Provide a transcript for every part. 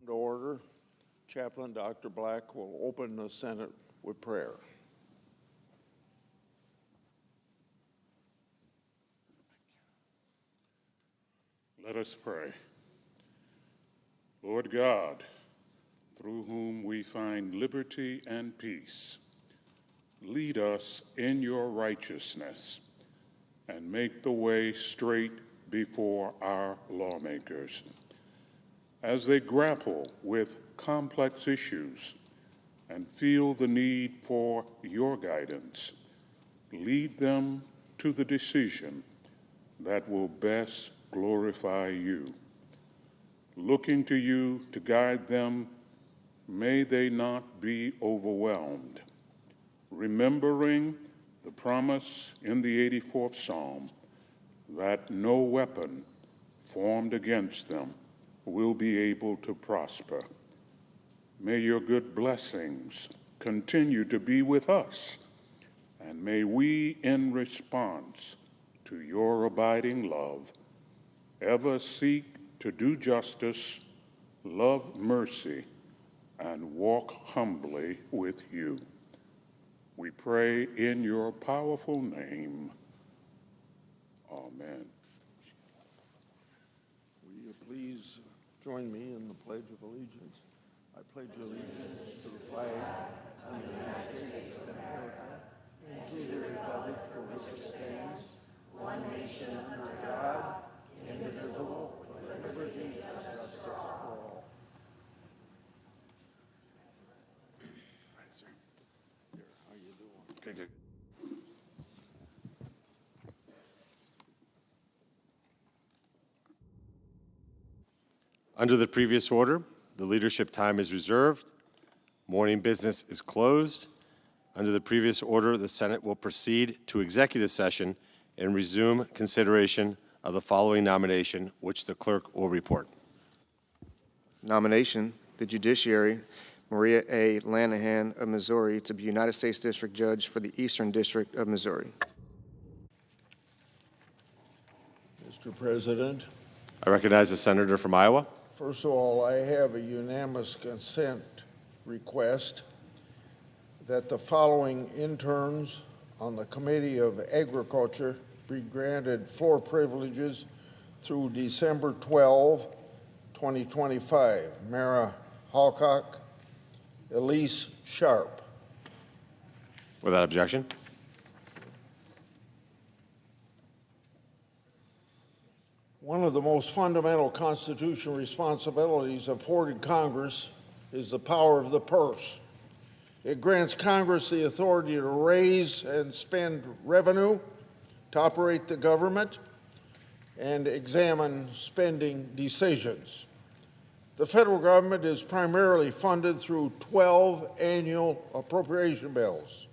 To order. Chaplain Dr. Black will open the Senate with prayer. Let us pray. Lord God, through whom we find liberty and peace, lead us in your righteousness and make the way straight before our lawmakers. As they grapple with complex issues and feel the need for your guidance, lead them to the decision that will best glorify you. Looking to you to guide them, may they not be overwhelmed. Remembering the promise in the 84th Psalm that no weapon formed against them will be able to prosper. May your good blessings continue to be with us, and may we, in response to your abiding love, ever seek to do justice, love mercy, and walk humbly with you. We pray in your powerful name. Amen. Will you please join me in the Pledge of Allegiance? I pledge allegiance to the flag of the United States of America and to the republic for which it stands, one nation under God, indivisible, with liberty and justice for all. All right, sir. Here, how you doing? Okay, good. Under the previous order, the leadership time is reserved. Morning business is closed. Under the previous order, the Senate will proceed to executive session and resume consideration of the following nomination, which the clerk will report. Nomination, the judiciary, Maria A. Lanahan of Missouri to be United States District Judge for the Eastern District of Missouri. Mr. President, I recognize the senator from Iowa. first of all, I have a unanimous consent request that the following interns on the Committee of Agriculture be granted floor privileges through December 12, 2025. Mara Halcock, Elise Sharp. Without objection. One of the most fundamental constitutional responsibilities afforded Congress is the power of the purse. It grants Congress the authority to raise and spend revenue, to operate the government, and examine spending decisions. The federal government is primarily funded through 12 annual appropriation bills.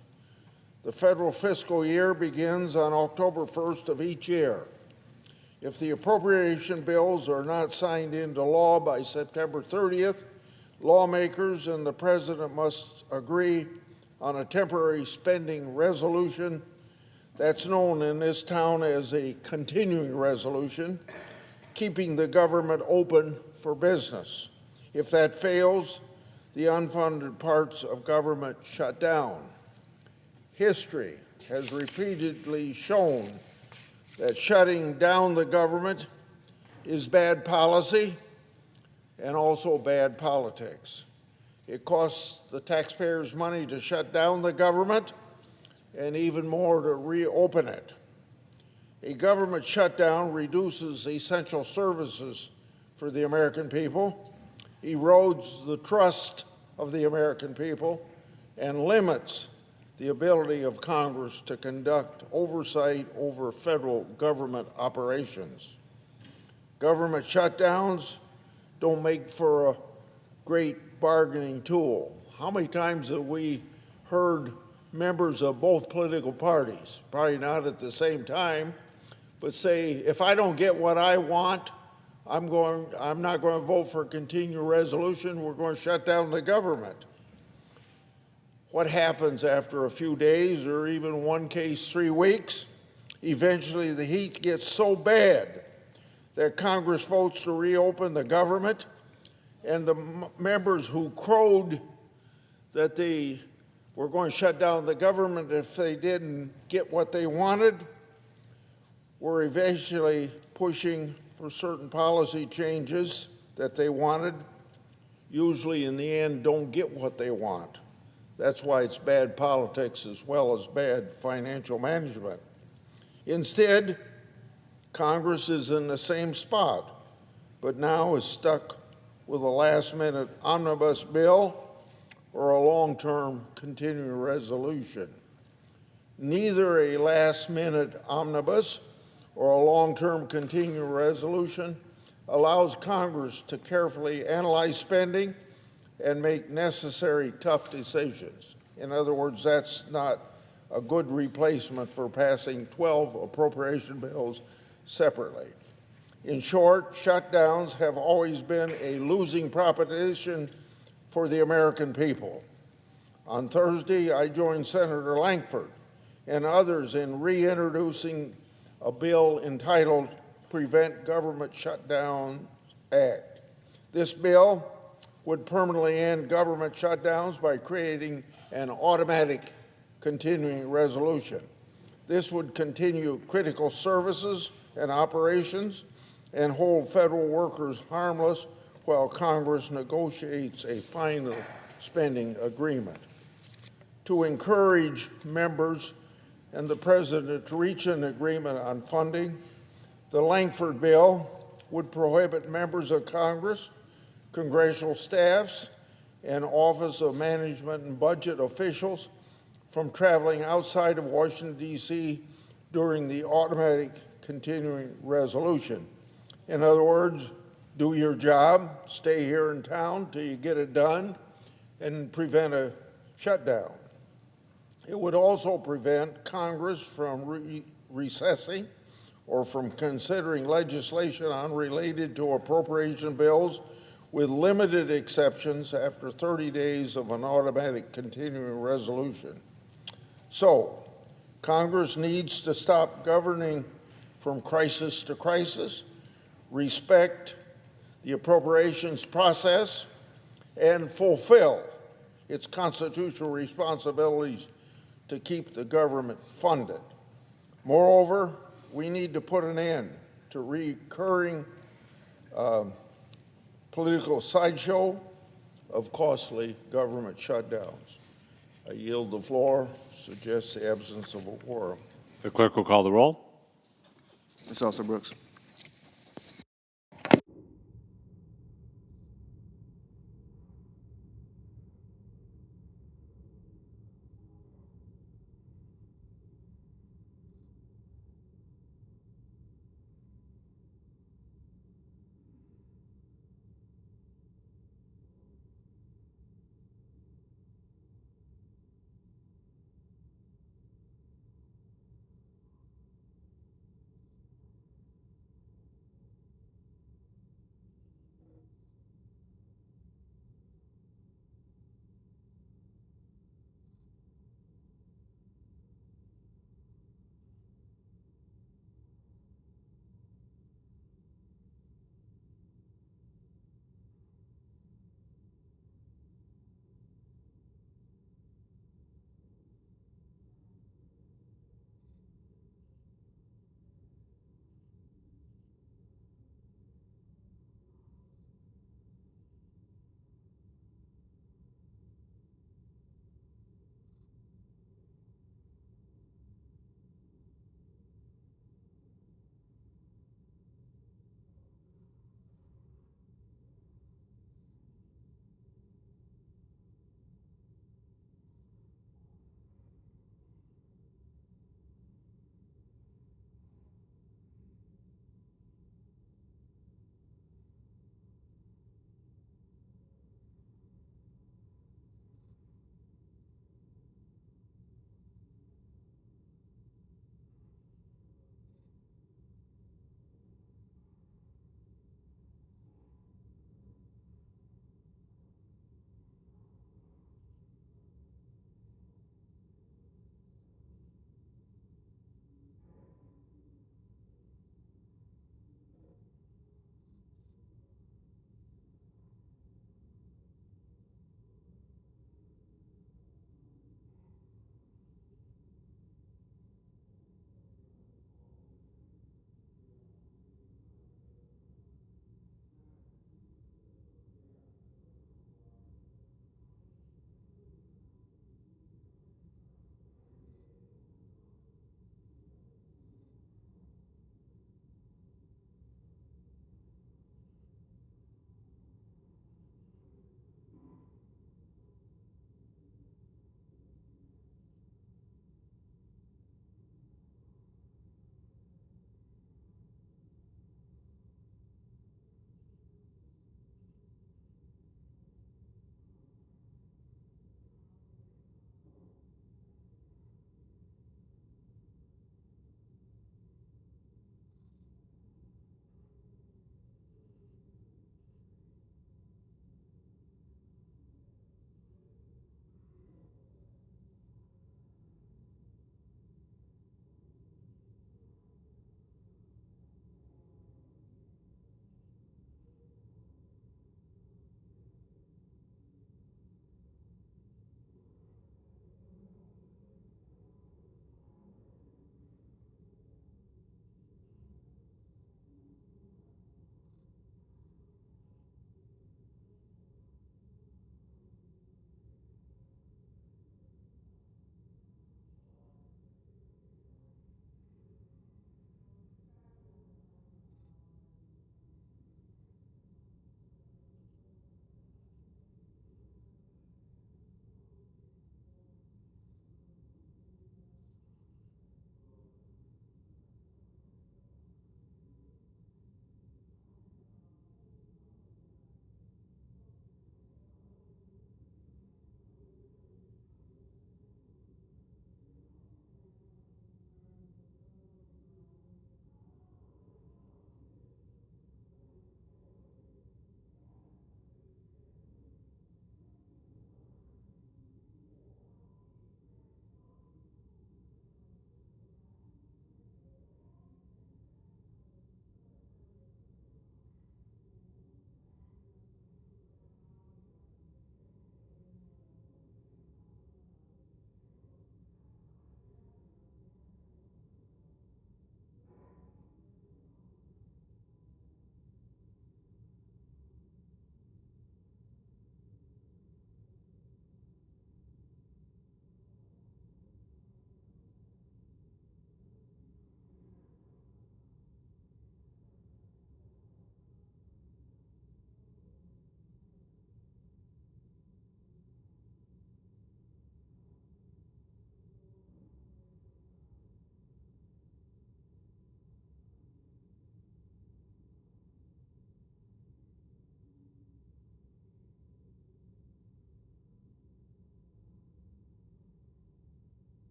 The federal fiscal year begins on October 1st of each year. If the appropriation bills are not signed into law by September 30th, lawmakers and the President must agree on a temporary spending resolution that's known in this town as a continuing resolution, keeping the government open for business. If that fails, the unfunded parts of government shut down. History has repeatedly shown that shutting down the government is bad policy, and also bad politics. It costs the taxpayers money to shut down the government and even more to reopen it. A government shutdown reduces essential services for the American people, erodes the trust of the American people, and limits the ability of Congress to conduct oversight over federal government operations. Government shutdowns don't make for a great bargaining tool. How many times have we heard members of both political parties, probably not at the same time, but say, if I don't get what I want, I'm not going to vote for a continuing resolution. We're going to shut down the government. What happens after a few days, or even one case 3 weeks? Eventually the heat gets so bad that Congress votes to reopen the government, and the members who crowed that they were going to shut down the government if they didn't get what they wanted were eventually pushing for certain policy changes that they wanted, usually in the end don't get what they want. That's why it's bad politics as well as bad financial management. Instead, Congress is in the same spot, but now is stuck with a last-minute omnibus bill or a long-term continuing resolution. Neither a last-minute omnibus or a long-term continuing resolution allows Congress to carefully analyze spending and make necessary tough decisions. In other words, that's not a good replacement for passing 12 appropriation bills separately. In short, shutdowns have always been a losing proposition for the American people. On Thursday, I joined Senator Lankford and others in reintroducing a bill entitled Prevent Government Shutdown Act. This bill would permanently end government shutdowns by creating an automatic continuing resolution. This would continue critical services and operations and hold federal workers harmless while Congress negotiates a final spending agreement. To encourage members and the President to reach an agreement on funding, the Lankford bill would prohibit members of Congress, congressional staffs, and Office of Management and Budget officials from traveling outside of Washington, D.C. during the automatic continuing resolution. In other words, do your job, stay here in town till you get it done, and prevent a shutdown. It would also prevent Congress from recessing or from considering legislation unrelated to appropriation bills with limited exceptions after 30 days of an automatic continuing resolution. So, Congress needs to stop governing from crisis to crisis, respect the appropriations process, and fulfill its constitutional responsibilities to keep the government funded. Moreover, we need to put an end to recurring political sideshow of costly government shutdowns. I yield the floor, suggest the absence of a quorum. The clerk will call the roll. Ms. Elsa Brooks.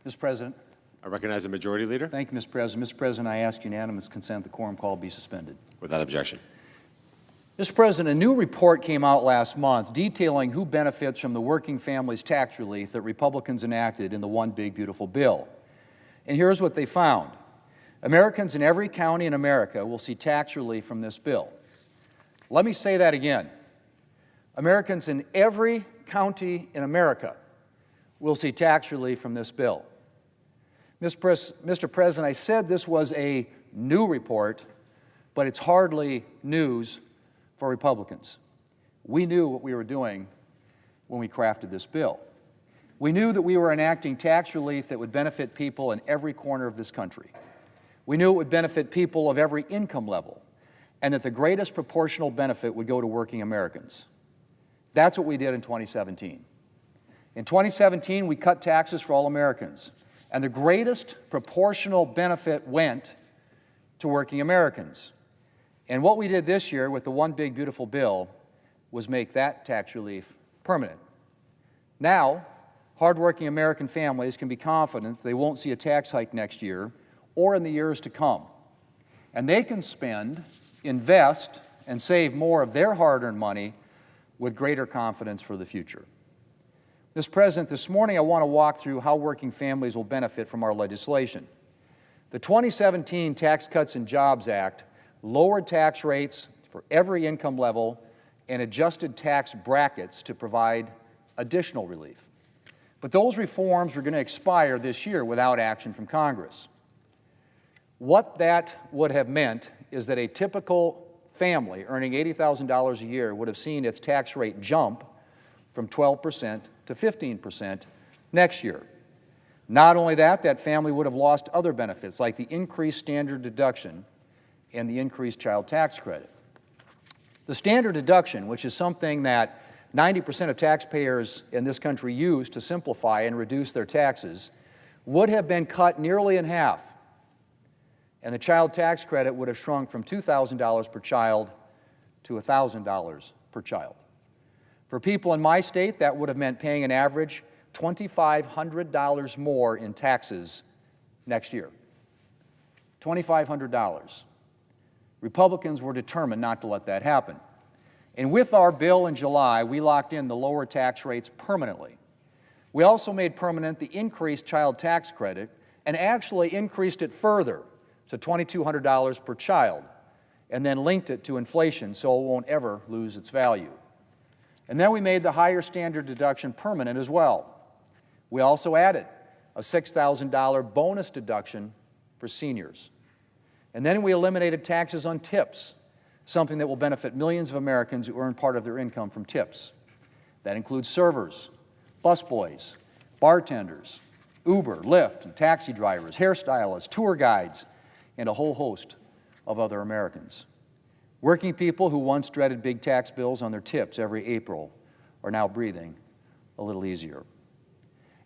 Mr. President. I recognize the Majority Leader. Thank you, Mr. President. Mr. President, I ask unanimous consent the quorum call be suspended. Without objection. Mr. President, a new report came out last month detailing who benefits from the working families tax relief that Republicans enacted in the One Big Beautiful Bill. And here's what they found. Americans in every county in America will see tax relief from this bill. Let me say that again. Americans in every county in America will see tax relief from this bill. Mr. President, I said this was a new report, but it's hardly news for Republicans. We knew what we were doing when we crafted this bill. We knew that we were enacting tax relief that would benefit people in every corner of this country. We knew it would benefit people of every income level, and that the greatest proportional benefit would go to working Americans. That's what we did in 2017. In 2017, we cut taxes for all Americans, and the greatest proportional benefit went to working Americans. And what we did this year with the One Big Beautiful Bill was make that tax relief permanent. Now, hardworking American families can be confident they won't see a tax hike next year or in the years to come. And they can spend, invest, and save more of their hard-earned money with greater confidence for the future. Mr. President, this morning I want to walk through how working families will benefit from our legislation. The 2017 Tax Cuts and Jobs Act lowered tax rates for every income level and adjusted tax brackets to provide additional relief. But those reforms were going to expire this year without action from Congress. What that would have meant is that a typical family earning $80,000 a year would have seen its tax rate jump from 12% to 15% next year. Not only that, that family would have lost other benefits like the increased standard deduction and the increased child tax credit. The standard deduction, which is something that 90% of taxpayers in this country use to simplify and reduce their taxes, would have been cut nearly in half. And the child tax credit would have shrunk from $2,000 per child to $1,000 per child. For people in my state, that would have meant paying an average $2,500 more in taxes next year. $2,500. Republicans were determined not to let that happen. And with our bill in July, we locked in the lower tax rates permanently. We also made permanent the increased child tax credit and actually increased it further to $2,200 per child, and then linked it to inflation so it won't ever lose its value. And then we made the higher standard deduction permanent as well. We also added a $6,000 bonus deduction for seniors. And then we eliminated taxes on tips, something that will benefit millions of Americans who earn part of their income from tips. That includes servers, busboys, bartenders, Uber, Lyft, and taxi drivers, hairstylists, tour guides, and a whole host of other Americans. Working people who once dreaded big tax bills on their tips every April are now breathing a little easier.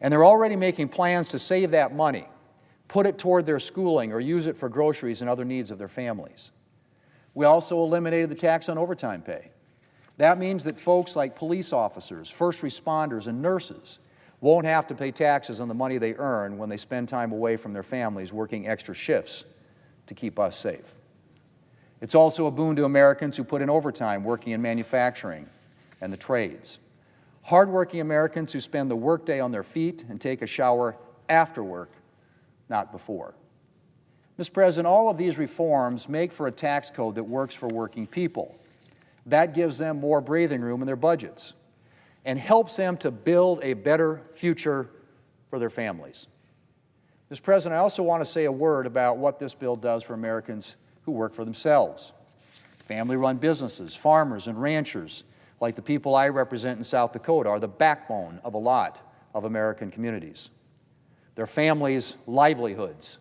And they're already making plans to save that money, put it toward their schooling, or use it for groceries and other needs of their families. We also eliminated the tax on overtime pay. That means that folks like police officers, first responders, and nurses won't have to pay taxes on the money they earn when they spend time away from their families working extra shifts to keep us safe. It's also a boon to Americans who put in overtime working in manufacturing and the trades. Hardworking Americans who spend the workday on their feet and take a shower after work, not before. Mr. President, all of these reforms make for a tax code that works for working people. That gives them more breathing room in their budgets and helps them to build a better future for their families. Mr. President, I also want to say a word about what this bill does for Americans who work for themselves. Family-run businesses, farmers, and ranchers, like the people I represent in South Dakota, are the backbone of a lot of American communities. Their families' livelihoods,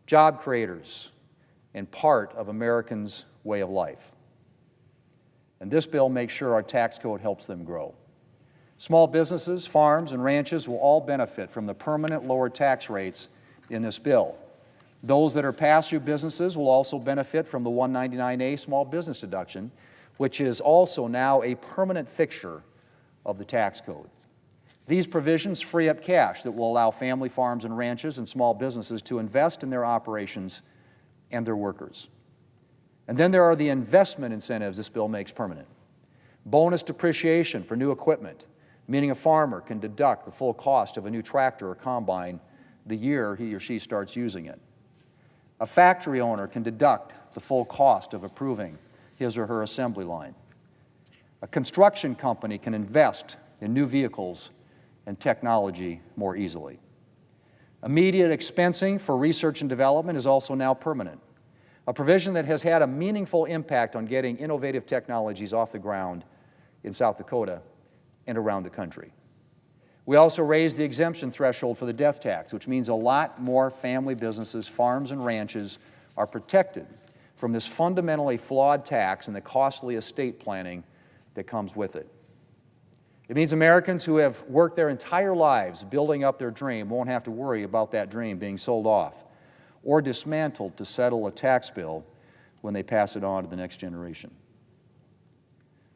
job creators, and part of Americans' way of life. And this bill makes sure our tax code helps them grow. Small businesses, farms, and ranches will all benefit from the permanent lower tax rates in this bill. Those that are pass-through businesses will also benefit from the 199A small business deduction, which is also now a permanent fixture of the tax code. These provisions free up cash that will allow family farms and ranches and small businesses to invest in their operations and their workers. And then there are the investment incentives this bill makes permanent. Bonus depreciation for new equipment, meaning a farmer can deduct the full cost of a new tractor or combine the year he or she starts using it. A factory owner can deduct the full cost of approving his or her assembly line. A construction company can invest in new vehicles and technology more easily. Immediate expensing for research and development is also now permanent, a provision that has had a meaningful impact on getting innovative technologies off the ground in South Dakota and around the country. We also raised the exemption threshold for the death tax, which means a lot more family businesses, farms, and ranches are protected from this fundamentally flawed tax and the costly estate planning that comes with it. It means Americans who have worked their entire lives building up their dream won't have to worry about that dream being sold off or dismantled to settle a tax bill when they pass it on to the next generation.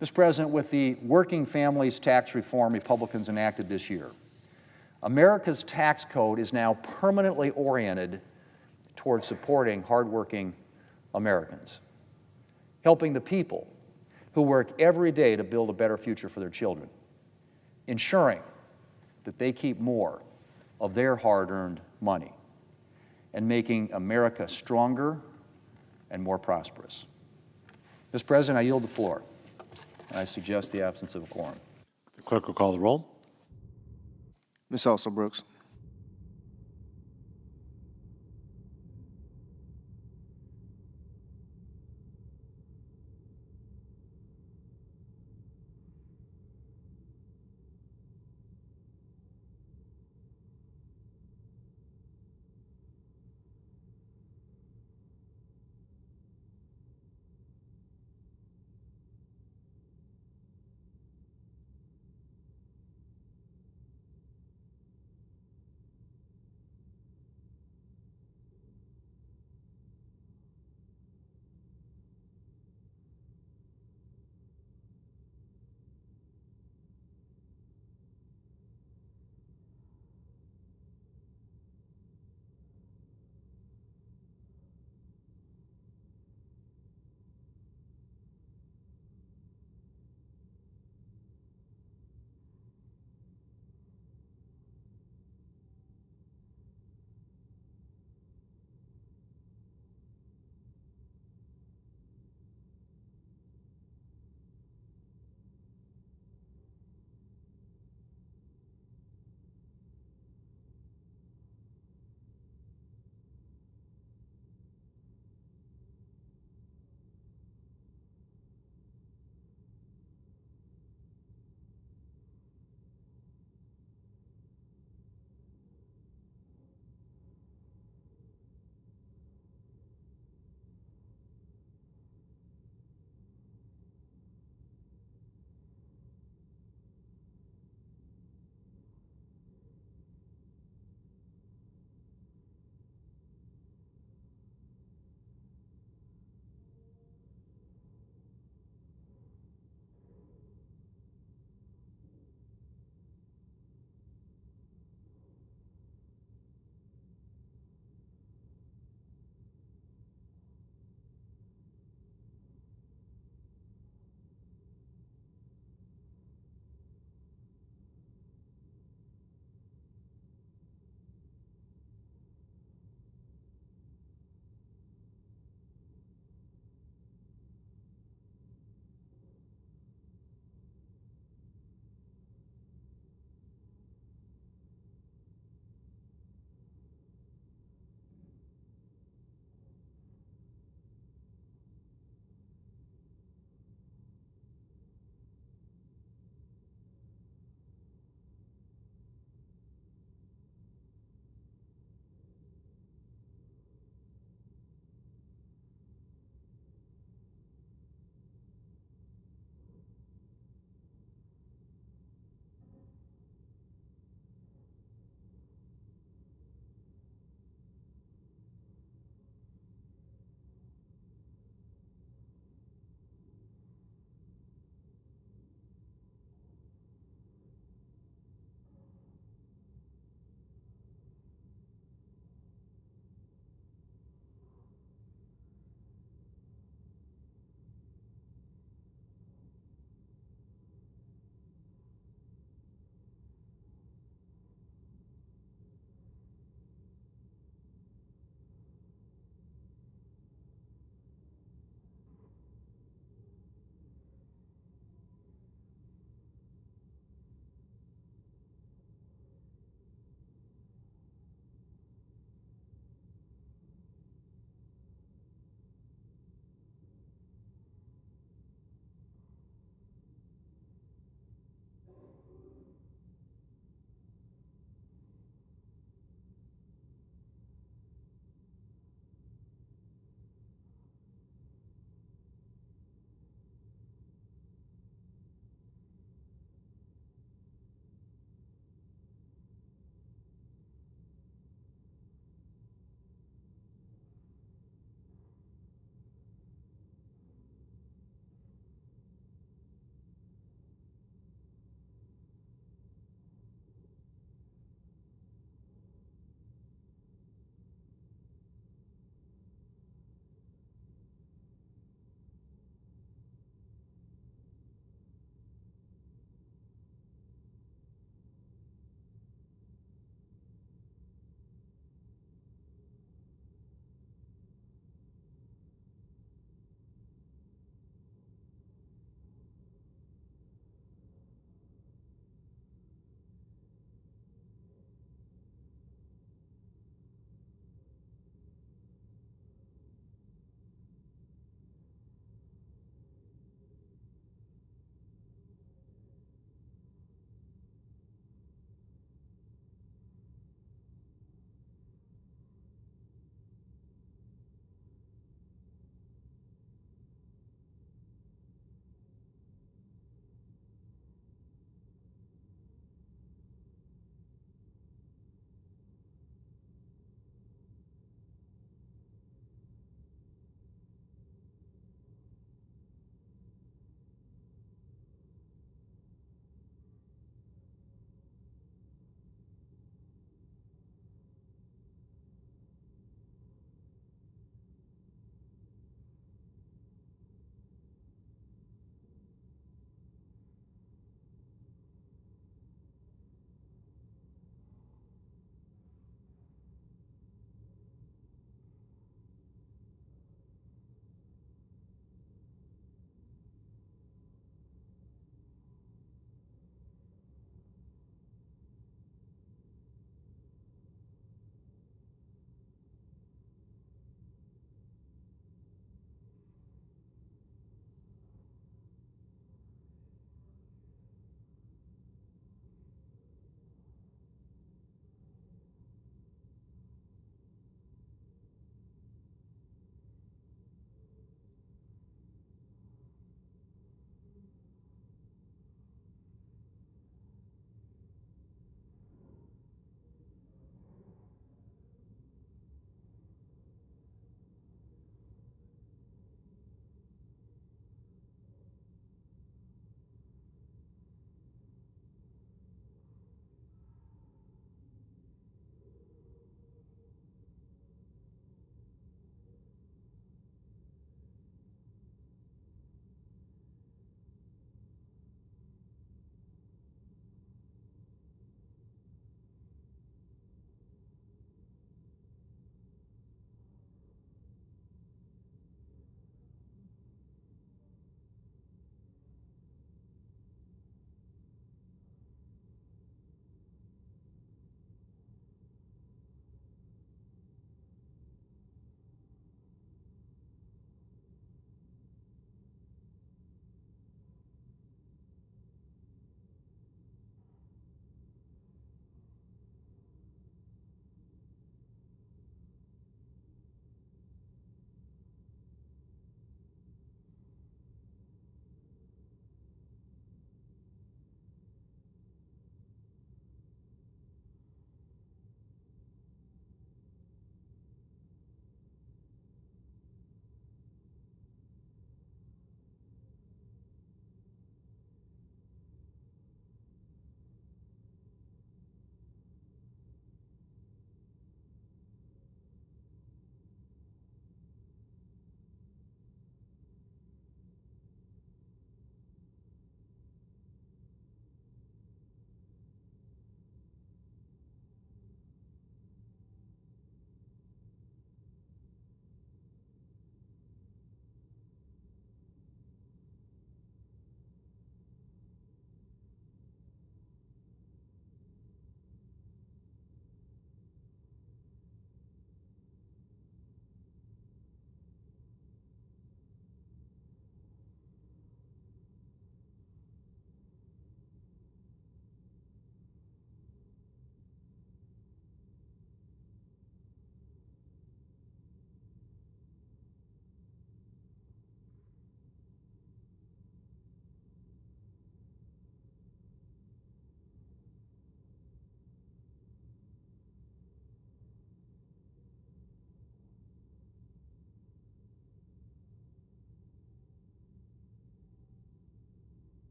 Mr. President, with the Working Families Tax Reform Republicans enacted this year, America's tax code is now permanently oriented toward supporting hardworking Americans, helping the people who work every day to build a better future for their children, ensuring that they keep more of their hard-earned money, and making America stronger and more prosperous. Mr. President, I yield the floor, and I suggest the absence of a quorum. The clerk will call the roll. Ms. Alsobrooks.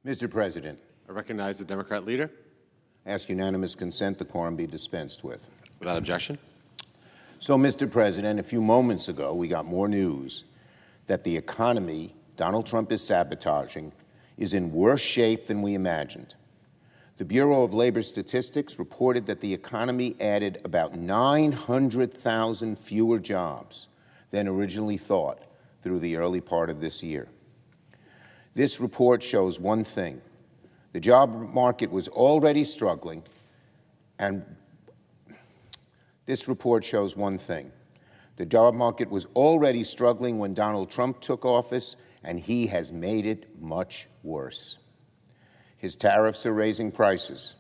Mr. President, I recognize the Democrat leader. ask unanimous consent the quorum be dispensed with. Without objection. So, Mr. President, a few moments ago, we got more news that the economy Donald Trump is sabotaging is in worse shape than we imagined. The Bureau of Labor Statistics reported that the economy added about 900,000 fewer jobs than originally thought through the early part of this year. This report shows one thing. The job market was already struggling, and this report shows one thing. The job market was already struggling when Donald Trump took office, and he has made it much worse. His tariffs are raising prices.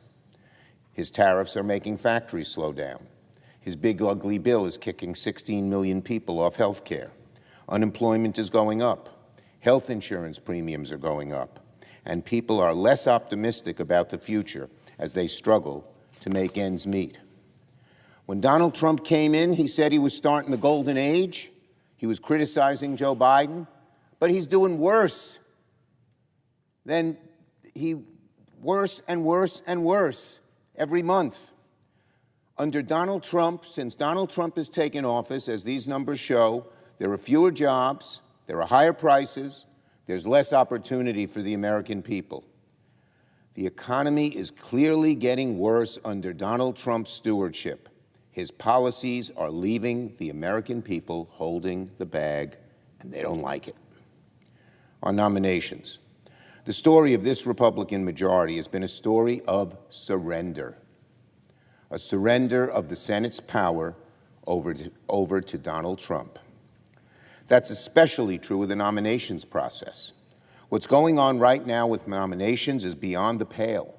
His tariffs are making factories slow down. His big, ugly bill is kicking 16 million people off health care. Unemployment is going up. Health insurance premiums are going up. And people are less optimistic about the future as they struggle to make ends meet. When Donald Trump came in, he said he was starting the golden age. He was criticizing Joe Biden, but he's doing worse and worse and worse every month. Under Donald Trump, since Donald Trump has taken office, as these numbers show, there are fewer jobs, there are higher prices, there's less opportunity for the American people. The economy is clearly getting worse under Donald Trump's stewardship. His policies are leaving the American people holding the bag, and they don't like it. On nominations, the story of this Republican majority has been a story of surrender, a surrender of the Senate's power over to Donald Trump. That's especially true with the nominations process. What's going on right now with nominations is beyond the pale.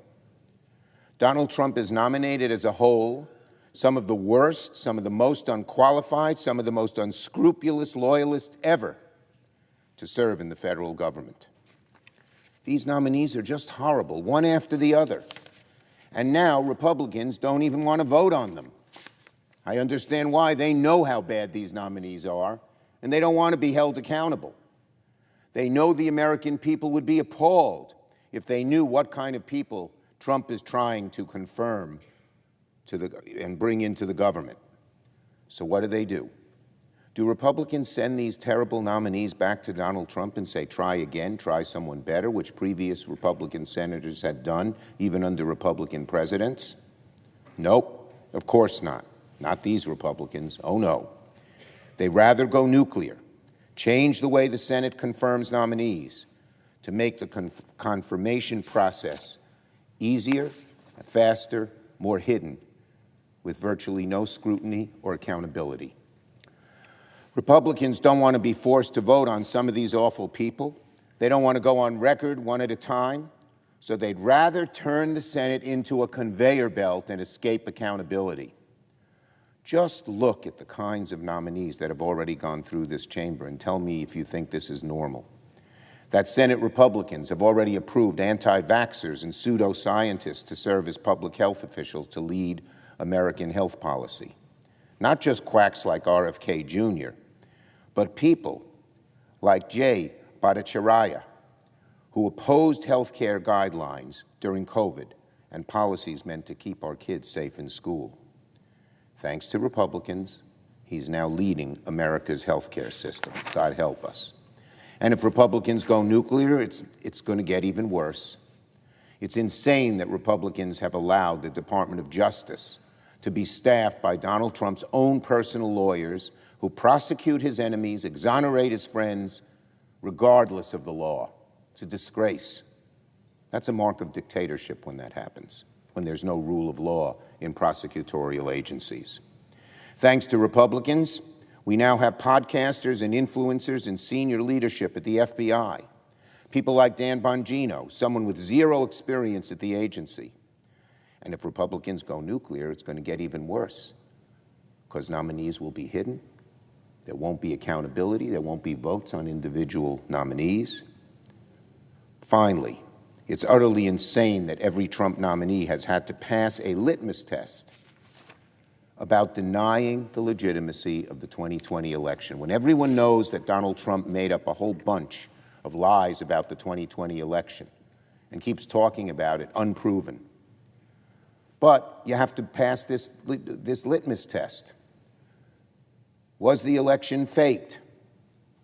Donald Trump is nominated as a whole some of the worst, some of the most unqualified, some of the most unscrupulous loyalists ever to serve in the federal government. These nominees are just horrible, one after the other. And now Republicans don't even want to vote on them. I understand why. They know how bad these nominees are, and they don't want to be held accountable. They know the American people would be appalled if they knew what kind of people Trump is trying to confirm and bring into the government. So what do? Do Republicans send these terrible nominees back to Donald Trump and say, try again, try someone better, which previous Republican senators had done, even under Republican presidents? Nope, of course not. Not these Republicans. Oh, no. They rather go nuclear, change the way the Senate confirms nominees to make the confirmation process easier, faster, more hidden, with virtually no scrutiny or accountability. Republicans don't want to be forced to vote on some of these awful people. They don't want to go on record one at a time, so they'd rather turn the Senate into a conveyor belt and escape accountability. Just look at the kinds of nominees that have already gone through this chamber and tell me if you think this is normal. That Senate Republicans have already approved anti-vaxxers and pseudoscientists to serve as public health officials to lead American health policy. Not just quacks like RFK Jr., but people like Jay Bhattacharya, who opposed health care guidelines during COVID and policies meant to keep our kids safe in school. Thanks to Republicans, he's now leading America's health care system. God help us. And if Republicans go nuclear, it's going to get even worse. It's insane that Republicans have allowed the Department of Justice to be staffed by Donald Trump's own personal lawyers who prosecute his enemies, exonerate his friends, regardless of the law. It's a disgrace. That's a mark of dictatorship when that happens, when there's no rule of law in prosecutorial agencies. Thanks to Republicans, we now have podcasters and influencers in senior leadership at the FBI. People like Dan Bongino, someone with zero experience at the agency. And if Republicans go nuclear, it's going to get even worse, because nominees will be hidden. There won't be accountability. There won't be votes on individual nominees. Finally, it's utterly insane that every Trump nominee has had to pass a litmus test about denying the legitimacy of the 2020 election, when everyone knows that Donald Trump made up a whole bunch of lies about the 2020 election. and keeps talking about it unproven. But you have to pass this litmus test. Was the election faked?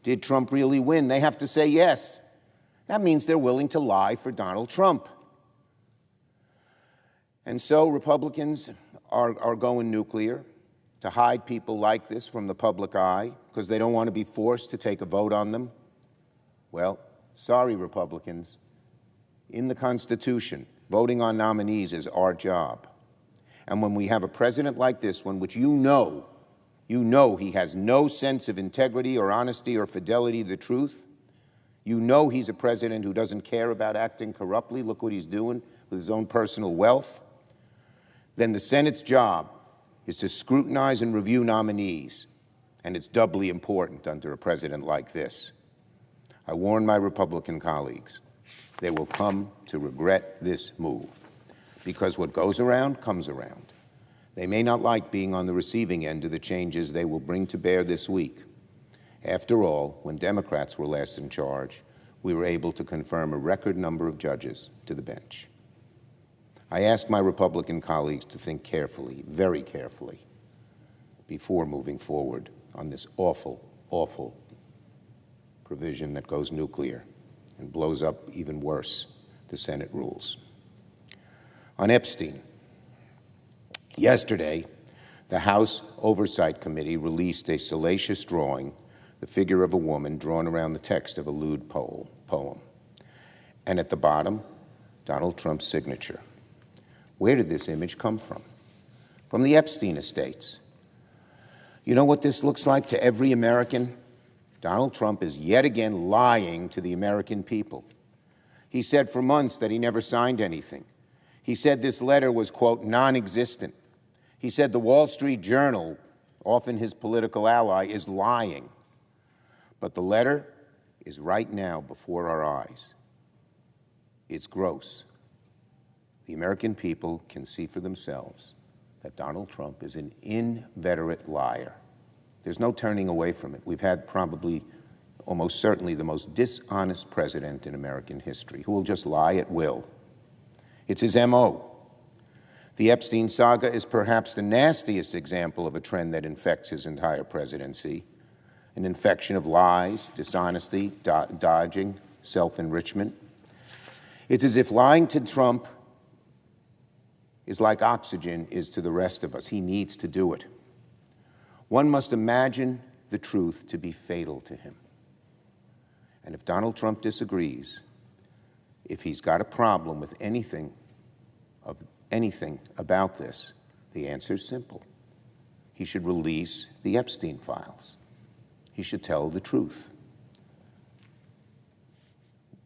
Did Trump really win? They have to say yes. That means they're willing to lie for Donald Trump. And so Republicans are going nuclear to hide people like this from the public eye because they don't want to be forced to take a vote on them. Well, sorry, Republicans. In the Constitution, voting on nominees is our job. And when we have a president like this one, which you know he has no sense of integrity or honesty or fidelity to the truth, you know he's a president who doesn't care about acting corruptly, look what he's doing with his own personal wealth, then the Senate's job is to scrutinize and review nominees, and it's doubly important under a president like this. I warn my Republican colleagues, they will come to regret this move, because what goes around comes around. They may not like being on the receiving end of the changes they will bring to bear this week. After all, when Democrats were last in charge, we were able to confirm a record number of judges to the bench. I ask my Republican colleagues to think carefully, very carefully, before moving forward on this awful, awful provision that goes nuclear and blows up even worse the Senate rules. On Epstein, yesterday, the House Oversight Committee released a salacious drawing, the figure of a woman drawn around the text of a lewd poem. And at the bottom, Donald Trump's signature. Where did this image come from? From the Epstein estates. You know what this looks like to every American? Donald Trump is yet again lying to the American people. He said for months that he never signed anything. He said this letter was, quote, non-existent. He said the Wall Street Journal, often his political ally, is lying. But the letter is right now before our eyes. It's gross. The American people can see for themselves that Donald Trump is an inveterate liar. There's no turning away from it. We've had probably, almost certainly, the most dishonest president in American history who will just lie at will. It's his MO. The Epstein saga is perhaps the nastiest example of a trend that infects his entire presidency, an infection of lies, dishonesty, dodging, self-enrichment. It's as if lying to Trump is like oxygen is to the rest of us. He needs to do it. One must imagine the truth to be fatal to him. And if Donald Trump disagrees, if he's got a problem with anything about this, the answer is simple. He should release the Epstein files. He should tell the truth.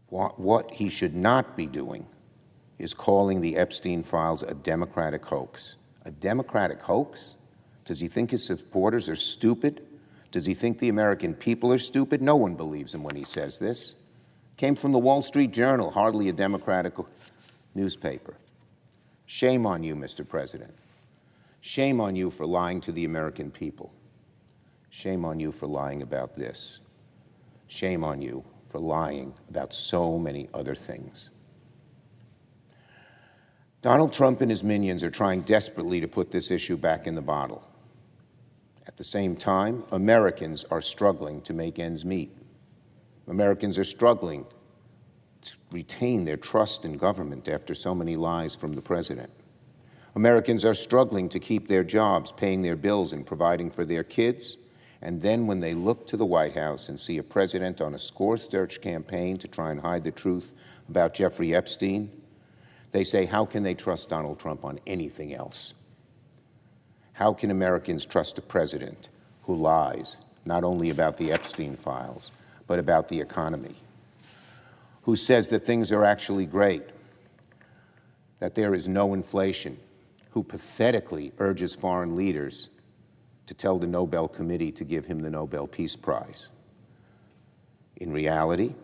What he should not be doing is calling the Epstein files a Democratic hoax. A Democratic hoax? Does he think his supporters are stupid? Does he think the American people are stupid? No one believes him when he says this. Came from the Wall Street Journal, hardly a Democratic newspaper. Shame on you, Mr. President. Shame on you for lying to the American people. Shame on you for lying about this. Shame on you for lying about so many other things. Donald Trump and his minions are trying desperately to put this issue back in the bottle. At the same time, Americans are struggling to make ends meet. Americans are struggling to retain their trust in government after so many lies from the president. Americans are struggling to keep their jobs, paying their bills, and providing for their kids. And then when they look to the White House and see a president on a score-search campaign to try and hide the truth about Jeffrey Epstein, they say, how can they trust Donald Trump on anything else? How can Americans trust a president who lies not only about the Epstein files, but about the economy, who says that things are actually great, that there is no inflation, who pathetically urges foreign leaders to tell the Nobel Committee to give him the Nobel Peace Prize? In reality,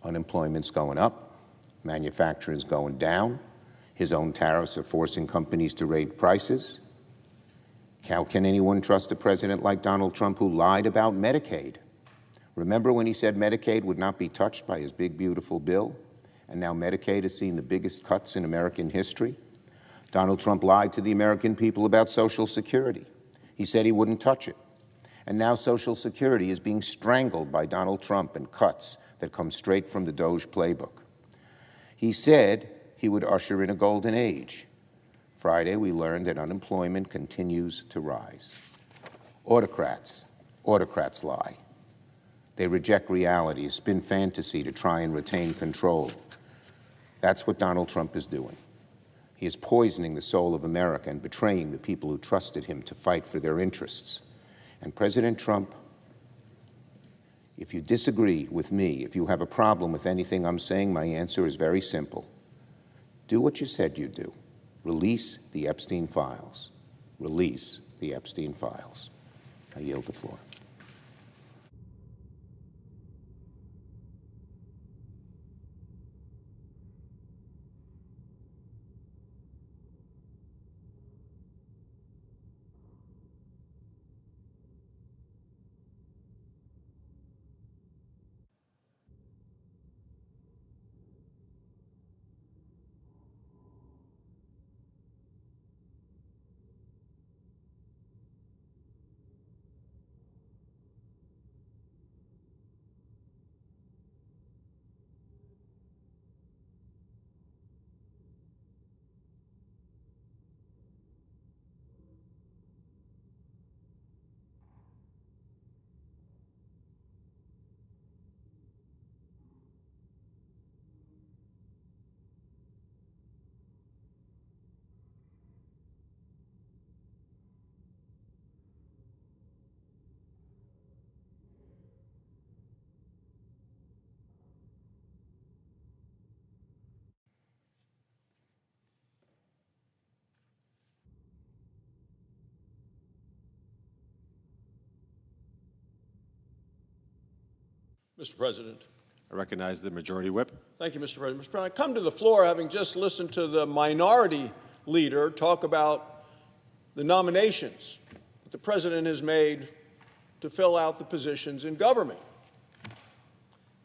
unemployment's going up, manufacturing's going down, his own tariffs are forcing companies to raise prices. How can anyone trust a president like Donald Trump who lied about Medicaid? Remember when he said Medicaid would not be touched by his big, beautiful bill? and now Medicaid has seen the biggest cuts in American history. Donald Trump lied to the American people about Social Security. He said he wouldn't touch it. And now Social Security is being strangled by Donald Trump and cuts that come straight from the Doge playbook. He said he would usher in a golden age. Friday, we learned that unemployment continues to rise. Autocrats lie. They reject reality, spin fantasy to try and retain control. That's what Donald Trump is doing. He is poisoning the soul of America and betraying the people who trusted him to fight for their interests. And President Trump, if you disagree with me, if you have a problem with anything I'm saying, my answer is very simple. Do what you said you'd do. Release the Epstein files. Release the Epstein files. I yield the floor. Mr. President. I recognize the Majority Whip. Thank you, Mr. President. Mr. President, I come to the floor having just listened to the minority leader talk about the nominations that the President has made to fill out the positions in government.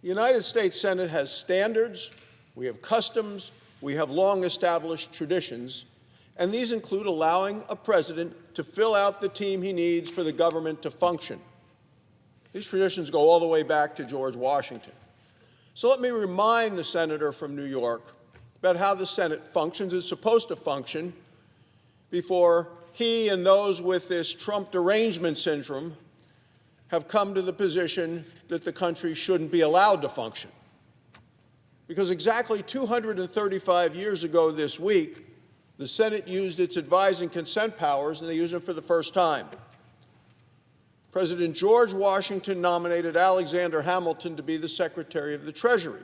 The United States Senate has standards, we have customs, we have long-established traditions, and these include allowing a president to fill out the team he needs for the government to function. These traditions go all the way back to George Washington. So let me remind the senator from New York about how the Senate functions, is supposed to function, before he and those with this Trump derangement syndrome have come to the position that the country shouldn't be allowed to function. Because exactly 235 years ago this week, the Senate used its advise and consent powers, and they used them for the first time. President George Washington nominated Alexander Hamilton to be the Secretary of the Treasury.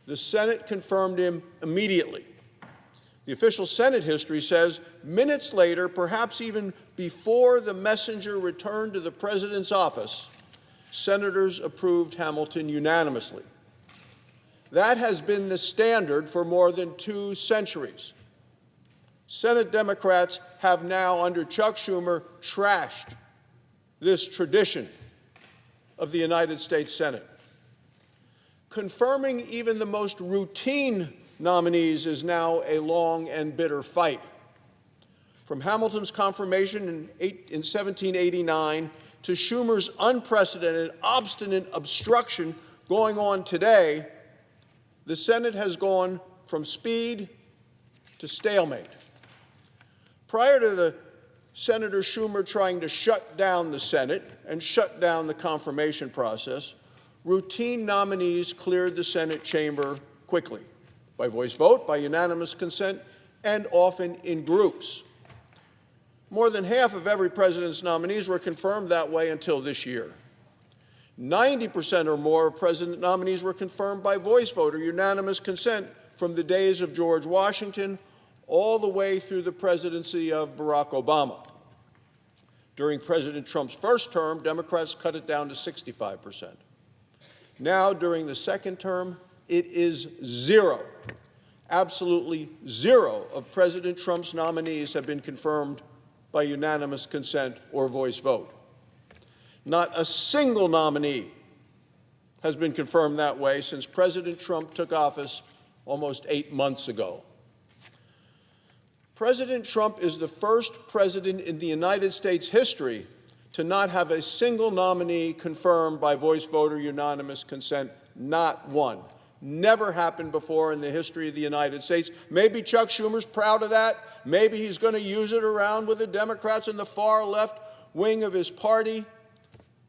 The Senate confirmed him immediately. The official Senate history says minutes later, perhaps even before the messenger returned to the President's office, senators approved Hamilton unanimously. That has been the standard for more than 2 centuries. Senate Democrats have now, under Chuck Schumer, trashed this tradition of the United States Senate. Confirming even the most routine nominees is now a long and bitter fight. From Hamilton's confirmation in 1789 to Schumer's unprecedented, obstinate obstruction going on today, the Senate has gone from speed to stalemate. Prior to the Senator Schumer trying to shut down the Senate and shut down the confirmation process, routine nominees cleared the Senate chamber quickly, by voice vote, by unanimous consent, and often in groups. More than half of every president's nominees were confirmed that way until this year. 90% or more of president nominees were confirmed by voice vote or unanimous consent from the days of George Washington all the way through the presidency of Barack Obama. During President Trump's first term, Democrats cut it down to 65%. Now, during the second term, it is 0. Absolutely 0 of President Trump's nominees have been confirmed by unanimous consent or voice vote. Not a single nominee has been confirmed that way since President Trump took office almost 8 months ago. President Trump is the first president in the United States history to not have a single nominee confirmed by voice voter unanimous consent, not one. Never happened before in the history of the United States. Maybe Chuck Schumer's proud of that. Maybe he's going to use it around with the Democrats in the far left wing of his party,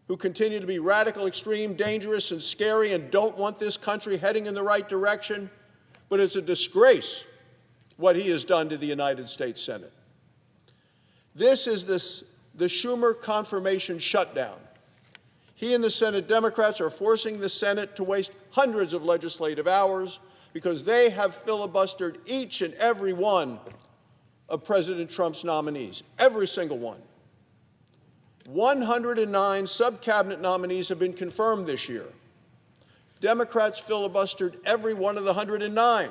who continue to be radical, extreme, dangerous, and scary and don't want this country heading in the right direction. But it's a disgrace what he has done to the United States Senate. This is the Schumer confirmation shutdown. He and the Senate Democrats are forcing the Senate to waste hundreds of legislative hours because they have filibustered each and every one of President Trump's nominees, every single one. 109 sub-cabinet nominees have been confirmed this year. Democrats filibustered every one of the 109,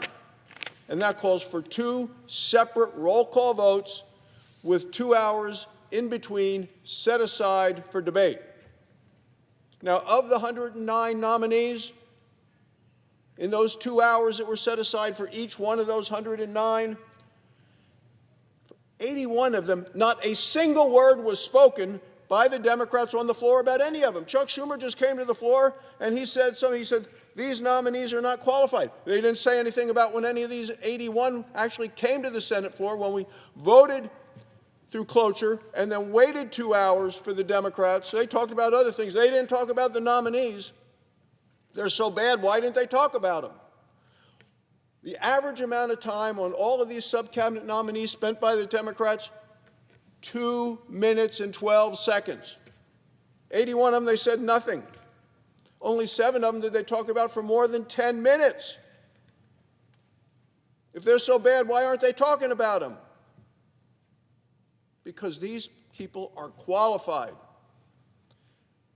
and that calls for 2 separate roll call votes with 2 hours in between set aside for debate. Now, of the 109 nominees, in those 2 hours that were set aside for each one of those 109, 81 of them, not a single word was spoken by the Democrats on the floor about any of them. Chuck Schumer just came to the floor and he said something. He said, these nominees are not qualified. They didn't say anything about when any of these 81 actually came to the Senate floor, when we voted through cloture and then waited 2 hours for the Democrats. They talked about other things. They didn't talk about the nominees. If they're so bad, why didn't they talk about them? The average amount of time on all of these sub-cabinet nominees spent by the Democrats, 2 minutes and 12 seconds. 81 of them, they said nothing. Only 7 of them did they talk about for more than 10 minutes. If they're so bad, why aren't they talking about them? Because these people are qualified.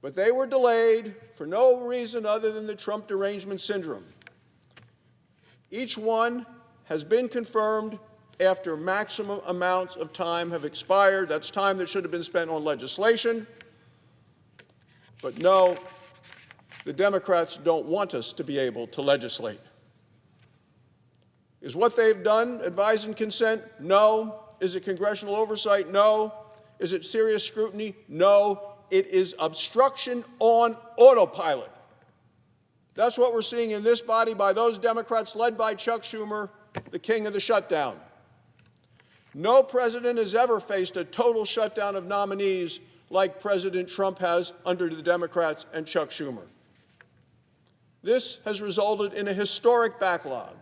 But they were delayed for no reason other than the Trump derangement syndrome. Each one has been confirmed after maximum amounts of time have expired. That's time that should have been spent on legislation. But no, the Democrats don't want us to be able to legislate. Is what they've done advise and consent? No. Is it congressional oversight? No. Is it serious scrutiny? No. It is obstruction on autopilot. That's what we're seeing in this body by those Democrats led by Chuck Schumer, the king of the shutdown. No president has ever faced a total shutdown of nominees like President Trump has under the Democrats and Chuck Schumer. This has resulted in a historic backlog.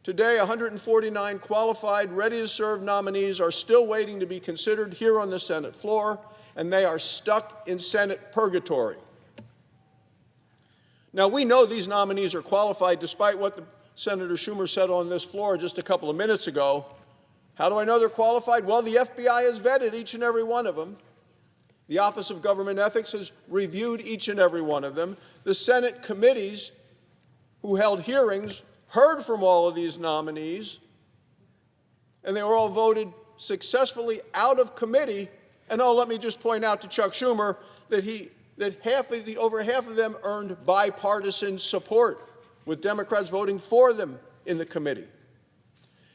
Today, 149 qualified, ready-to-serve nominees are still waiting to be considered here on the Senate floor, and they are stuck in Senate purgatory. Now, we know these nominees are qualified, despite what Senator Schumer said on this floor just a couple of minutes ago. How do I know they're qualified? Well, the FBI has vetted each and every one of them. The Office of Government Ethics has reviewed each and every one of them. The Senate committees who held hearings heard from all of these nominees, and they were all voted successfully out of committee. And let me just point out to Chuck Schumer that over half of them earned bipartisan support, with Democrats voting for them in the committee.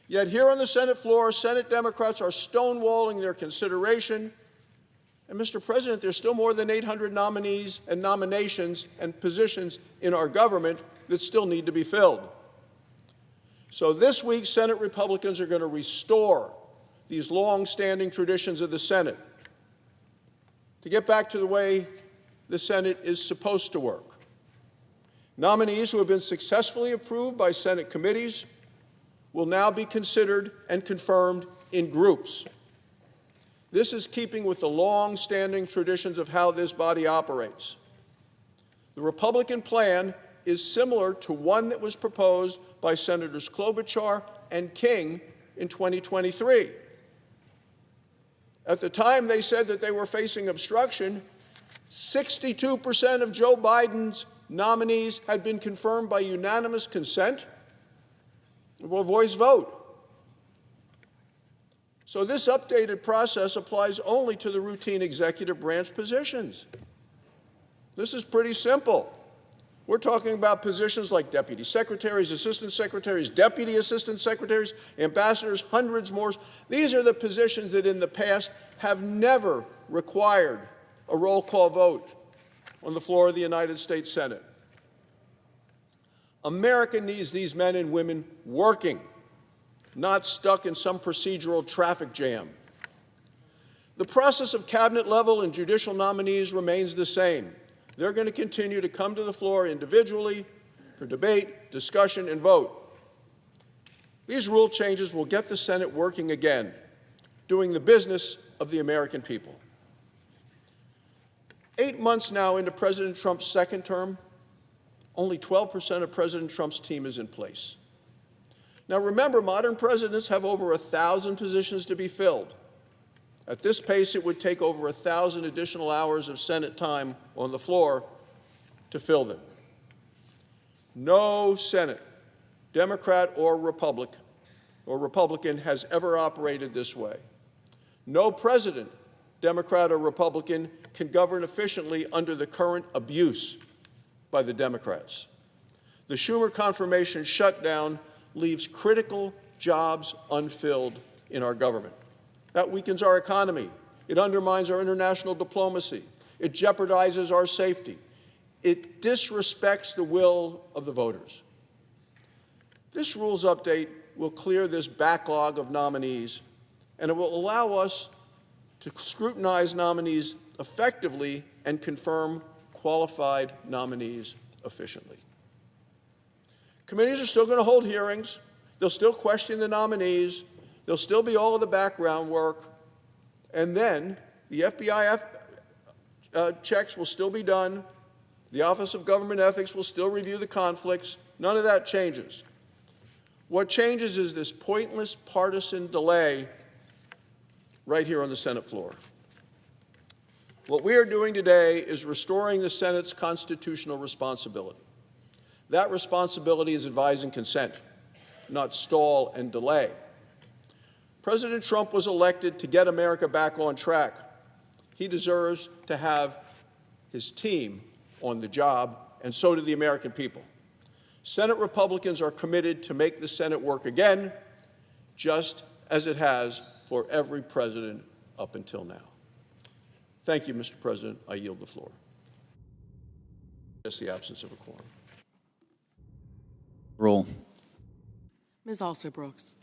Yet here on the Senate floor, Senate Democrats are stonewalling their consideration. And Mr. President, there's still more than 800 nominees and nominations and positions in our government that still need to be filled. So this week, Senate Republicans are going to restore these long-standing traditions of the Senate to get back to the way the Senate is supposed to work. Nominees who have been successfully approved by Senate committees will now be considered and confirmed in groups. This is keeping with the long-standing traditions of how this body operates. The Republican plan is similar to one that was proposed by Senators Klobuchar and King in 2023. At the time, they said that they were facing obstruction. 62% of Joe Biden's nominees had been confirmed by unanimous consent or voice vote. So this updated process applies only to the routine executive branch positions. This is pretty simple. We're talking about positions like deputy secretaries, assistant secretaries, deputy assistant secretaries, ambassadors, hundreds more. These are the positions that in the past have never required a roll call vote on the floor of the United States Senate. America needs these men and women working, not stuck in some procedural traffic jam. The process of cabinet level and judicial nominees remains the same. They're going to continue to come to the floor individually for debate, discussion, and vote. These rule changes will get the Senate working again, doing the business of the American people. 8 months now into President Trump's second term, only 12% of President Trump's team is in place. Now remember, modern presidents have over 1,000 positions to be filled. At this pace, it would take over 1,000 additional hours of Senate time on the floor to fill them. No Senate, Democrat or Republican, has ever operated this way. No president, Democrat or Republican, can govern efficiently under the current abuse by the Democrats. The Schumer confirmation shutdown leaves critical jobs unfilled in our government. That weakens our economy. It undermines our international diplomacy. It jeopardizes our safety. It disrespects the will of the voters. This rules update will clear this backlog of nominees, and it will allow us to scrutinize nominees effectively and confirm qualified nominees efficiently. Committees are still going to hold hearings. They'll still question the nominees. There'll still be all of the background work. And then the FBI checks will still be done. The Office of Government Ethics will still review the conflicts. None of that changes. What changes is this pointless partisan delay right here on the Senate floor. What we are doing today is restoring the Senate's constitutional responsibility. That responsibility is advise and consent, not stall and delay. President Trump was elected to get America back on track. He deserves to have his team on the job, and so do the American people. Senate Republicans are committed to make the Senate work again, just as it has for every president up until now. Thank you, Mr. President. I yield the floor. Just the absence of a quorum. Roll. Ms. Alsop-Brooks.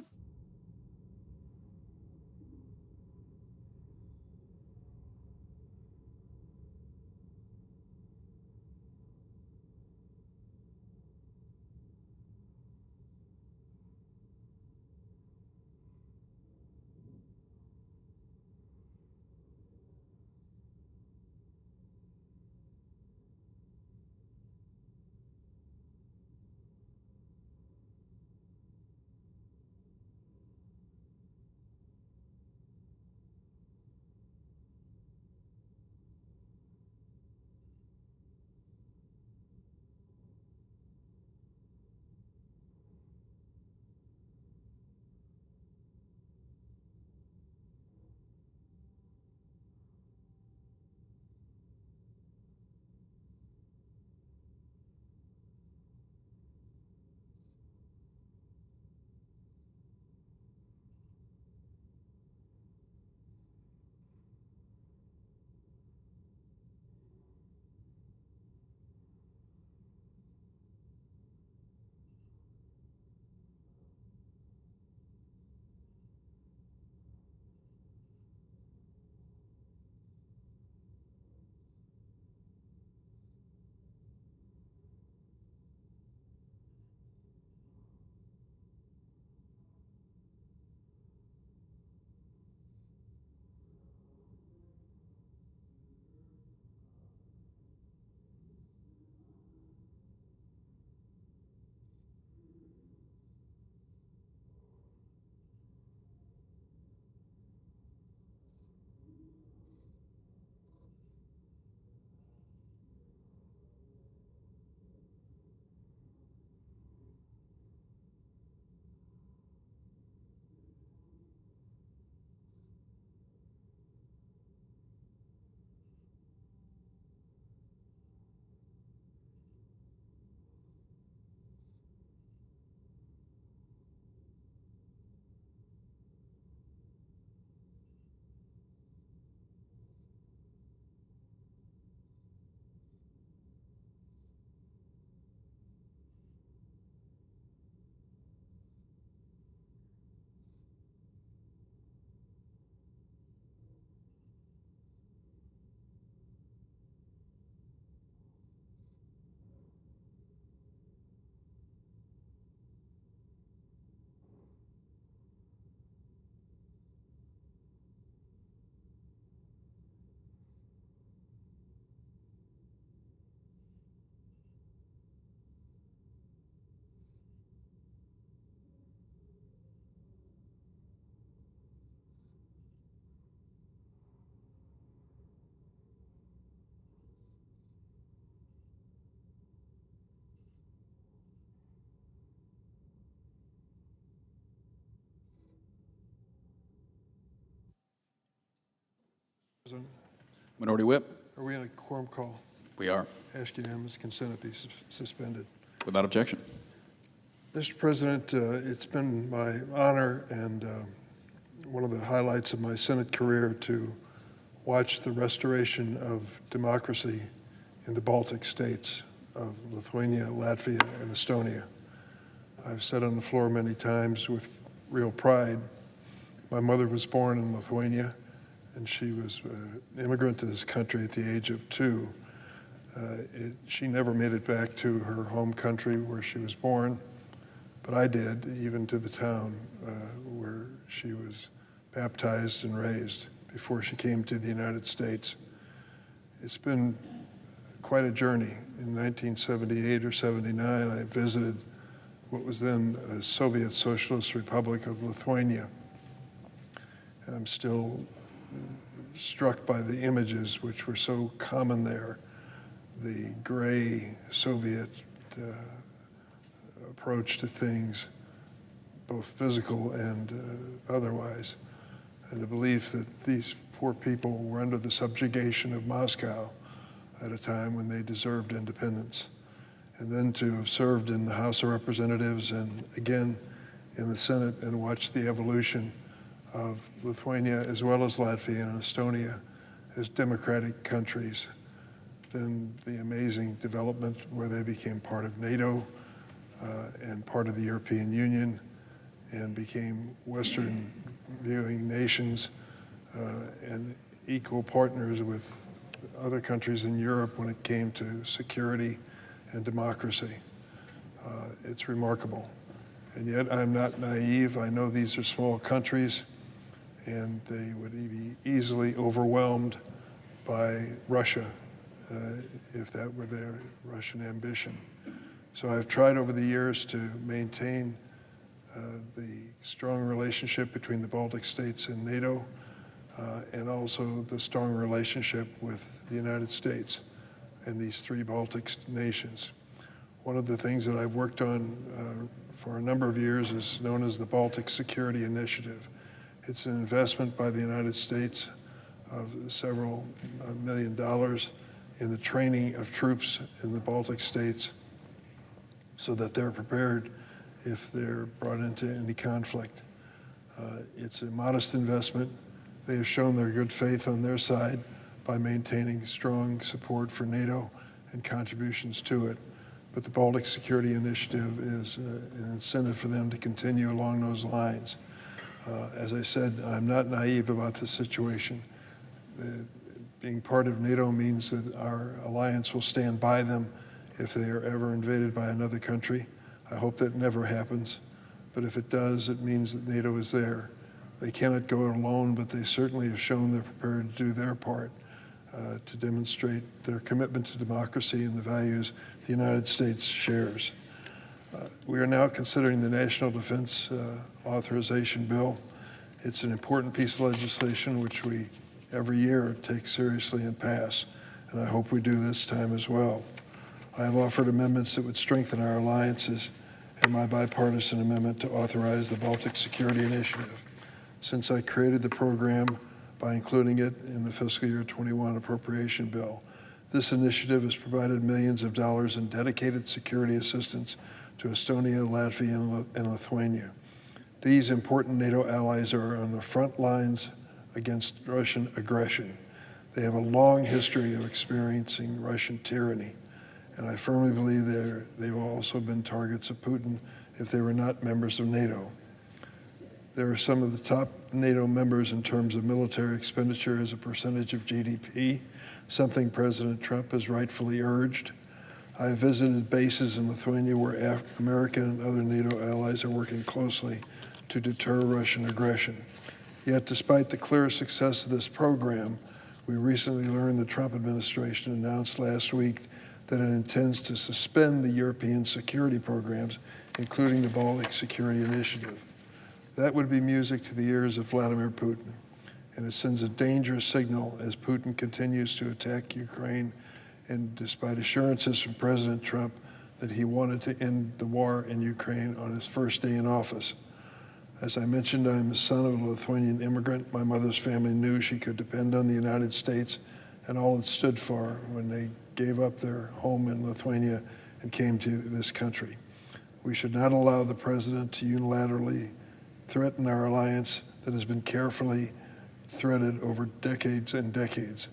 Minority Whip. Are we in a quorum call? We are. Ask unanimous consent to be suspended. Without objection. Mr. President, it's been my honor and one of the highlights of my Senate career to watch the restoration of democracy in the Baltic states of Lithuania, Latvia, and Estonia. I've said on the floor many times with real pride, my mother was born in Lithuania, and she was an immigrant to this country at the age of 2. She never made it back to her home country where she was born, but I did, even to the town where she was baptized and raised before she came to the United States. It's been quite a journey. In 1978 or 79, I visited what was then a Soviet Socialist Republic of Lithuania. And I'm still struck by the images which were so common there, the gray Soviet approach to things, both physical and otherwise, and the belief that these poor people were under the subjugation of Moscow at a time when they deserved independence. And then to have served in the House of Representatives and again in the Senate and watch the evolution of Lithuania as well as Latvia and Estonia as democratic countries, then the amazing development where they became part of NATO and part of the European Union and became Western viewing nations and equal partners with other countries in Europe when it came to security and democracy. It's remarkable. And yet I'm not naive. I know these are small countries and they would be easily overwhelmed by Russia if that were their Russian ambition. So I've tried over the years to maintain the strong relationship between the Baltic states and NATO and also the strong relationship with the United States and these 3 Baltic nations. One of the things that I've worked on for a number of years is known as the Baltic Security Initiative. It's an investment by the United States of several $1 million in the training of troops in the Baltic states so that they're prepared if they're brought into any conflict. It's a modest investment. They have shown their good faith on their side by maintaining strong support for NATO and contributions to it. But the Baltic Security Initiative is an incentive for them to continue along those lines. As I said, I'm not naive about this situation. Being part of NATO means that our alliance will stand by them if they are ever invaded by another country. I hope that never happens, but if it does, it means that NATO is there. They cannot go it alone, but they certainly have shown they're prepared to do their part to demonstrate their commitment to democracy and the values the United States shares. We are now considering the National Defense Authorization Bill. It's an important piece of legislation which we every year take seriously and pass, and I hope we do this time as well. I have offered amendments that would strengthen our alliances and my bipartisan amendment to authorize the Baltic Security Initiative. Since I created the program by including it in the fiscal year 21 appropriation bill, this initiative has provided millions of dollars in dedicated security assistance to Estonia, Latvia, and Lithuania. These important NATO allies are on the front lines against Russian aggression. They have a long history of experiencing Russian tyranny, and I firmly believe they've also been targets of Putin if they were not members of NATO. They're some of the top NATO members in terms of military expenditure as a percentage of GDP, something President Trump has rightfully urged. I have visited bases in Lithuania where American and other NATO allies are working closely to deter Russian aggression. Yet, despite the clear success of this program, we recently learned the Trump administration announced last week that it intends to suspend the European security programs, including the Baltic Security Initiative. That would be music to the ears of Vladimir Putin, and it sends a dangerous signal as Putin continues to attack Ukraine, and despite assurances from President Trump that he wanted to end the war in Ukraine on his first day in office. As I mentioned, I'm the son of a Lithuanian immigrant. My mother's family knew she could depend on the United States and all it stood for when they gave up their home in Lithuania and came to this country. We should not allow the president to unilaterally threaten our alliance that has been carefully threaded over decades and decades.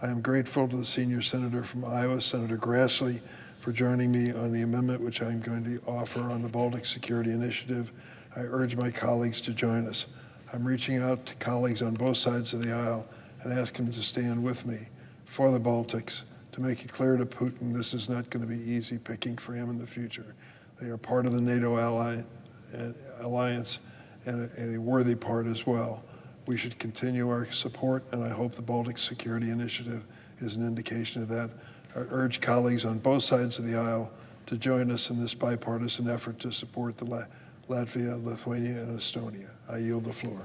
I am grateful to the senior senator from Iowa, Senator Grassley, for joining me on the amendment which I'm going to offer on the Baltic Security Initiative. I urge my colleagues to join us. I'm reaching out to colleagues on both sides of the aisle and ask them to stand with me for the Baltics to make it clear to Putin this is not going to be easy picking for him in the future. They are part of the NATO alliance and a worthy part as well. We should continue our support, and I hope the Baltic Security Initiative is an indication of that. I urge colleagues on both sides of the aisle to join us in this bipartisan effort to support the Latvia, Lithuania, and Estonia. I yield the floor.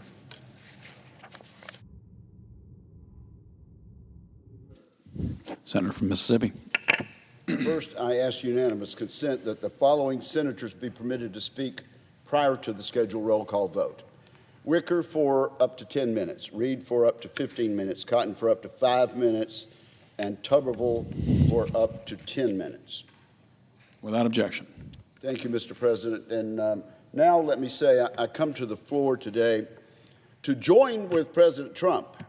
Senator from Mississippi. First, I ask unanimous consent that the following senators be permitted to speak prior to the scheduled roll call vote. Wicker for up to 10 minutes, Reed for up to 15 minutes, Cotton for up to 5 minutes, and Tuberville for up to 10 minutes. Without objection. Thank you, Mr. President. And now let me say I come to the floor today to join with President Trump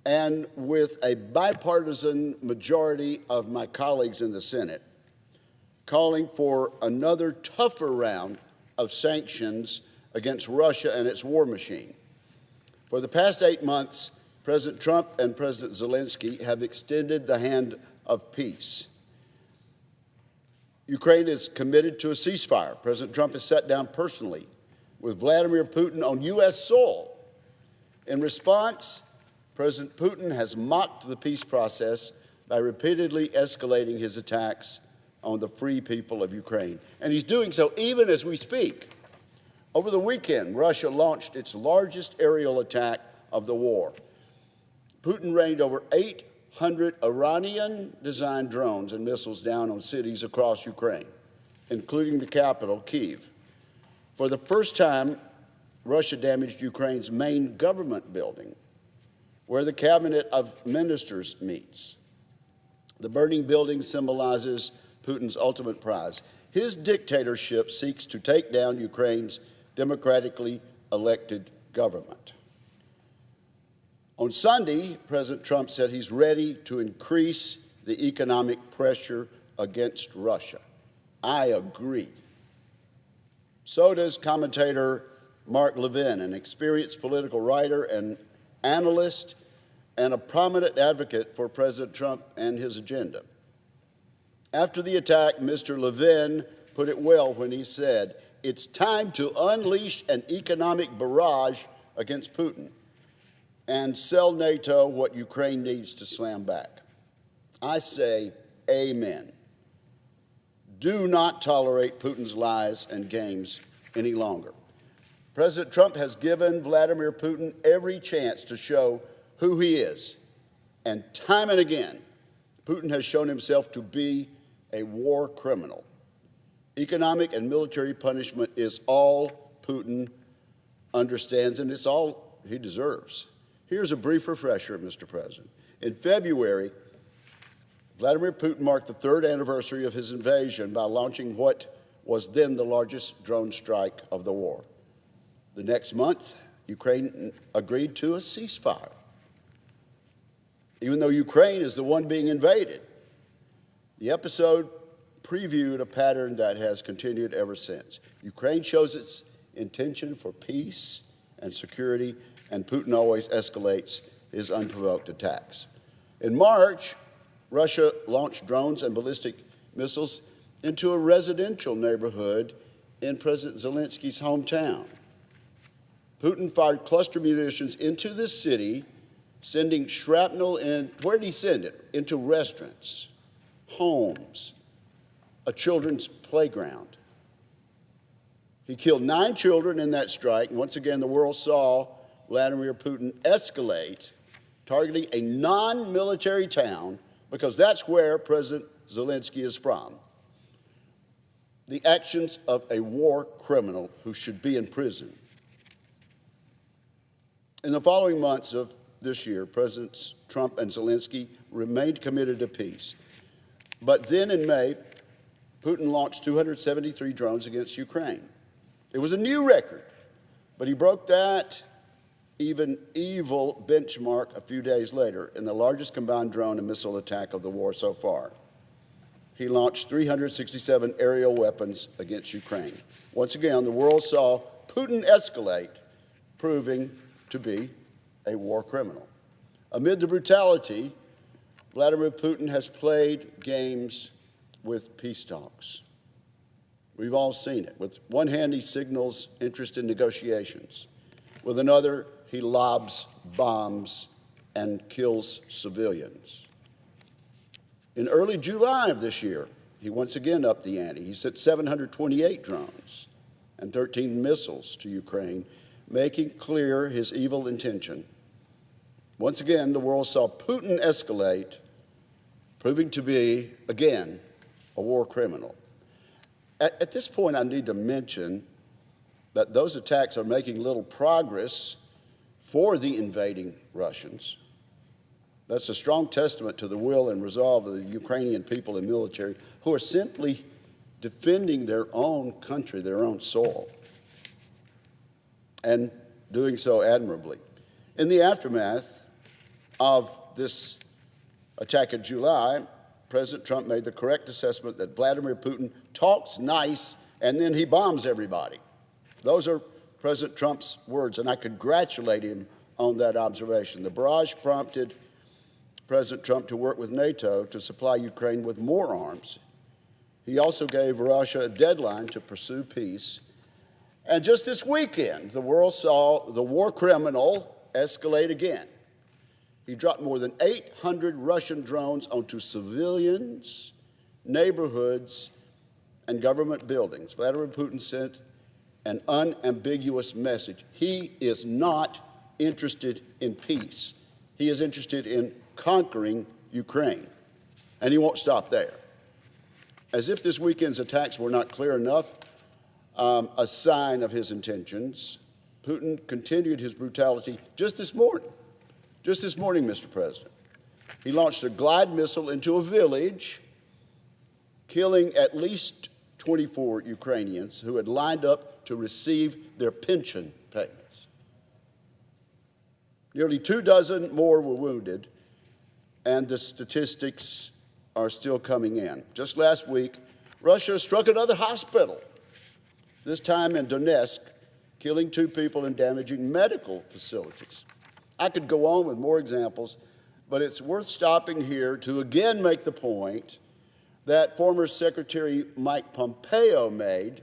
and with a bipartisan majority of my colleagues in the Senate, calling for another tougher round of sanctions against Russia and its war machine. For the past 8 months, President Trump and President Zelensky have extended the hand of peace. Ukraine is committed to a ceasefire. President Trump has sat down personally with Vladimir Putin on U.S. soil. In response, President Putin has mocked the peace process by repeatedly escalating his attacks on the free people of Ukraine. And he's doing so even as we speak. Over the weekend, Russia launched its largest aerial attack of the war. Putin rained over 800 Iranian-designed drones and missiles down on cities across Ukraine, including the capital, Kyiv. For the first time, Russia damaged Ukraine's main government building, where the cabinet of ministers meets. The burning building symbolizes Putin's ultimate prize. His dictatorship seeks to take down Ukraine's democratically elected government. On Sunday, President Trump said he's ready to increase the economic pressure against Russia. I agree. So does commentator Mark Levin, an experienced political writer and analyst and a prominent advocate for President Trump and his agenda. After the attack, Mr. Levin put it well when he said, "It's time to unleash an economic barrage against Putin and sell NATO what Ukraine needs to slam back." I say, amen. Do not tolerate Putin's lies and games any longer. President Trump has given Vladimir Putin every chance to show who he is. And time and again, Putin has shown himself to be a war criminal. Economic and military punishment is all Putin understands, and it's all he deserves. Here's a brief refresher, Mr. President. In February, Vladimir Putin marked the 3rd anniversary of his invasion by launching what was then the largest drone strike of the war. The next month, Ukraine agreed to a ceasefire, even though Ukraine is the one being invaded. The episode previewed a pattern that has continued ever since. Ukraine shows its intention for peace and security, and Putin always escalates his unprovoked attacks. In March, Russia launched drones and ballistic missiles into a residential neighborhood in President Zelensky's hometown. Putin fired cluster munitions into the city, sending shrapnel in, where did he send it? Into restaurants, homes, a children's playground. He killed 9 children in that strike, and once again the world saw Vladimir Putin escalate, targeting a non-military town, because that's where President Zelensky is from. The actions of a war criminal who should be in prison. In the following months of this year, Presidents Trump and Zelensky remained committed to peace. But then in May, Putin launched 273 drones against Ukraine. It was a new record, but he broke that even evil benchmark a few days later in the largest combined drone and missile attack of the war so far. He launched 367 aerial weapons against Ukraine. Once again, the world saw Putin escalate, proving to be a war criminal. Amid the brutality, Vladimir Putin has played games with peace talks. We've all seen it. With one hand, he signals interest in negotiations. With another, he lobs bombs and kills civilians. In early July of this year, he once again upped the ante. He sent 728 drones and 13 missiles to Ukraine, making clear his evil intention. Once again, the world saw Putin escalate, proving to be, again, a war criminal. At this point, I need to mention that those attacks are making little progress for the invading Russians. That's a strong testament to the will and resolve of the Ukrainian people and military who are simply defending their own country, their own soil, and doing so admirably. In the aftermath of this attack in July, President Trump made the correct assessment that Vladimir Putin talks nice and then he bombs everybody. Those are President Trump's words, and I congratulate him on that observation. The barrage prompted President Trump to work with NATO to supply Ukraine with more arms. He also gave Russia a deadline to pursue peace. And just this weekend, the world saw the war criminal escalate again. He dropped more than 800 Russian drones onto civilians, neighborhoods, and government buildings. Vladimir Putin sent an unambiguous message. He is not interested in peace. He is interested in conquering Ukraine, and he won't stop there. As if this weekend's attacks were not clear enough, a sign of his intentions, Putin continued his brutality just this morning. Just this morning, Mr. President, he launched a glide missile into a village, killing at least 24 Ukrainians who had lined up to receive their pension payments. Nearly 24 more were wounded, and the statistics are still coming in. Just last week, Russia struck another hospital, this time in Donetsk, killing 2 people and damaging medical facilities. I could go on with more examples, but it's worth stopping here to again make the point that former Secretary Mike Pompeo made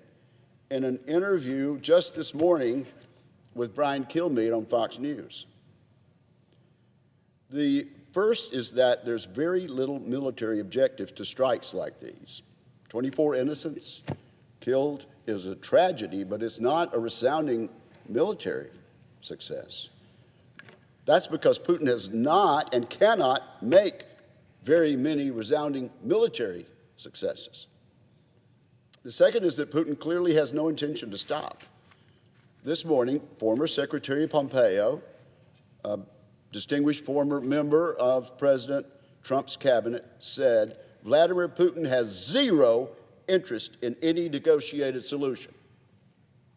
in an interview just this morning with Brian Kilmeade on Fox News. The first is that there's very little military objective to strikes like these. 24 innocents killed is a tragedy, but it's not a resounding military success. That's because Putin has not and cannot make very many resounding military successes. The second is that Putin clearly has no intention to stop. This morning, former Secretary Pompeo, a distinguished former member of President Trump's cabinet, said Vladimir Putin has zero interest in any negotiated solution.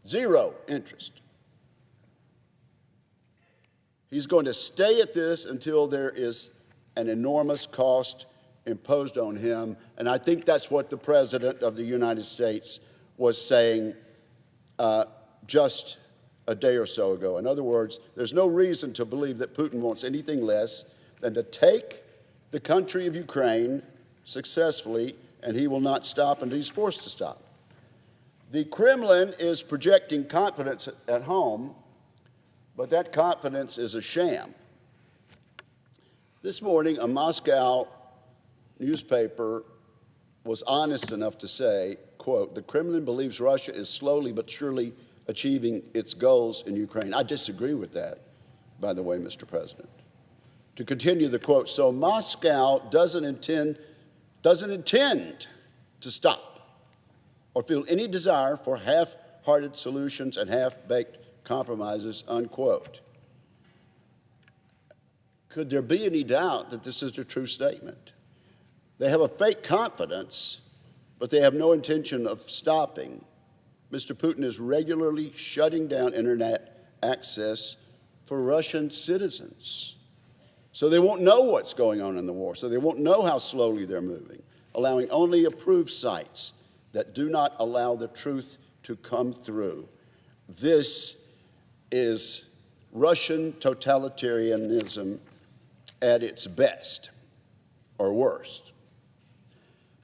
Zero interest. He's going to stay at this until there is an enormous cost imposed on him, and I think that's what the President of the United States was saying just a day or so ago. In other words, there's no reason to believe that Putin wants anything less than to take the country of Ukraine successfully, and he will not stop until he's forced to stop. The Kremlin is projecting confidence at home, but that confidence is a sham. This morning, a Moscow newspaper was honest enough to say, quote, "The Kremlin believes Russia is slowly but surely achieving its goals in Ukraine." I disagree with that, by the way, Mr. President. To continue the quote, so Moscow doesn't intend to stop or feel any desire for half-hearted solutions and half-baked compromises, unquote. Could there be any doubt that this is a true statement? They have a fake confidence, but they have no intention of stopping. Mr. Putin is regularly shutting down internet access for Russian citizens. So they won't know what's going on in the war, so they won't know how slowly they're moving, allowing only approved sites that do not allow the truth to come through. This is Russian totalitarianism at its best, or worst.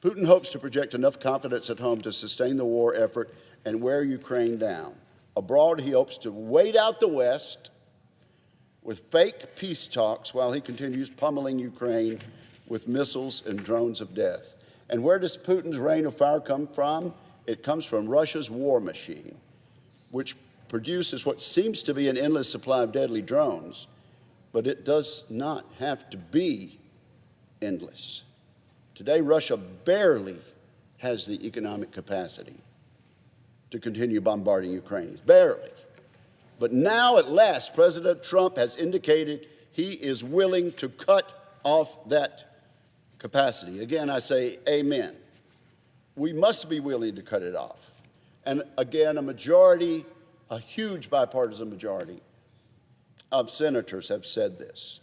Putin hopes to project enough confidence at home to sustain the war effort and wear Ukraine down. Abroad, he hopes to wait out the West with fake peace talks while he continues pummeling Ukraine with missiles and drones of death. And where does Putin's reign of fire come from? It comes from Russia's war machine, which produces what seems to be an endless supply of deadly drones, but it does not have to be endless. Today, Russia barely has the economic capacity to continue bombarding Ukraine, barely. But now, at last, President Trump has indicated he is willing to cut off that capacity. Again, I say amen. We must be willing to cut it off. And again, a huge bipartisan majority of senators have said this.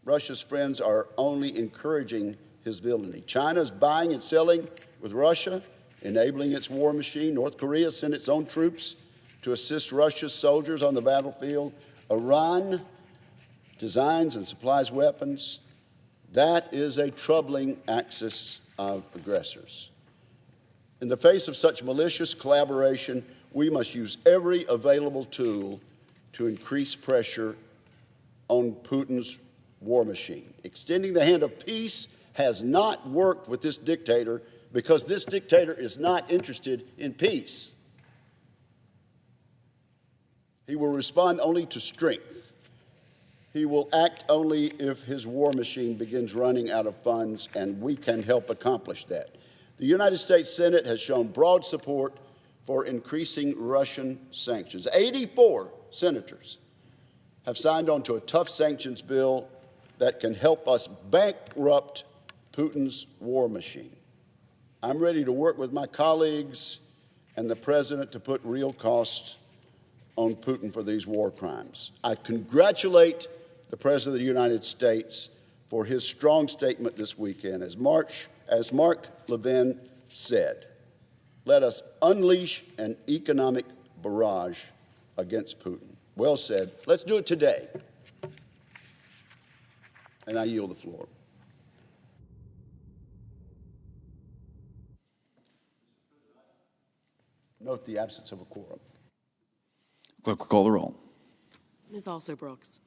Russia's friends are only encouraging his villainy. China is buying and selling with Russia, enabling its war machine. North Korea sent its own troops to assist Russia's soldiers on the battlefield. Iran designs and supplies weapons. That is a troubling axis of aggressors. In the face of such malicious collaboration, we must use every available tool to increase pressure on Putin's war machine. Extending the hand of peace has not worked with this dictator because this dictator is not interested in peace. He will respond only to strength. He will act only if his war machine begins running out of funds, and we can help accomplish that. The United States Senate has shown broad support for increasing Russian sanctions. 84 senators have signed on to a tough sanctions bill that can help us bankrupt Putin's war machine. I'm ready to work with my colleagues and the president to put real costs on Putin for these war crimes. I congratulate the President of the United States for his strong statement this weekend. As Mark Levin said, let us unleash an economic barrage against Putin. Well said. Let's do it today. And I yield the floor. Note the absence of a quorum. Clerk will call the roll. Ms. Also Brooks.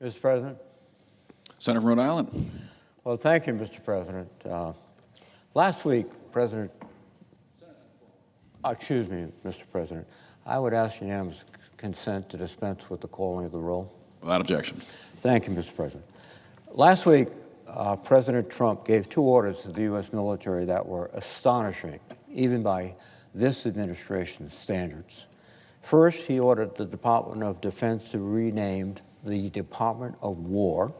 Mr. President. Senator from Rhode Island. Well, thank you, Mr. President. Last week, Mr. President, I would ask unanimous consent to dispense with the calling of the roll. Without objection. Thank you, Mr. President. Last week, President Trump gave 2 orders to the U.S. military that were astonishing, even by this administration's standards. First, he ordered the Department of Defense to be renamed the Department of War,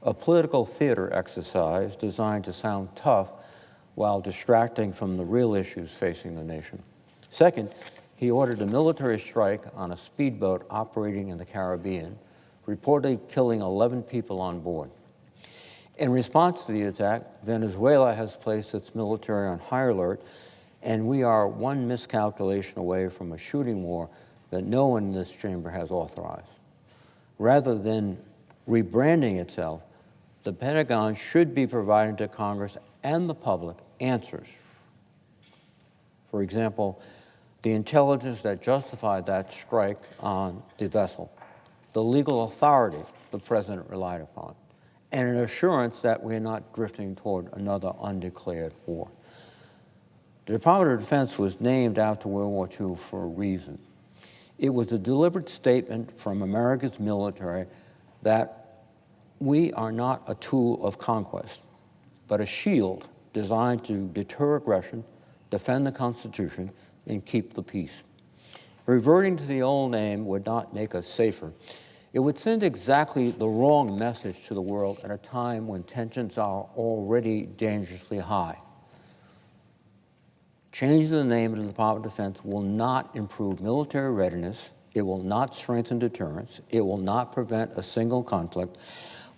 a political theater exercise designed to sound tough while distracting from the real issues facing the nation. Second, he ordered a military strike on a speedboat operating in the Caribbean, reportedly killing 11 people on board. In response to the attack, Venezuela has placed its military on high alert, and we are one miscalculation away from a shooting war that no one in this chamber has authorized. Rather than rebranding itself, the Pentagon should be providing to Congress and the public answers. For example, the intelligence that justified that strike on the vessel, the legal authority the President relied upon, and an assurance that we're not drifting toward another undeclared war. The Department of Defense was named after World War II for a reason. It was a deliberate statement from America's military that we are not a tool of conquest, but a shield designed to deter aggression, defend the Constitution, and keep the peace. Reverting to the old name would not make us safer. It would send exactly the wrong message to the world at a time when tensions are already dangerously high. Changing the name of the Department of Defense will not improve military readiness. It will not strengthen deterrence. It will not prevent a single conflict.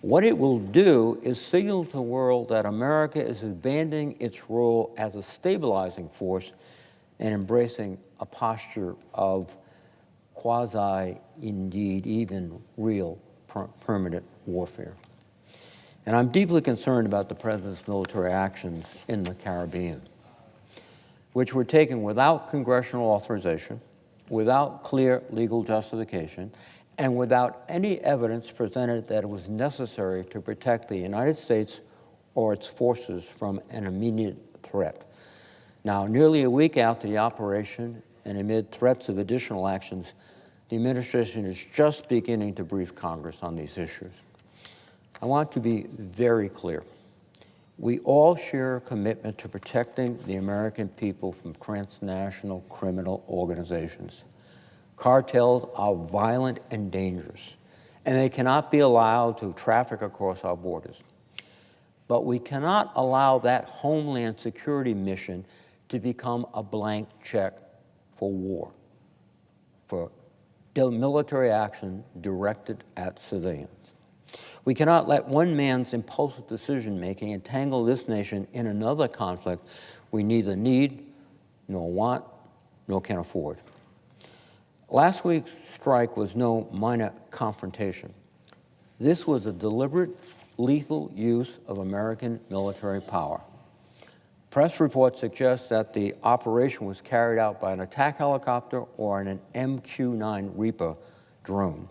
What it will do is signal to the world that America is abandoning its role as a stabilizing force and embracing a posture of quasi, indeed, even real permanent warfare. And I'm deeply concerned about the President's military actions in the Caribbean, which were taken without congressional authorization, without clear legal justification, and without any evidence presented that it was necessary to protect the United States or its forces from an immediate threat. Now, nearly a week after the operation and amid threats of additional actions, the administration is just beginning to brief Congress on these issues. I want to be very clear. We all share a commitment to protecting the American people from transnational criminal organizations. Cartels are violent and dangerous, and they cannot be allowed to traffic across our borders. But we cannot allow that Homeland Security mission to become a blank check for war, for military action directed at civilians. We cannot let one man's impulsive decision-making entangle this nation in another conflict we neither need, nor want, nor can afford. Last week's strike was no minor confrontation. This was a deliberate, lethal use of American military power. Press reports suggest that the operation was carried out by an attack helicopter or an MQ-9 Reaper drone.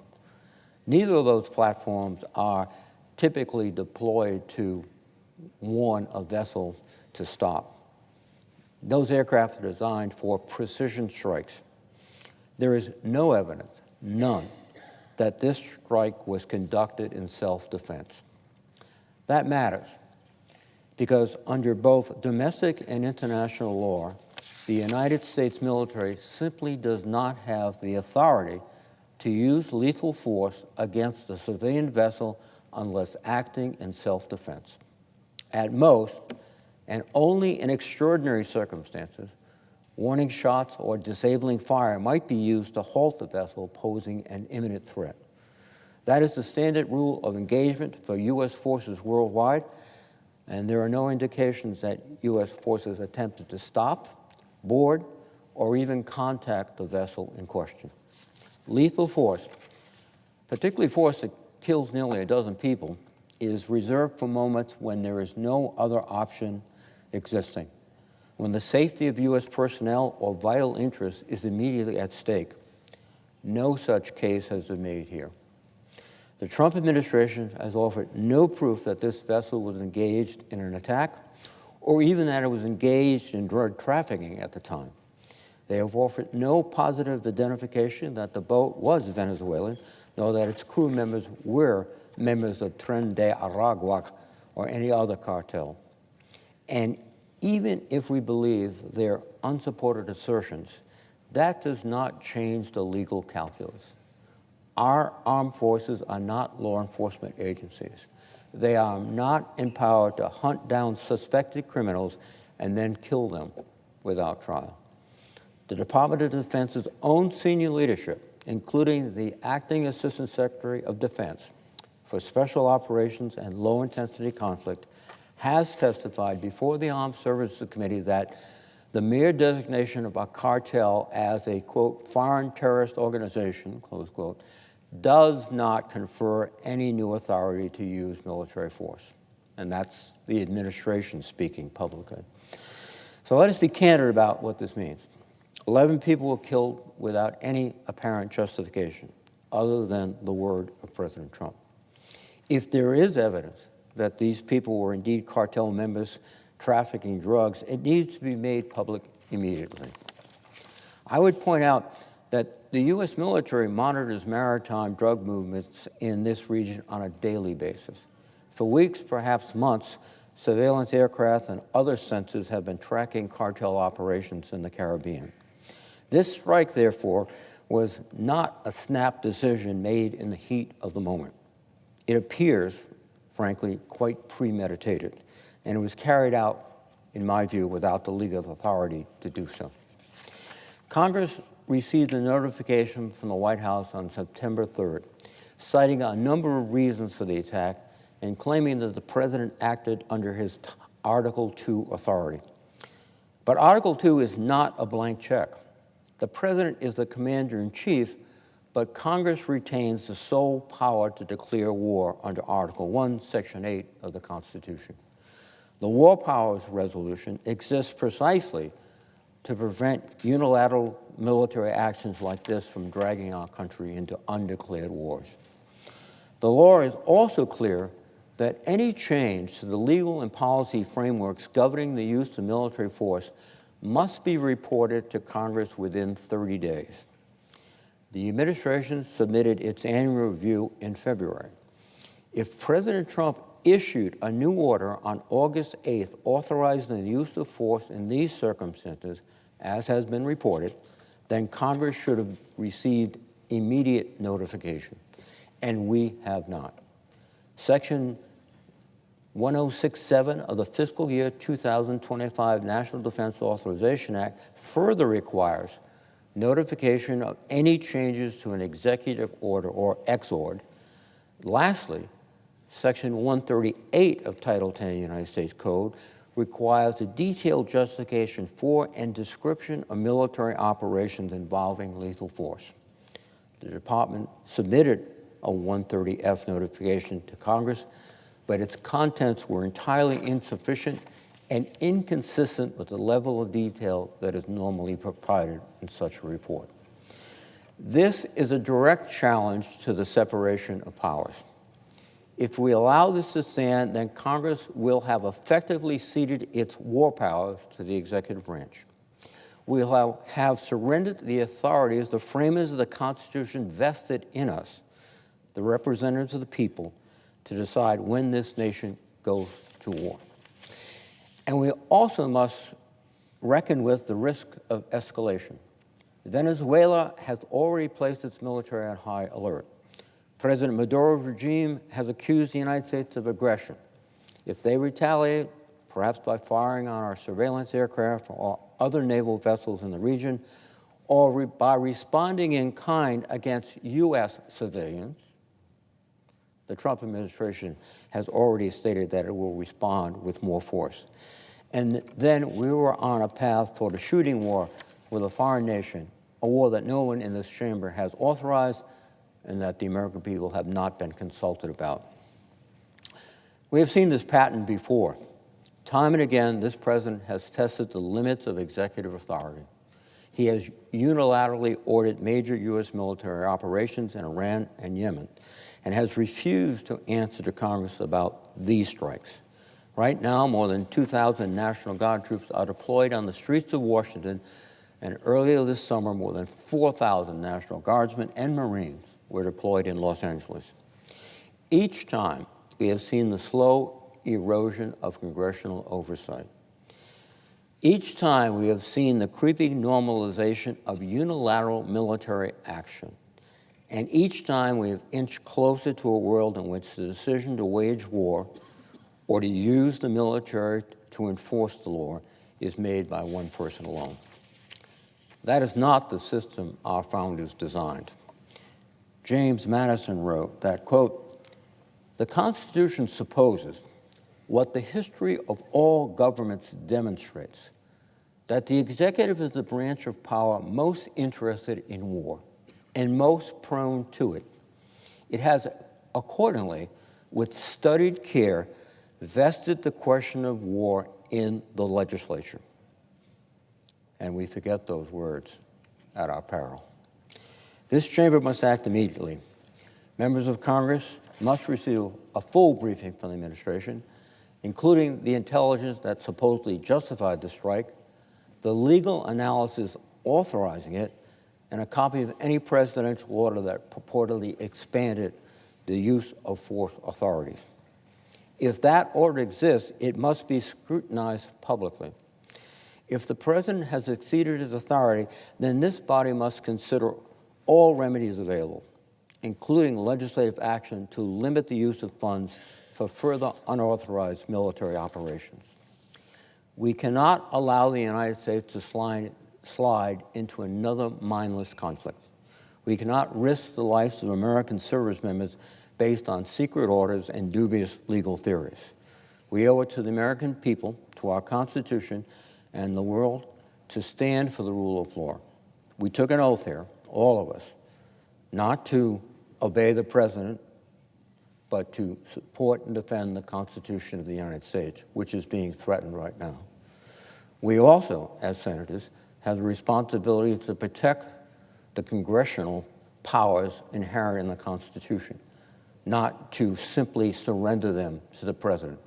Neither of those platforms are typically deployed to warn a vessel to stop. Those aircraft are designed for precision strikes. There is no evidence, none, that this strike was conducted in self-defense. That matters because under both domestic and international law, the United States military simply does not have the authority to use lethal force against a civilian vessel unless acting in self-defense. At most, and only in extraordinary circumstances, warning shots or disabling fire might be used to halt the vessel posing an imminent threat. That is the standard rule of engagement for U.S. forces worldwide, and there are no indications that U.S. forces attempted to stop, board, or even contact the vessel in question. Lethal force, particularly force that kills nearly a dozen people, is reserved for moments when there is no other option existing, when the safety of U.S. personnel or vital interest is immediately at stake. No such case has been made here. The Trump administration has offered no proof that this vessel was engaged in an attack or even that it was engaged in drug trafficking at the time. They have offered no positive identification that the boat was Venezuelan, nor that its crew members were members of Tren de Aragua or any other cartel. And even if we believe their unsupported assertions, that does not change the legal calculus. Our armed forces are not law enforcement agencies. They are not empowered to hunt down suspected criminals and then kill them without trial. The Department of Defense's own senior leadership, including the Acting Assistant Secretary of Defense for Special Operations and Low-Intensity Conflict, has testified before the Armed Services Committee that the mere designation of a cartel as a, quote, foreign terrorist organization, close quote, does not confer any new authority to use military force. And that's the administration speaking publicly. So let us be candid about what this means. 11 people were killed without any apparent justification other than the word of President Trump. If there is evidence that these people were indeed cartel members trafficking drugs, it needs to be made public immediately. I would point out that the U.S. military monitors maritime drug movements in this region on a daily basis. For weeks, perhaps months, surveillance aircraft and other sensors have been tracking cartel operations in the Caribbean. This strike, therefore, was not a snap decision made in the heat of the moment. It appears, frankly, quite premeditated, and it was carried out, in my view, without the legal authority to do so. Congress received a notification from the White House on September 3rd, citing a number of reasons for the attack and claiming that the president acted under his Article II authority. But Article II is not a blank check. The president is the commander-in-chief, but Congress retains the sole power to declare war under Article I, Section 8 of the Constitution. The War Powers Resolution exists precisely to prevent unilateral military actions like this from dragging our country into undeclared wars. The law is also clear that any change to the legal and policy frameworks governing the use of military force must be reported to Congress within 30 days. The administration submitted its annual review in February. If President Trump issued a new order on August 8th authorizing the use of force in these circumstances, as has been reported, then Congress should have received immediate notification, and we have not. Section 1067 of the fiscal year 2025 National Defense Authorization Act further requires notification of any changes to an executive order or exord. Lastly, Section 138 of Title 10 of the United States Code requires a detailed justification for and description of military operations involving lethal force. The department submitted a 130F notification to Congress, but its contents were entirely insufficient and inconsistent with the level of detail that is normally provided in such a report. This is a direct challenge to the separation of powers. If we allow this to stand, then Congress will have effectively ceded its war powers to the executive branch. We will have surrendered the authorities the framers of the Constitution vested in us, the representatives of the people, to decide when this nation goes to war. And we also must reckon with the risk of escalation. Venezuela has already placed its military on high alert. President Maduro's regime has accused the United States of aggression. If they retaliate, perhaps by firing on our surveillance aircraft or other naval vessels in the region, or by responding in kind against U.S. civilians, the Trump administration has already stated that it will respond with more force. And then we were on a path toward a shooting war with a foreign nation, a war that no one in this chamber has authorized and that the American people have not been consulted about. We have seen this pattern before. Time and again, this president has tested the limits of executive authority. He has unilaterally ordered major U.S. military operations in Iran and Yemen. and has refused to answer to Congress about these strikes. Right now, more than 2,000 National Guard troops are deployed on the streets of Washington, and earlier this summer, more than 4,000 National Guardsmen and Marines were deployed in Los Angeles. Each time, we have seen the slow erosion of congressional oversight. Each time, we have seen the creeping normalization of unilateral military action. And each time, we have inched closer to a world in which the decision to wage war or to use the military to enforce the law is made by one person alone. That is not the system our founders designed. James Madison wrote that, quote, "The Constitution supposes what the history of all governments demonstrates, that the executive is the branch of power most interested in war and most prone to it. It has accordingly, with studied care, vested the question of war in the legislature." And we forget those words at our peril. This chamber must act immediately. Members of Congress must receive a full briefing from the administration, including the intelligence that supposedly justified the strike, the legal analysis authorizing it, and a copy of any presidential order that purportedly expanded the use of force authorities. If that order exists, it must be scrutinized publicly. If the president has exceeded his authority, then this body must consider all remedies available, including legislative action to limit the use of funds for further unauthorized military operations. We cannot allow the United States to slide into another mindless conflict. We cannot risk the lives of American service members based on secret orders and dubious legal theories. We owe it to the American people, to our Constitution, and the world to stand for the rule of law. We took an oath here, all of us, not to obey the president, but to support and defend the Constitution of the United States, which is being threatened right now. We also, as senators, have the responsibility to protect the congressional powers inherent in the Constitution, not to simply surrender them to the president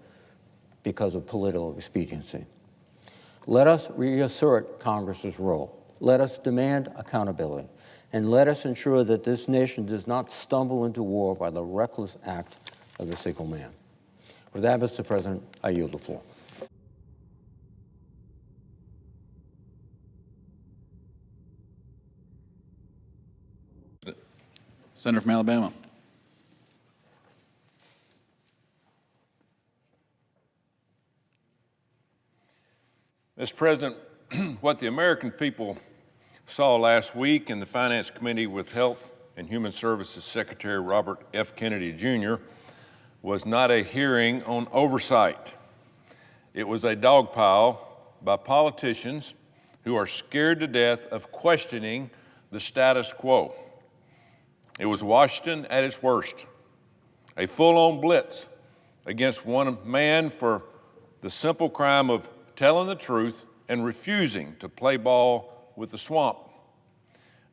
because of political expediency. Let us reassert Congress's role. Let us demand accountability. And let us ensure that this nation does not stumble into war by the reckless act of a single man. With that, Mr. President, I yield the floor. Senator from Alabama. Mr. President, what the American people saw last week in the Finance Committee with Health and Human Services Secretary Robert F. Kennedy, Jr. was not a hearing on oversight. It was a dog pile by politicians who are scared to death of questioning the status quo. It was Washington at its worst, a full-on blitz against one man for the simple crime of telling the truth and refusing to play ball with the swamp.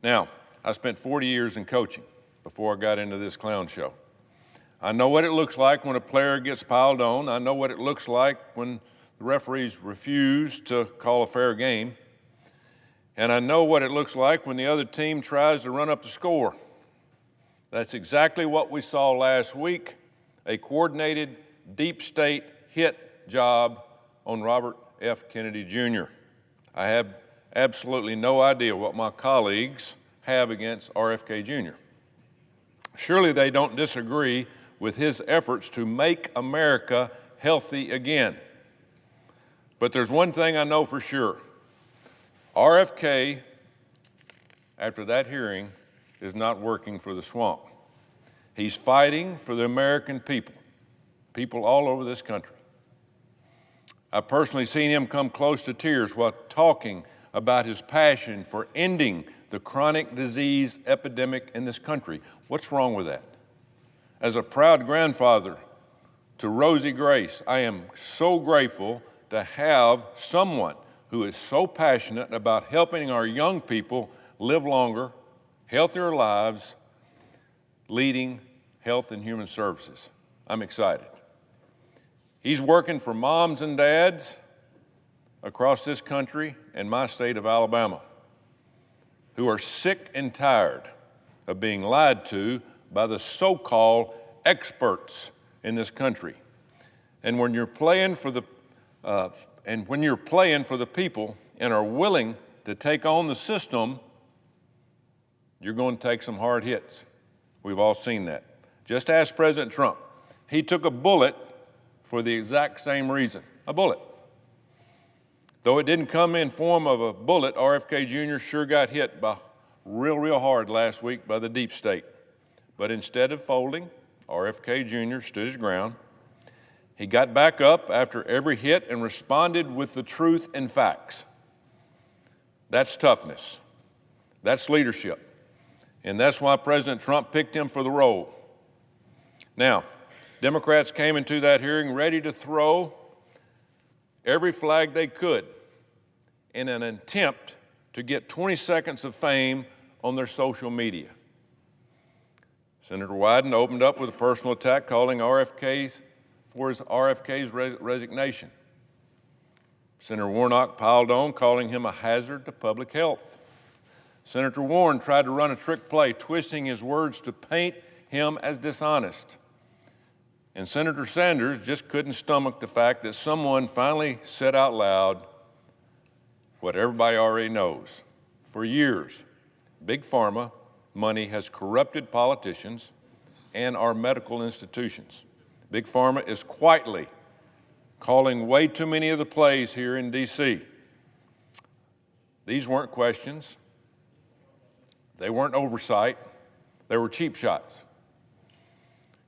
Now, I spent 40 years in coaching before I got into this clown show. I know what it looks like when a player gets piled on. I know what it looks like when the referees refuse to call a fair game. And I know what it looks like when the other team tries to run up the score. That's exactly what we saw last week, a coordinated deep state hit job on Robert F. Kennedy, Jr. I have absolutely no idea what my colleagues have against RFK Jr. Surely they don't disagree with his efforts to make America healthy again. But there's one thing I know for sure. RFK, after that hearing, is not working for the swamp. He's fighting for the American people, people all over this country. I've personally seen him come close to tears while talking about his passion for ending the chronic disease epidemic in this country. What's wrong with that? As a proud grandfather to Rosie Grace, I am so grateful to have someone who is so passionate about helping our young people live longer, healthier lives, leading Health and Human Services. I'm excited. He's working for moms and dads across this country and my state of Alabama who are sick and tired of being lied to by the so-called experts in this country. And when you're playing for the people and are willing to take on the system, you're going to take some hard hits. We've all seen that. Just ask President Trump. He took a bullet for the exact same reason, a bullet. Though it didn't come in form of a bullet, RFK Jr. sure got hit by real hard last week by the deep state. But instead of folding, RFK Jr. stood his ground. He got back up after every hit and responded with the truth and facts. That's toughness. That's leadership. And that's why President Trump picked him for the role. Now, Democrats came into that hearing ready to throw every flag they could in an attempt to get 20 seconds of fame on their social media. Senator Wyden opened up with a personal attack calling RFK's resignation. Senator Warnock piled on, calling him a hazard to public health. Senator Warren tried to run a trick play, twisting his words to paint him as dishonest. And Senator Sanders just couldn't stomach the fact that someone finally said out loud what everybody already knows. For years, Big Pharma money has corrupted politicians and our medical institutions. Big Pharma is quietly calling way too many of the plays here in D.C. These weren't questions. They weren't oversight. They were cheap shots.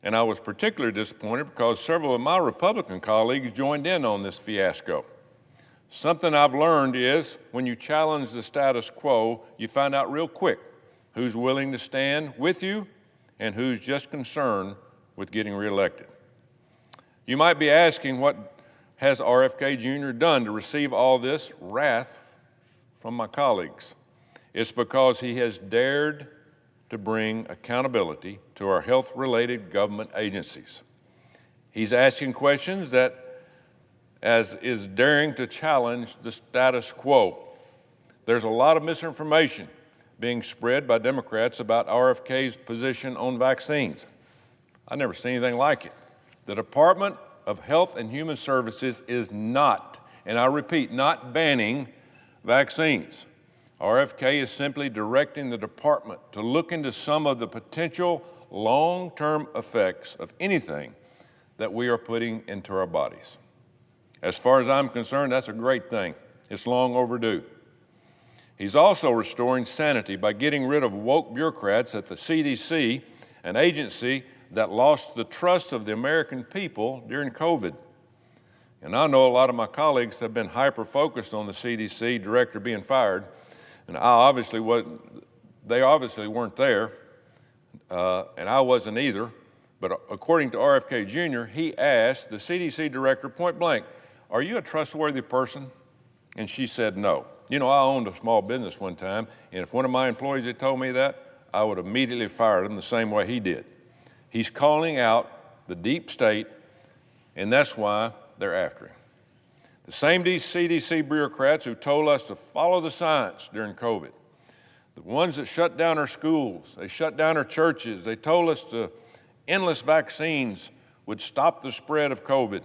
And I was particularly disappointed because several of my Republican colleagues joined in on this fiasco. Something I've learned is when you challenge the status quo, you find out real quick who's willing to stand with you and who's just concerned with getting reelected. You might be asking, what has RFK Jr. done to receive all this wrath from my colleagues? It's because he has dared to bring accountability to our health-related government agencies. He's asking questions is daring to challenge the status quo. There's a lot of misinformation being spread by Democrats about RFK's position on vaccines. I've never seen anything like it. The Department of Health and Human Services is not, and I repeat, not banning vaccines. RFK is simply directing the department to look into some of the potential long-term effects of anything that we are putting into our bodies. As far as I'm concerned, that's a great thing. It's long overdue. He's also restoring sanity by getting rid of woke bureaucrats at the CDC, an agency that lost the trust of the American people during COVID. And I know a lot of my colleagues have been hyper-focused on the CDC director being fired, and they obviously weren't there, and I wasn't either. But according to RFK Jr., he asked the CDC director point blank, "Are you a trustworthy person?" And she said no. You know, I owned a small business one time, and if one of my employees had told me that, I would immediately fire him the same way he did. He's calling out the deep state, and that's why they're after him. The same CDC bureaucrats who told us to follow the science during COVID, the ones that shut down our schools, they shut down our churches, they told us endless vaccines would stop the spread of COVID,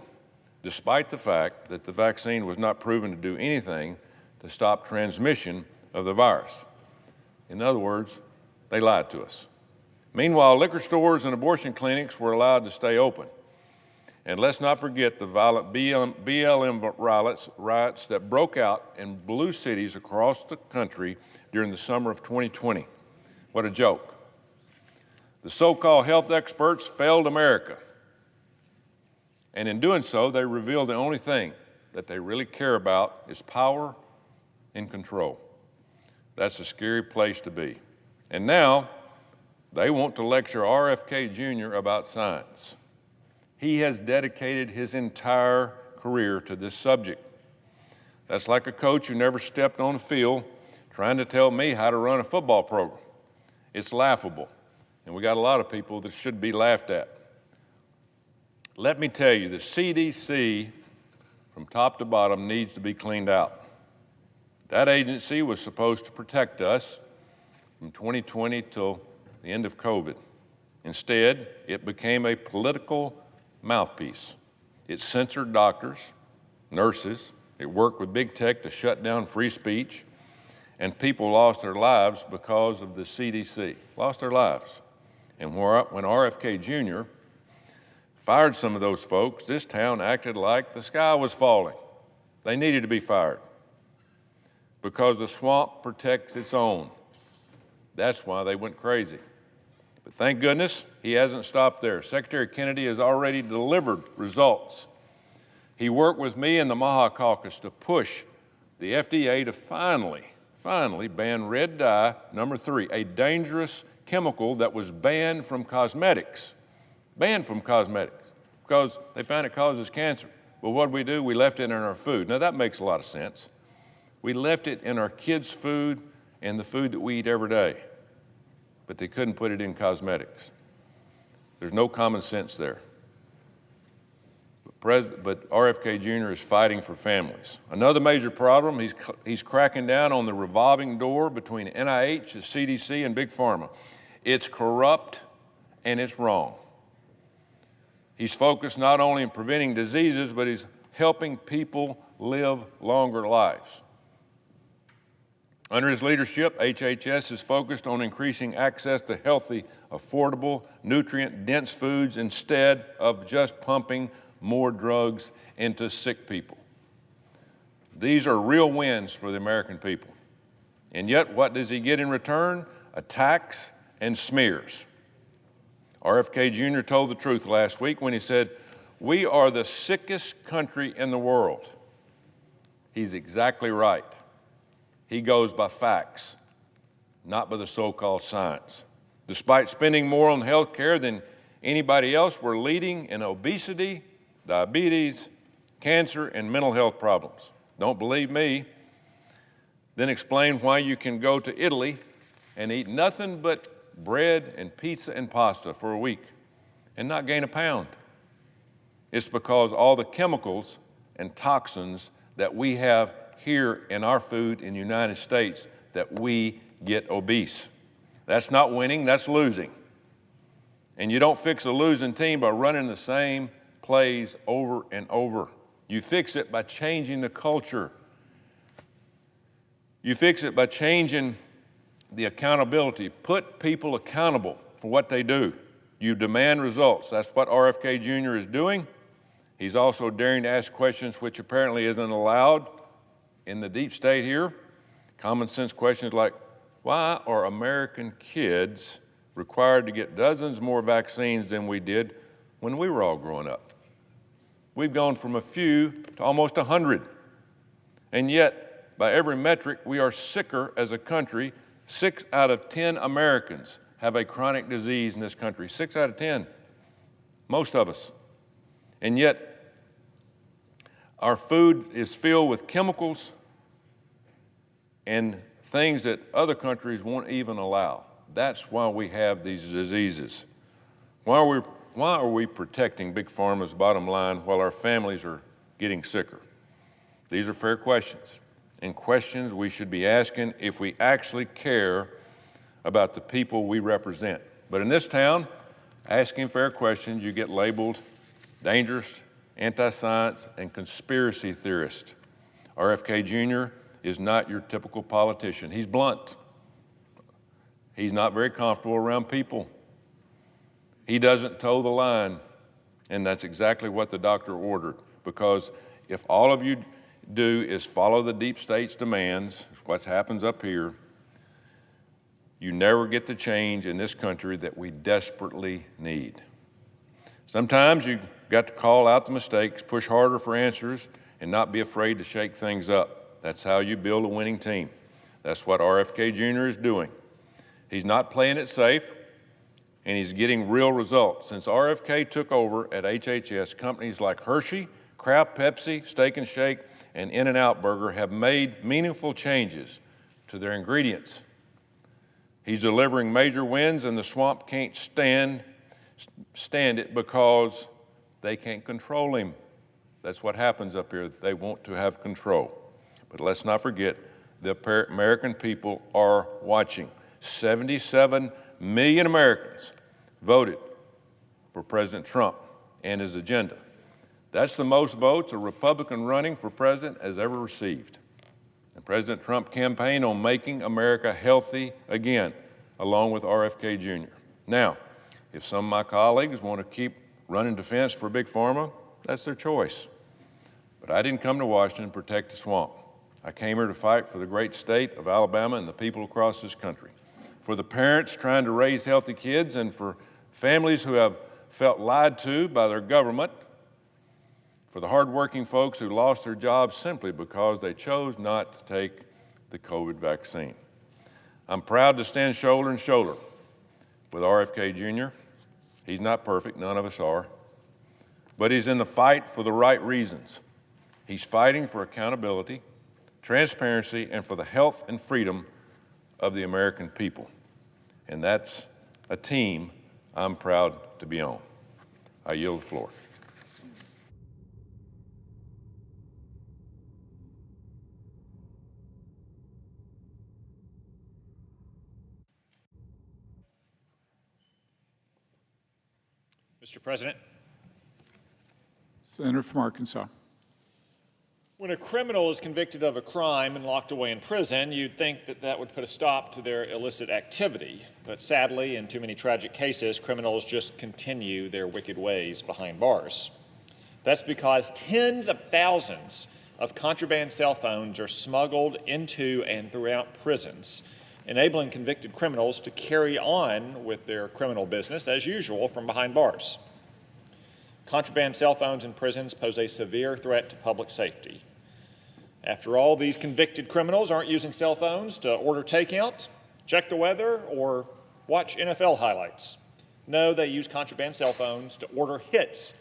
despite the fact that the vaccine was not proven to do anything to stop transmission of the virus. In other words, they lied to us. Meanwhile, liquor stores and abortion clinics were allowed to stay open. And let's not forget the violent BLM riots that broke out in blue cities across the country during the summer of 2020. What a joke. The so-called health experts failed America. And in doing so, they revealed the only thing that they really care about is power and control. That's a scary place to be. And now, they want to lecture RFK Jr. about science. He has dedicated his entire career to this subject. That's like a coach who never stepped on the field trying to tell me how to run a football program. It's laughable. and we got a lot of people that should be laughed at. Let me tell you, the CDC, from top to bottom, needs to be cleaned out. That agency was supposed to protect us from 2020 till the end of COVID. Instead, it became a political mouthpiece. It censored doctors, nurses, it worked with big tech to shut down free speech, and people lost their lives because of the CDC, lost their lives. And when RFK Jr. fired some of those folks, this town acted like the sky was falling. They needed to be fired because the swamp protects its own. That's why they went crazy. But thank goodness he hasn't stopped there. Secretary Kennedy has already delivered results. He worked with me and the Maha Caucus to push the FDA to finally ban red dye, number 3, a dangerous chemical that was banned from cosmetics, because they found it causes cancer. Well, what do? We left it in our food. Now, that makes a lot of sense. We left it in our kids' food and the food that we eat every day, but they couldn't put it in cosmetics. There's no common sense there. But RFK Jr. is fighting for families. Another major problem, he's cracking down on the revolving door between NIH, the CDC, and Big Pharma. It's corrupt and it's wrong. He's focused not only on preventing diseases, but he's helping people live longer lives. Under his leadership, HHS is focused on increasing access to healthy, affordable, nutrient-dense foods instead of just pumping more drugs into sick people. These are real wins for the American people. And yet, what does he get in return? Attacks and smears. RFK Jr. told the truth last week when he said, "We are the sickest country in the world." He's exactly right. He goes by facts, not by the so-called science. Despite spending more on health care than anybody else, we're leading in obesity, diabetes, cancer, and mental health problems. Don't believe me? Then explain why you can go to Italy and eat nothing but bread and pizza and pasta for a week and not gain a pound. It's because all the chemicals and toxins that we have here in our food in the United States that we get obese. That's not winning, that's losing. And you don't fix a losing team by running the same plays over and over. You fix it by changing the culture. You fix it by changing the accountability. Put people accountable for what they do. You demand results. That's what RFK Jr. is doing. He's also daring to ask questions which apparently isn't allowed in the deep state here. Common sense questions like, why are American kids required to get dozens more vaccines than we did when we were all growing up? We've gone from a few to almost 100. And yet, by every metric, we are sicker as a country. 6 out of 10 Americans have a chronic disease in this country. 6 out of 10. Most of us. And yet, our food is filled with chemicals and things that other countries won't even allow. That's why we have these diseases. Why are we protecting Big Pharma's bottom line while our families are getting sicker? These are fair questions, and questions we should be asking if we actually care about the people we represent. But in this town, asking fair questions, you get labeled dangerous, anti-science, and conspiracy theorist. RFK Jr. is not your typical politician. He's blunt. He's not very comfortable around people. He doesn't toe the line, and that's exactly what the doctor ordered, because if all of you do is follow the deep state's demands, what happens up here, you never get the change in this country that we desperately need. Sometimes you got to call out the mistakes, push harder for answers, and not be afraid to shake things up. That's how you build a winning team. That's what RFK Jr. is doing. He's not playing it safe, and he's getting real results. Since RFK took over at HHS, companies like Hershey, Kraft Pepsi, Steak and Shake, and In-N-Out Burger have made meaningful changes to their ingredients. He's delivering major wins, and the swamp can't stand it because they can't control him. That's what happens up here. They want to have control. But let's not forget, the American people are watching. 77 million Americans voted for President Trump and his agenda. That's the most votes a Republican running for president has ever received. And President Trump campaigned on making America healthy again, along with RFK Jr. Now, if some of my colleagues want to keep running defense for Big Pharma, that's their choice. But I didn't come to Washington to protect the swamp. I came here to fight for the great state of Alabama and the people across this country, for the parents trying to raise healthy kids, and for families who have felt lied to by their government, for the hardworking folks who lost their jobs simply because they chose not to take the COVID vaccine. I'm proud to stand shoulder to shoulder with RFK Jr. He's not perfect, none of us are, but he's in the fight for the right reasons. He's fighting for accountability, transparency, and for the health and freedom of the American people. And that's a team I'm proud to be on. I yield the floor. Mr. President. Senator from Arkansas. When a criminal is convicted of a crime and locked away in prison, you'd think that that would put a stop to their illicit activity. But sadly, in too many tragic cases, criminals just continue their wicked ways behind bars. That's because tens of thousands of contraband cell phones are smuggled into and throughout prisons, enabling convicted criminals to carry on with their criminal business as usual from behind bars. Contraband cell phones in prisons pose a severe threat to public safety. After all, these convicted criminals aren't using cell phones to order takeout, check the weather, or watch NFL highlights. No, they use contraband cell phones to order hits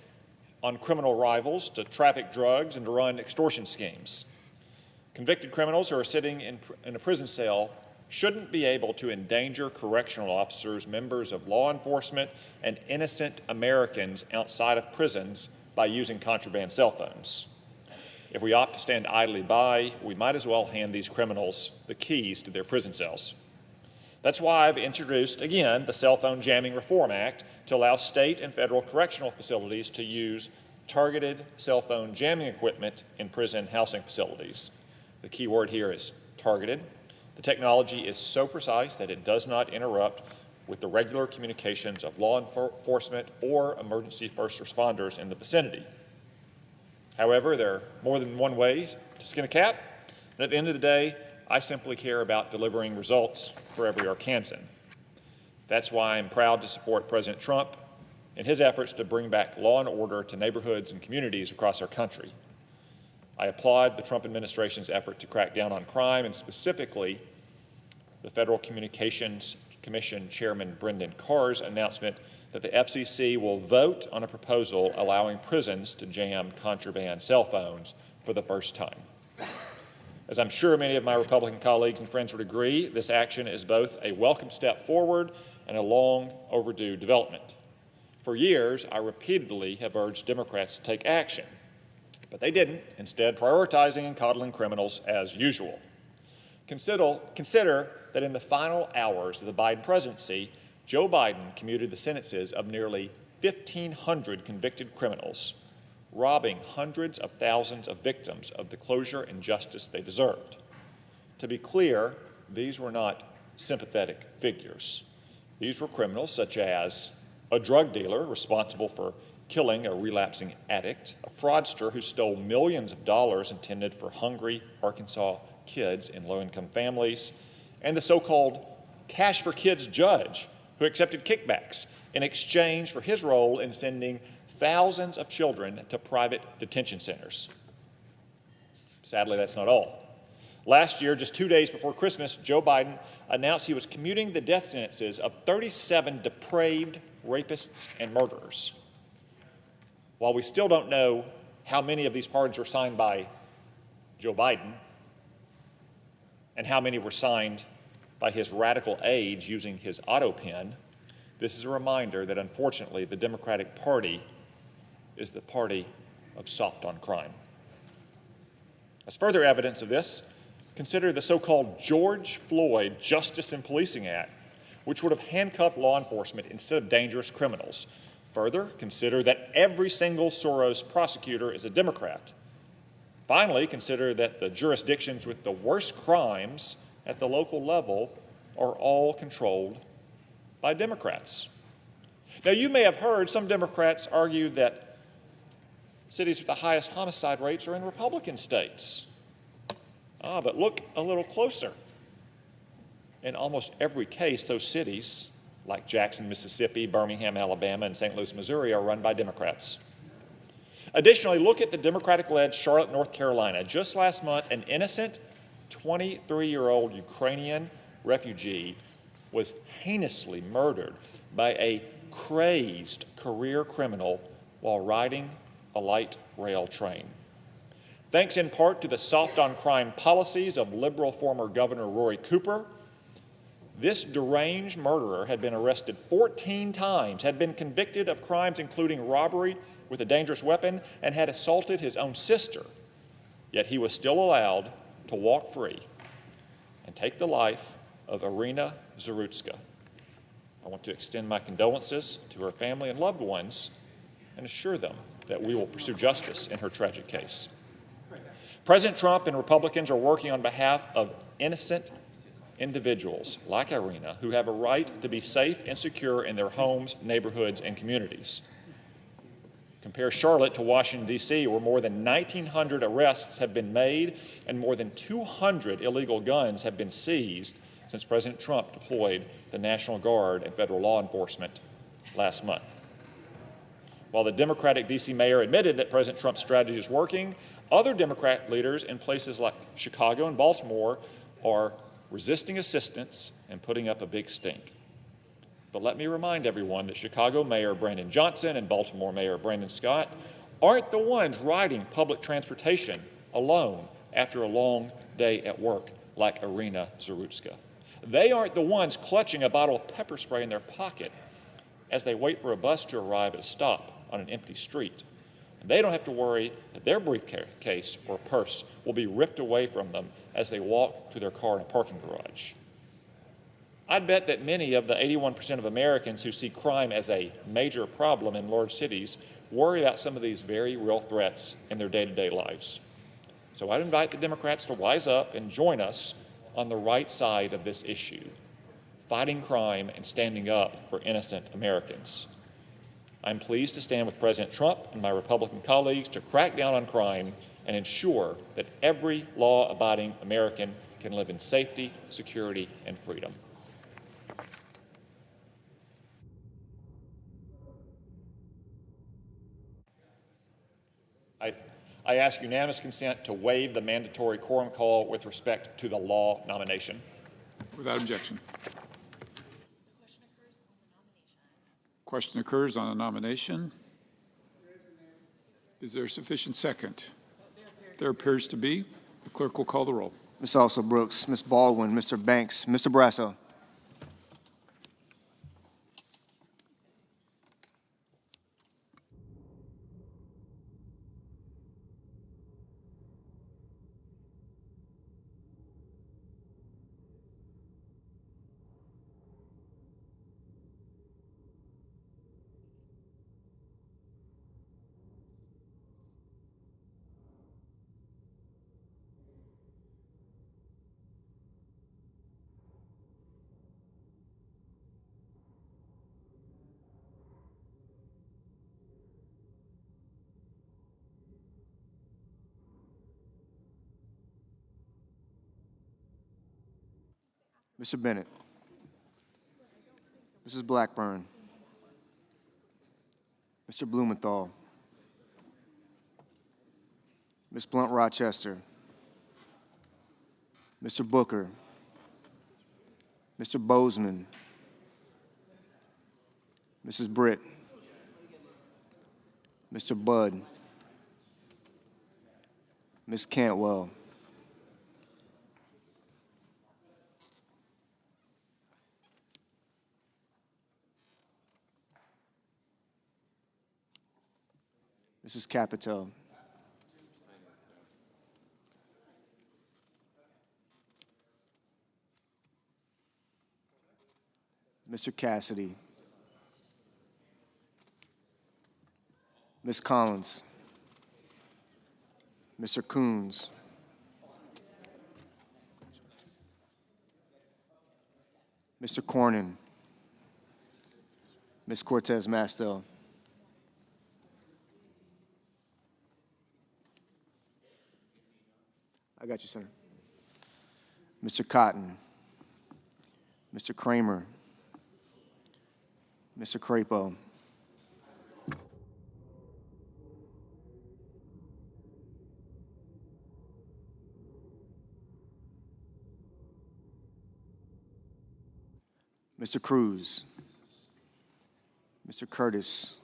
on criminal rivals, to traffic drugs, and to run extortion schemes. Convicted criminals who are sitting in a prison cell shouldn't be able to endanger correctional officers, members of law enforcement, and innocent Americans outside of prisons by using contraband cell phones. If we opt to stand idly by, we might as well hand these criminals the keys to their prison cells. That's why I've introduced, again, the Cell Phone Jamming Reform Act to allow state and federal correctional facilities to use targeted cell phone jamming equipment in prison housing facilities. The key word here is targeted. The technology is so precise that it does not interrupt with the regular communications of law enforcement or emergency first responders in the vicinity. However, there are more than one way to skin a cat, and at the end of the day, I simply care about delivering results for every Arkansan. That's why I'm proud to support President Trump in his efforts to bring back law and order to neighborhoods and communities across our country. I applaud the Trump administration's effort to crack down on crime, and specifically the Federal Communications Commission Chairman Brendan Carr's announcement that the FCC will vote on a proposal allowing prisons to jam contraband cell phones for the first time. As I'm sure many of my Republican colleagues and friends would agree, this action is both a welcome step forward and a long overdue development. For years, I repeatedly have urged Democrats to take action, but they didn't, instead prioritizing and coddling criminals as usual. Consider that in the final hours of the Biden presidency, Joe Biden commuted the sentences of nearly 1,500 convicted criminals, robbing hundreds of thousands of victims of the closure and justice they deserved. To be clear, these were not sympathetic figures. These were criminals such as a drug dealer responsible for killing a relapsing addict, a fraudster who stole millions of dollars intended for hungry Arkansas kids in low-income families, and the so-called Cash for Kids judge who accepted kickbacks in exchange for his role in sending thousands of children to private detention centers. Sadly, that's not all. Last year, just 2 days before Christmas, Joe Biden announced he was commuting the death sentences of 37 depraved rapists and murderers. While we still don't know how many of these pardons were signed by Joe Biden and how many were signed by his radical aides using his auto pen, this is a reminder that unfortunately the Democratic Party is the party of soft on crime. As further evidence of this, consider the so-called George Floyd Justice in Policing Act, which would have handcuffed law enforcement instead of dangerous criminals. Further, consider that every single Soros prosecutor is a Democrat. Finally, consider that the jurisdictions with the worst crimes at the local level are all controlled by Democrats. Now, you may have heard some Democrats argue that cities with the highest homicide rates are in Republican states. But look a little closer. In almost every case, those cities, like Jackson, Mississippi, Birmingham, Alabama, and St. Louis, Missouri, are run by Democrats. Additionally, look at the Democratic-led Charlotte, North Carolina. Just last month, an innocent 23-year-old Ukrainian refugee was heinously murdered by a crazed career criminal while riding a light rail train. Thanks in part to the soft-on-crime policies of liberal former Governor Roy Cooper, this deranged murderer had been arrested 14 times, had been convicted of crimes including robbery with a dangerous weapon, and had assaulted his own sister. Yet he was still allowed to walk free and take the life of Irina Zarutska. I want to extend my condolences to her family and loved ones and assure them that we will pursue justice in her tragic case. President Trump and Republicans are working on behalf of innocent individuals like Irina who have a right to be safe and secure in their homes, neighborhoods, and communities. Compare Charlotte to Washington, D.C., where more than 1,900 arrests have been made and more than 200 illegal guns have been seized since President Trump deployed the National Guard and federal law enforcement last month. While the Democratic D.C. mayor admitted that President Trump's strategy is working, other Democrat leaders in places like Chicago and Baltimore are resisting assistance and putting up a big stink. But let me remind everyone that Chicago Mayor Brandon Johnson and Baltimore Mayor Brandon Scott aren't the ones riding public transportation alone after a long day at work like Irina Zarutska. They aren't the ones clutching a bottle of pepper spray in their pocket as they wait for a bus to arrive at a stop on an empty street. And they don't have to worry that their briefcase or purse will be ripped away from them as they walk to their car in a parking garage. I'd bet that many of the 81% of Americans who see crime as a major problem in large cities worry about some of these very real threats in their day-to-day lives. So I'd invite the Democrats to wise up and join us on the right side of this issue, fighting crime and standing up for innocent Americans. I'm pleased to stand with President Trump and my Republican colleagues to crack down on crime and ensure that every law-abiding American can live in safety, security, and freedom. I ask unanimous consent to waive the mandatory quorum call with respect to the law nomination. Without objection. Question occurs on the nomination. Is there sufficient second? There appears to be. The clerk will call the roll. Ms. Also Brooks, Ms. Baldwin, Mr. Banks, Mr. Brasso. Mr. Bennett, Mrs. Blackburn, Mr. Blumenthal, Ms. Blunt Rochester, Mr. Booker, Mr. Bozeman, Mrs. Britt, Mr. Budd, Ms. Cantwell, Mrs. Capito. Mr. Cassidy. Ms. Collins. Mr. Coons. Mr. Cornyn. Ms. Cortez Masto. I got you, Senator. Mr. Cotton. Mr. Kramer. Mr. Crapo. Mr. Cruz. Mr. Curtis.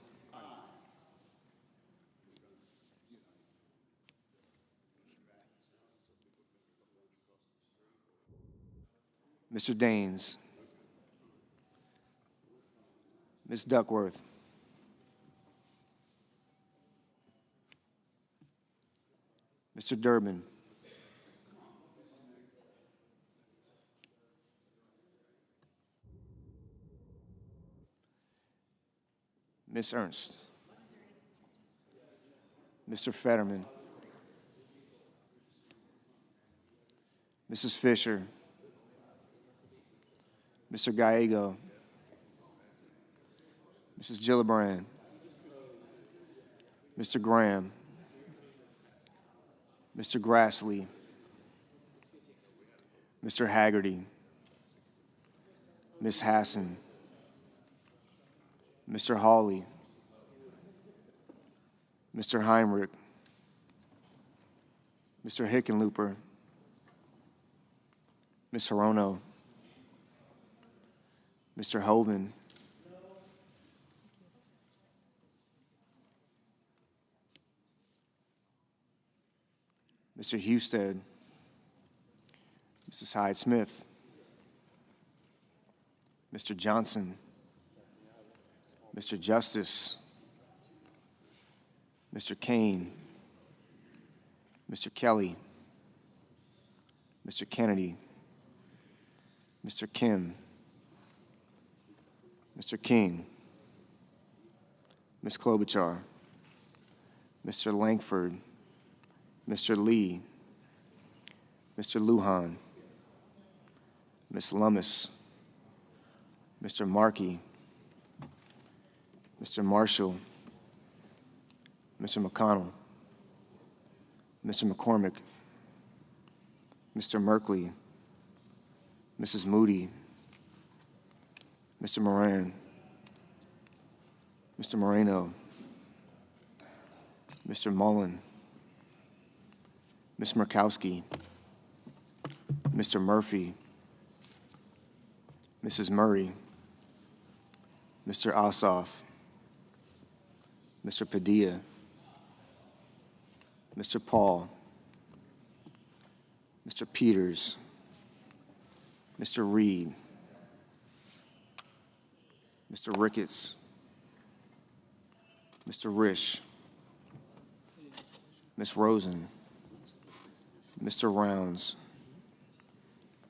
Mr. Daines. Ms. Duckworth. Mr. Durbin. Ms. Ernst. Mr. Fetterman. Mrs. Fisher. Mr. Gallego. Mrs. Gillibrand. Mr. Graham. Mr. Grassley. Mr. Haggerty. Ms. Hassan. Mr. Hawley. Mr. Heinrich. Mr. Hickenlooper. Ms. Hirono. Mr. Hoven. Mr. Husted. Mrs. Hyde-Smith. Mr. Johnson. Mr. Justice. Mr. Kane. Mr. Kelly. Mr. Kennedy. Mr. Kim. Mr. King. Ms. Klobuchar. Mr. Langford. Mr. Lee. Mr. Lujan. Ms. Lummis. Mr. Markey. Mr. Marshall. Mr. McConnell. Mr. McCormick. Mr. Merkley. Mrs. Moody. Mr. Moran. Mr. Moreno. Mr. Mullen. Ms. Murkowski. Mr. Murphy. Mrs. Murray. Mr. Ossoff. Mr. Padilla. Mr. Paul. Mr. Peters. Mr. Reed. Mr. Ricketts. Mr. Risch. Ms. Rosen. Mr. Rounds.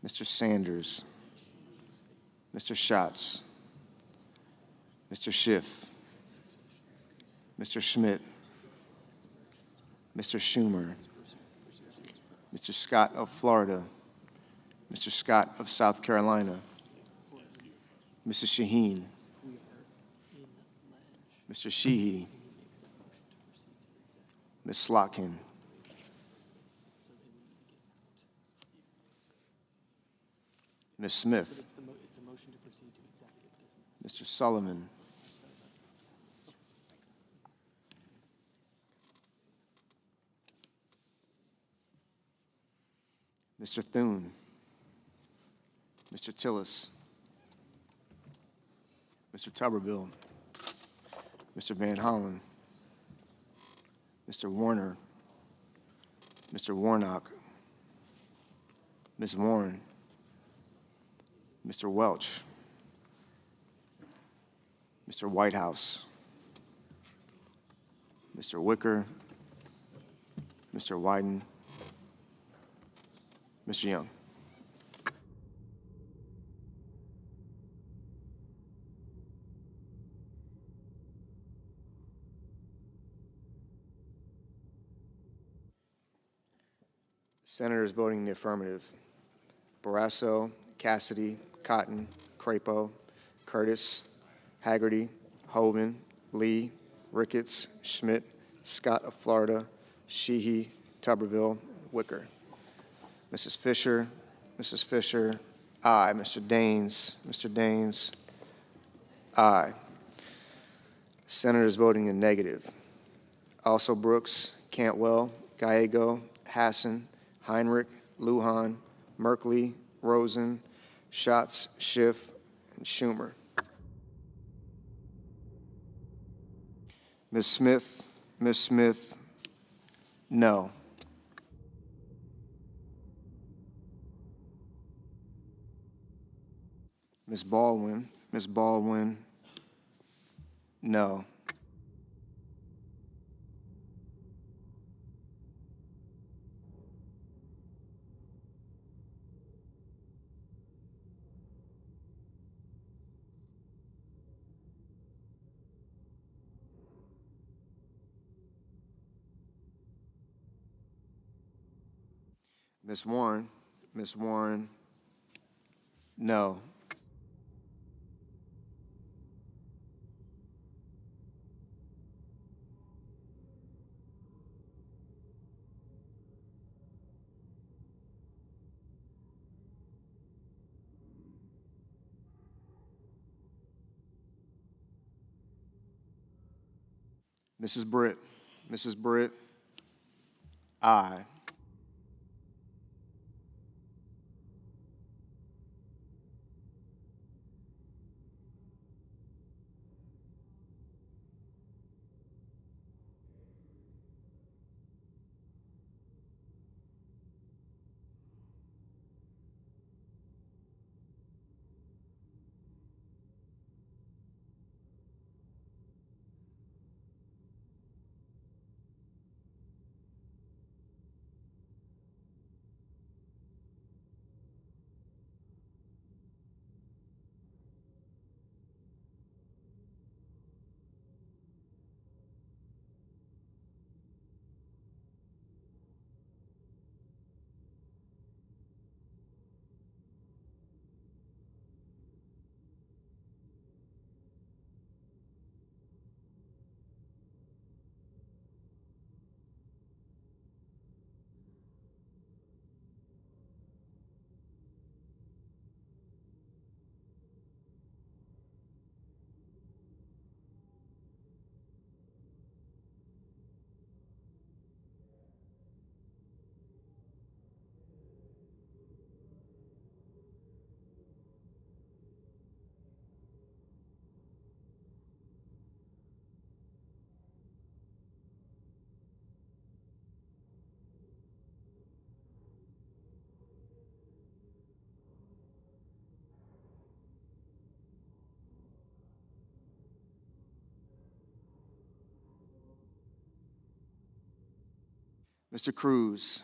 Mr. Sanders. Mr. Schatz. Mr. Schiff. Mr. Schmidt. Mr. Schumer. Mr. Scott of Florida. Mr. Scott of South Carolina. Mrs. Shaheen. Mr. Sheehy. Ms. Slotkin. Ms. Smith. Mr. Sullivan. Mr. Thune. Mr. Tillis. Mr. Tuberville. Mr. Van Hollen. Mr. Warner. Mr. Warnock. Ms. Warren. Mr. Welch. Mr. Whitehouse. Mr. Wicker, Mr. Wyden, Mr. Young. Senators voting in the affirmative: Barrasso, Cassidy, Cotton, Crapo, Curtis, Haggerty, Hoven, Lee, Ricketts, Schmidt, Scott of Florida, Sheehy, Tuberville, Wicker. Mrs. Fisher, aye. Mr. Daines, aye. Senators voting in negative: also Brooks, Cantwell, Gallego, Hassan, Heinrich, Lujan, Merkley, Rosen, Schatz, Schiff, and Schumer. Ms. Smith, no. Ms. Baldwin, no. Ms. Warren, no. Mrs. Britt, aye. Mr. Cruz,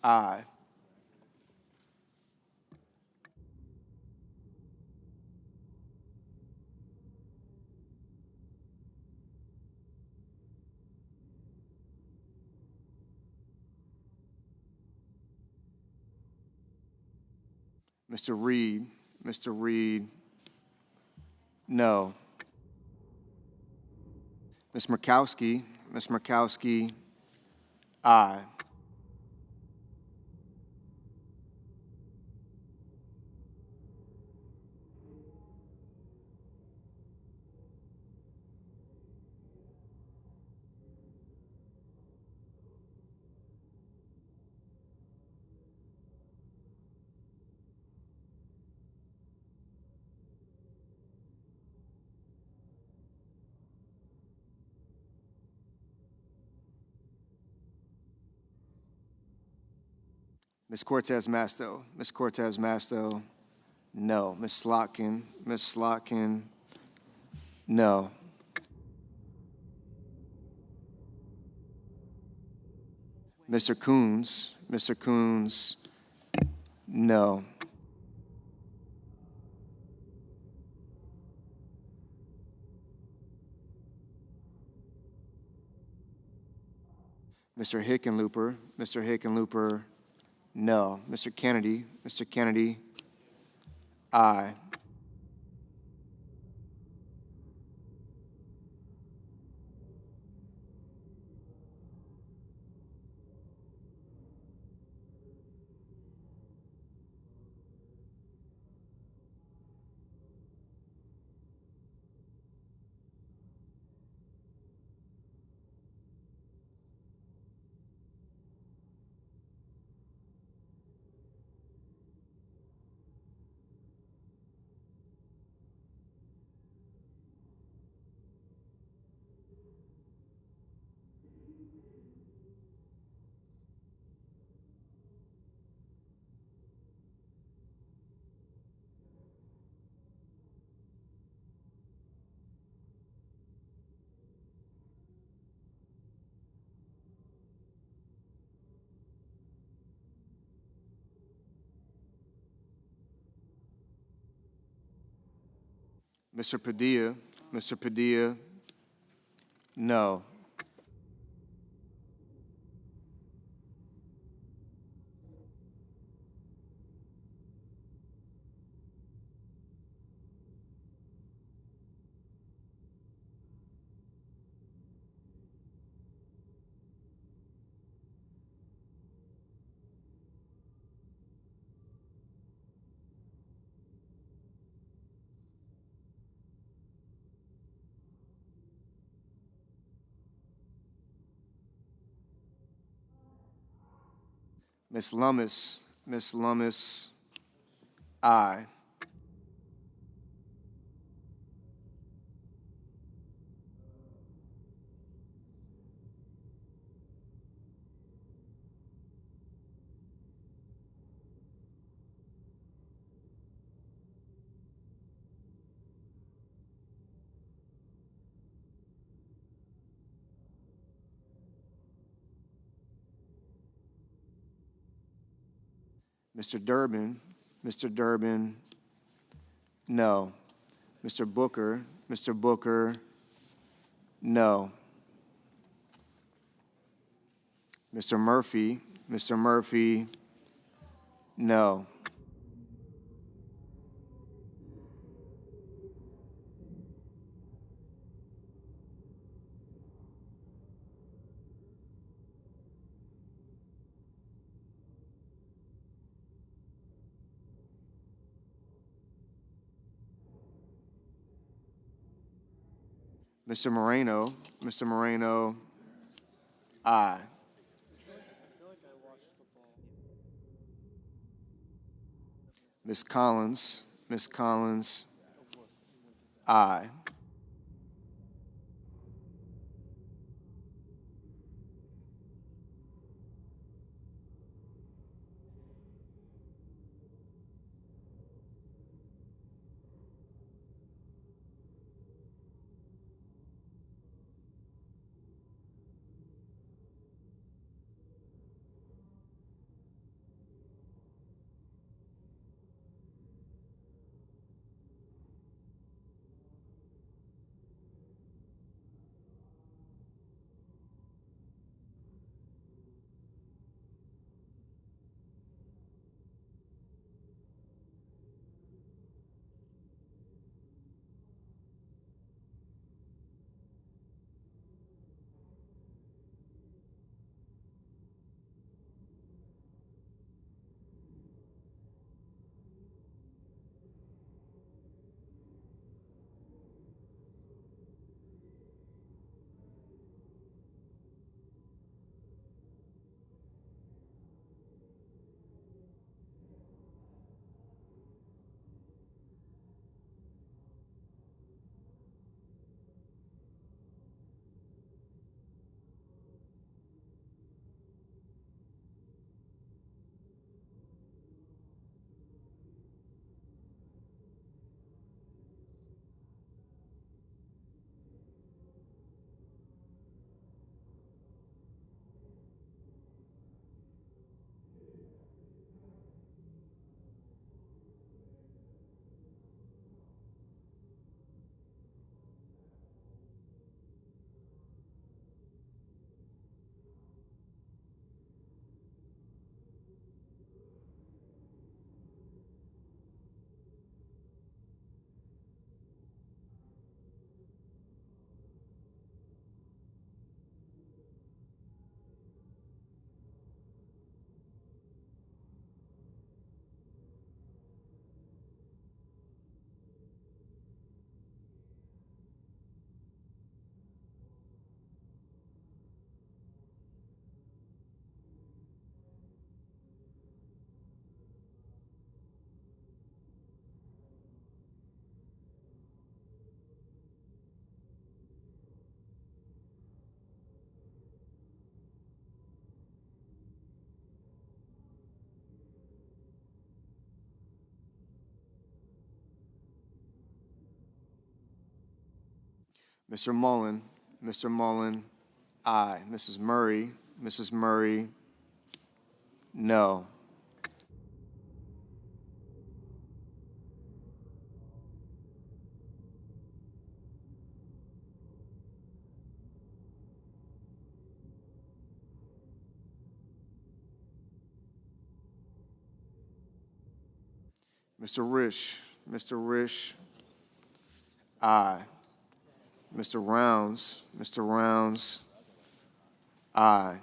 aye. Mr. Reed, no. Ms. Murkowski, aye. Ms. Cortez Masto, no. Ms. Slotkin, no. Mr. Coons. Mr. Coons, no. Mr. Hickenlooper. Mr. Hickenlooper, no. Mr. Kennedy. Mr. Kennedy, aye. Mr. Padilla. Mr. Padilla, no. Ms. Lummis. Ms. Lummis, aye. Mr. Durbin. Mr. Durbin, no. Mr. Booker. Mr. Booker, no. Mr. Murphy. Mr. Murphy, no. Mr. Moreno. Mr. Moreno, aye. Ms. Collins. Ms. Collins, aye. Mr. Mullen, aye. Mrs. Murray, no. Mr. Risch, aye. Mr. Rounds, aye.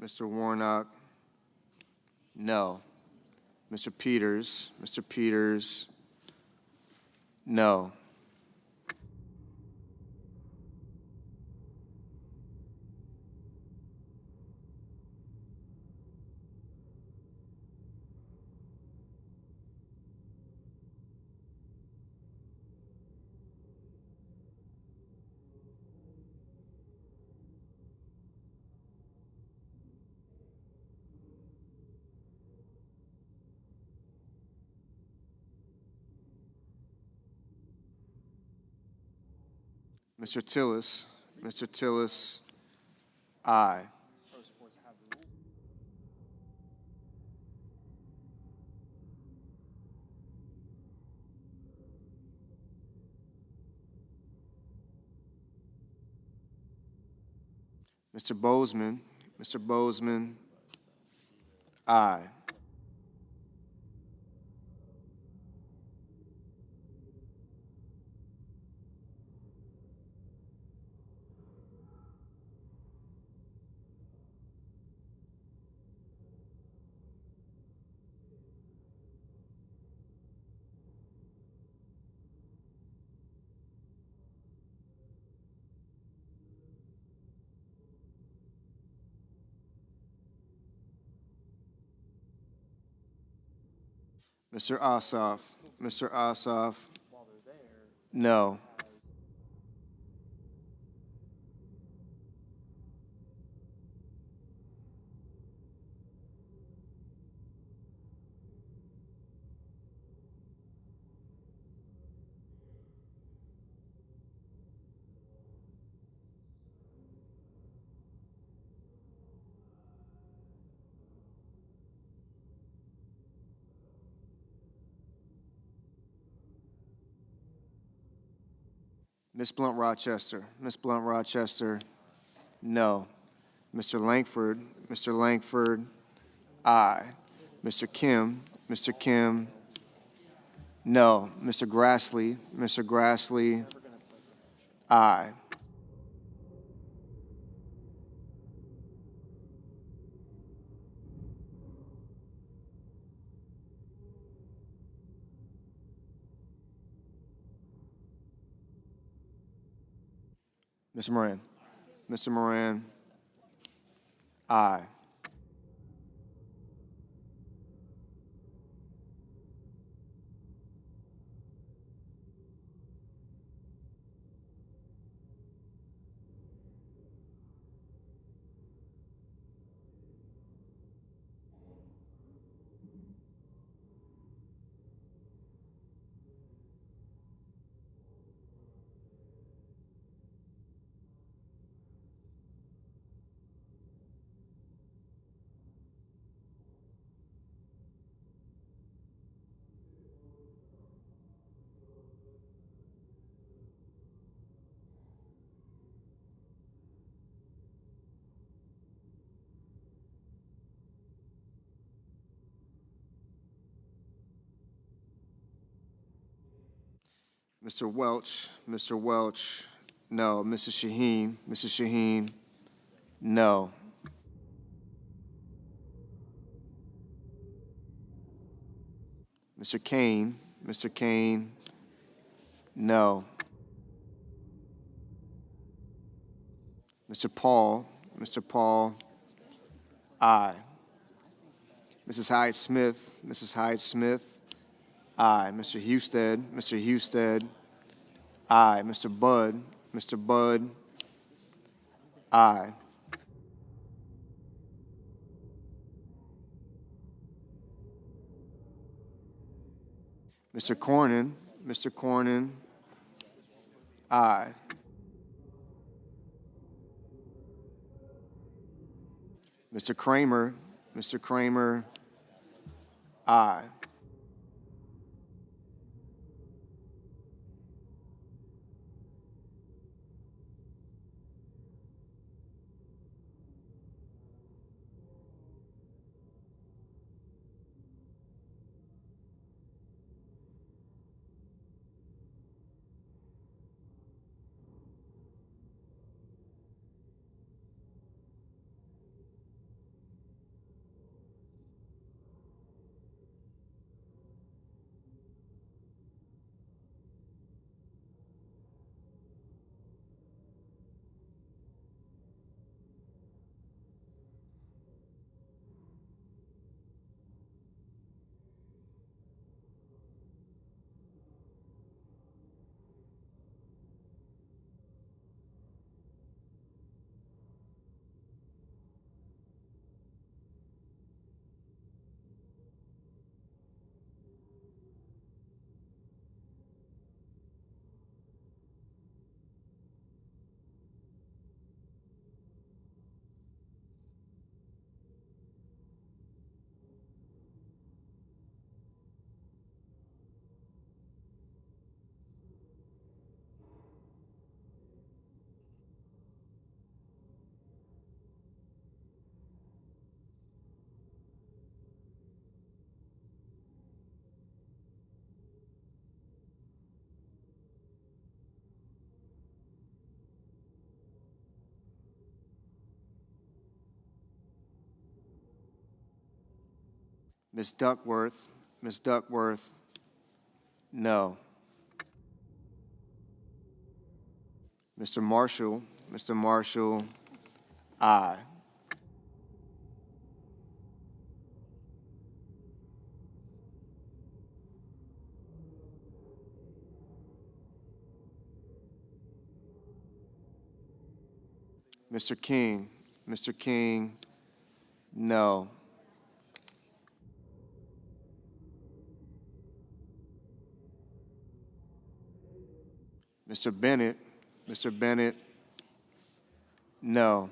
Mr. Warnock, no. Mr. Peters, no. Mr. Tillis, aye. Mr. Bozeman, aye. Mr. Ossoff, no. Ms. Blunt Rochester, no. Mr. Langford, aye. Mr. Kim, no. Mr. Grassley, aye. Mr. Moran, aye. Mr. Welch, no. Mrs. Shaheen, no. Mr. Kane, no. Mr. Paul, aye. Mrs. Hyde Smith, aye. Mr. Husted, aye. Mr. Budd, aye. Mr. Cornyn, aye. Mr. Kramer, aye. Ms. Duckworth, no. Mr. Marshall, aye. Mr. King, no. Mr. Bennett, no.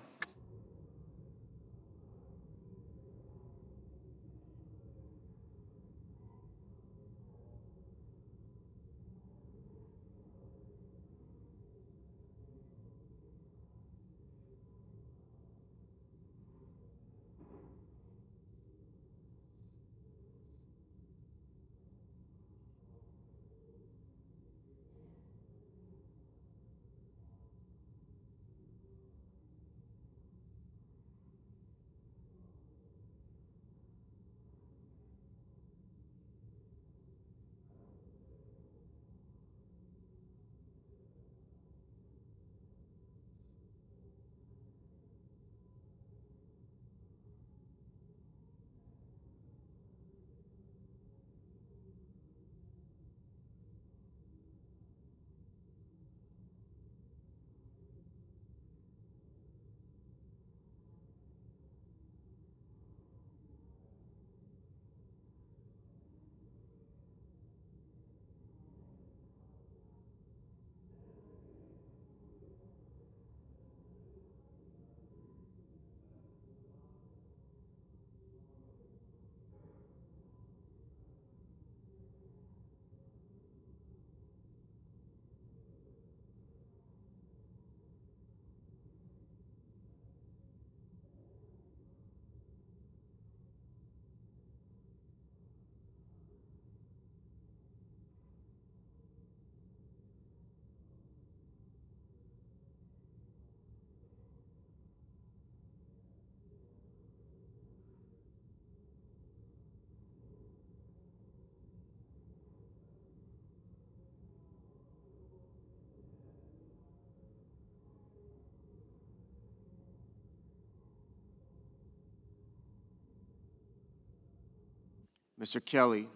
Mr. Kelly.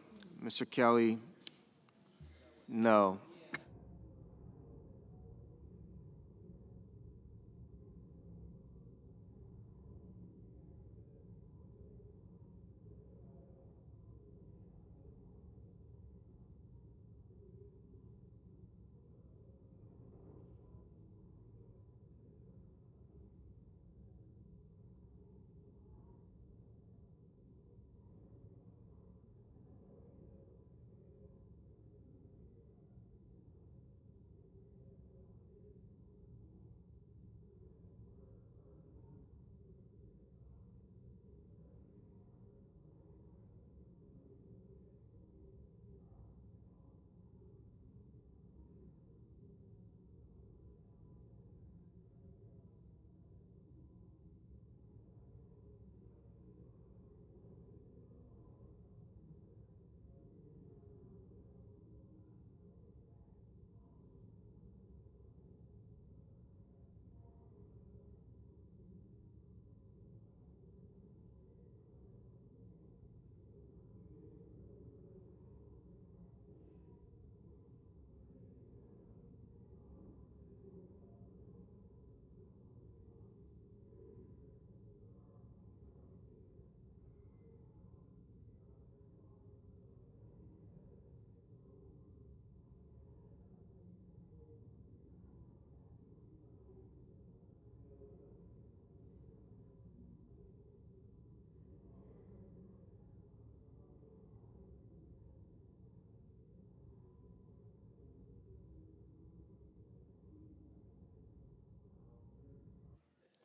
Mr. Kelly, no.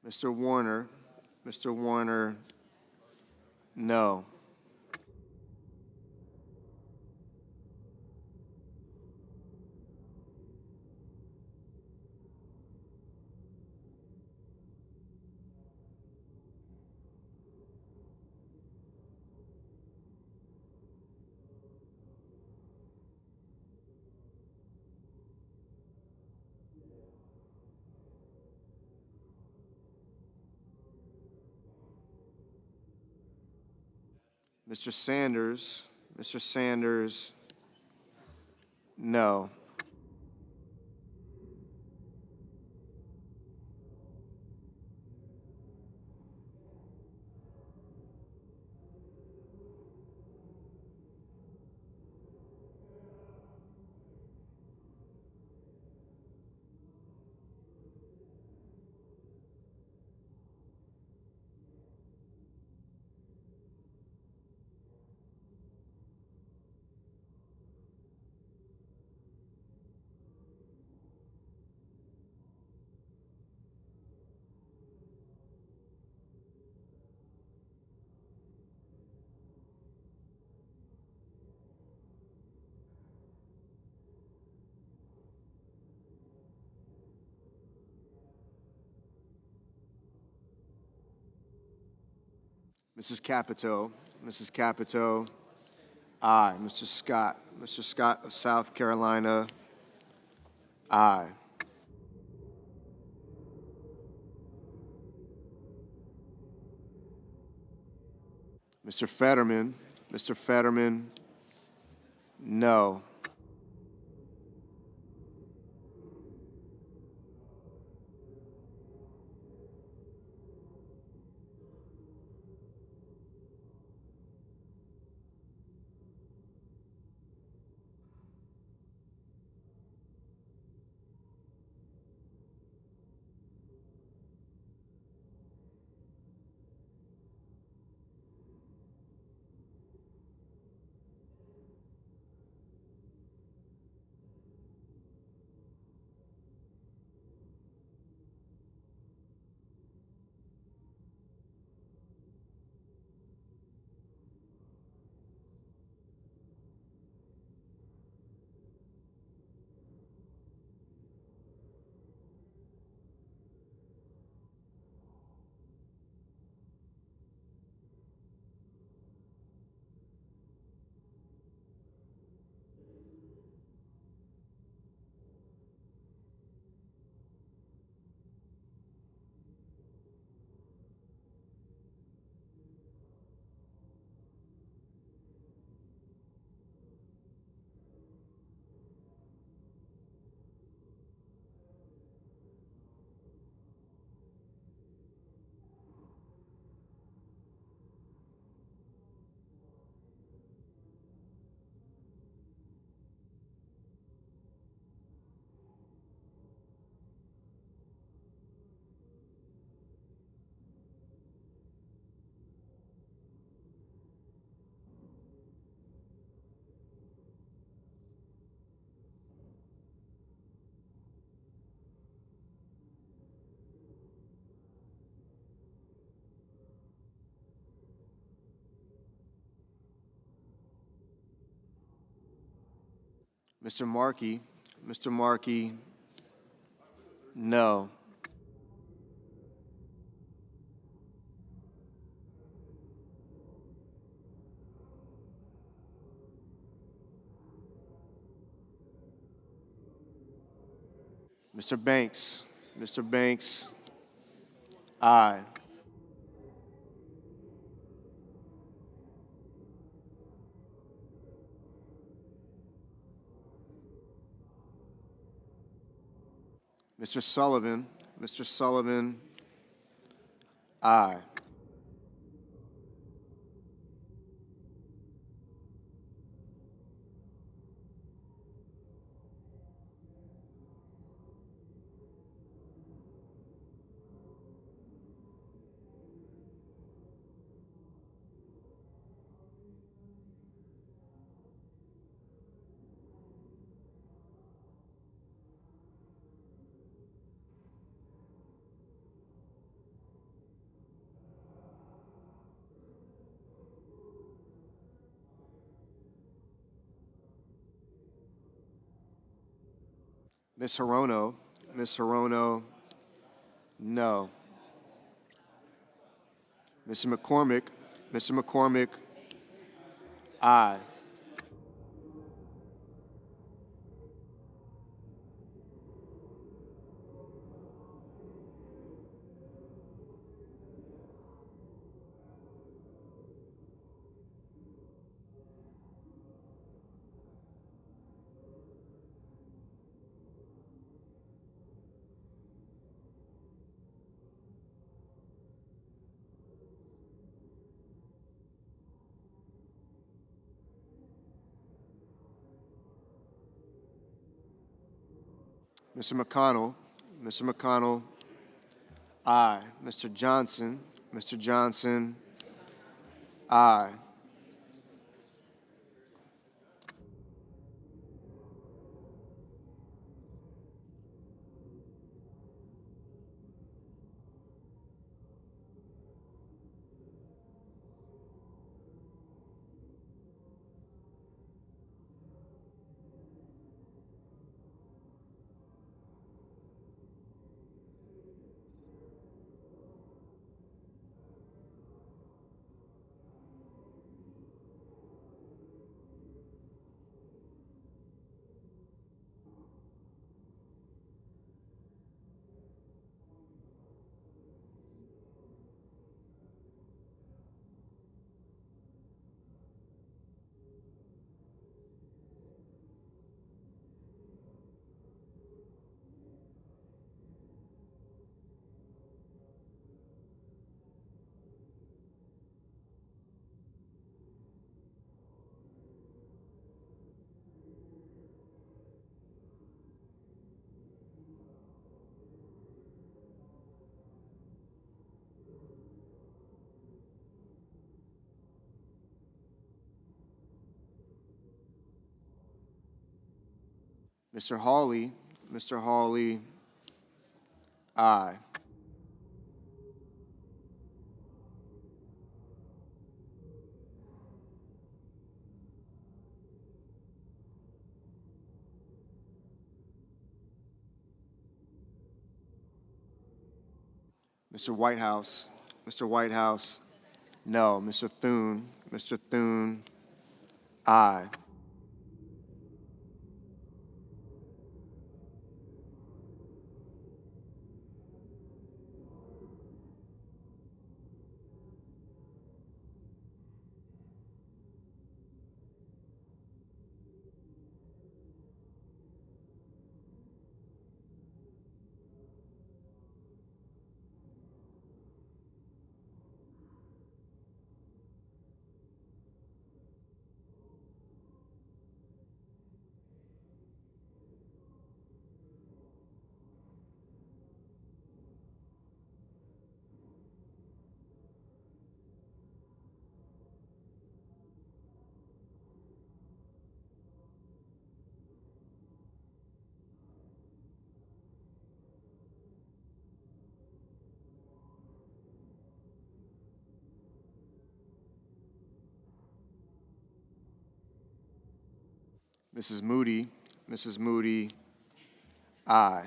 Mr. Warner. Mr. Warner, no. Mr. Sanders. Mr. Sanders, no. Mrs. Capito. Mrs. Capito, aye. Mr. Scott. Mr. Scott of South Carolina, aye. Mr. Fetterman. Mr. Fetterman, no. Mr. Markey. Mr. Markey, no. Mr. Banks. Mr. Banks, aye. Mr. Sullivan. Mr. Sullivan, aye. Ms. Hirono. Ms. Hirono, no. Mr. McCormick. Mr. McCormick, aye. Mr. McConnell. Mr. McConnell, aye. Mr. Johnson. Mr. Johnson, aye. Mr. Hawley. Mr. Hawley, aye. Mr. Whitehouse. Mr. Whitehouse, no. Mr. Thune. Mr. Thune, aye. Mrs. Moody. Mrs. Moody, aye.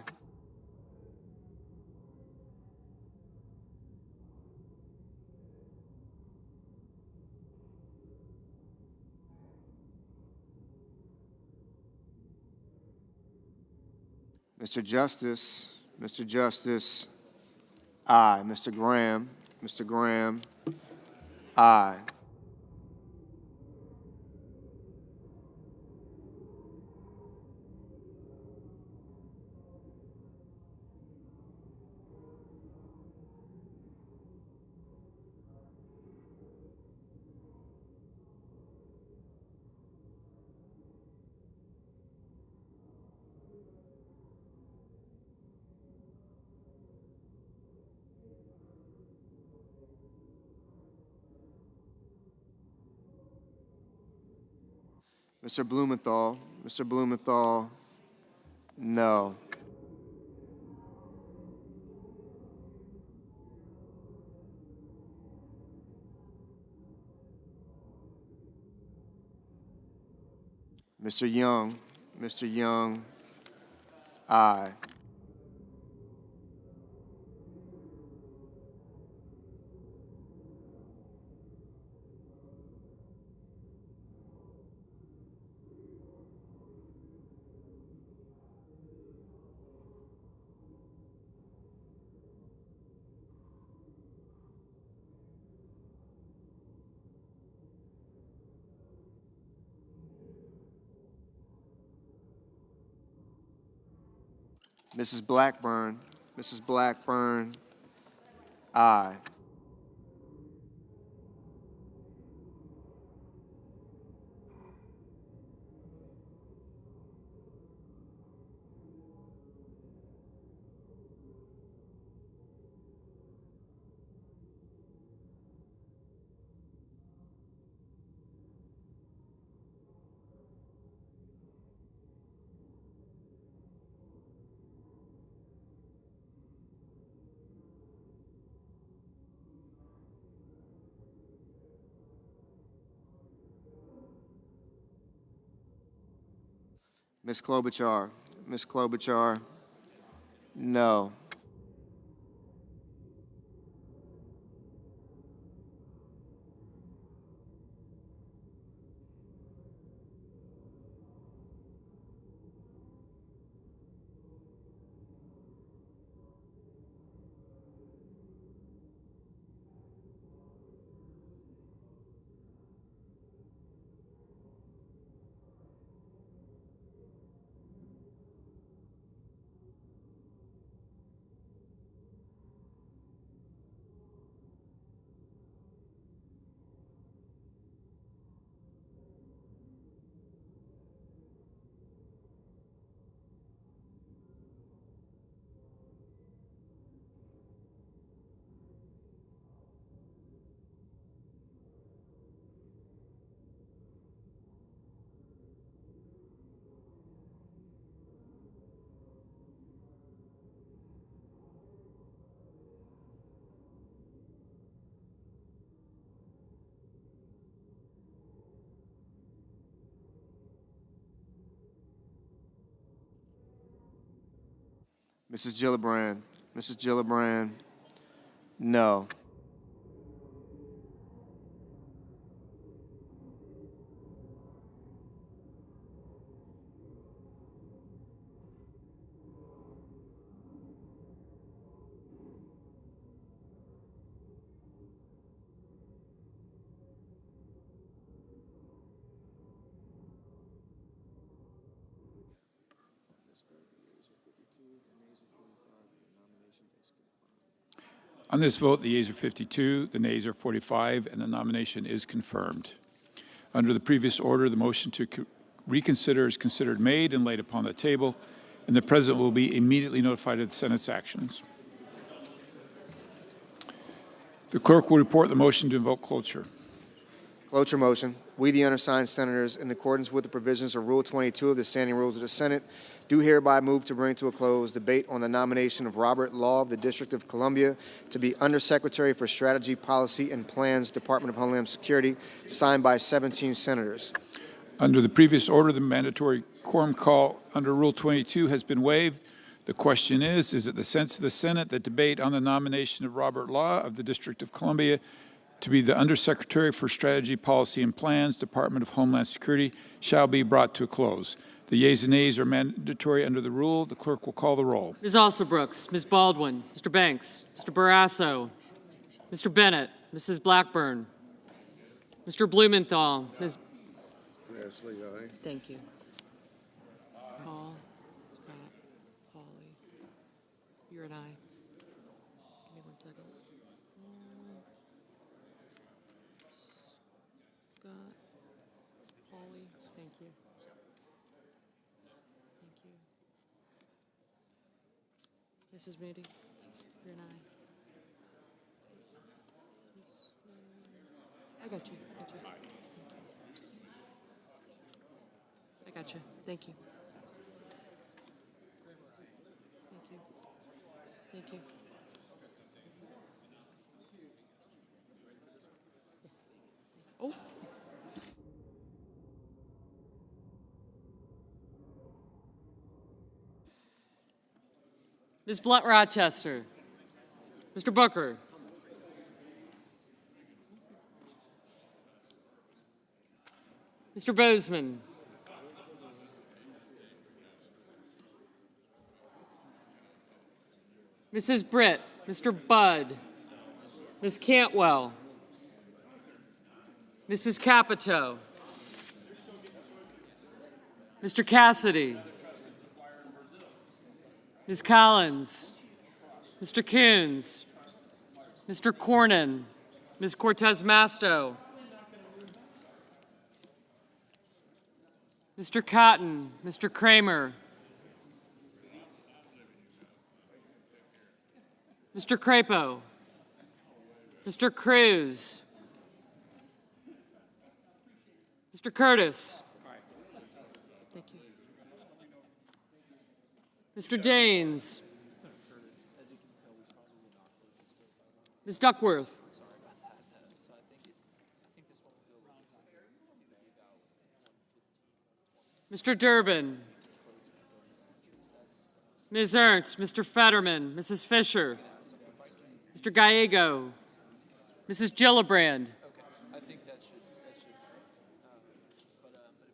Mr. Justice, aye. Mr. Graham, aye. Mr. Blumenthal, no. Mr. Young, aye. Mrs. Blackburn, aye. Ms. Klobuchar, no. Mrs. Gillibrand, no. On this vote, the yeas are 52, the nays are 45, and the nomination is confirmed. Under the previous order, the motion to reconsider is considered made and laid upon the table, and the President will be immediately notified of the Senate's actions. The clerk will report the motion to invoke cloture. Cloture motion. We, the undersigned senators, in accordance with the provisions of Rule 22 of the Standing Rules of the Senate, do hereby move to bring to a close debate on the nomination of Robert Law of the District of Columbia to be Undersecretary for Strategy, Policy, and Plans, Department of Homeland Security, signed by 17 senators. Under the previous order, the mandatory quorum call under Rule 22 has been waived. The question is it the sense of the Senate that debate on the nomination of Robert Law of the District of Columbia to be the Undersecretary for Strategy, Policy, and Plans, Department of Homeland Security, shall be brought to a close? The yeas and nays are mandatory under the rule. The clerk will call the roll. Ms. Alsobrooks, Ms. Baldwin, Mr. Banks, Mr. Barrasso, Mr. Bennett, Mrs. Blackburn, Mr. Blumenthal, Ms. Grassley, aye. Thank you. Paul, Scott, Polly, you're an aye. Give me 1 second. Scott, Polly, thank you. Thank you. Mrs. Moody, you're an aye. I got you. I got you. Thank you. Thank you. Thank you. Oh. Ms. Blunt Rochester. Mr. Booker. Mr. Bozeman. Mrs. Britt, Mr. Budd, Ms. Cantwell, Mrs. Capito, Mr. Cassidy, Ms. Collins, Mr. Coons, Mr. Cornyn, Ms. Cortez Masto, Mr. Cotton, Mr. Kramer, Mr. Crapo, Mr. Cruz, Mr. Curtis. Thank you. Mr. Daines. Ms. Duckworth. Mr. Durbin. Ms. Ernst, Mr. Fetterman, Mrs. Fisher, Mr. Gallego, Mrs. Gillibrand,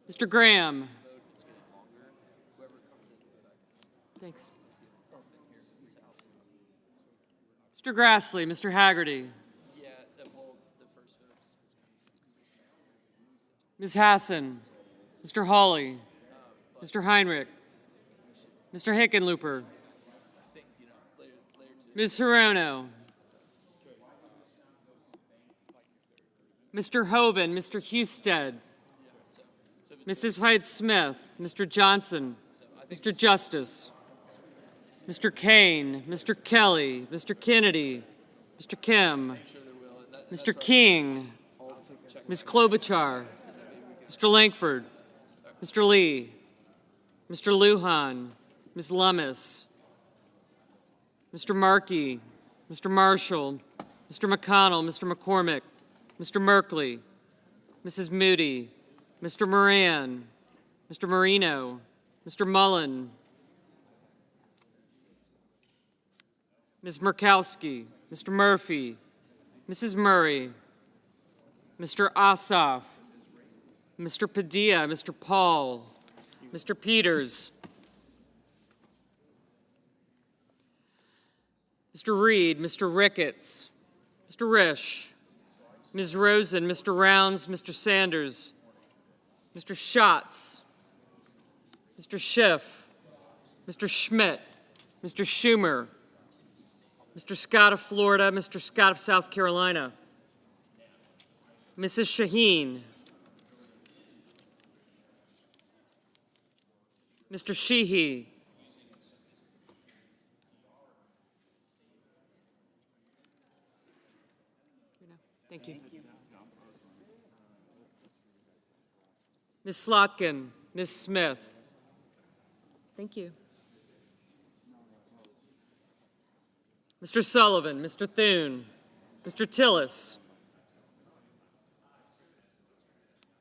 Mr. Graham. Thanks. Mr. Grassley, Mr. Haggerty. Ms. Hassan, Mr. Hawley, Mr. Heinrich, Mr. Hickenlooper, Ms. Hirono, Mr. Hoven, Mr. Husted, Mrs. Hyde-Smith, Mr. Johnson, Mr. Justice, Mr. Kane, Mr. Kelly, Mr. Kennedy, Mr. Kim, Mr. King, Ms. Klobuchar, Mr. Langford, Mr. Lee, Mr. Lujan, Ms. Lummis, Mr. Markey, Mr. Marshall, Mr. McConnell, Mr. McCormick, Mr. Merkley, Mrs. Moody, Mr. Moran, Mr. Marino, Mr. Mullen, Ms. Murkowski, Mr. Murphy, Mrs. Murray, Mr. Ossoff, Mr. Padilla, Mr. Paul, Mr. Peters, Mr. Reed, Mr. Ricketts, Mr. Risch, Ms. Rosen, Mr. Rounds, Mr. Sanders, Mr. Schatz, Mr. Schiff, Mr. Schmidt, Mr. Schumer, Mr. Scott of Florida, Mr. Scott of South Carolina, Mrs. Shaheen, Mr. Sheehy, thank you. Ms. Slotkin, Ms. Smith, thank you. Mr. Sullivan, Mr. Thune, Mr. Tillis,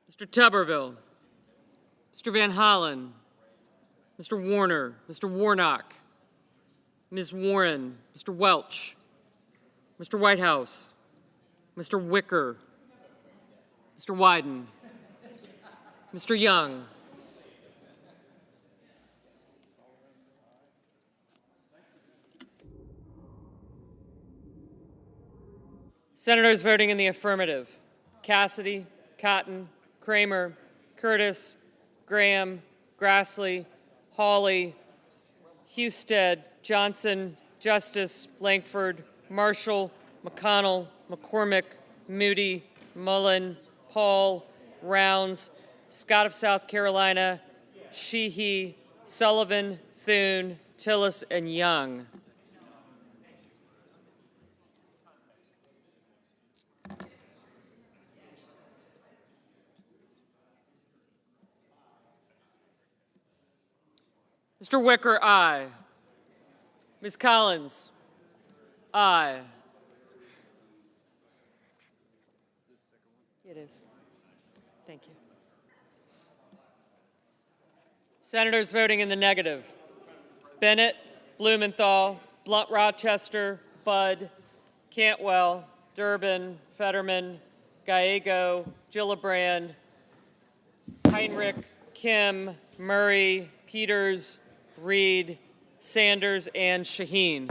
Mr. Tuberville, Mr. Van Hollen, Mr. Warner, Mr. Warnock, Ms. Warren, Mr. Welch, Mr. Whitehouse, Mr. Wicker, Mr. Wyden, Mr. Young, Senators voting in the affirmative: Cassidy, Cotton, Kramer, Curtis, Graham, Grassley, Hawley, Husted, Johnson, Justice, Lankford, Marshall, McConnell, McCormick, Moody, Mullen, Paul, Rounds, Scott of South Carolina, Sheehy, Sullivan, Thune, Tillis, and Young. Mr. Wicker, aye. Ms. Collins, aye. It is. Thank you. Senators voting in the negative: Bennett, Blumenthal, Blunt Rochester, Budd, Cantwell, Durbin, Fetterman, Gallego, Gillibrand, Heinrich, Kim, Murray, Peters, Reed, Sanders, and Shaheen.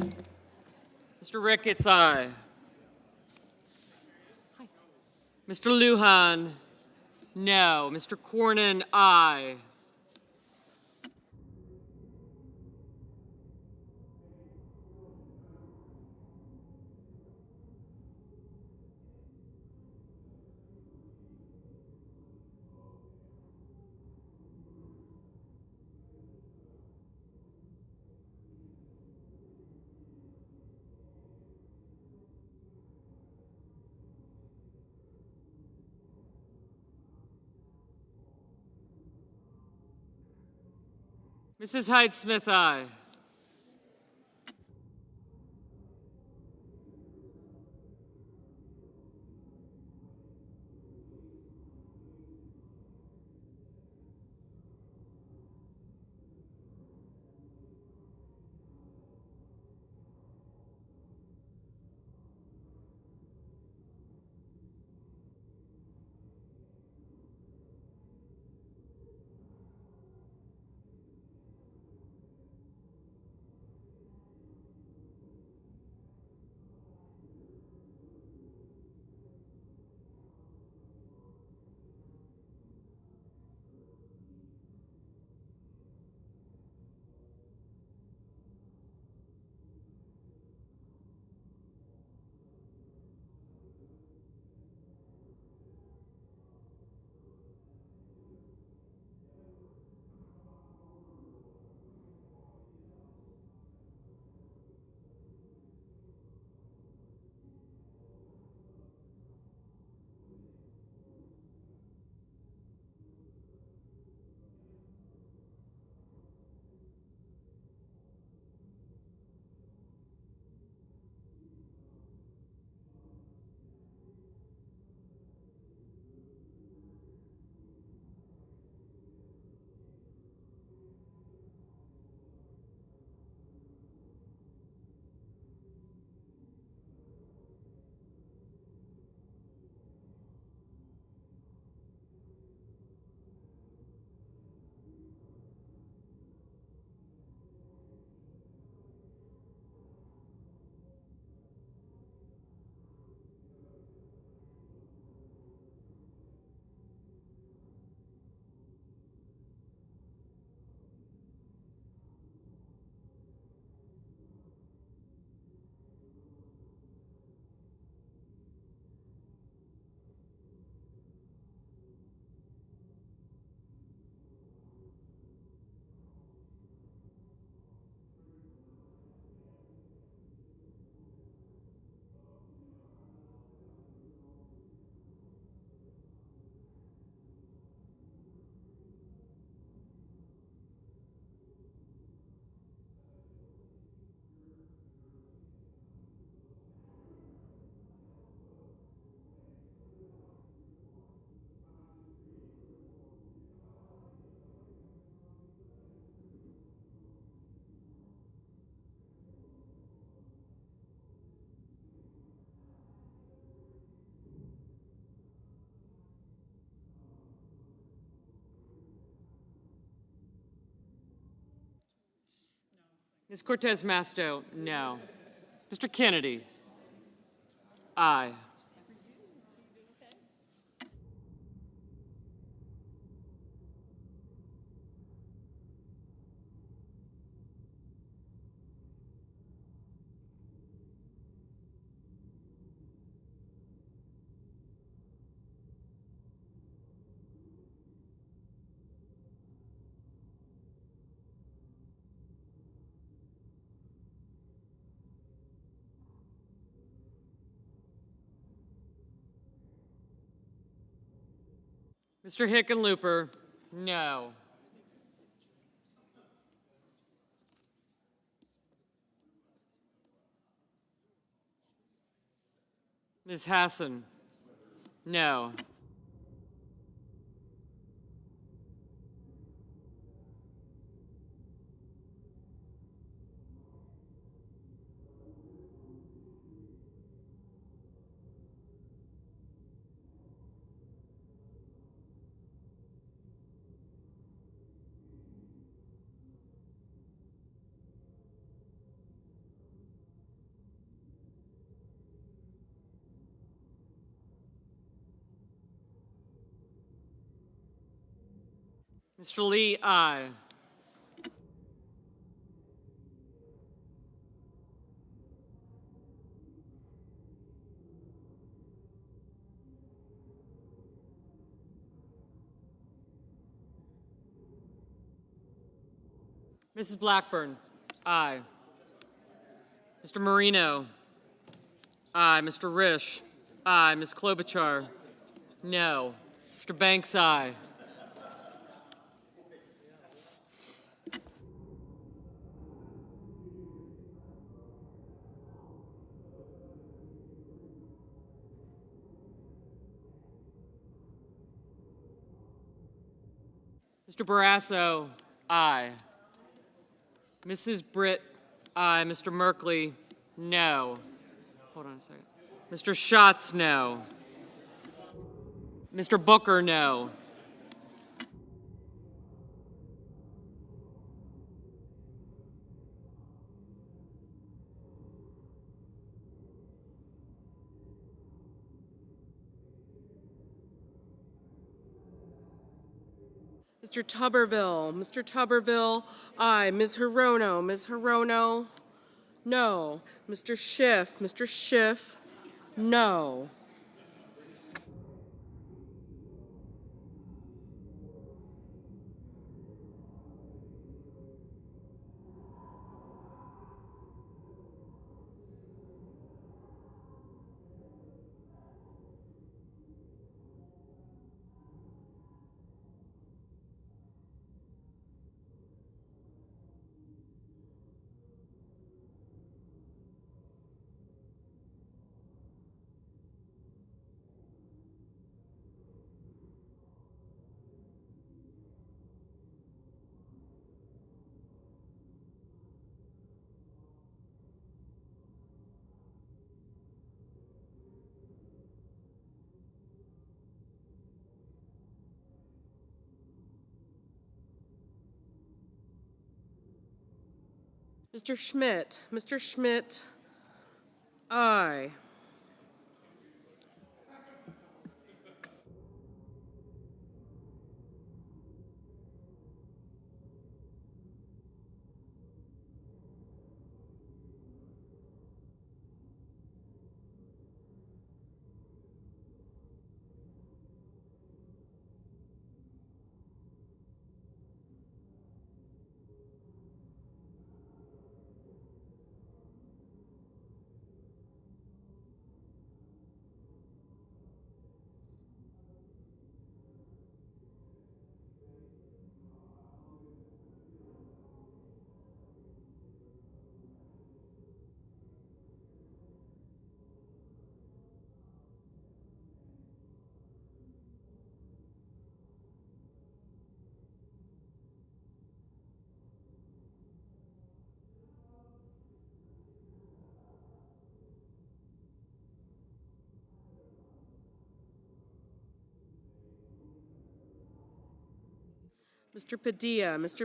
Mr. Ricketts, aye. Mr. Lujan, no. Mr. Cornyn, aye. Mrs. Hyde-Smith, aye. Ms. Cortez Masto, no. Mr. Kennedy? Aye. Mr. Hickenlooper, no. Ms. Hassan, no. Mr. Lee, aye. Mrs. Blackburn, aye. Mr. Marino, aye. Mr. Risch, aye. Ms. Klobuchar, no. Mr. Banks, aye. Mr. Barrasso, aye. Mrs. Britt, aye. Mr. Merkley, no. Hold on a second. Mr. Schatz, no. Mr. Booker, no. Mr. Tuberville, aye. Ms. Hirono, no. Mr. Schiff, no. Mr. Schmidt, aye. Mr.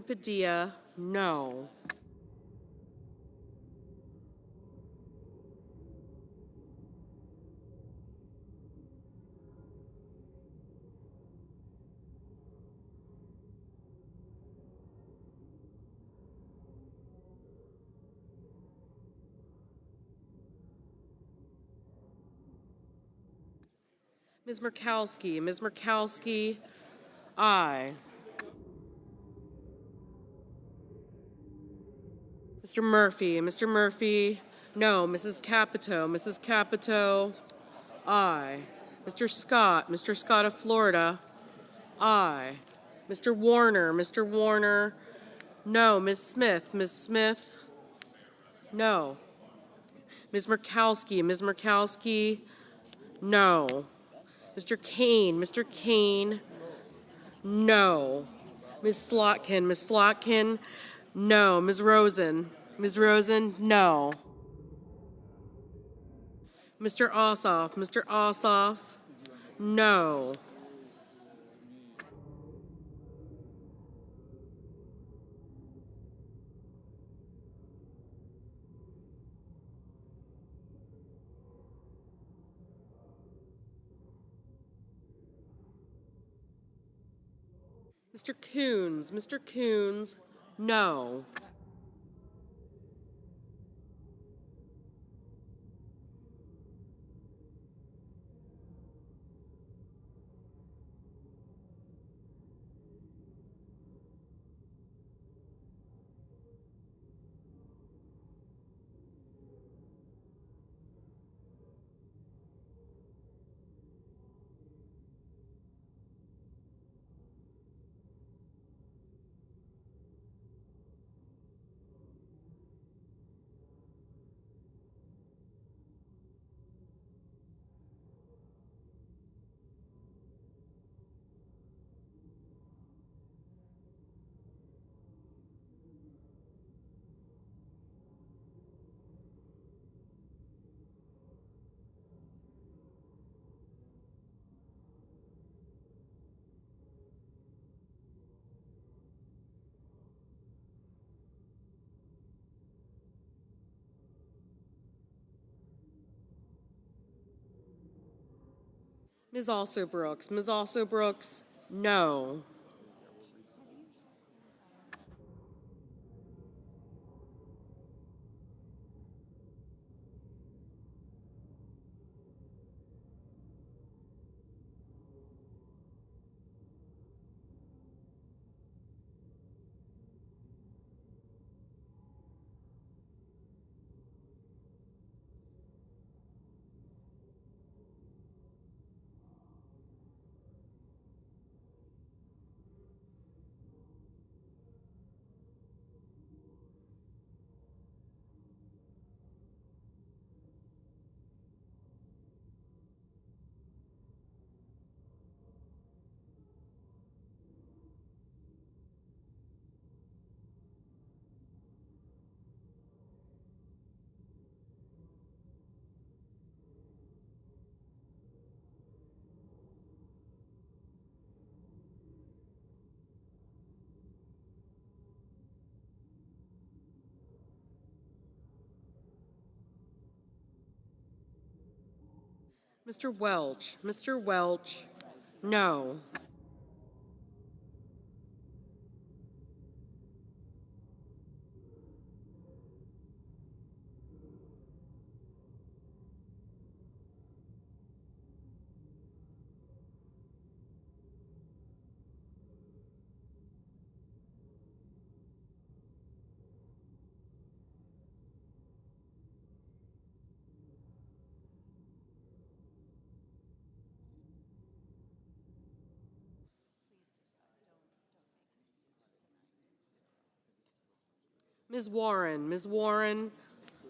Padilla, no. Ms. Murkowski. Ms. Murkowski, aye. Mr. Murphy. Mr. Murphy, no. Mrs. Capito. Mrs. Capito, aye. Mr. Scott. Mr. Scott of Florida, aye. Mr. Warner. Mr. Warner, no. Ms. Smith. Ms. Smith, no. Ms. Murkowski. Ms. Murkowski, no. Mr. Kane. Mr. Kane, no. Ms. Slotkin. Ms. Slotkin, no. Ms. Rosen. Ms. Rosen, no. Mr. Ossoff. Mr. Ossoff, no. Mr. Coons. Mr. Coons, no. Ms. Also Brooks. Ms. Also Brooks, no. Mr. Welch. Mr. Welch, no. Ms. Warren. Ms. Warren,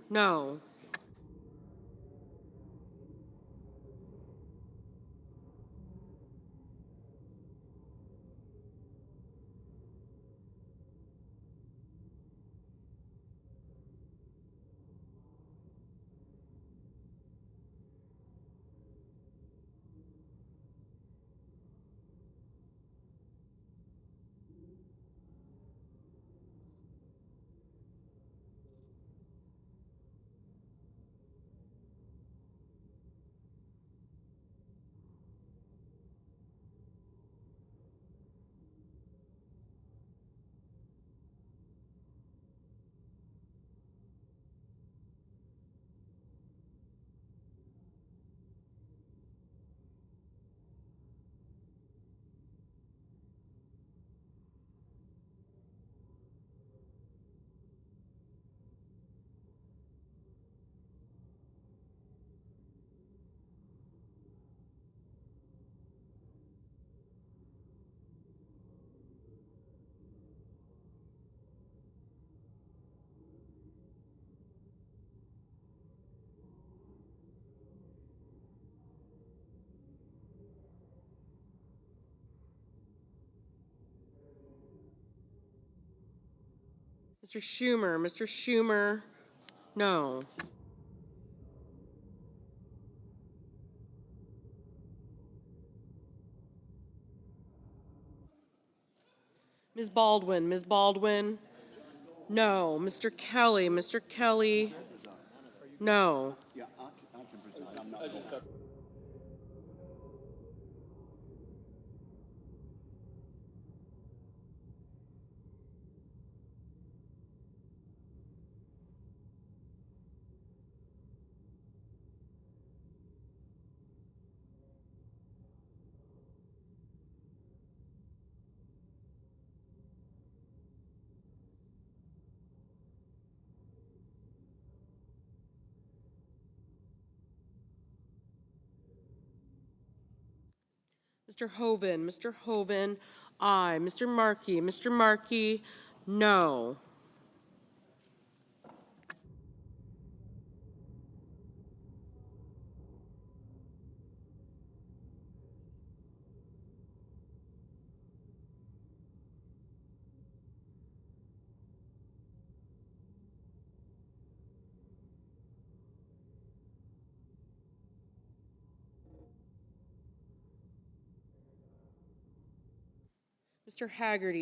no. Mr. Schumer, no. Ms. Baldwin, no. Mr. Kelly, no. Mr. Hoven, aye. Mr. Markey, no.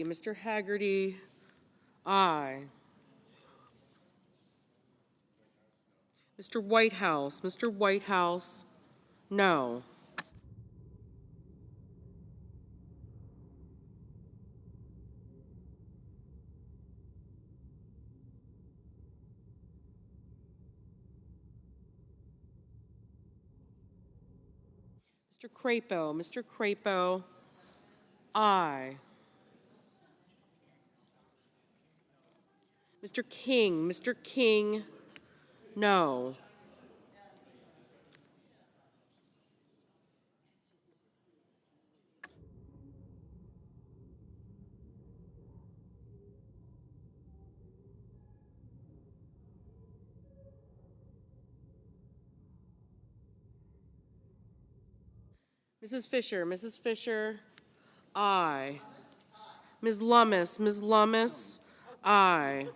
Mr. Haggerty, aye. Mr. Whitehouse, no. Mr. Crapo, aye. Mr. King, no. Mrs. Fisher, aye. Ms. Lummis, aye.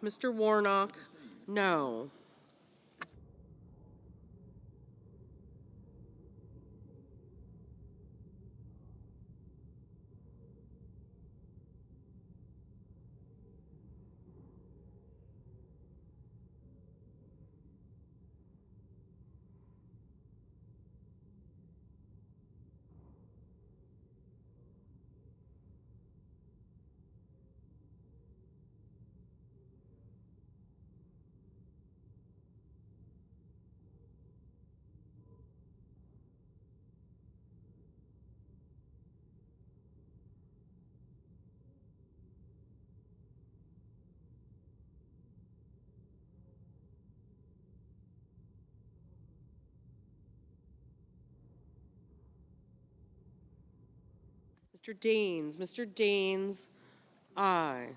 Mr. Warnock, no. Mr. Deans. Mr. Deans, aye.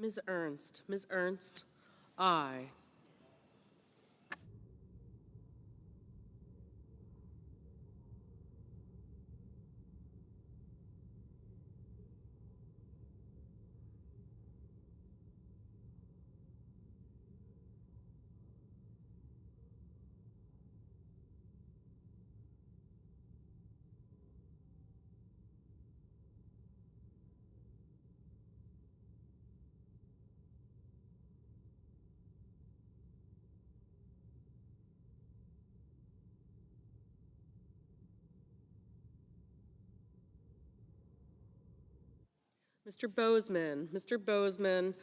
Ms. Ernst. Ms. Ernst, aye. Mr. Bozeman. Mr. Bozeman,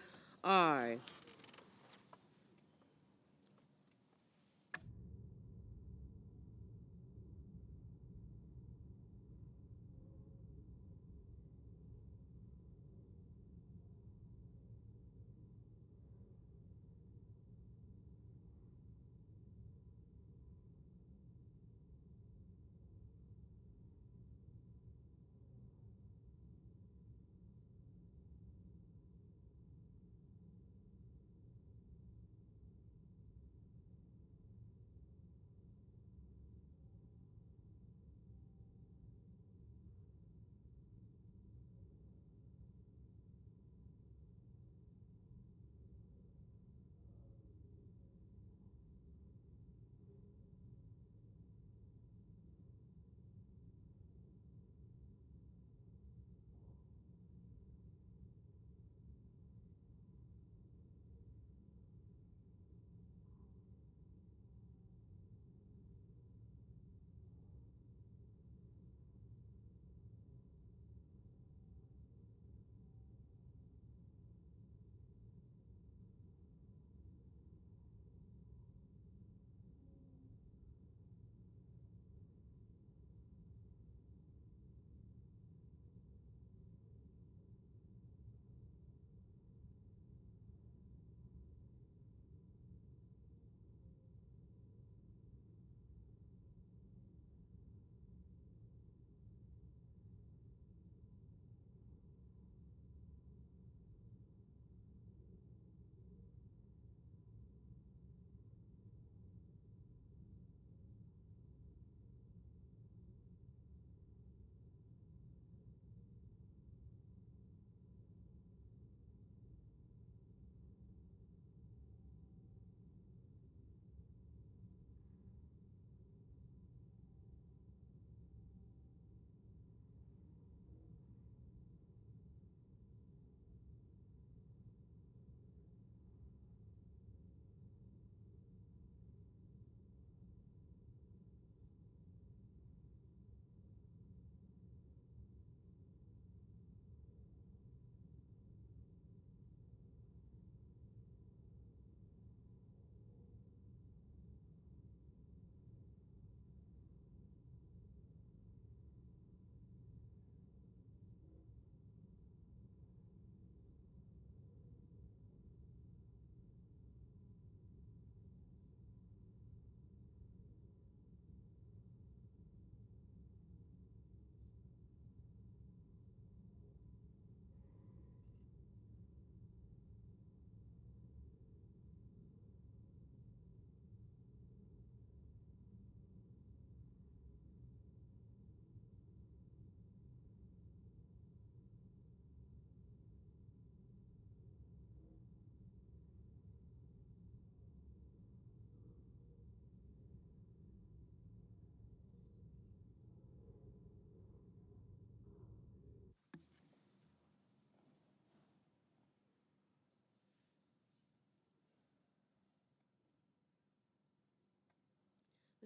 aye.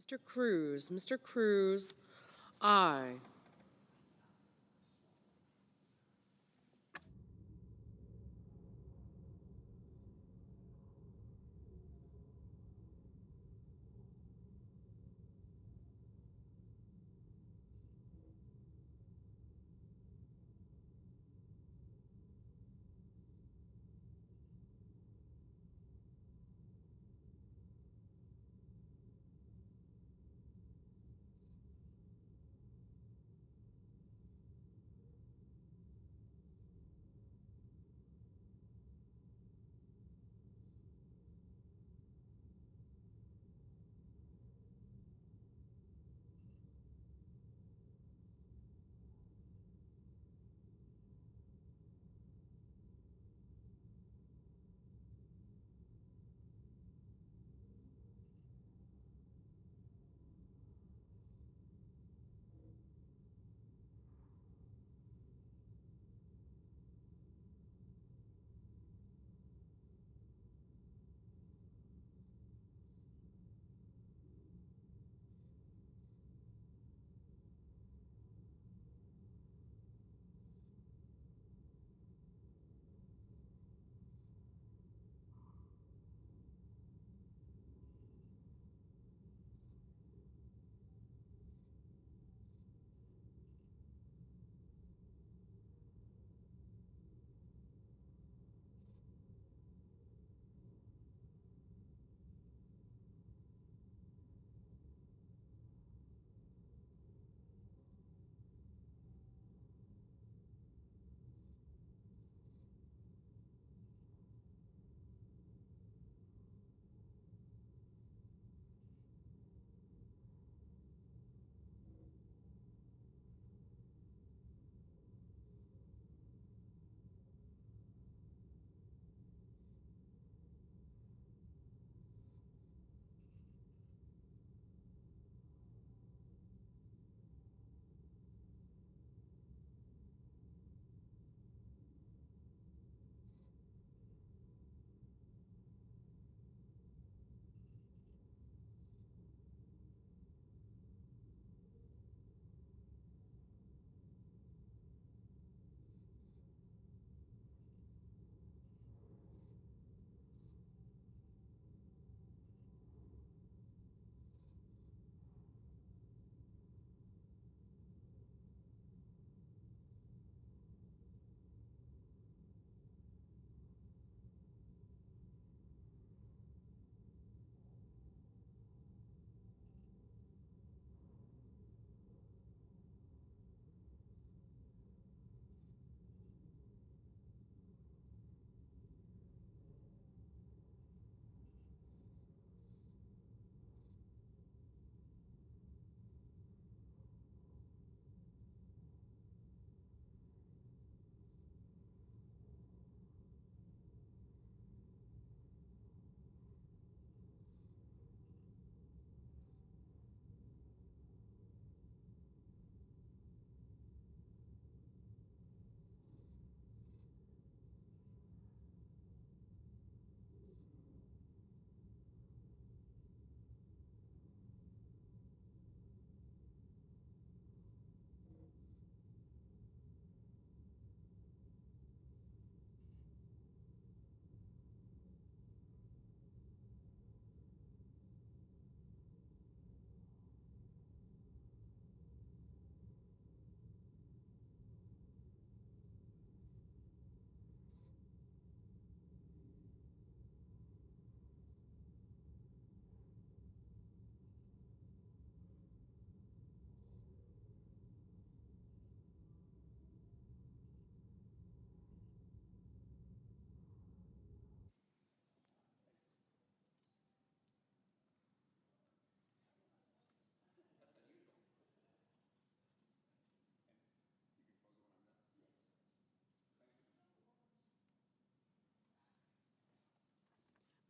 Mr. Cruz. Mr. Cruz, aye.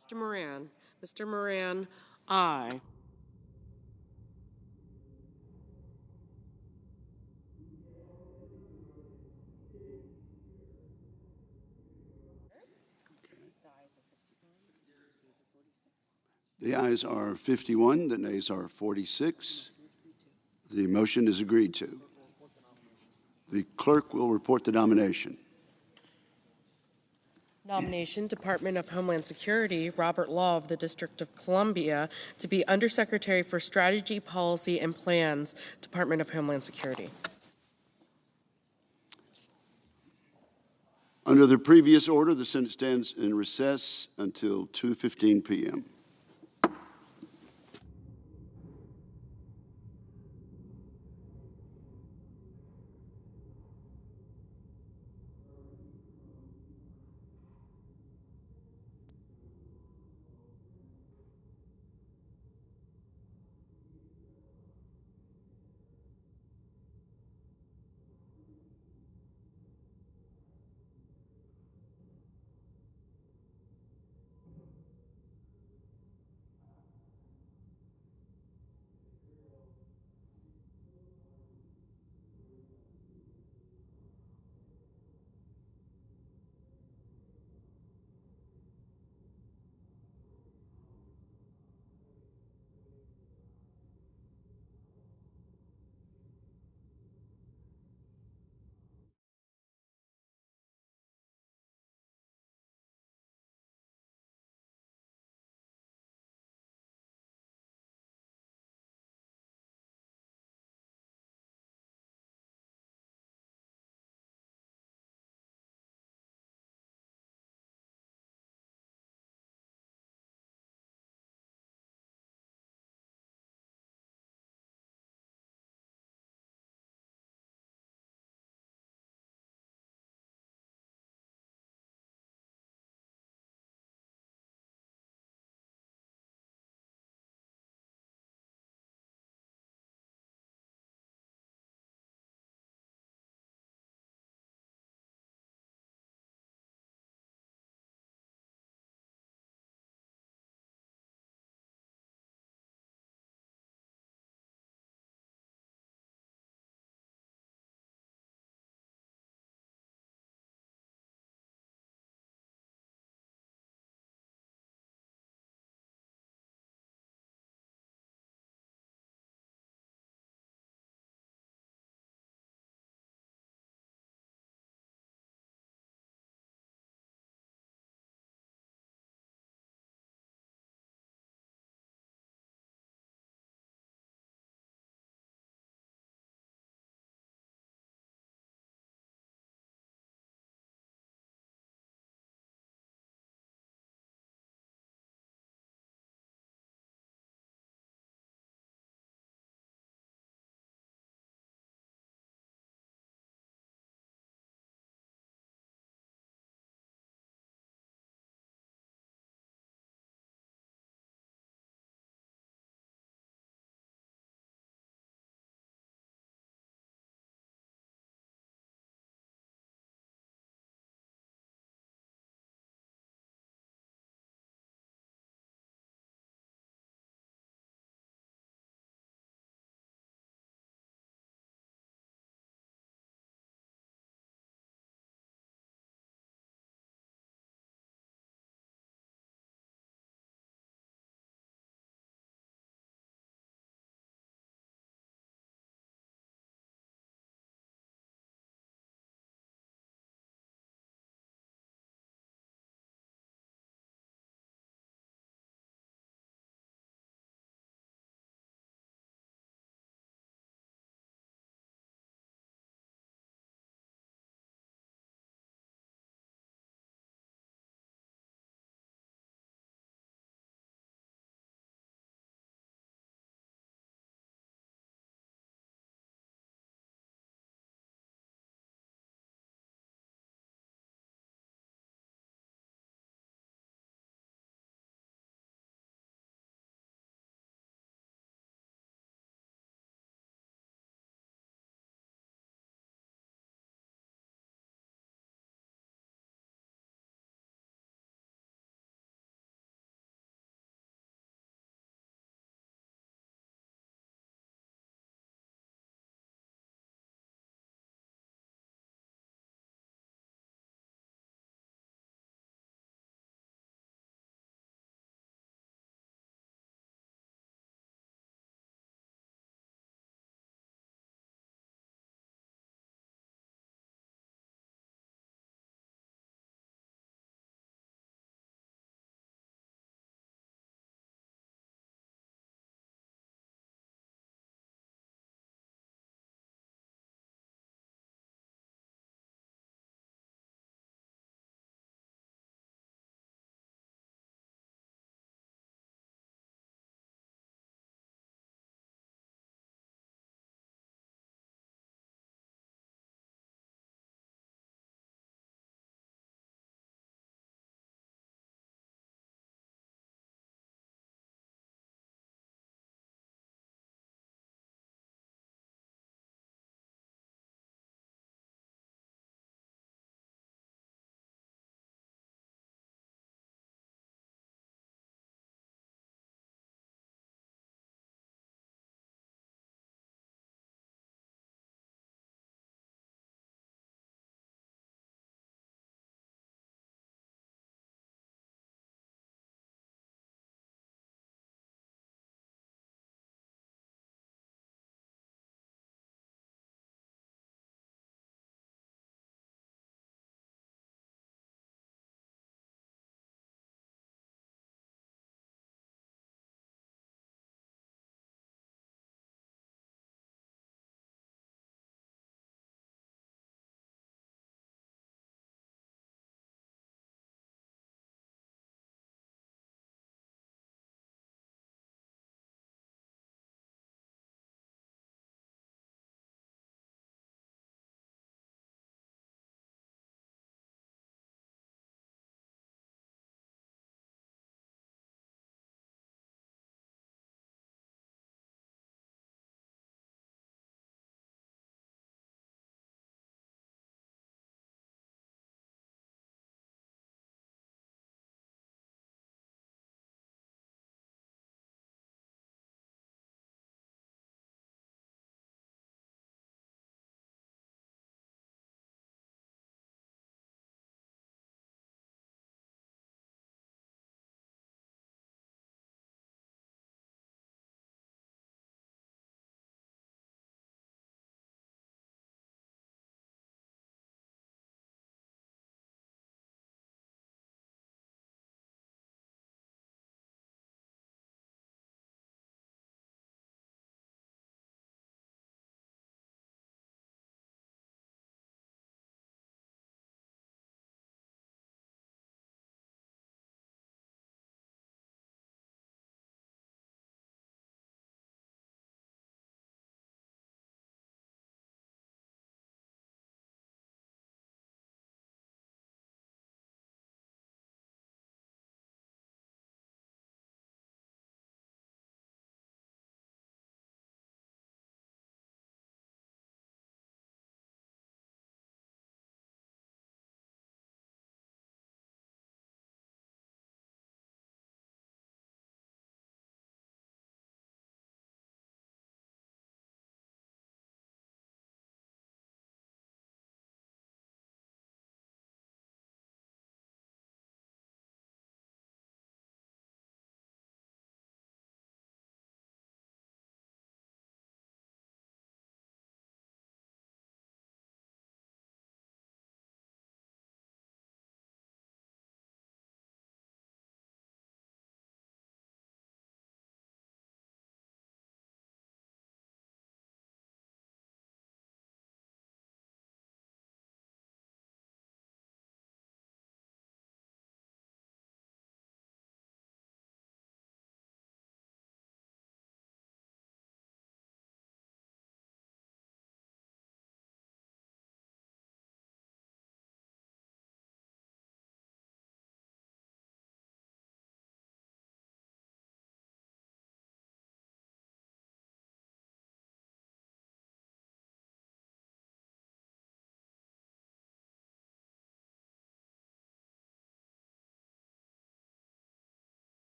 Mr. Moran. Mr. Moran, aye. The ayes are 51, the nays are 46. The motion is agreed to. The clerk will report the nomination. Nomination, Department of Homeland Security, Robert Law of the District of Columbia, to be Undersecretary for Strategy, Policy, and Plans, Department of Homeland Security. Under the previous order, the Senate stands in recess until 2:15 p.m.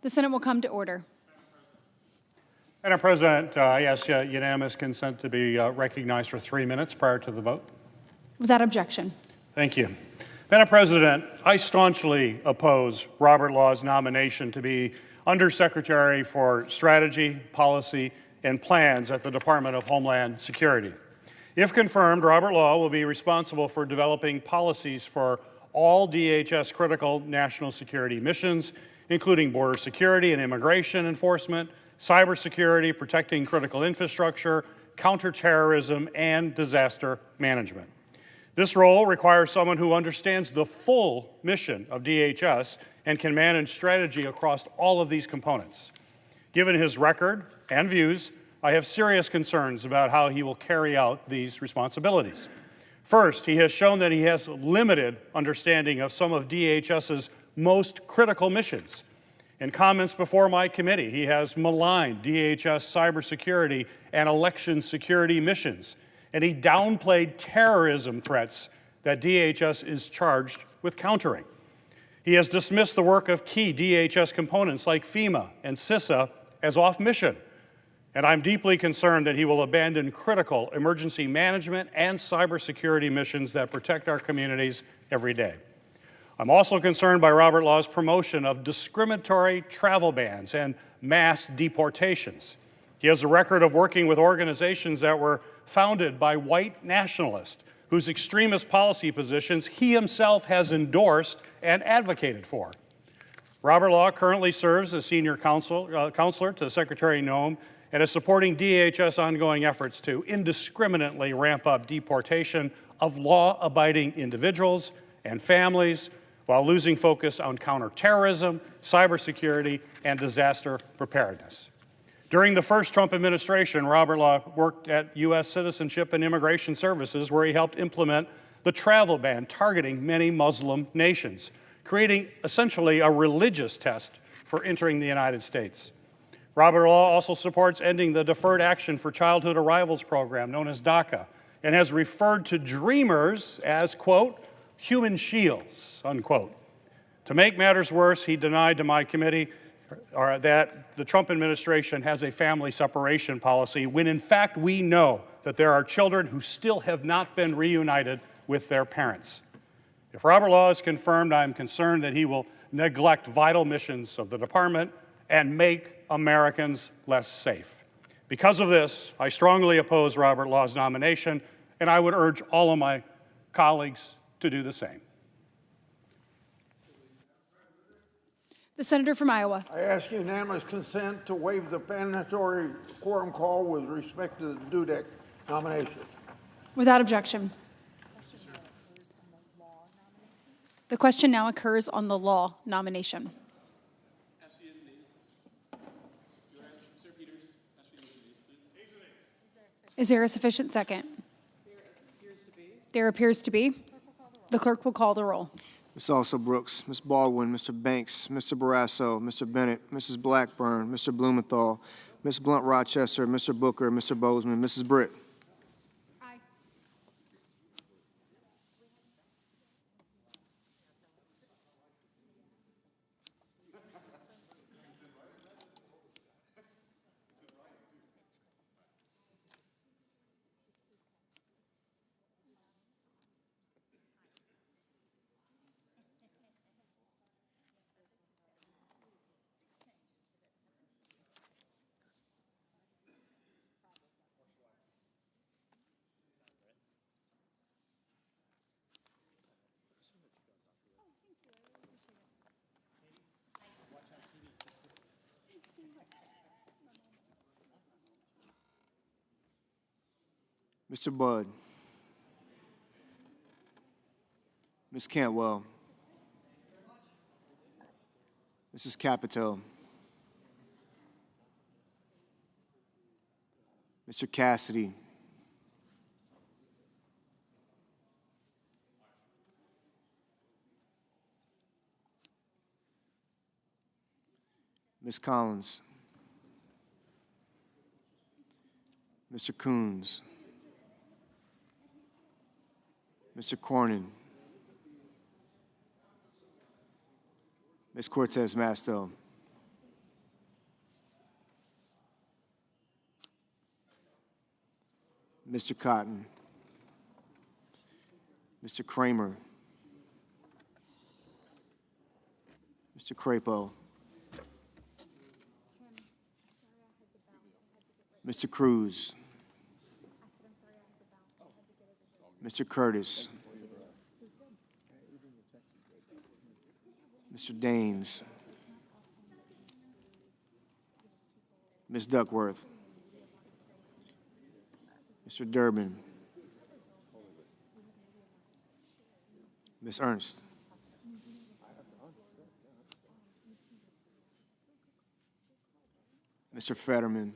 The Senate will come to order. Madam President, I ask unanimous consent to be recognized for 3 minutes prior to the vote. Without objection. Thank you. Madam President, I staunchly oppose Robert Law's nomination to be Undersecretary for Strategy, Policy, and Plans at the Department of Homeland Security. If confirmed, Robert Law will be responsible for developing policies for all DHS critical national security missions, including border security and immigration enforcement, cybersecurity, protecting critical infrastructure, counterterrorism, and disaster management. This role requires someone who understands the full mission of DHS and can manage strategy across all of these components. Given his record and views, I have serious concerns about how he will carry out these responsibilities. First, he has shown that he has limited understanding of some of DHS's most critical missions. In comments before my committee, he has maligned DHS cybersecurity and election security missions, and he downplayed terrorism threats that DHS is charged with countering. He has dismissed the work of key DHS components like FEMA and CISA as off mission, and I'm deeply concerned that he will abandon critical emergency management and cybersecurity missions that protect our communities every day. I'm also concerned by Robert Law's promotion of discriminatory travel bans and mass deportations. He has a record of working with organizations that were founded by white nationalists whose extremist policy positions he himself has endorsed and advocated for. Robert Law currently serves as senior counselor to Secretary Noem and is supporting DHS ongoing efforts to indiscriminately ramp up deportation of law-abiding individuals and families while losing focus on counterterrorism, cybersecurity, and disaster preparedness. During the first Trump administration, Robert Law worked at U.S. Citizenship and Immigration Services, where he helped implement the travel ban targeting many Muslim nations, creating essentially a religious test for entering the United States. Robert Law also supports ending the Deferred Action for Childhood Arrivals program, known as DACA, and has referred to Dreamers as, quote, human shields, unquote. To make matters worse, he denied to my committee that the Trump administration has a family separation policy, when in fact we know that there are children who still have not been reunited with their parents. If Robert Law is confirmed, I am concerned that he will neglect vital missions of the department and make Americans less safe. Because of this, I strongly oppose Robert Law's nomination, and I would urge all of my colleagues to do the same. The Senator from Iowa. I ask unanimous consent to waive the mandatory quorum call with respect to the Dudek nomination. Without objection. The question now occurs on the Law nomination. Is there a sufficient second? There appears to be. The clerk will call the roll. Ms. Also Brooks, Ms. Baldwin, Mr. Banks, Mr. Barrasso, Mr. Bennett, Mrs. Blackburn, Mr. Blumenthal, Ms. Blunt Rochester, Mr. Booker, Mr. Bozeman, Mrs. Britt. Aye. Mr. Budd. Ms. Cantwell. Mrs. Capito. Mr. Cassidy. Ms. Collins. Mr. Coons. Mr. Cornyn. Ms. Cortez Masto. Mr. Cotton, Mr. Kramer, Mr. Crapo, Mr. Cruz, Mr. Curtis, Mr. Daines, Ms. Duckworth, Mr. Durbin, Ms. Ernst, Mr. Fetterman,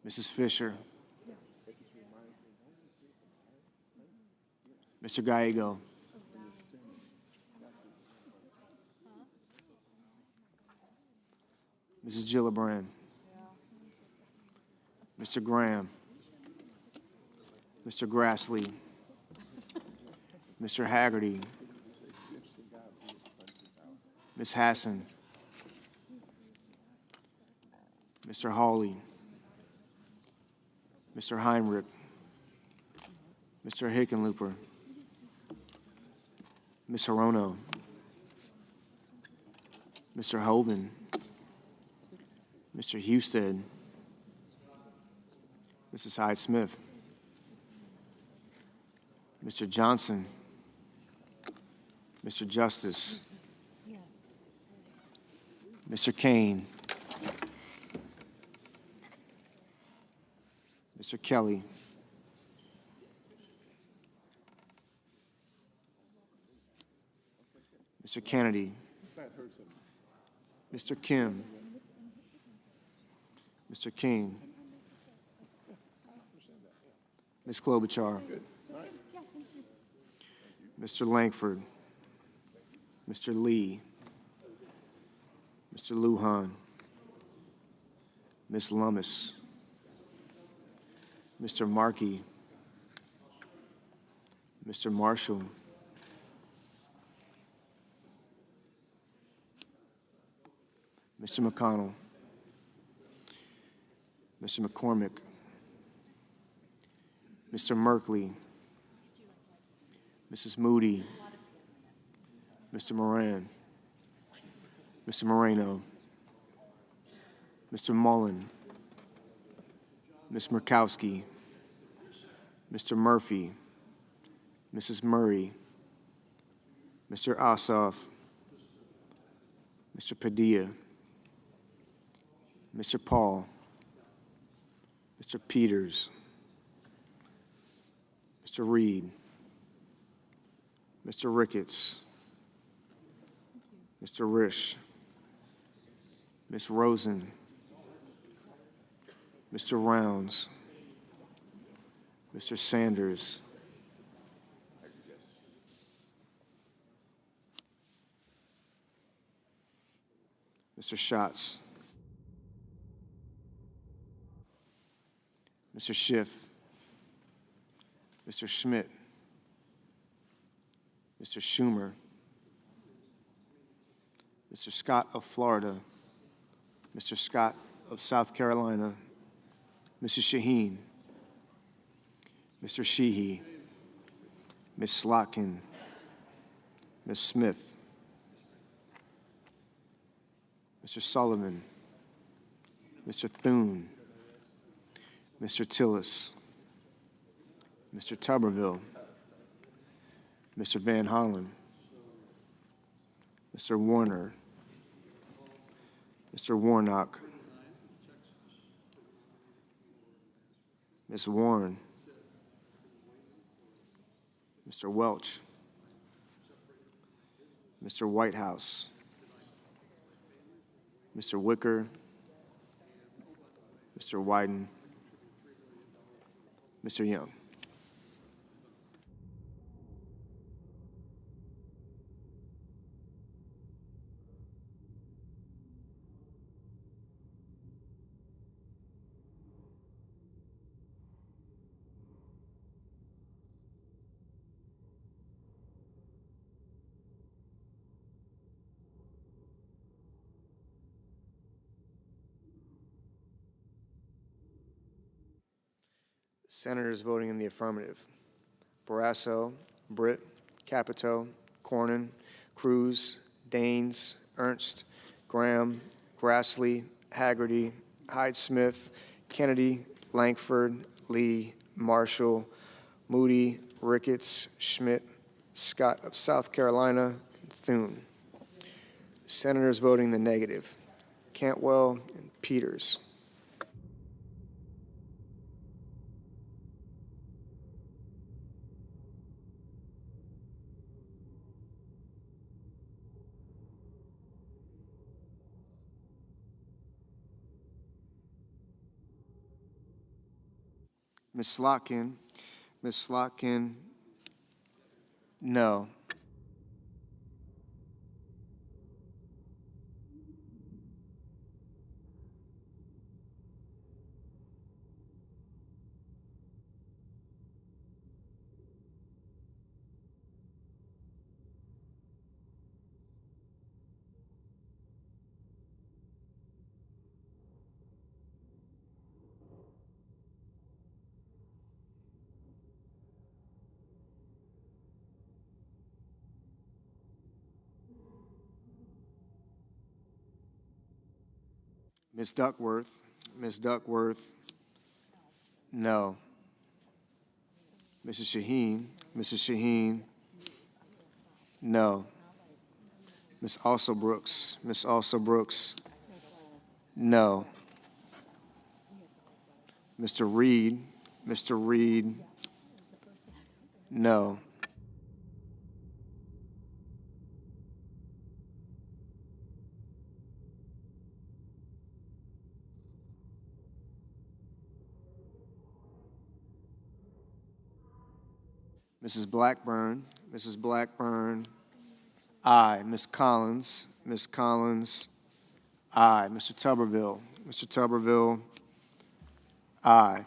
Mrs. Fisher, Mr. Gallego, Mrs. Gillibrand, Mr. Graham, Mr. Grassley, Mr. Haggerty, Ms. Hassan, Mr. Hawley, Mr. Heinrich, Mr. Hickenlooper, Ms. Hirono, Mr. Hoven, Mr. Husted, Mrs. Hyde-Smith, Mr. Johnson, Mr. Justice, Mr. Kane, Mr. Kelly, Mr. Kennedy, Mr. Kim, Mr. King, Ms. Klobuchar, Mr. Langford, Mr. Lee, Mr. Lujan, Ms. Lummis, Mr. Markey, Mr. Marshall, Mr. McConnell, Mr. McCormick, Mr. Merkley, Mrs. Moody, Mr. Moran, Mr. Moreno, Mr. Mullen, Ms. Murkowski, Mr. Murphy, Mrs. Murray, Mr. Ossoff, Mr. Padilla, Mr. Paul, Mr. Peters, Mr. Reed, Mr. Ricketts, Mr. Risch, Ms. Rosen, Mr. Rounds, Mr. Sanders, Mr. Schatz, Mr. Schiff, Mr. Schmidt, Mr. Schumer, Mr. Scott of Florida, Mr. Scott of South Carolina, Mrs. Shaheen, Mr. Sheehy, Ms. Slotkin, Ms. Smith, Mr. Sullivan, Mr. Thune, Mr. Tillis, Mr. Tuberville, Mr. Van Hollen, Mr. Warner, Mr. Warnock, Ms. Warren, Mr. Welch, Mr. Whitehouse, Mr. Wicker, Mr. Wyden, Mr. Young. Senators voting in the affirmative: Barrasso, Britt, Capito, Cornyn, Cruz, Daines, Ernst, Graham, Grassley, Haggerty, Hyde-Smith, Kennedy, Lankford, Lee, Marshall, Moody, Ricketts, Schmidt, Scott of South Carolina, and Thune. Senators voting in the negative: Cantwell and Peters. Ms. Slotkin, no. Ms. Duckworth, no. Mrs. Shaheen, no. Ms. Brooks, no. Mr. Reed, no. Mrs. Blackburn, aye. Ms. Collins, aye. Mr. Tuberville, aye.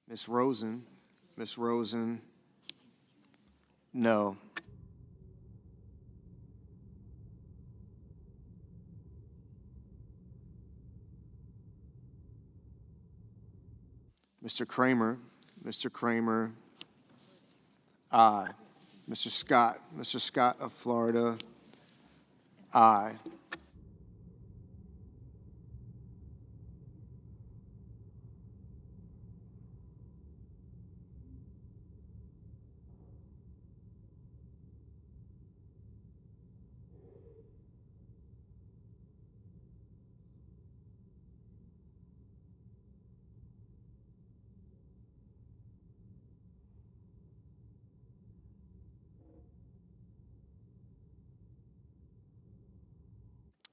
Ms. Rosen, no. Mr. Kramer, aye. Mr. Scott of Florida, aye.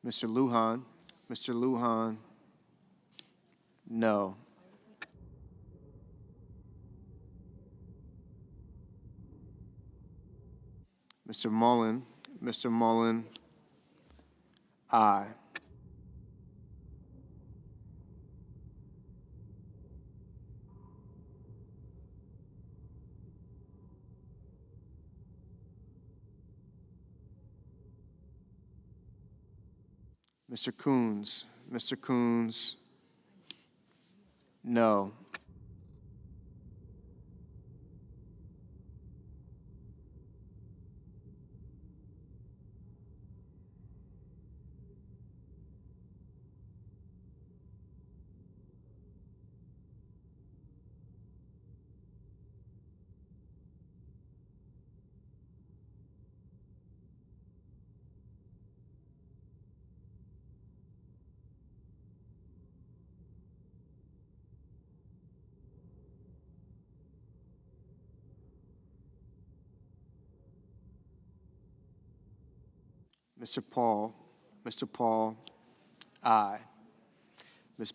Mr. Lujan, no. Mr. Mullen, aye. Mr. Coons, no. Mr. Paul, aye. Ms.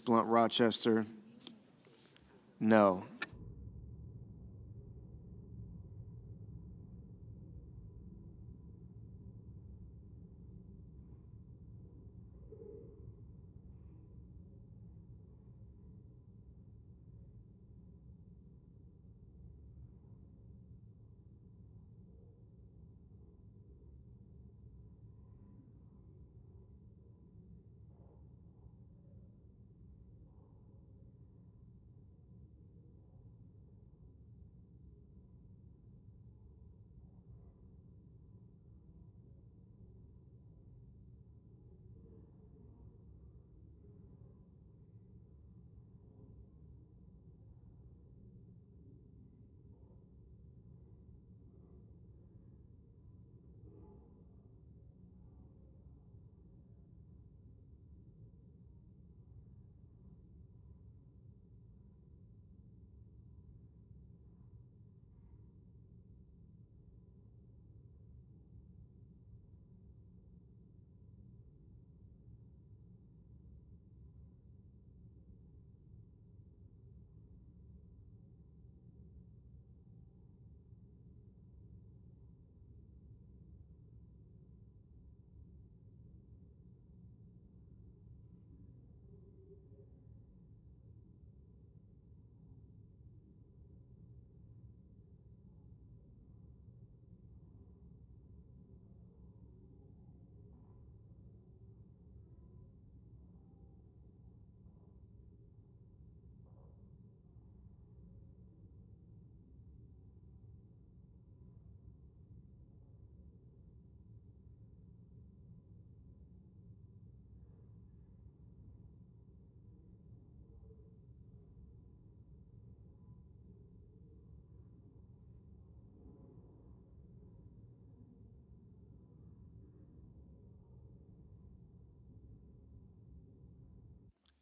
Blunt Rochester, no.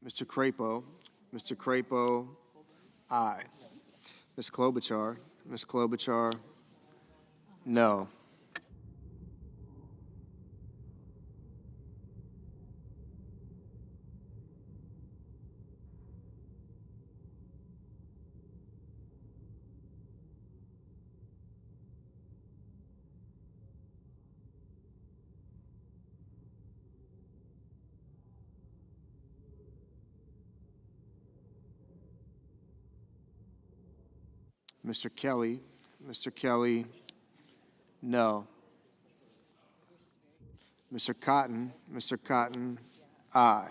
Mr. Crapo, aye. Ms. Klobuchar, no. Mr. Kelly, no. Mr. Cotton, aye.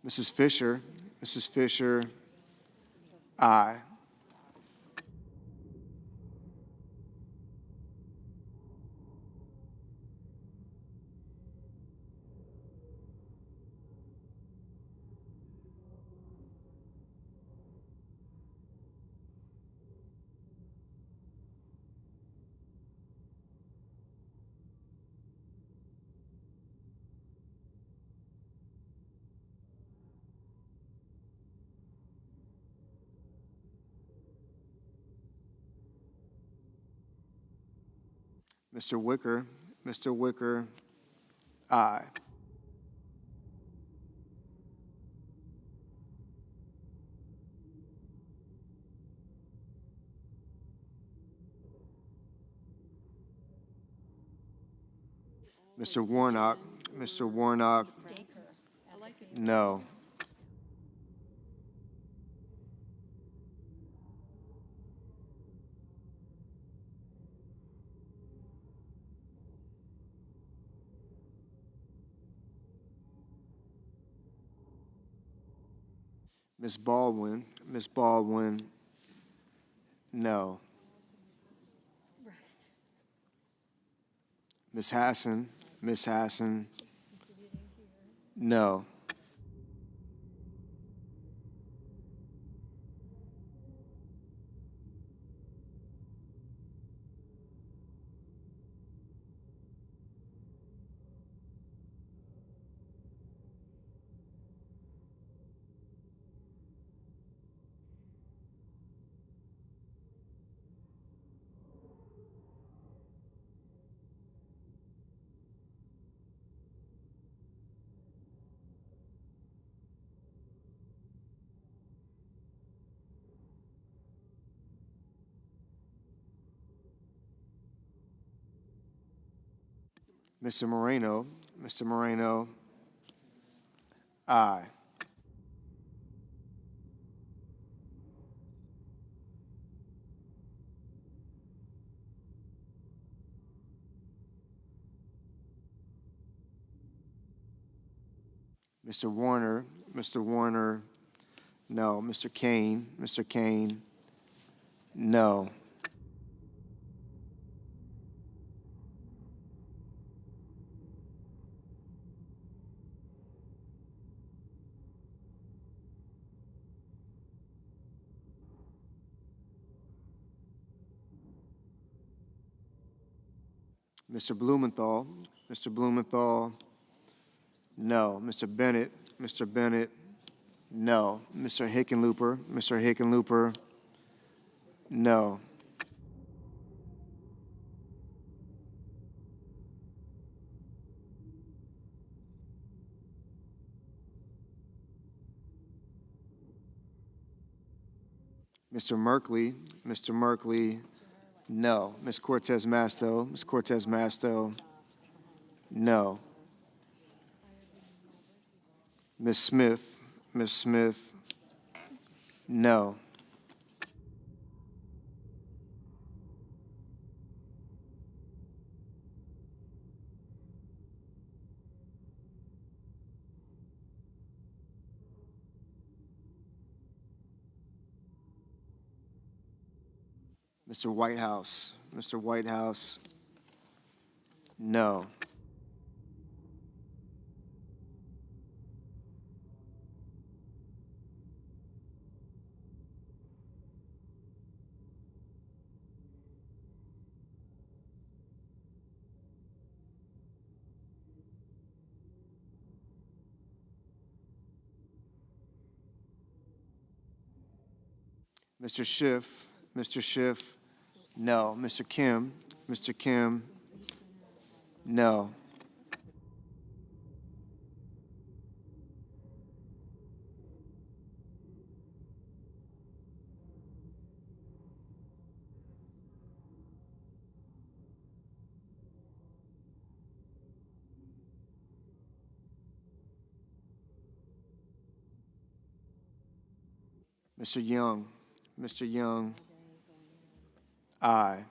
Mrs. Fisher, aye. Mr. Wicker, aye. Mr. Warnock, no. Ms. Baldwin, no. Ms. Hassan, no. Mr. Moreno. Mr. Moreno, aye. Mr. Warner, no. Mr. Kane, no. Mr. Blumenthal, no. Mr. Bennett, no. Mr. Hickenlooper, no. Mr. Merkley, no. Ms. Cortez Masto, no. Ms. Smith, no. Mr. Whitehouse, no. Mr. Schiff, no. Mr. Kim, no. Mr. Young, aye.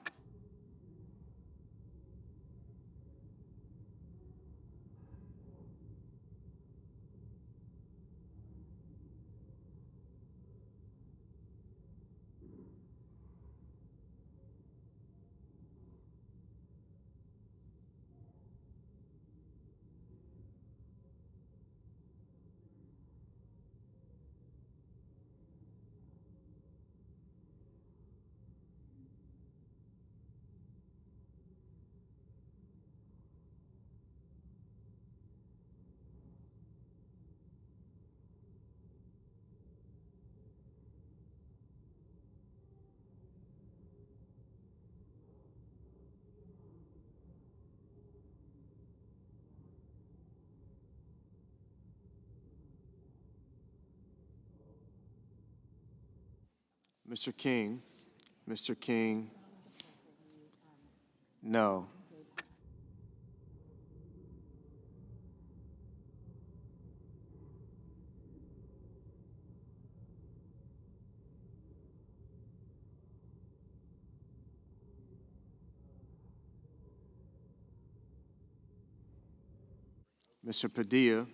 Mr. King, no. Mr. Padilla,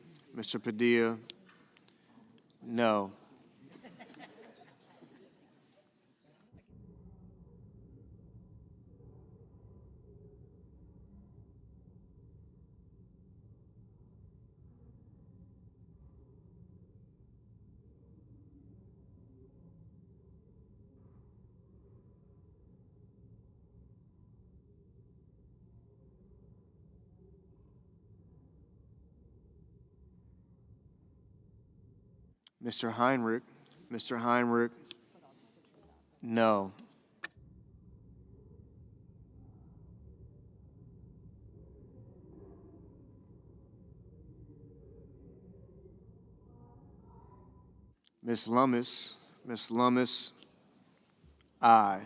no. Mr. Heinrich, no. Miss Lummis, aye.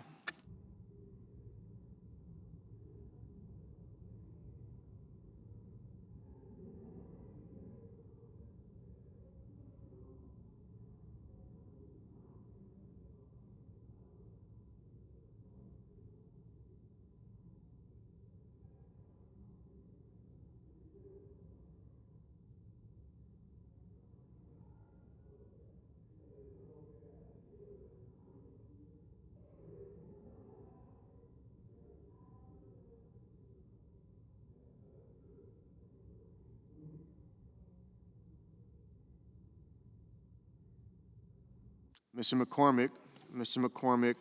Mr. McCormick. Mr. McCormick,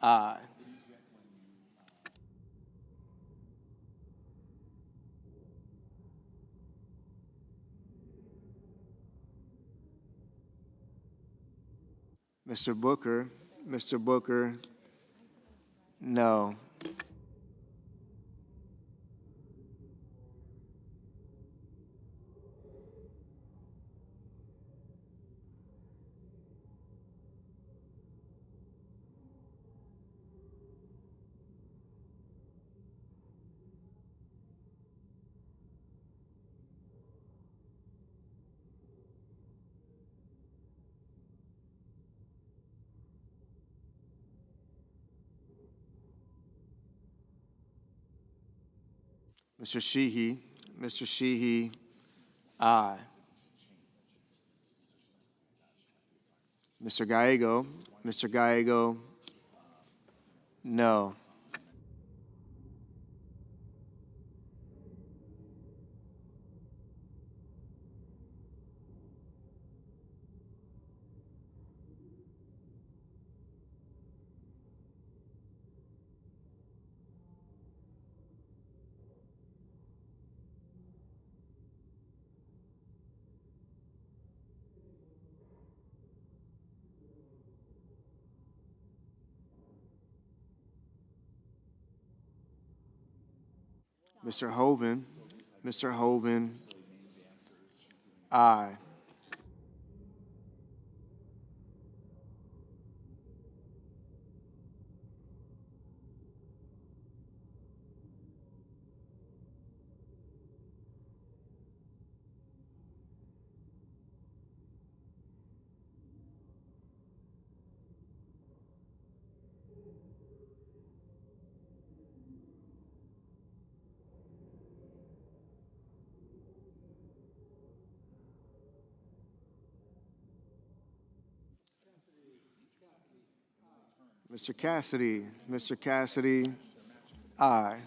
aye. Mr. Booker. Mr. Booker, no. Mr. Sheehy. Mr. Sheehy, aye. Mr. Gallego. Mr. Gallego, no. Mr. Hoven. Mr. Hoven, aye. Mr. Cassidy. Mr. Cassidy, aye.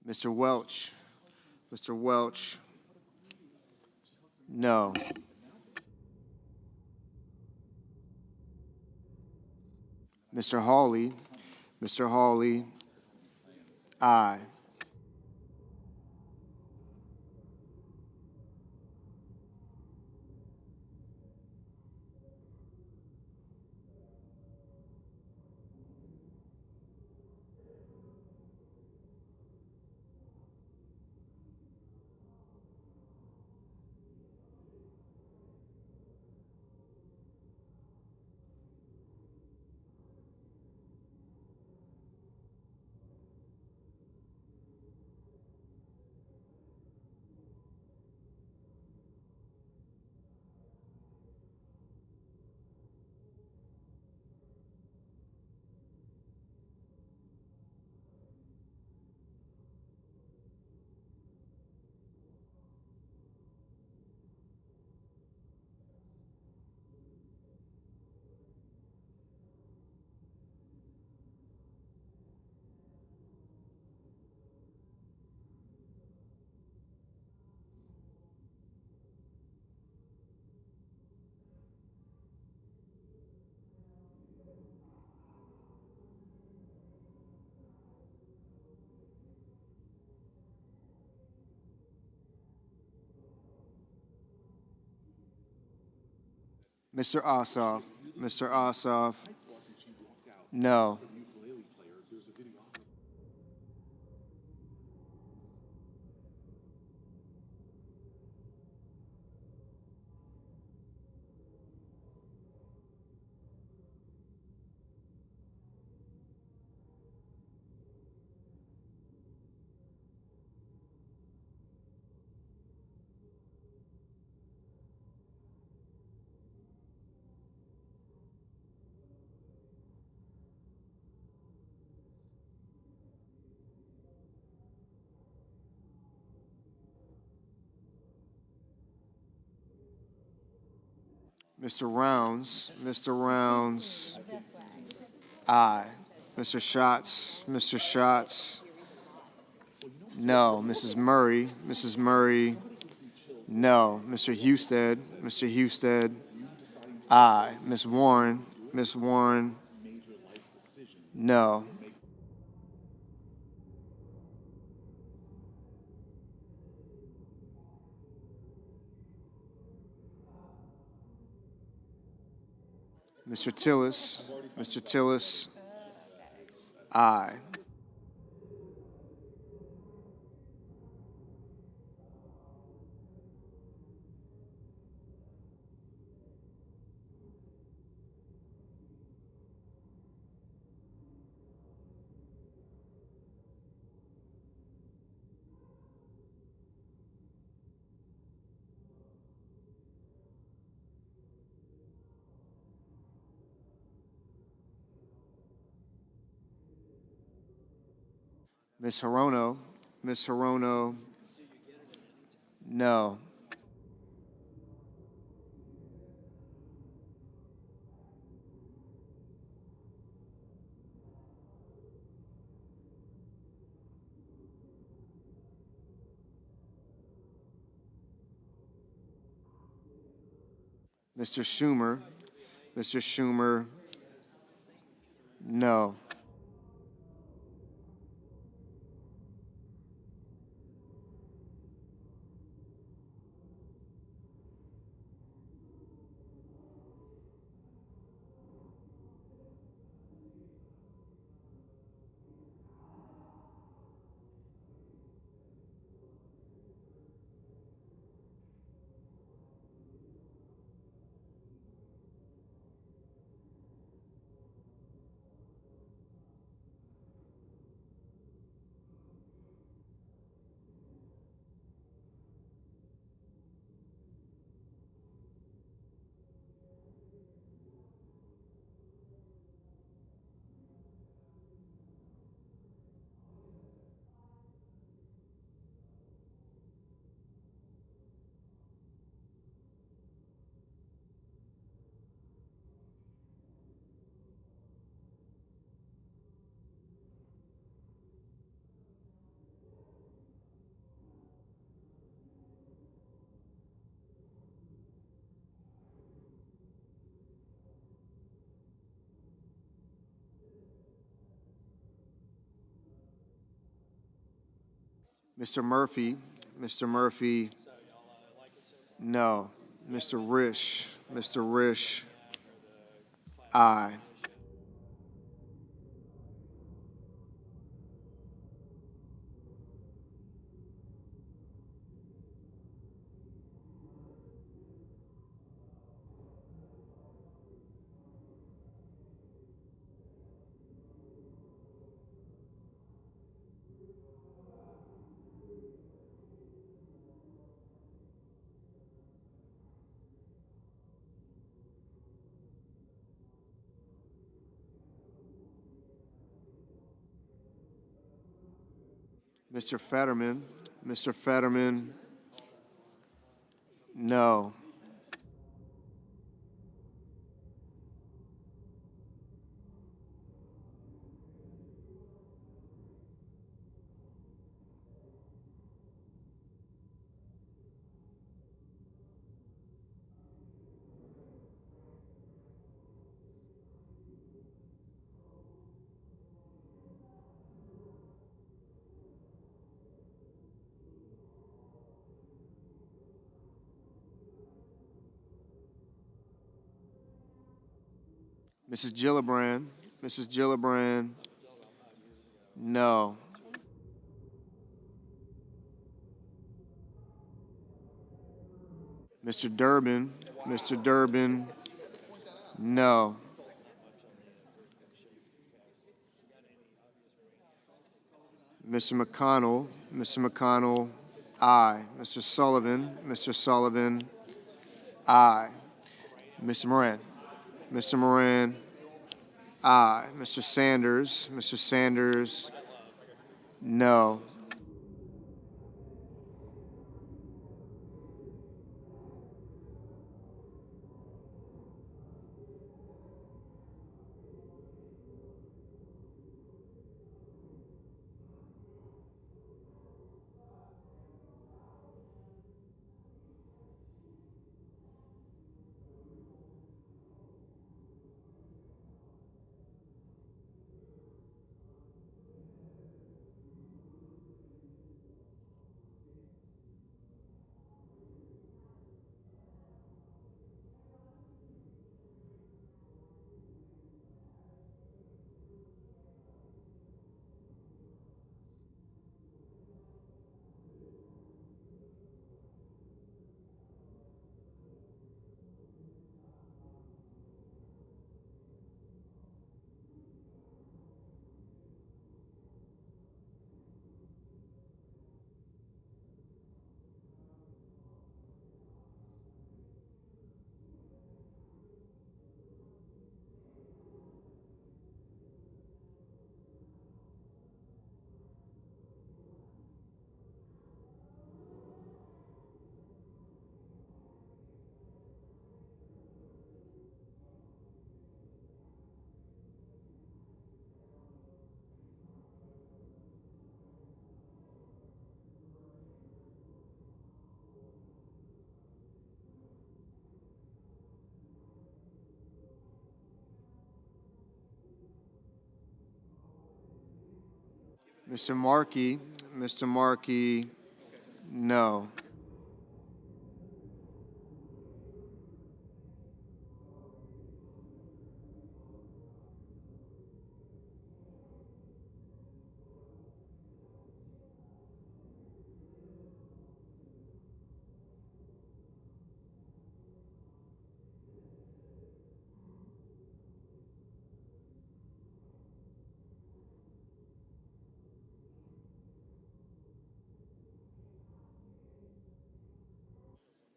Mr. Welch. Mr. Welch, no. Mr. Hawley. Mr. Hawley, aye. Mr. Ossoff. Mr. Ossoff, no. Mr. Rounds. Mr. Rounds. Aye. Mr. Schatz. Mr. Schatz. No. Mrs. Murray. Mrs. Murray. No. Mr. Husted. Mr. Husted. Aye. Ms. Warren. Ms. Warren. No. Mr. Tillis. Mr. Tillis. Aye. Ms. Hirono. Ms. Hirono. No. Mr. Schumer. Mr. Schumer. No. Mr. Murphy. Mr. Murphy. No. Mr. Risch. Mr. Risch. Aye. Mr. Fetterman. Mr. Fetterman. No. Mrs. Gillibrand. Mrs. Gillibrand. No. Mr. Durbin. Mr. Durbin. No. Mr. McConnell. Mr. McConnell. Aye. Mr. Sullivan. Mr. Sullivan. Aye. Mr. Moran. Mr. Moran. Aye. Mr. Sanders. Mr. Sanders. No. Mr. Markey, no.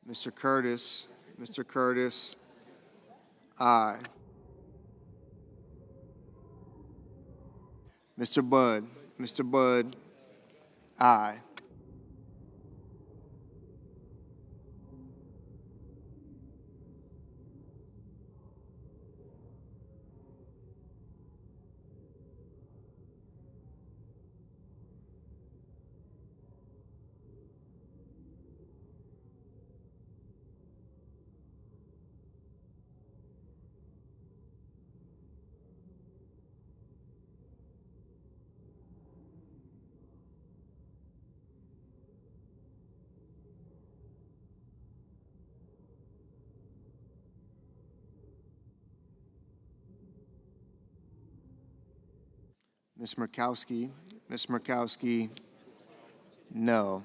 Mr. Curtis, aye. Mr. Budd, aye. Ms. Murkowski, no.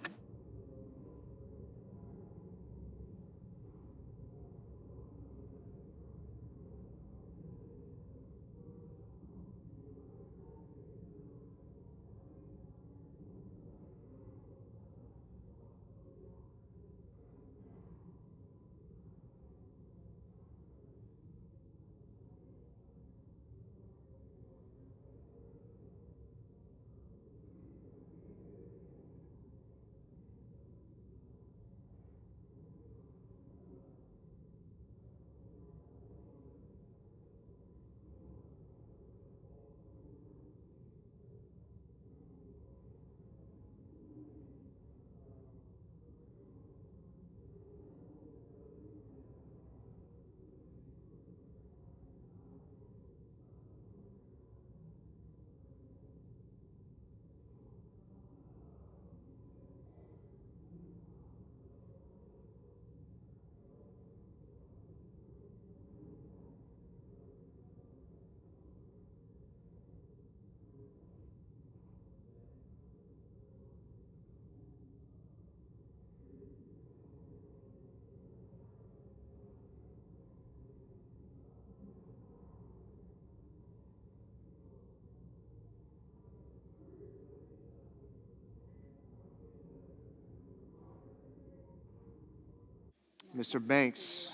Mr. Banks,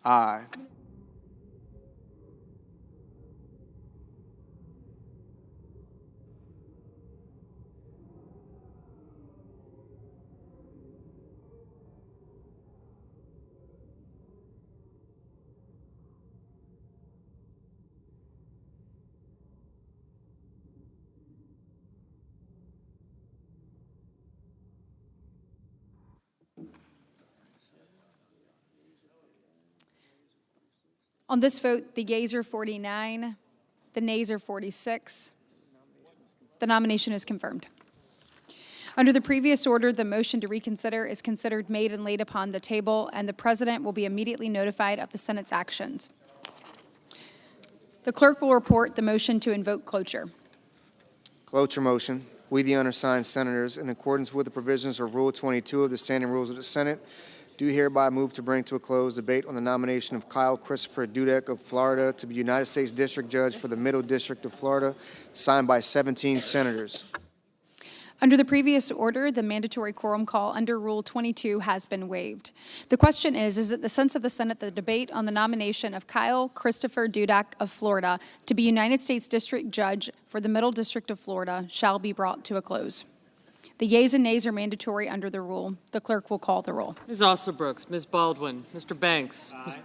aye. On this vote, the yeas are 49, the nays are 46. The nomination is confirmed. Under the previous order, the motion to reconsider is considered made and laid upon the table, and the President will be immediately notified of the Senate's actions. The clerk will report the motion to invoke cloture. Cloture motion. We, the undersigned senators, in accordance with the provisions of Rule 22 of the Standing Rules of the Senate, do hereby move to bring to a close debate on the nomination of Kyle Christopher Dudek of Florida to be United States District Judge for the Middle District of Florida, signed by 17 senators. Under the previous order, the mandatory quorum call under Rule 22 has been waived. The question is it the sense of the Senate that the debate on the nomination of Kyle Christopher Dudek of Florida to be United States District Judge for the Middle District of Florida shall be brought to a close? The yeas and nays are mandatory under the rule. The clerk will call the roll. Ms. Alsobrooks, Ms. Baldwin, Mr. Banks. Aye.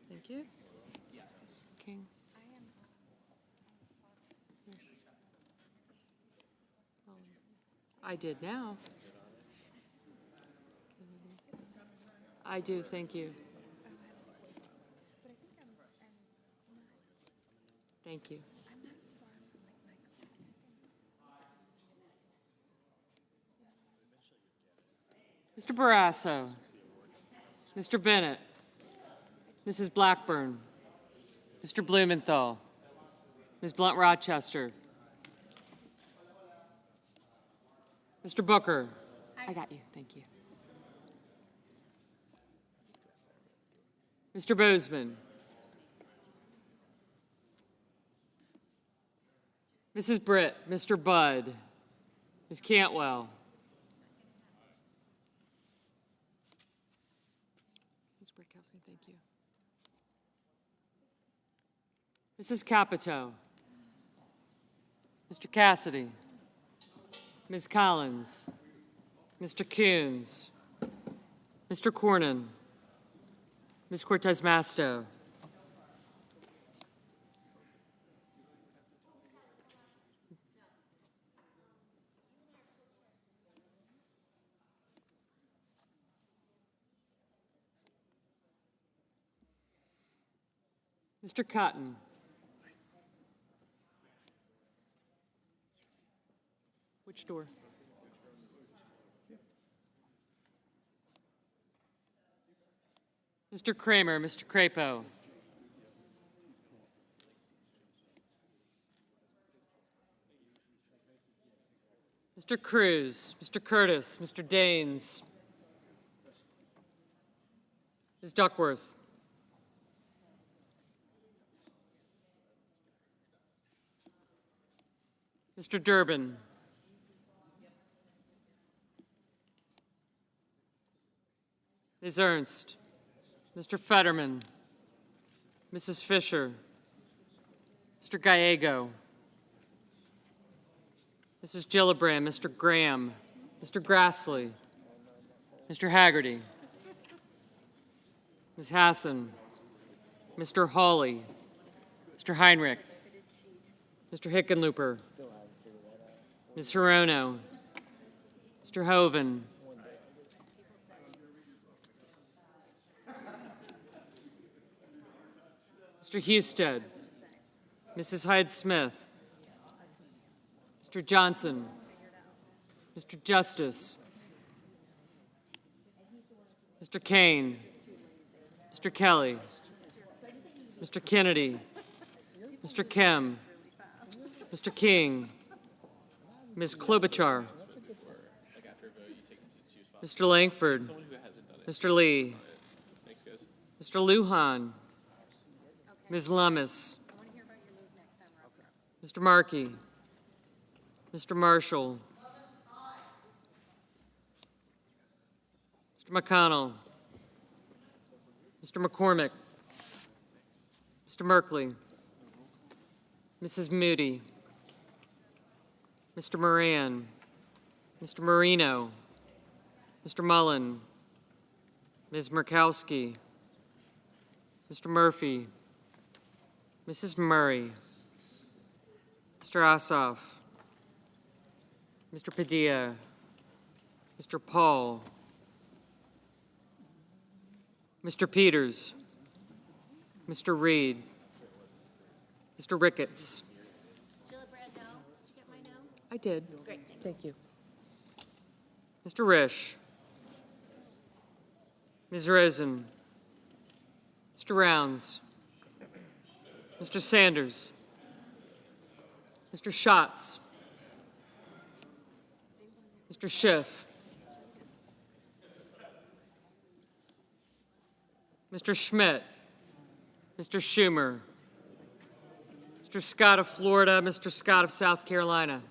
Thank you. King. I did now. I do, thank you. Thank you. Mr. Barrasso. Mr. Bennett. Mrs. Blackburn. Mr. Blumenthal. Ms. Blunt Rochester. Mr. Booker. I got you. Thank you. Mr. Bozeman. Mrs. Britt. Mr. Budd. Ms. Cantwell. Ms. Britt Kelsey, thank you. Mrs. Capito. Mr. Cassidy. Ms. Collins. Mr. Coons. Mr. Cornyn. Ms. Cortez Masto. Mr. Cotton. Which door? Mr. Kramer, Mr. Crapo. Mr. Cruz, Mr. Curtis, Mr. Daines. Ms. Duckworth. Mr. Durbin. Ms. Ernst. Mr. Fetterman. Mrs. Fisher. Mr. Gallego. Mrs. Gillibrand. Mr. Graham. Mr. Grassley. Mr. Haggerty. Ms. Hassan. Mr. Hawley. Mr. Heinrich. Mr. Hickenlooper. Ms. Hirono. Mr. Hoven. Mr. Husted. Mrs. Hyde-Smith. Mr. Johnson. Mr. Justice. Mr. Kane. Mr. Kelly. Mr. Kennedy. Mr. Kim. Mr. King. Ms. Klobuchar. Mr. Langford. Mr. Lee. Mr. Lujan. Ms. Lummis. Mr. Markey. Mr. Marshall. Mr. McConnell. Mr. McCormick. Mr. Merkley. Mrs. Moody. Mr. Moran. Mr. Marino. Mr. Mullen. Ms. Murkowski. Mr. Murphy. Mrs. Murray. Mr. Ossoff. Mr. Padilla. Mr. Paul. Mr. Peters. Mr. Reed. Mr. Ricketts. Gillibrand, no. Did you get my no? I did. Great. Thank you. Mr. Risch. Ms. Rosen. Mr. Rounds. Mr. Sanders. Mr. Schatz. Mr. Schiff. Mr. Schmidt. Mr. Schumer. Mr. Scott of Florida, Mr. Scott of South Carolina.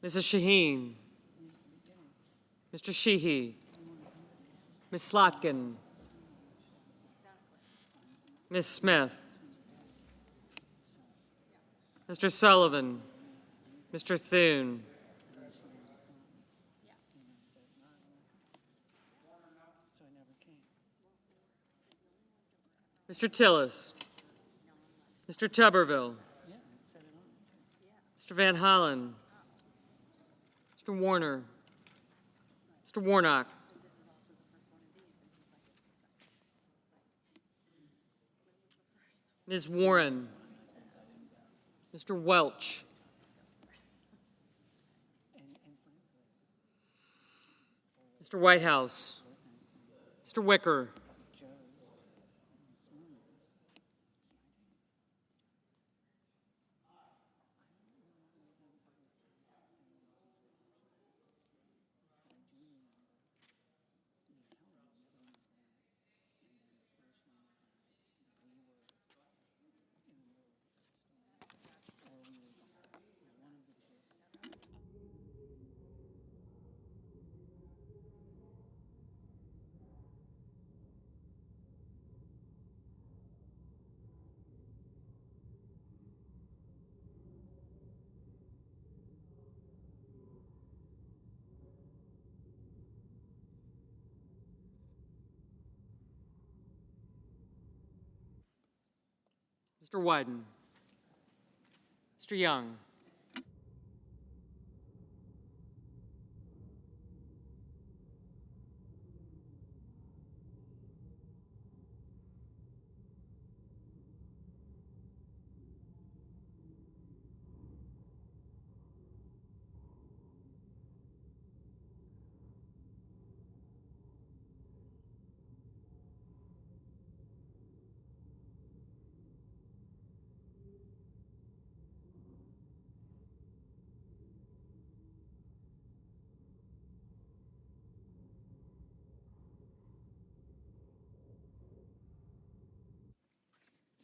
Mrs. Shaheen. Mr. Sheehy. Ms. Slotkin. Ms. Smith. Mr. Sullivan. Mr. Thune. Mr. Tillis. Mr. Tuberville. Mr. Van Hollen. Mr. Warner. Mr. Warnock. Ms. Warren. Mr. Welch. Mr. Whitehouse. Mr. Wicker. Mr. Wyden. Mr. Young.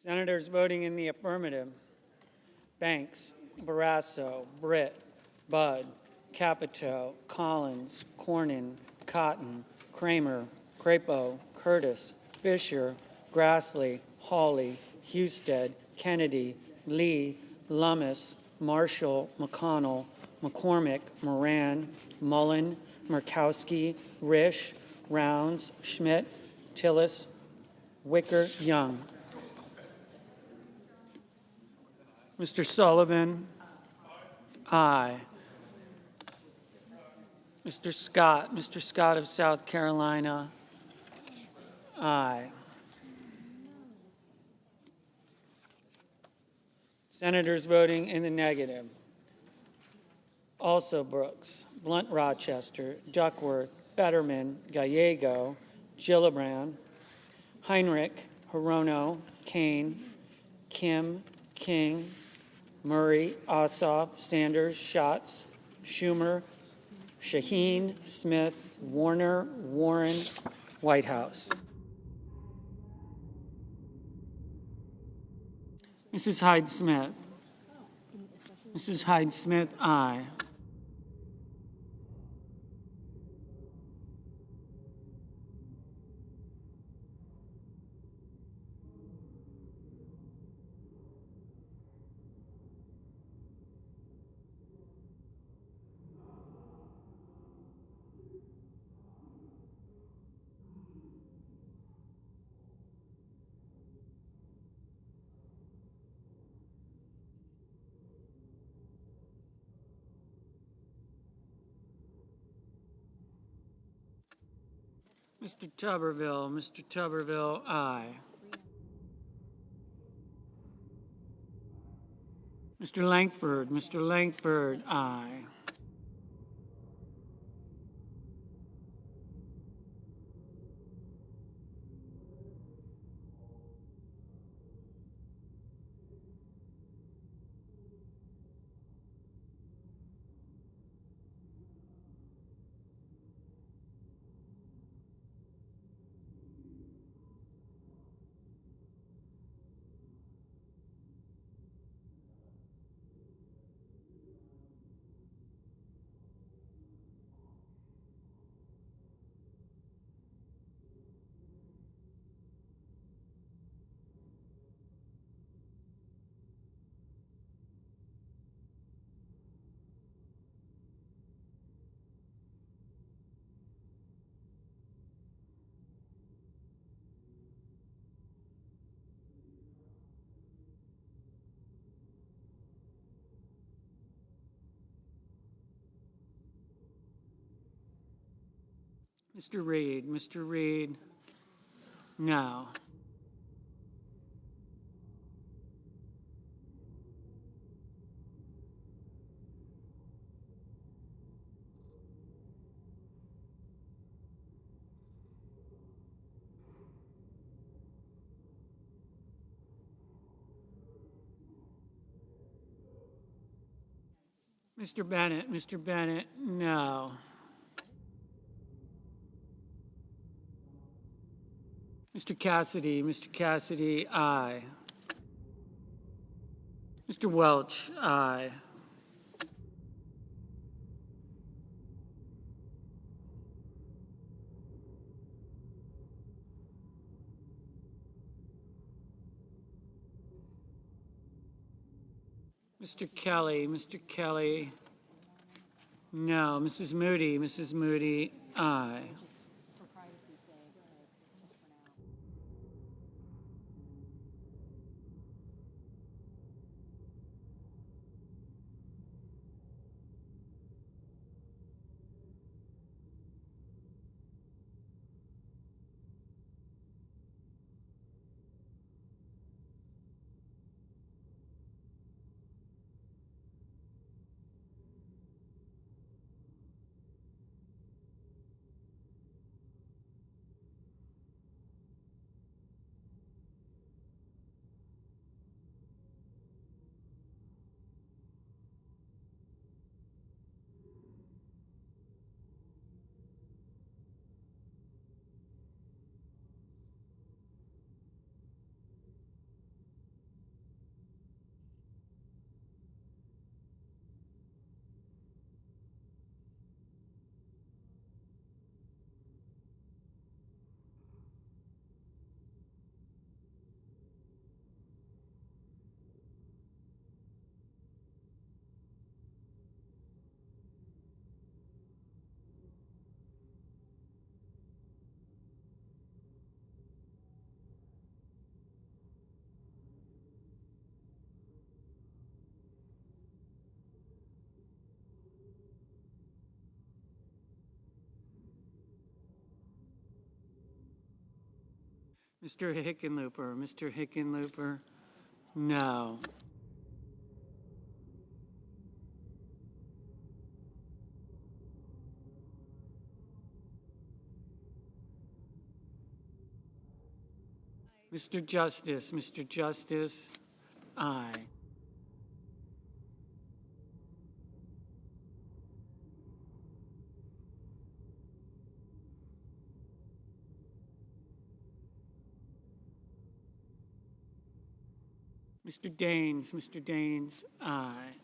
Senators voting in the affirmative: Banks, Barrasso, Britt, Budd, Capito, Collins, Cornyn, Cotton, Kramer, Crapo, Curtis, Fisher, Grassley, Hawley, Husted, Kennedy, Lee, Lummis, Marshall, McConnell, McCormick, Moran, Mullen, Murkowski, Risch, Rounds, Schmidt, Tillis, Wicker, Young. Mr. Sullivan? Aye. Mr. Scott of South Carolina? Aye. Senators voting in the negative: also Brooks, Blunt Rochester, Duckworth, Fetterman, Gallego, Gillibrand, Heinrich, Hirono, Kane, Kim, King, Murray, Ossoff, Sanders, Schatz, Schumer, Shaheen, Smith, Warner, Warren, Whitehouse. Mrs. Hyde-Smith. Mrs. Hyde-Smith, aye. Mr. Tuberville, aye. Mr. Langford, aye. Mr. Reed, no. Mr. Bennett, no. Mr. Cassidy, aye. Mr. Welch, aye. Mr. Kelly, no. Mrs. Moody, aye. Mr. Hickenlooper, no. Mr. Justice, aye. Mr. Daines, aye.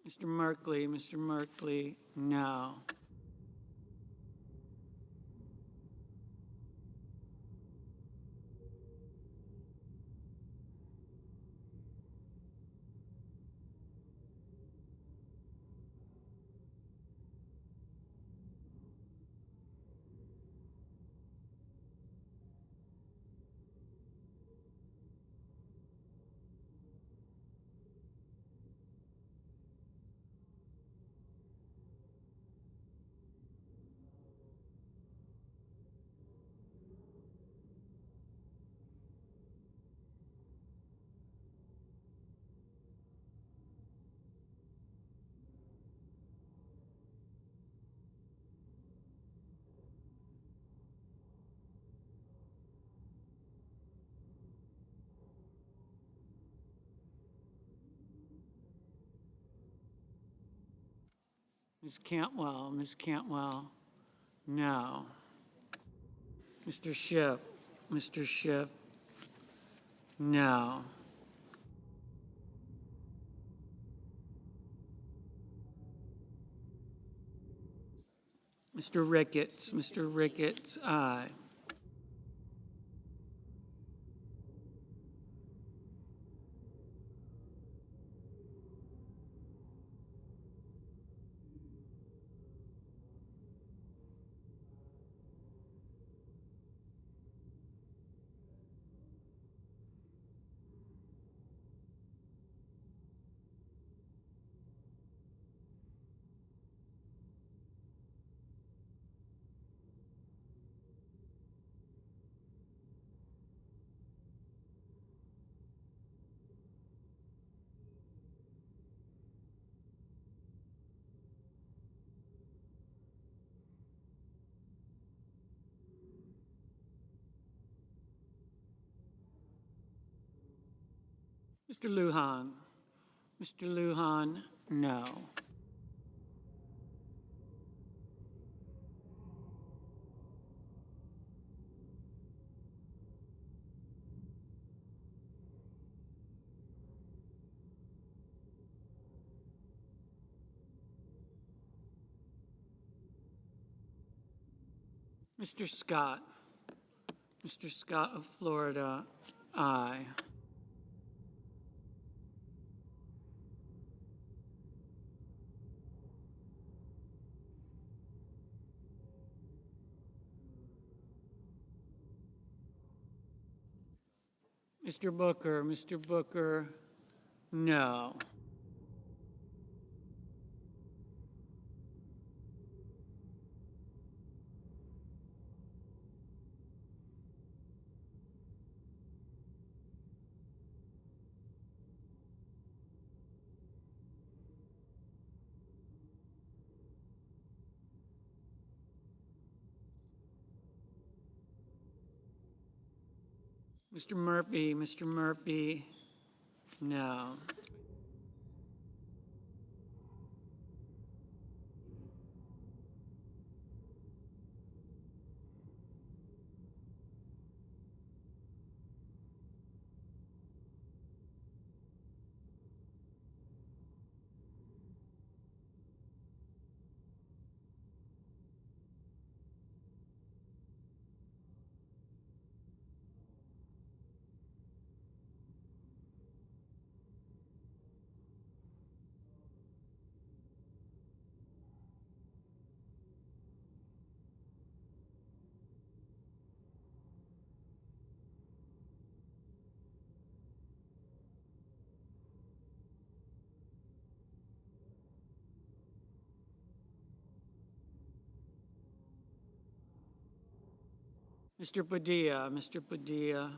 Mr. Merkley, no. Ms. Cantwell, no. Mr. Schiff, no. Mr. Ricketts, aye. Mr. Lujan, no. Mr. Scott of Florida, aye. Mr. Booker, no. Mr. Murphy, no. Mr. Padilla,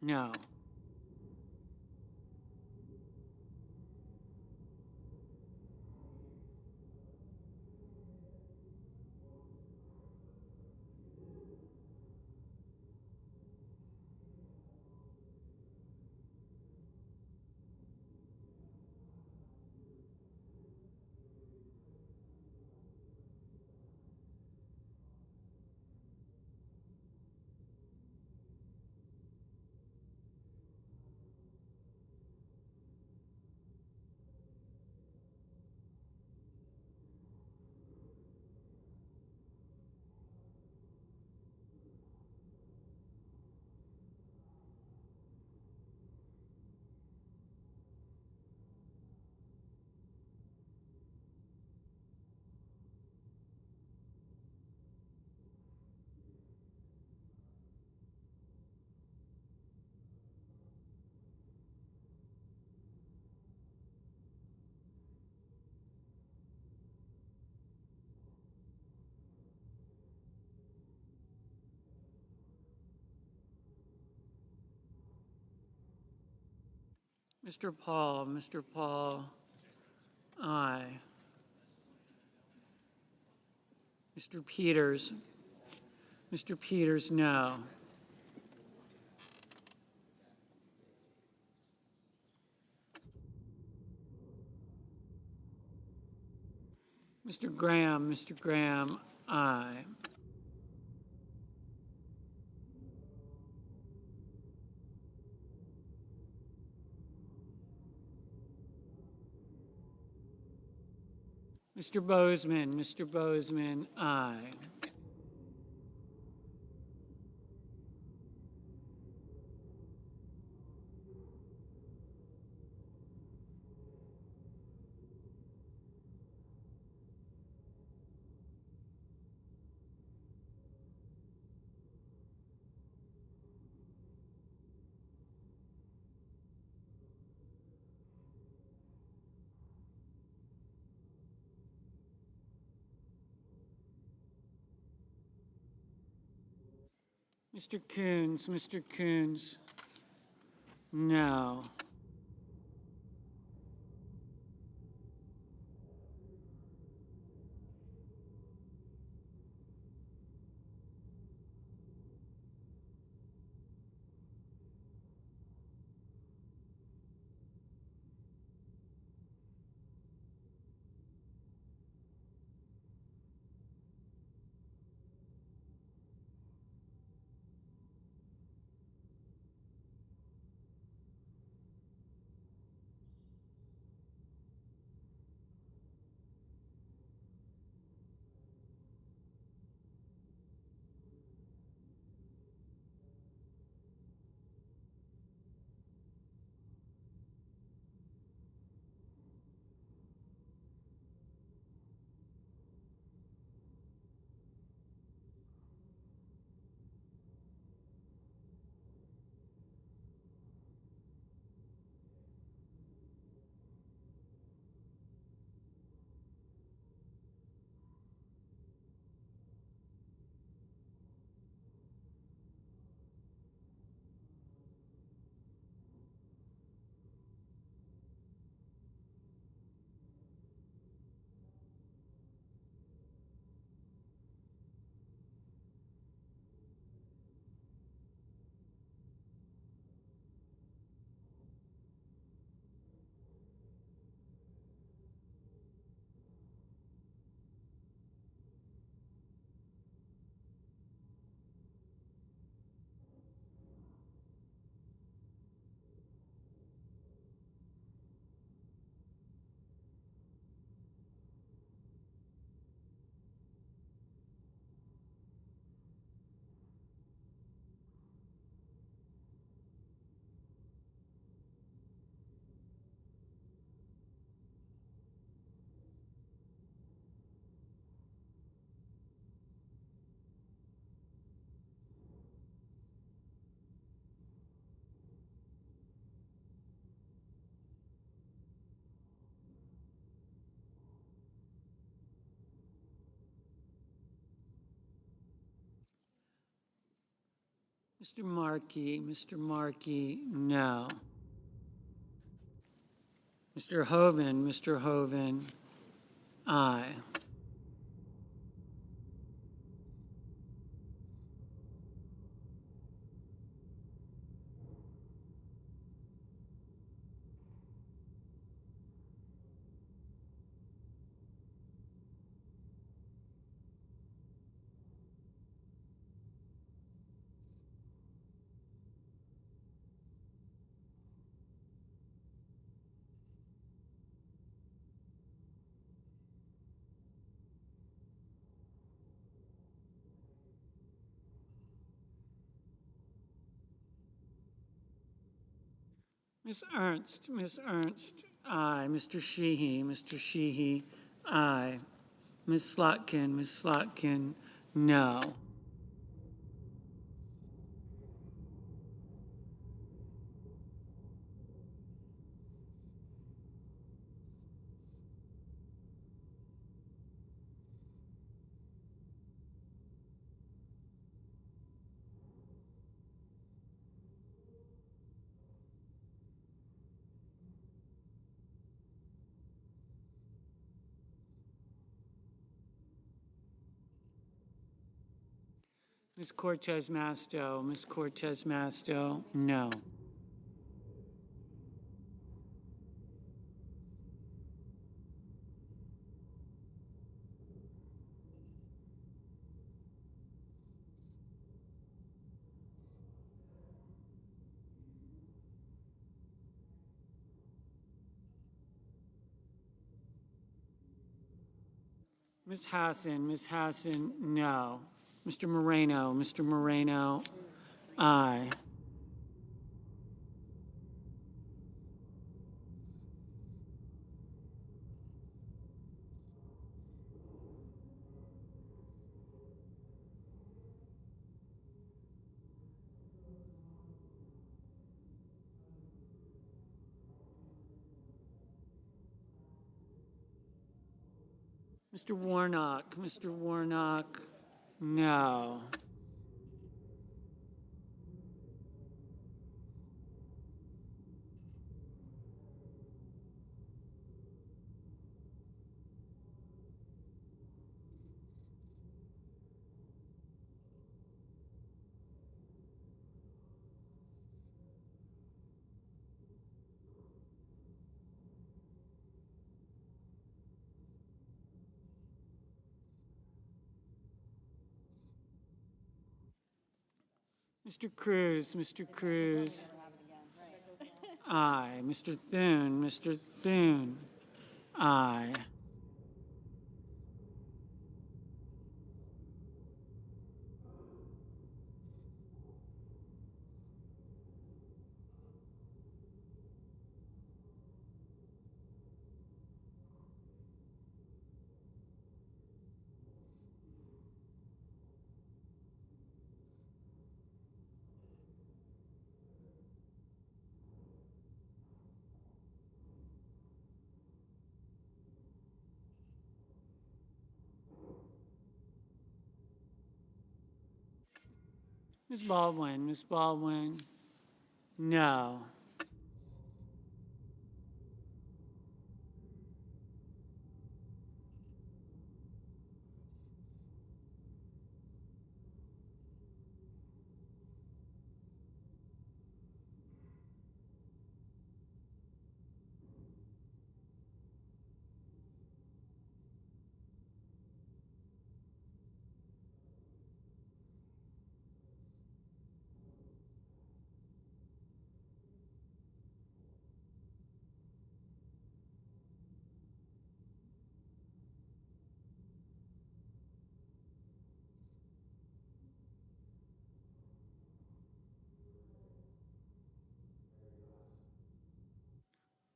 no. Mr. Paul, aye. Mr. Peters, no. Mr. Graham, aye. Mr. Bozeman, aye. Mr. Coons, no. Mr. Markey, no. Mr. Hoven, aye. Miss Ernst, aye. Mr. Sheehy, aye. Miss Slotkin, no. Ms. Cortez Masto, Ms. Cortez Masto, no. Ms. Hassan, no. Mr. Moreno, aye. Mr. Warnock, no. Mr. Cruz, aye. Mr. Thune, aye. Ms. Baldwin, no.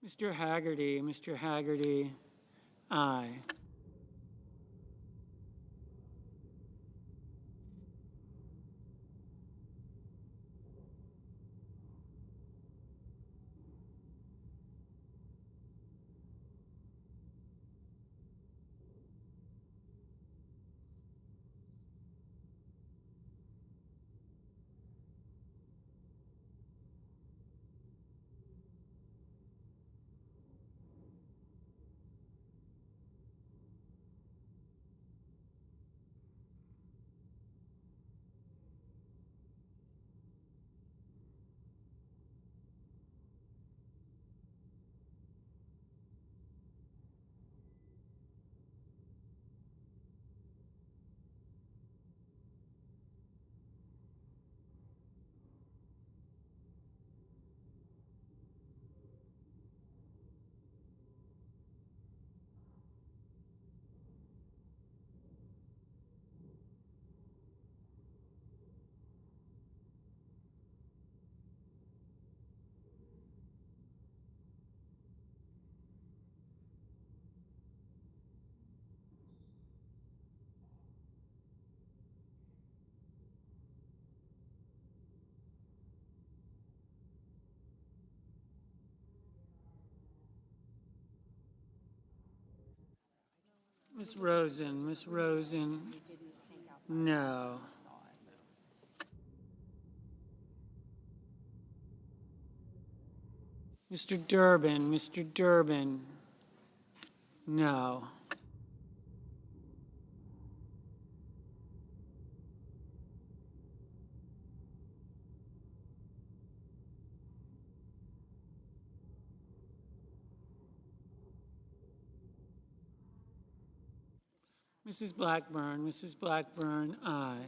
Mr. Haggerty, aye. Ms. Rosen, no. Mr. Durbin, no. Mrs. Blackburn, aye.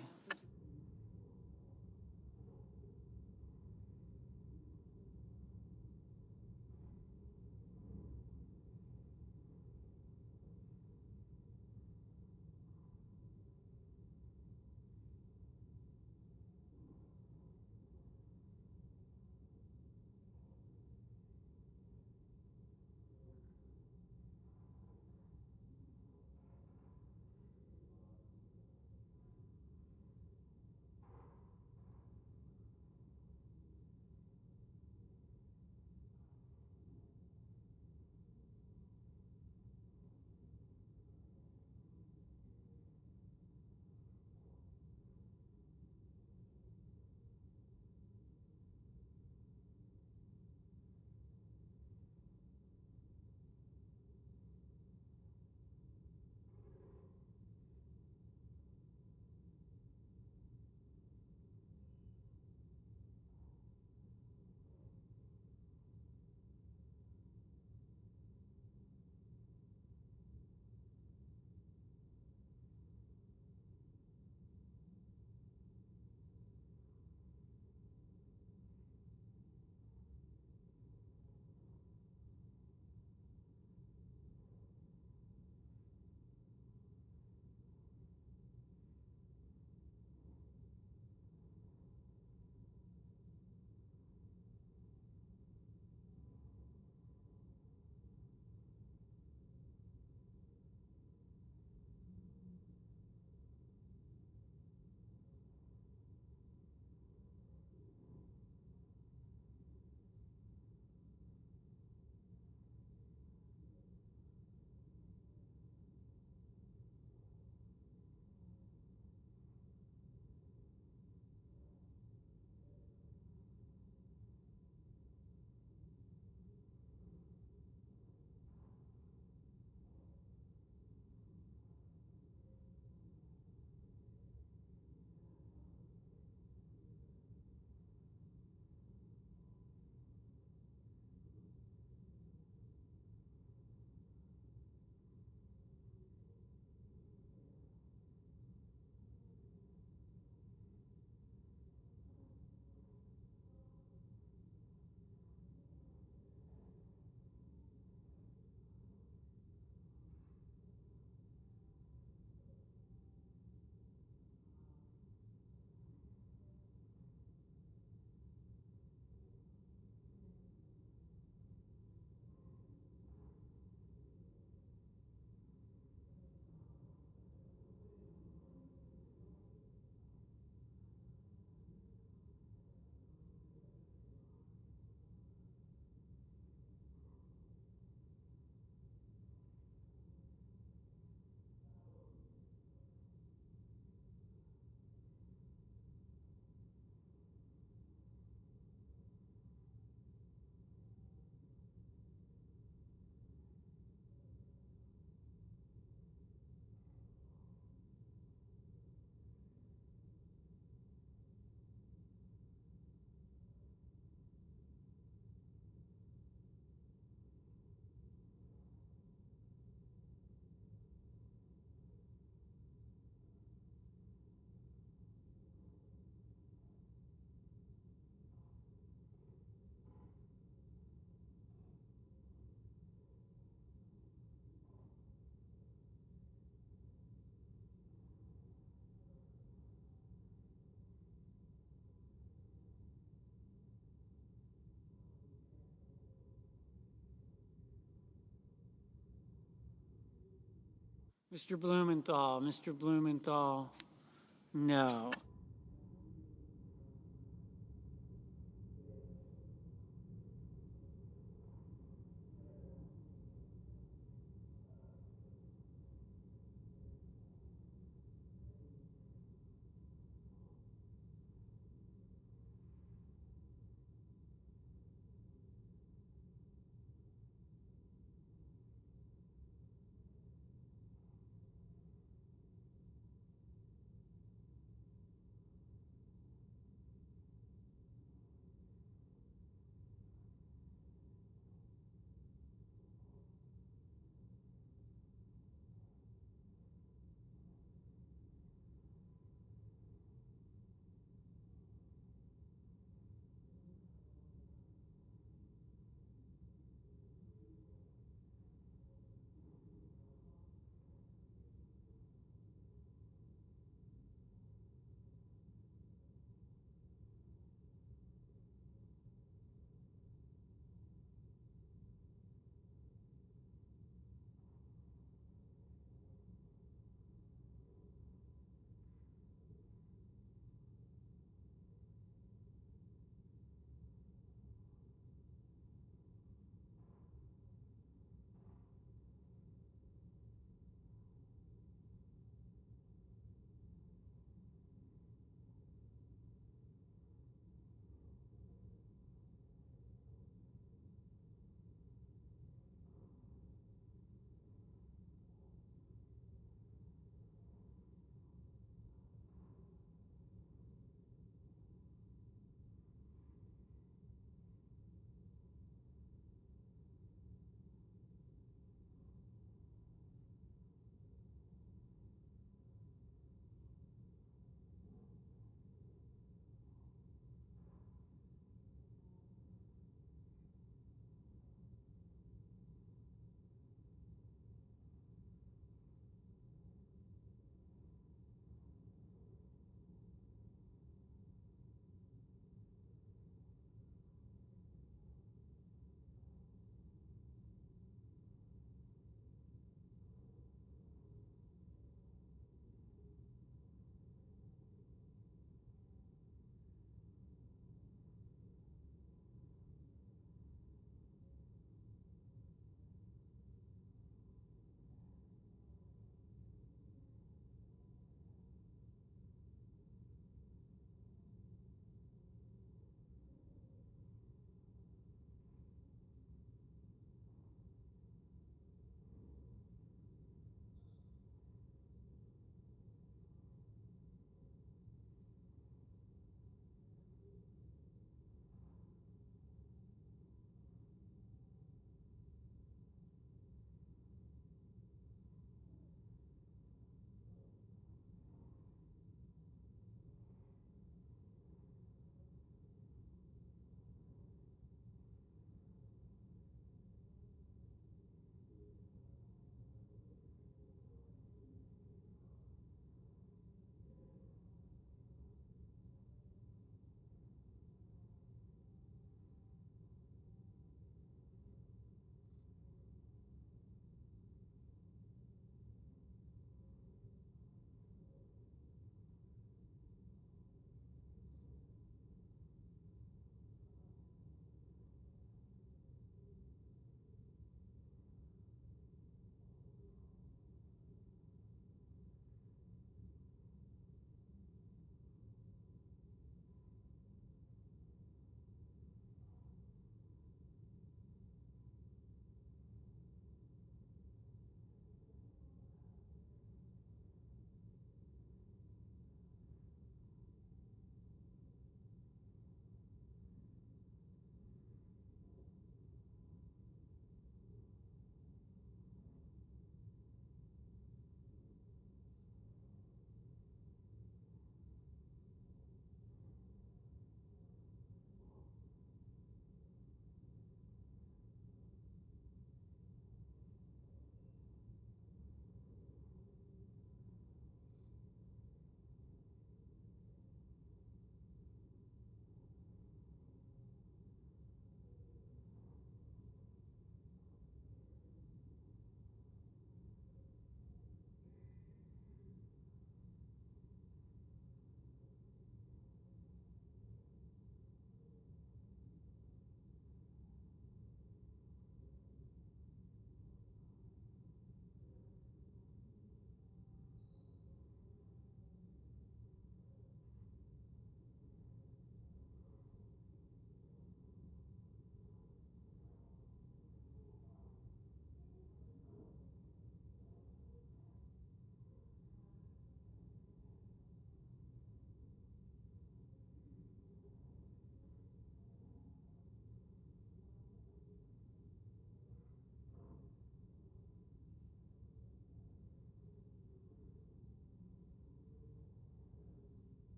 Mr. Blumenthal, no.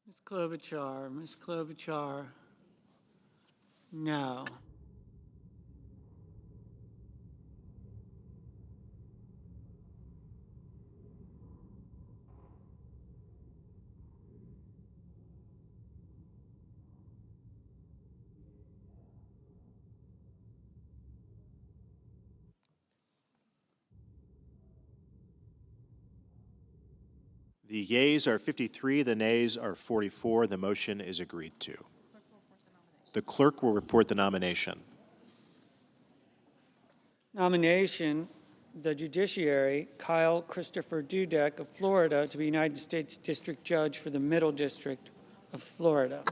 Ms. Klobuchar. Ms. Klobuchar. No. The yeas are 53, the nays are 44. The motion is agreed to. The clerk will report the nomination. Nomination, the judiciary, Kyle Christopher Dudek of Florida to be United States District Judge for the Middle District of Florida.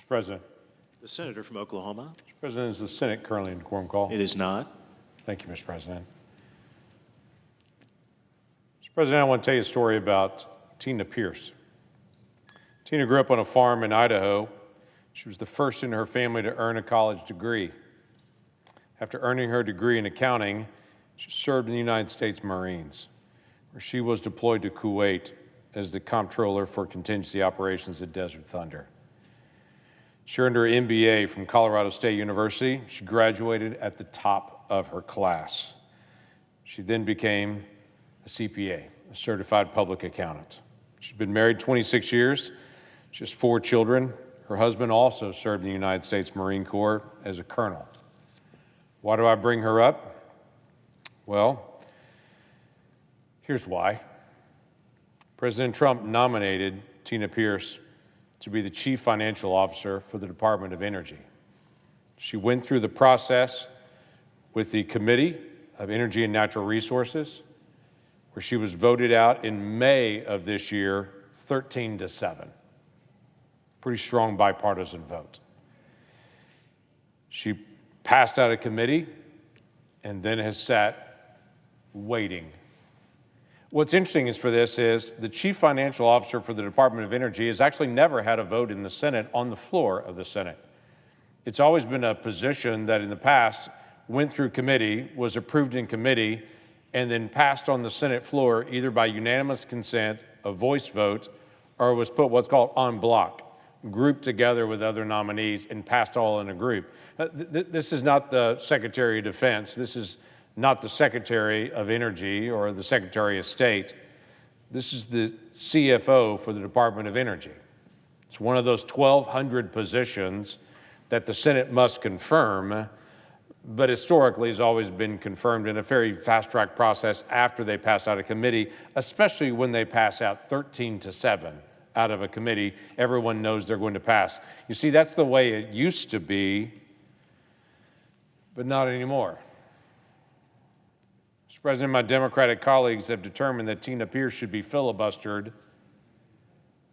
Mr. President. The senator from Oklahoma. Mr. President, is the Senate currently in quorum call? It is not. Thank you, Mr. President. Mr. President, I want to tell you a story about Tina Pierce. Tina grew up on a farm in Idaho. She was the first in her family to earn a college degree. After earning her degree in accounting, she served in the United States Marines, where she was deployed to Kuwait as the comptroller for contingency operations at Desert Thunder. She earned her MBA from Colorado State University. She graduated at the top of her class. She then became a CPA, a certified public accountant. She's been married 26 years, she has 4 children. Her husband also served in the United States Marine Corps as a colonel. Why do I bring her up? Well, here's why. President Trump nominated Tina Pierce to be the Chief Financial Officer for the Department of Energy. She went through the process with the Committee of Energy and Natural Resources, where she was voted out in May of this year, 13-7. Pretty strong bipartisan vote. She passed out of committee and then has sat waiting. What's interesting is the Chief Financial Officer for the Department of Energy has actually never had a vote in the Senate on the floor of the Senate. It's always been a position that in the past went through committee, was approved in committee, and then passed on the Senate floor either by unanimous consent, a voice vote, or was put what's called en bloc, grouped together with other nominees and passed all in a group. This is not the Secretary of Defense. This is not the Secretary of Energy or the Secretary of State. This is the CFO for the Department of Energy. It's one of those 1,200 positions that the Senate must confirm, but historically has always been confirmed in a very fast-track process after they pass out of committee, especially when they pass out 13-7 out of a committee. Everyone knows they're going to pass. You see, that's the way it used to be, but not anymore. Mr. President, my Democratic colleagues have determined that Tina Pierce should be filibustered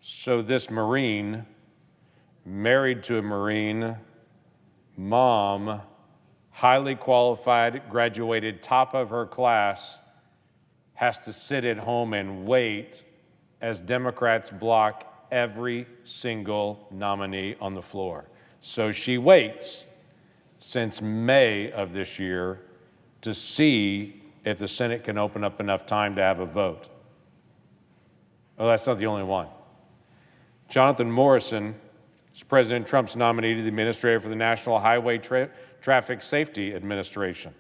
so this Marine, married to a Marine, mom, highly qualified, graduated top of her class, has to sit at home and wait as Democrats block every single nominee on the floor. So she waits since May of this year to see if the Senate can open up enough time to have a vote. Oh, that's not the only one. Jonathan Morrison is President Trump's nominee to the administrator for the National Highway Traffic Safety Administration.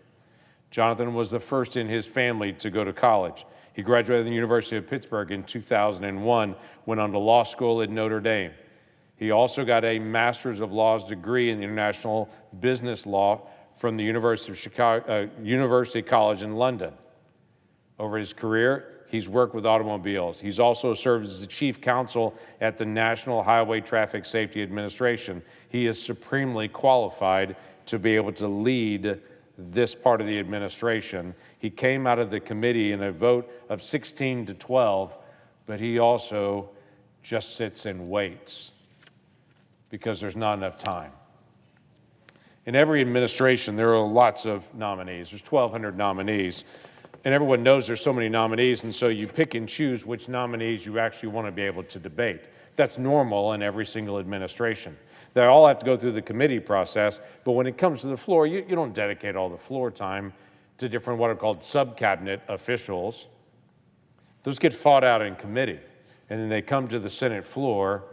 Jonathan was the first in his family to go to college. He graduated from the University of Pittsburgh in 2001, went on to law school at Notre Dame. He also got a Master's of Laws degree in International Business Law from the University of Chicago, University College in London. Over his career, he's worked with automobiles. He's also served as the chief counsel at the National Highway Traffic Safety Administration. He is supremely qualified to be able to lead this part of the administration. He came out of the committee in a vote of 16-12, but he also just sits and waits because there's not enough time. In every administration, there are lots of nominees. There's 1,200 nominees, and everyone knows there's so many nominees, and so you pick and choose which nominees you actually want to be able to debate. That's normal in every single administration. They all have to go through the committee process, but when it comes to the floor, you don't dedicate all the floor time to different what are called sub-cabinet officials. Those get fought out in committee, and then they come to the Senate floor,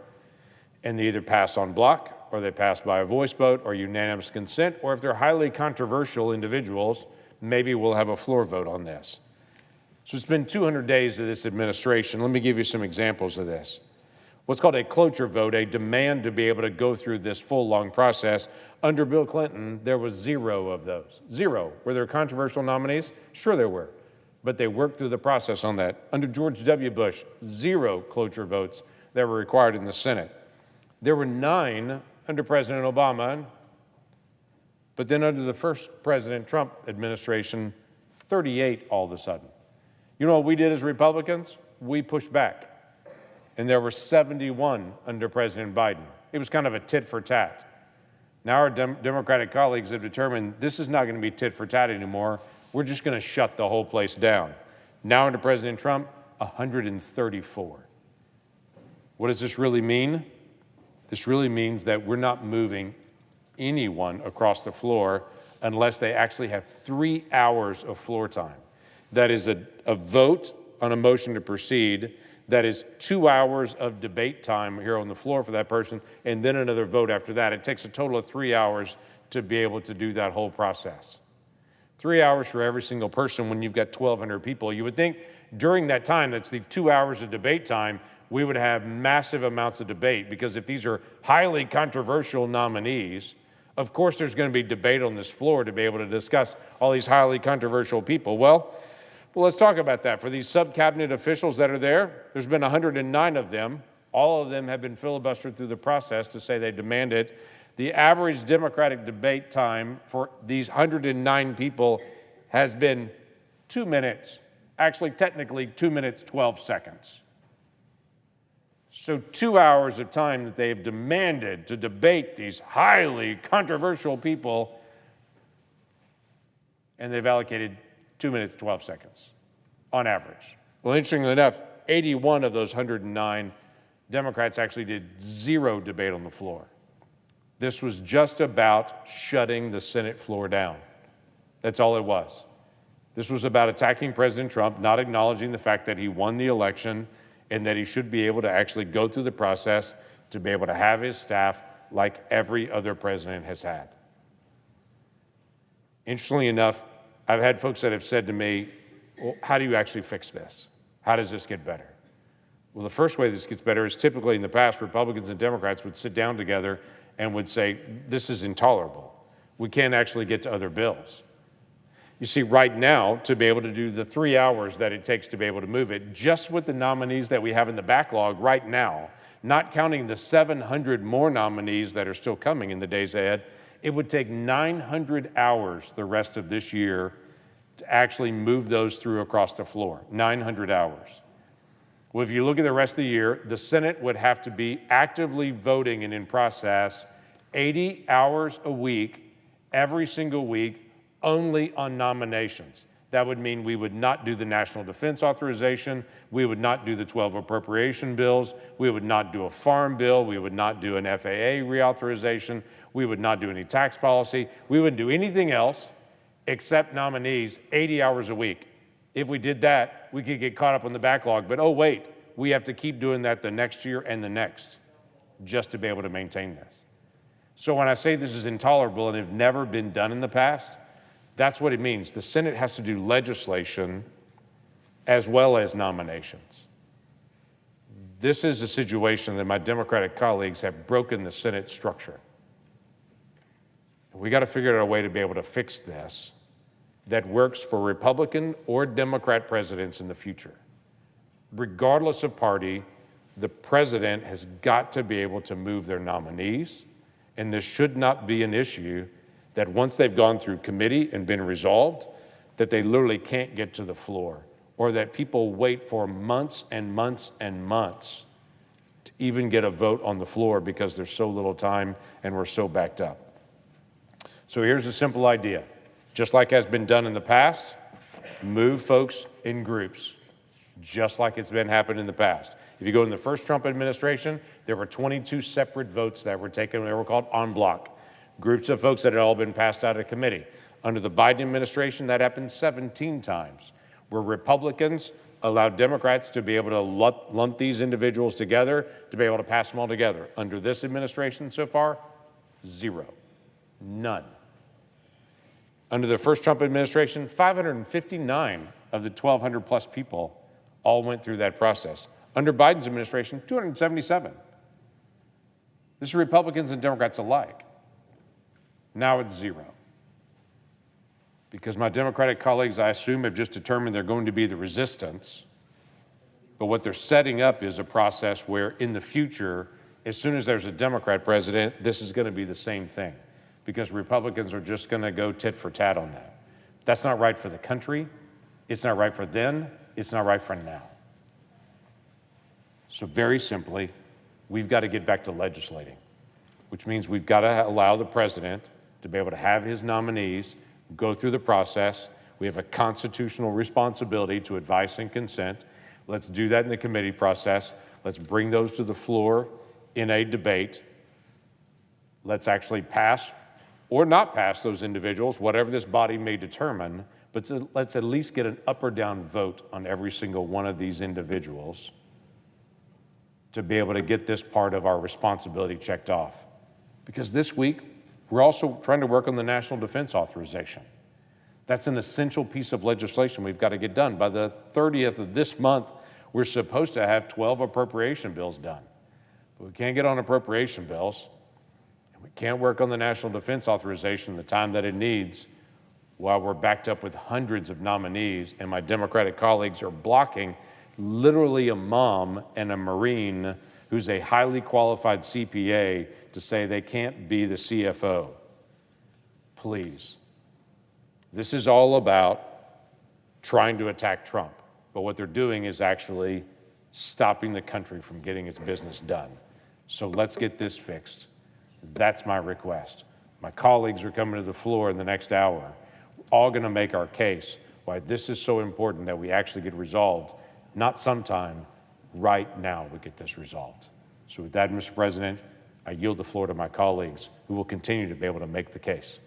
and they either pass en bloc, or they pass by a voice vote or unanimous consent, or if they're highly controversial individuals, maybe we'll have a floor vote on this. So it's been 200 days of this administration. Let me give you some examples of this. What's called a cloture vote, a demand to be able to go through this full, long process. Under Bill Clinton, there was 0 of those. 0. Were there controversial nominees? Sure there were, but they worked through the process on that. Under George W. Bush, 0 cloture votes that were required in the Senate. There were 9 under President Obama, but then under the first President Trump administration, 38 all of a sudden. You know what we did as Republicans? We pushed back, and there were 71 under President Biden. It was kind of a tit for tat. Now our Democratic colleagues have determined this is not going to be tit for tat anymore. We're just going to shut the whole place down. Now under President Trump, 134. What does this really mean? This really means that we're not moving anyone across the floor unless they actually have 3 hours of floor time. That is a vote on a motion to proceed. That is 2 hours of debate time here on the floor for that person, and then another vote after that. It takes a total of 3 hours to be able to do that whole process. 3 hours for every single person when you've got 1,200 people. You would think during that time, that's the 2 hours of debate time, we would have massive amounts of debate, because if these are highly controversial nominees, of course there's going to be debate on this floor to be able to discuss all these highly controversial people. Well, let's talk about that. For these sub-cabinet officials that are there, there's been 109 of them. All of them have been filibustered through the process to say they demand it. The average Democratic debate time for these 109 people has been 2 minutes. Actually, technically, 2 minutes, 12 seconds. So 2 hours of time that they have demanded to debate these highly controversial people, and they've allocated 2 minutes, 12 seconds on average. Well, interestingly enough, 81 of those 109 Democrats actually did 0 debate on the floor. This was just about shutting the Senate floor down. That's all it was. This was about attacking President Trump, not acknowledging the fact that he won the election and that he should be able to actually go through the process to be able to have his staff like every other president has had. Interestingly enough, I've had folks that have said to me, well, how do you actually fix this? How does this get better? Well, the first way this gets better is typically in the past, Republicans and Democrats would sit down together and would say, this is intolerable. We can't actually get to other bills. You see, right now, to be able to do the 3 hours that it takes to be able to move it, just with the nominees that we have in the backlog right now, not counting the 700 more nominees that are still coming in the days ahead, it would take 900 hours the rest of this year to actually move those through across the floor. 900 hours. Well, if you look at the rest of the year, the Senate would have to be actively voting and in process 80 hours a week, every single week, only on nominations. That would mean we would not do the National Defense Authorization, we would not do the 12 appropriation bills, we would not do a farm bill, we would not do an FAA reauthorization, we would not do any tax policy, we wouldn't do anything else except nominees 80 hours a week. If we did that, we could get caught up on the backlog, but oh wait, we have to keep doing that the next year and the next just to be able to maintain this. So when I say this is intolerable and have never been done in the past, that's what it means. The Senate has to do legislation as well as nominations. This is a situation that my Democratic colleagues have broken the Senate structure. We got to figure out a way to be able to fix this that works for Republican or Democrat presidents in the future. Regardless of party, the president has got to be able to move their nominees, and this should not be an issue that once they've gone through committee and been resolved, that they literally can't get to the floor, or that people wait for months and months and months to even get a vote on the floor because there's so little time and we're so backed up. So here's a simple idea. Just like has been done in the past, move folks in groups, just like it's been happened in the past. If you go in the first Trump administration, there were 22 separate votes that were taken. They were called en bloc. Groups of folks that had all been passed out of committee. Under the Biden administration, that happened 17 times, where Republicans allowed Democrats to be able to lump these individuals together to be able to pass them all together. Under this administration so far, 0. None. Under the first Trump administration, 559 of the 1,200 plus people all went through that process. Under Biden's administration, 277. This is Republicans and Democrats alike. Now it's 0. Because my Democratic colleagues, I assume, have just determined they're going to be the resistance. But what they're setting up is a process where in the future, as soon as there's a Democrat president, this is going to be the same thing. Because Republicans are just going to go tit for tat on that. That's not right for the country. It's not right for then. It's not right for now. So very simply, we've got to get back to legislating. which means we've got to allow the president to be able to have his nominees go through the process. We have a constitutional responsibility to advice and consent. Let's do that in the committee process. Let's bring those to the floor in a debate. Let's actually pass or not pass those individuals, whatever this body may determine, but let's at least get an up or down vote on every single one of these individuals to be able to get this part of our responsibility checked off. Because this week, we're also trying to work on the National Defense Authorization. That's an essential piece of legislation we've got to get done. By the 30th of this month, we're supposed to have 12 appropriation bills done. But we can't get on appropriation bills, and we can't work on the National Defense Authorization the time that it needs while we're backed up with hundreds of nominees, and my Democratic colleagues are blocking literally a mom and a Marine who's a highly qualified CPA to say they can't be the CFO. Please. This is all about trying to attack Trump, but what they're doing is actually stopping the country from getting its business done. So let's get this fixed. That's my request. My colleagues are coming to the floor in the next hour. We're all going to make our case why this is so important that we actually get resolved, not sometime, right now we get this resolved. So with that, Mr. President, I yield the floor to my colleagues who will continue to be able to make the case.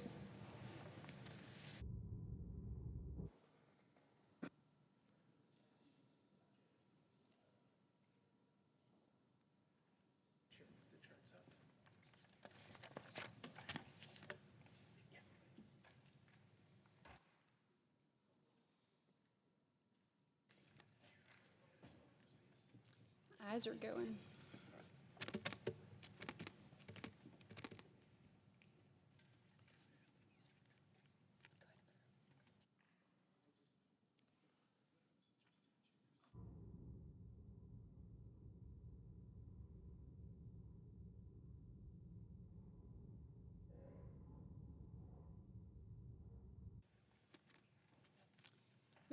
Eyes are going.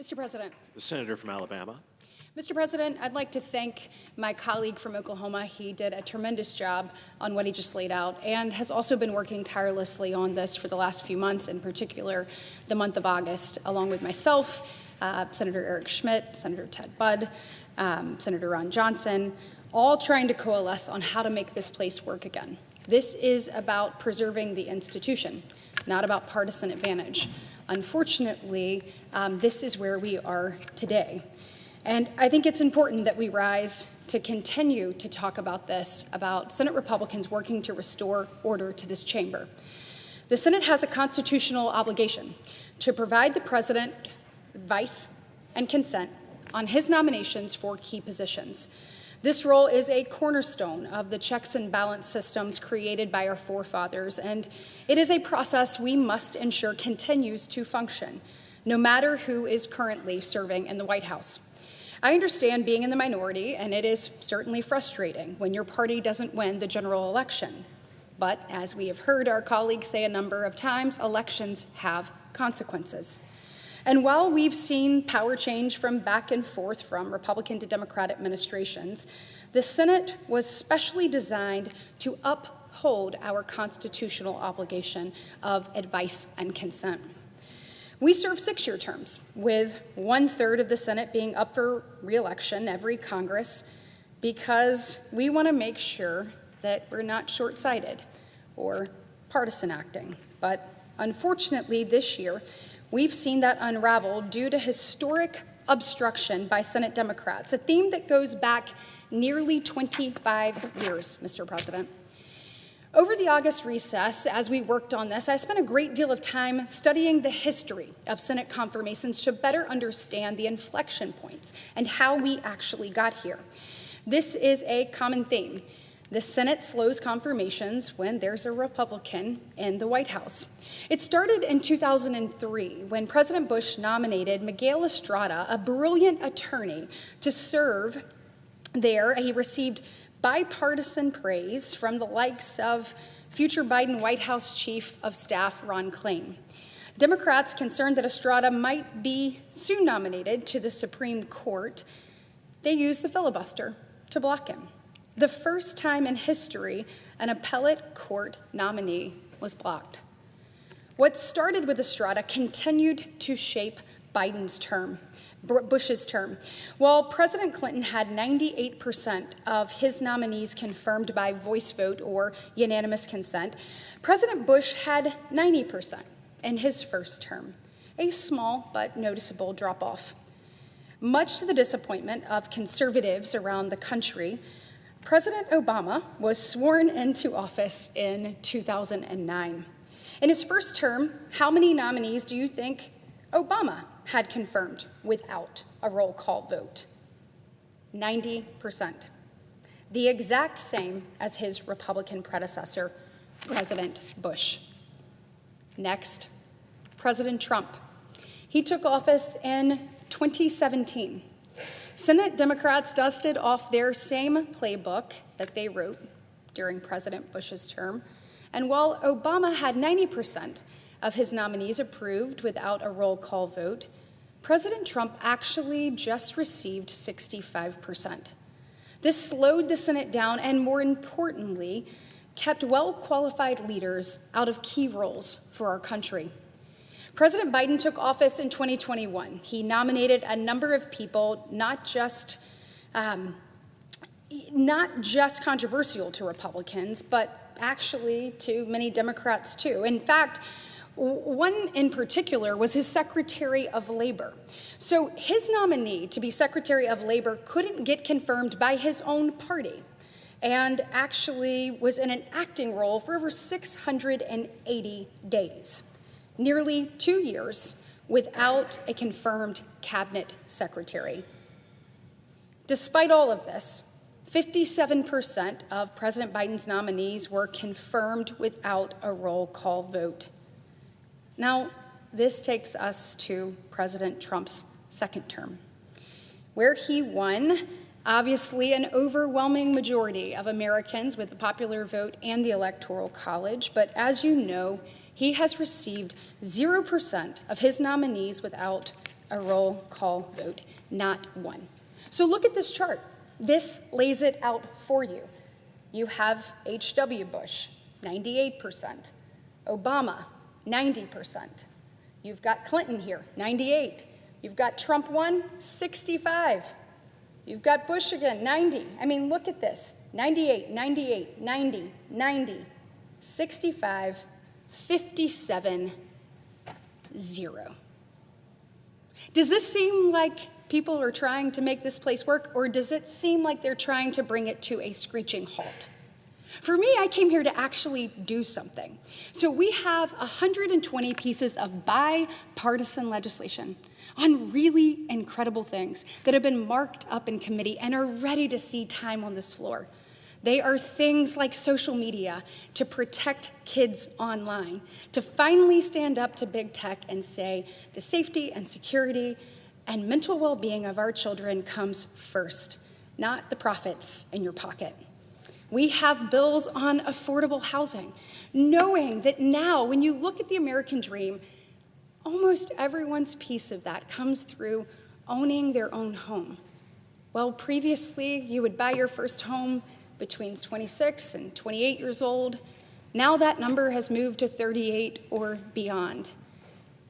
Mr. President. The senator from Alabama. Mr. President, I'd like to thank my colleague from Oklahoma. He did a tremendous job on what he just laid out and has also been working tirelessly on this for the last few months, in particular the month of August, along with myself, Senator Eric Schmidt, Senator Ted Budd, Senator Ron Johnson, all trying to coalesce on how to make this place work again. This is about preserving the institution, not about partisan advantage. Unfortunately, this is where we are today. And I think it's important that we rise to continue to talk about this, about Senate Republicans working to restore order to this chamber. The Senate has a constitutional obligation to provide the president advice and consent on his nominations for key positions. This role is a cornerstone of the checks and balance systems created by our forefathers, and it is a process we must ensure continues to function, no matter who is currently serving in the White House. I understand being in the minority, and it is certainly frustrating when your party doesn't win the general election. But as we have heard our colleagues say a number of times, elections have consequences. And while we've seen power change from back and forth from Republican to Democrat administrations, the Senate was specially designed to uphold our constitutional obligation of advice and consent. We serve 6-year terms, with 1/3 of the Senate being up for re-election every Congress, because we want to make sure that we're not short-sighted or partisan acting. But unfortunately, this year, we've seen that unravel due to historic obstruction by Senate Democrats, a theme that goes back nearly 25 years, Mr. President. Over the August recess, as we worked on this, I spent a great deal of time studying the history of Senate confirmations to better understand the inflection points and how we actually got here. This is a common theme. The Senate slows confirmations when there's a Republican in the White House. It started in 2003 when President Bush nominated Miguel Estrada, a brilliant attorney, to serve there. He received bipartisan praise from the likes of future Biden White House Chief of Staff Ron Klain. Democrats concerned that Estrada might be soon nominated to the Supreme Court, they used the filibuster to block him. The first time in history an appellate court nominee was blocked. What started with Estrada continued to shape Bush's term. While President Clinton had 98% of his nominees confirmed by voice vote or unanimous consent, President Bush had 90% in his first term, a small but noticeable drop-off. Much to the disappointment of conservatives around the country, President Obama was sworn into office in 2009. In his first term, how many nominees do you think Obama had confirmed without a roll call vote? 90%. The exact same as his Republican predecessor, President Bush. Next, President Trump. He took office in 2017. Senate Democrats dusted off their same playbook that they wrote during President Bush's term. And while Obama had 90% of his nominees approved without a roll call vote, President Trump actually just received 65%. This slowed the Senate down and, more importantly, kept well-qualified leaders out of key roles for our country. President Biden took office in 2021. He nominated a number of people, not just controversial to Republicans, but actually to many Democrats too. In fact, one in particular was his Secretary of Labor. So his nominee to be Secretary of Labor couldn't get confirmed by his own party, and actually was in an acting role for over 680 days. Nearly 2 years without a confirmed cabinet secretary. Despite all of this, 57% of President Biden's nominees were confirmed without a roll call vote. Now, this takes us to President Trump's second term, where he won, obviously, an overwhelming majority of Americans with the popular vote and the Electoral College. But as you know, he has received 0% of his nominees without a roll call vote, not one. So look at this chart. This lays it out for you. You have H.W. Bush, 98%. Obama, 90%. You've got Clinton here, 98. You've got Trump 1, 65. You've got Bush again, 90. I mean, look at this. 98, 98, 90, 90, 65, 57, 0. Does this seem like people are trying to make this place work, or does it seem like they're trying to bring it to a screeching halt? For me, I came here to actually do something. So we have 120 pieces of bipartisan legislation on really incredible things that have been marked up in committee and are ready to see time on this floor. They are things like social media to protect kids online, to finally stand up to big tech and say the safety and security and mental well-being of our children comes first, not the profits in your pocket. We have bills on affordable housing, knowing that now when you look at the American dream, almost everyone's piece of that comes through owning their own home. Well, previously you would buy your first home between 26 and 28 years old. Now that number has moved to 38 or beyond.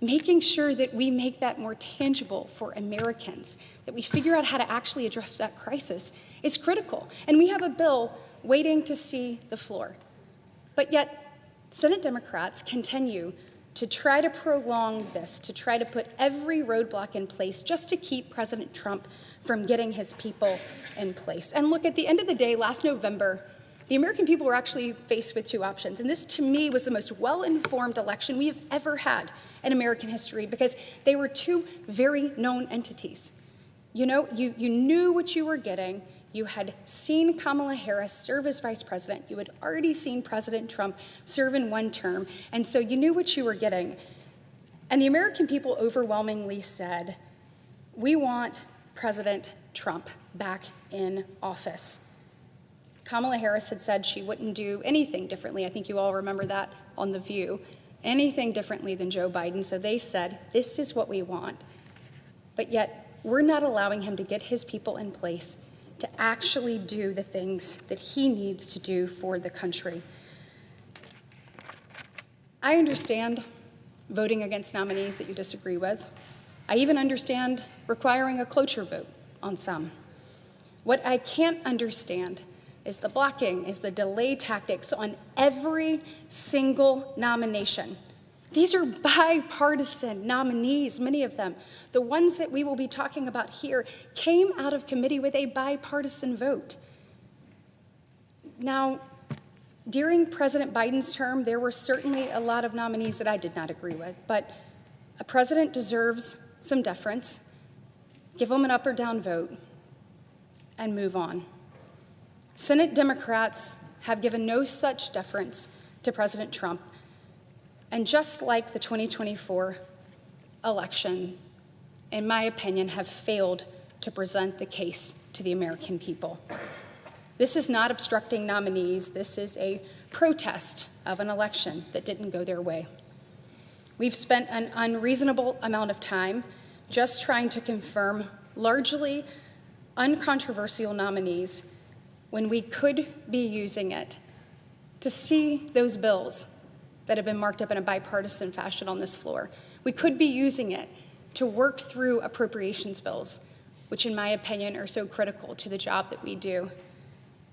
Making sure that we make that more tangible for Americans, that we figure out how to actually address that crisis is critical. And we have a bill waiting to see the floor. But yet, Senate Democrats continue to try to prolong this, to try to put every roadblock in place just to keep President Trump from getting his people in place. And look, at the end of the day, last November, the American people were actually faced with two options. And this, to me, was the most well-informed election we have ever had in American history, because they were two very known entities. You know, you knew what you were getting. You had seen Kamala Harris serve as vice president. You had already seen President Trump serve in one term. And so you knew what you were getting. And the American people overwhelmingly said, we want President Trump back in office. Kamala Harris had said she wouldn't do anything differently. I think you all remember that on The View. Anything differently than Joe Biden. So they said, this is what we want. But yet, we're not allowing him to get his people in place to actually do the things that he needs to do for the country. I understand voting against nominees that you disagree with. I even understand requiring a cloture vote on some. What I can't understand is the blocking, is the delay tactics on every single nomination. These are bipartisan nominees, many of them. The ones that we will be talking about here came out of committee with a bipartisan vote. Now, during President Biden's term, there were certainly a lot of nominees that I did not agree with, but a president deserves some deference. Give them an up or down vote and move on. Senate Democrats have given no such deference to President Trump. And just like the 2024 election, in my opinion, have failed to present the case to the American people. This is not obstructing nominees. This is a protest of an election that didn't go their way. We've spent an unreasonable amount of time just trying to confirm largely uncontroversial nominees when we could be using it to see those bills that have been marked up in a bipartisan fashion on this floor. We could be using it to work through appropriations bills, which in my opinion are so critical to the job that we do.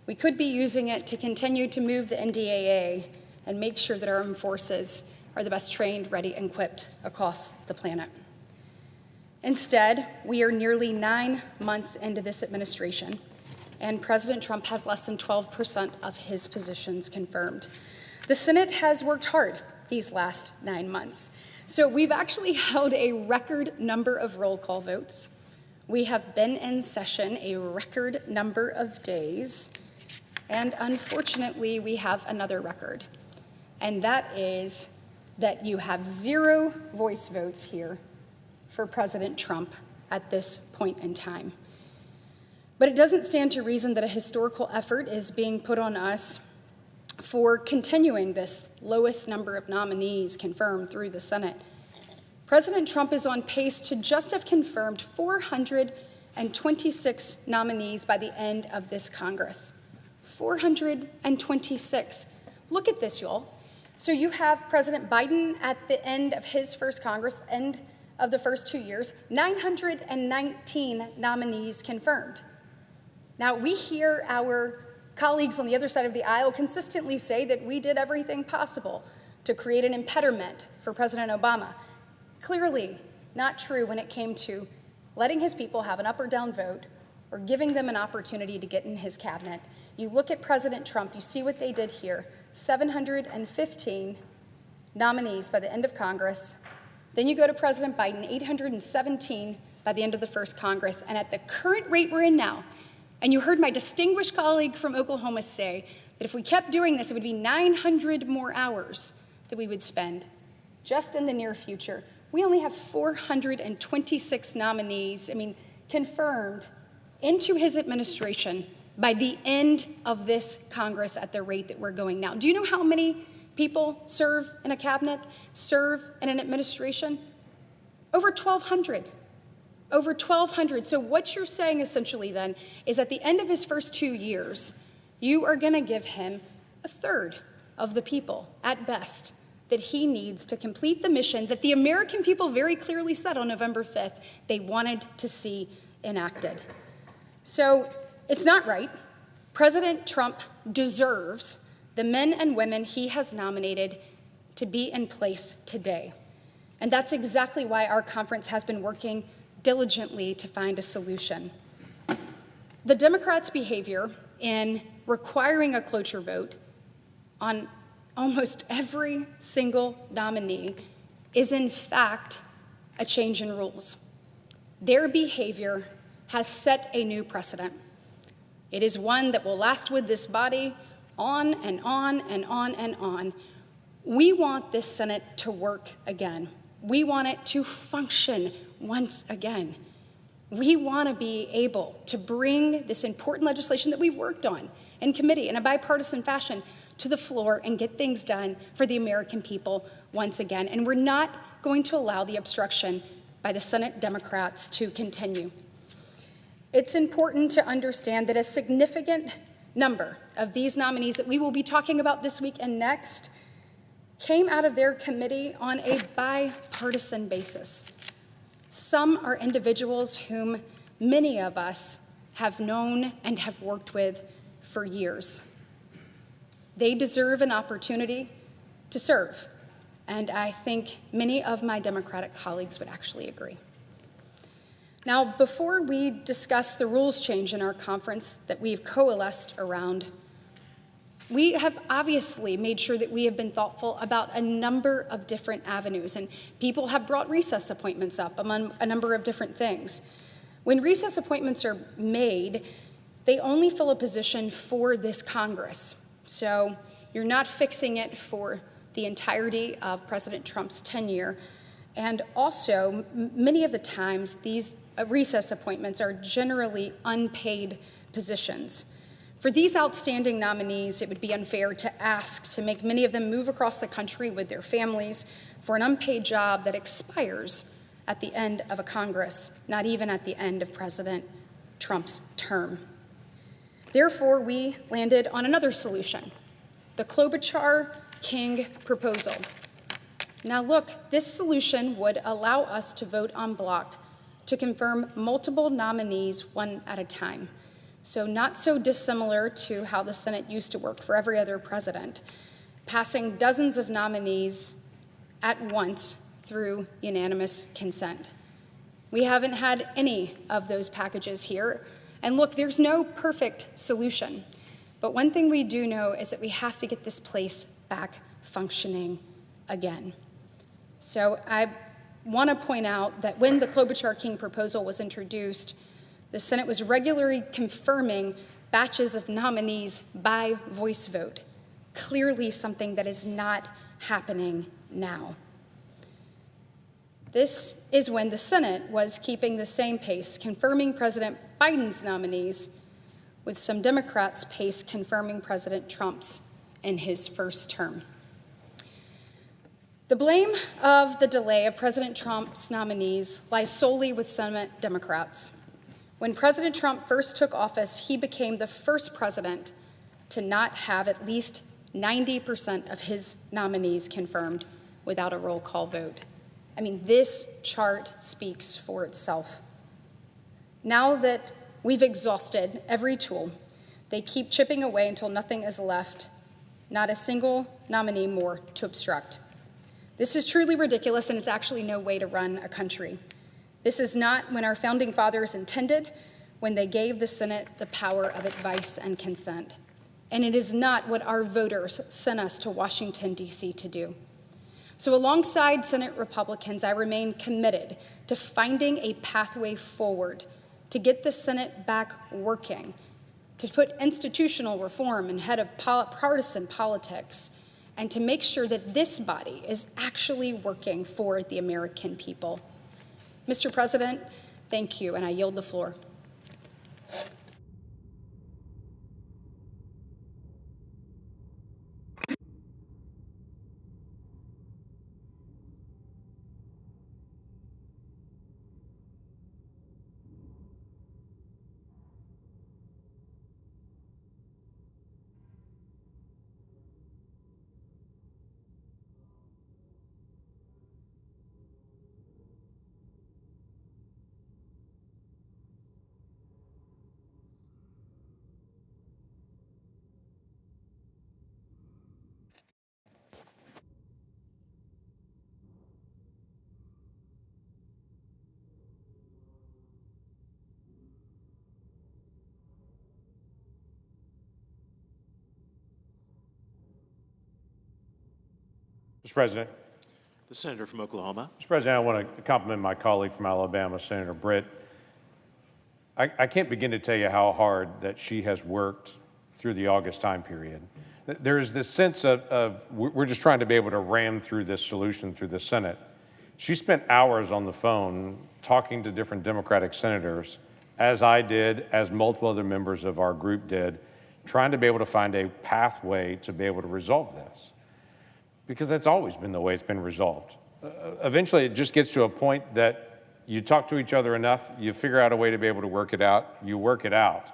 We could be using it to continue to move the NDAA and make sure that our armed forces are the best trained, ready, and equipped across the planet. Instead, we are nearly 9 months into this administration, and President Trump has less than 12% of his positions confirmed. The Senate has worked hard these last 9 months. So we've actually held a record number of roll call votes. We have been in session a record number of days. And unfortunately, we have another record. And that is that you have 0 voice votes here for President Trump at this point in time. But it doesn't stand to reason that a historical effort is being put on us for continuing this lowest number of nominees confirmed through the Senate. President Trump is on pace to just have confirmed 426 nominees by the end of this Congress. 426. Look at this, y'all. So you have President Biden at the end of his first Congress, end of the first 2 years, 919 nominees confirmed. Now, we hear our colleagues on the other side of the aisle consistently say that we did everything possible to create an impediment for President Obama. Clearly not true when it came to letting his people have an up or down vote or giving them an opportunity to get in his cabinet. You look at President Trump, you see what they did here. 715 nominees by the end of Congress. Then you go to President Biden, 817 by the end of the first Congress. And at the current rate we're in now, and you heard my distinguished colleague from Oklahoma say that if we kept doing this, it would be 900 more hours that we would spend just in the near future. We only have 426 nominees, confirmed into his administration by the end of this Congress at the rate that we're going now. Do you know how many people serve in a cabinet, serve in an administration? Over 1,200. Over 1,200. So what you're saying essentially then is at the end of his first 2 years, you are going to give him a third of the people, at best, that he needs to complete the mission that the American people very clearly said on November 5th they wanted to see enacted. So it's not right. President Trump deserves the men and women he has nominated to be in place today. And that's exactly why our conference has been working diligently to find a solution. The Democrats' behavior in requiring a cloture vote on almost every single nominee is in fact a change in rules. Their behavior has set a new precedent. It is one that will last with this body on and on and on and on. We want this Senate to work again. We want it to function once again. We want to be able to bring this important legislation that we've worked on in committee in a bipartisan fashion to the floor and get things done for the American people once again. And we're not going to allow the obstruction by the Senate Democrats to continue. It's important to understand that a significant number of these nominees that we will be talking about this week and next came out of their committee on a bipartisan basis. Some are individuals whom many of us have known and have worked with for years. They deserve an opportunity to serve, and I think many of my Democratic colleagues would actually agree. Now, before we discuss the rules change in our conference that we've coalesced around, we have obviously made sure that we have been thoughtful about a number of different avenues, and people have brought recess appointments up among a number of different things. When recess appointments are made, they only fill a position for this Congress. So you're not fixing it for the entirety of President Trump's tenure. And also, many of the times, these recess appointments are generally unpaid positions. For these outstanding nominees, it would be unfair to ask to make many of them move across the country with their families for an unpaid job that expires at the end of a Congress, not even at the end of President Trump's term. Therefore, we landed on another solution, the Klobuchar-King proposal. Now look, this solution would allow us to vote en bloc to confirm multiple nominees one at a time. So not so dissimilar to how the Senate used to work for every other president, passing dozens of nominees at once through unanimous consent. We haven't had any of those packages here. And look, there's no perfect solution. But one thing we do know is that we have to get this place back functioning again. So I want to point out that when the Klobuchar-King proposal was introduced, the Senate was regularly confirming batches of nominees by voice vote, clearly something that is not happening now. This is when the Senate was keeping the same pace, confirming President Biden's nominees, with some Democrats' pace confirming President Trump's in his first term. The blame of the delay of President Trump's nominees lies solely with Senate Democrats. When President Trump first took office, he became the first president to not have at least 90% of his nominees confirmed without a roll call vote. I mean, this chart speaks for itself. Now that we've exhausted every tool, they keep chipping away until nothing is left, not a single nominee more to obstruct. This is truly ridiculous, and it's actually no way to run a country. This is not when our founding fathers intended when they gave the Senate the power of advice and consent. And it is not what our voters sent us to Washington, D.C. to do. So alongside Senate Republicans, I remain committed to finding a pathway forward to get the Senate back working, to put institutional reform ahead of partisan politics, and to make sure that this body is actually working for the American people. Mr. President, thank you, and I yield the floor. Mr. President. The senator from Oklahoma. Mr. President, I want to compliment my colleague from Alabama, Senator Britt. I can't begin to tell you how hard that she has worked through the August time period. There is this sense of we're just trying to be able to ram through this solution through the Senate. She spent hours on the phone talking to different Democratic senators, as I did, as multiple other members of our group did, trying to be able to find a pathway to be able to resolve this. Because that's always been the way it's been resolved. Eventually, it just gets to a point that You talk to each other enough, you figure out a way to be able to work it out, you work it out,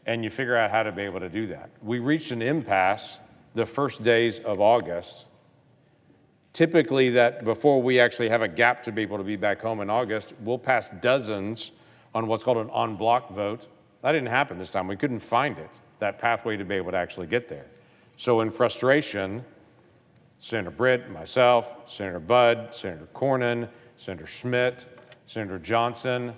and you figure out how to be able to do that. We reached an impasse the first days of August. Typically, that before we actually have a gap to be able to be back home in August, we'll pass dozens on what's called an en bloc vote. That didn't happen this time. We couldn't find it, that pathway to be able to actually get there. So in frustration, Senator Britt, myself, Senator Budd, Senator Cornyn, Senator Schmidt, Senator Johnson,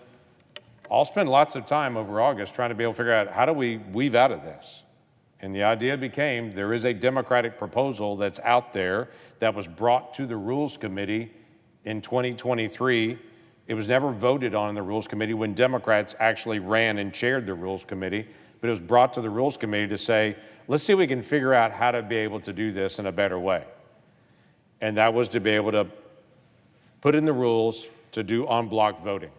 all spent lots of time over August trying to be able to figure out how do we weave out of this. And the idea became there is a Democratic proposal that's out there that was brought to the Rules Committee in 2023. It was never voted on in the Rules Committee when Democrats actually ran and chaired the Rules Committee, but it was brought to the Rules Committee to say, let's see if we can figure out how to be able to do this in a better way. And that was to be able to put in the rules to do en bloc voting,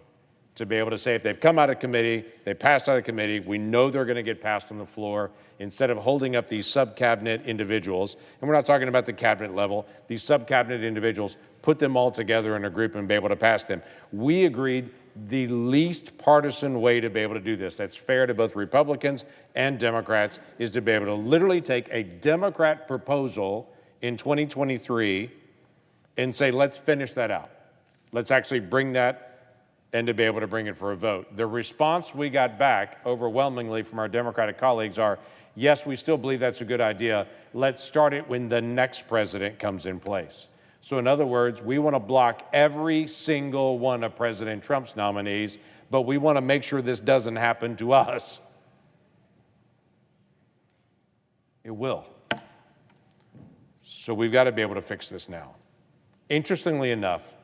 to be able to say if they've come out of committee, they passed out of committee, we know they're going to get passed on the floor, instead of holding up these sub-cabinet individuals, and we're not talking about the cabinet level, these sub-cabinet individuals, put them all together in a group and be able to pass them. We agreed the least partisan way to be able to do this, that's fair to both Republicans and Democrats, is to be able to literally take a Democrat proposal in 2023 and say, let's finish that out. Let's actually bring that and to be able to bring it for a vote. The response we got back overwhelmingly from our Democratic colleagues are, yes, we still believe that's a good idea. Let's start it when the next president comes in place. So in other words, we want to block every single one of President Trump's nominees, but we want to make sure this doesn't happen to us. It will. So we've got to be able to fix this now. Interestingly enough,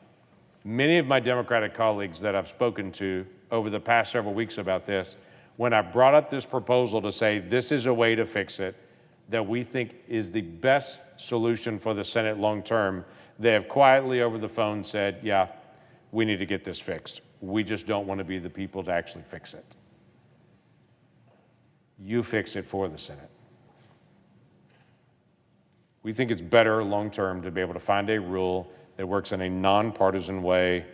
many of my Democratic colleagues that I've spoken to over the past several weeks about this, when I brought up this proposal to say this is a way to fix it that we think is the best solution for the Senate long term, they have quietly over the phone said, yeah, we need to get this fixed. We just don't want to be the people to actually fix it. You fix it for the Senate. We think it's better long term to be able to find a rule that works in a nonpartisan way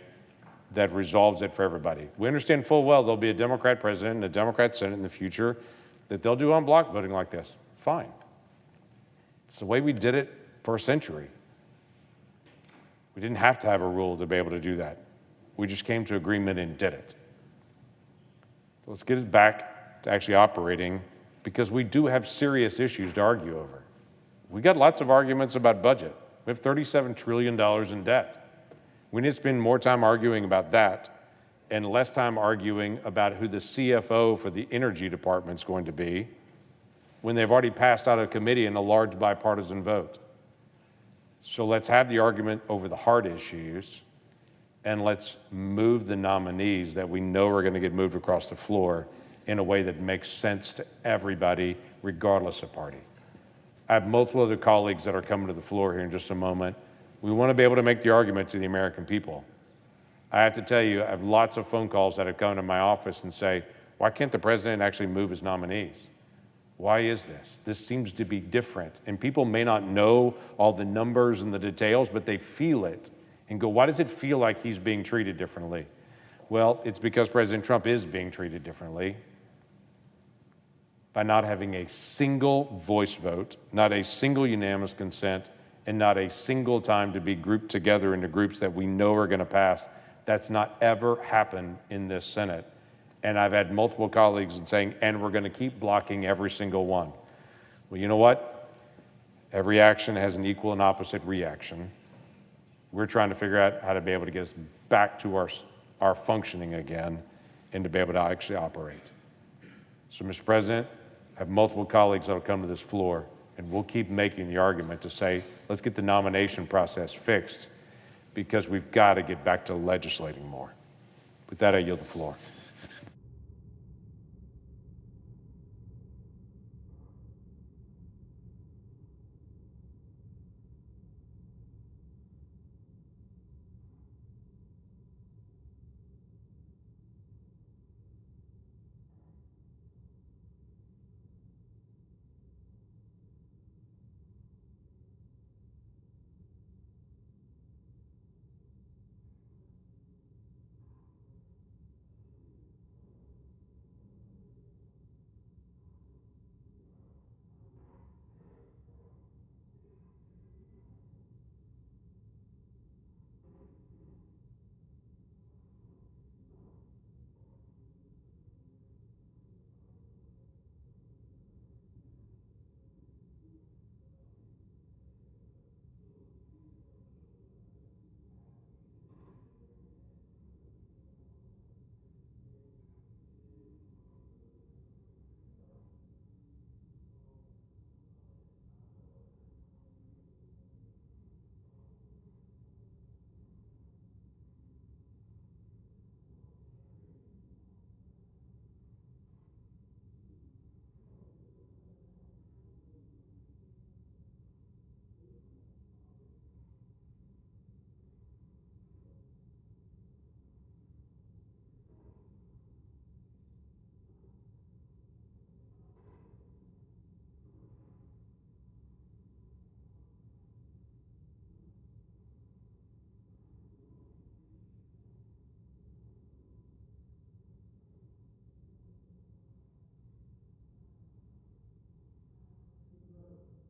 that resolves it for everybody. We understand full well there'll be a Democrat president and a Democrat Senate in the future that they'll do en bloc voting like this. Fine. It's the way we did it for a century. We didn't have to have a rule to be able to do that. We just came to agreement and did it. So let's get it back to actually operating because we do have serious issues to argue over. We got lots of arguments about budget. We have $37 trillion in debt. We need to spend more time arguing about that and less time arguing about who the CFO for the Energy Department is going to be when they've already passed out of committee in a large bipartisan vote. So let's have the argument over the hard issues and let's move the nominees that we know are going to get moved across the floor in a way that makes sense to everybody, regardless of party. I have multiple other colleagues that are coming to the floor here in just a moment. We want to be able to make the argument to the American people. I have to tell you, I have lots of phone calls that have come to my office and say, why can't the president actually move his nominees? Why is this? This seems to be different. And people may not know all the numbers and the details, but they feel it and go, why does it feel like he's being treated differently? Well, it's because President Trump is being treated differently by not having a single voice vote, not a single unanimous consent, and not a single time to be grouped together into groups that we know are going to pass. That's not ever happened in this Senate. And I've had multiple colleagues saying, and we're going to keep blocking every single one. Well, you know what? Every action has an equal and opposite reaction. We're trying to figure out how to be able to get us back to our functioning again and to be able to actually operate. So, Mr. President, I have multiple colleagues that will come to this floor, and we'll keep making the argument to say, let's get the nomination process fixed because we've got to get back to legislating more. With that, I yield the floor.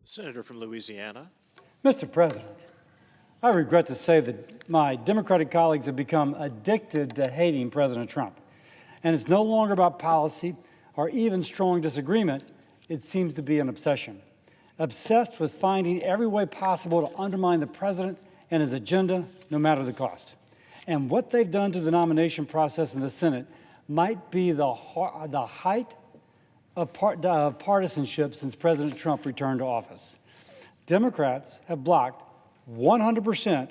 Senator from Louisiana. Mr. President, I regret to say that my Democratic colleagues have become addicted to hating President Trump. And it's no longer about policy or even strong disagreement. It seems to be an obsession. Obsessed with finding every way possible to undermine the president and his agenda, no matter the cost. And what they've done to the nomination process in the Senate might be the height of partisanship since President Trump returned to office. Democrats have blocked 100%,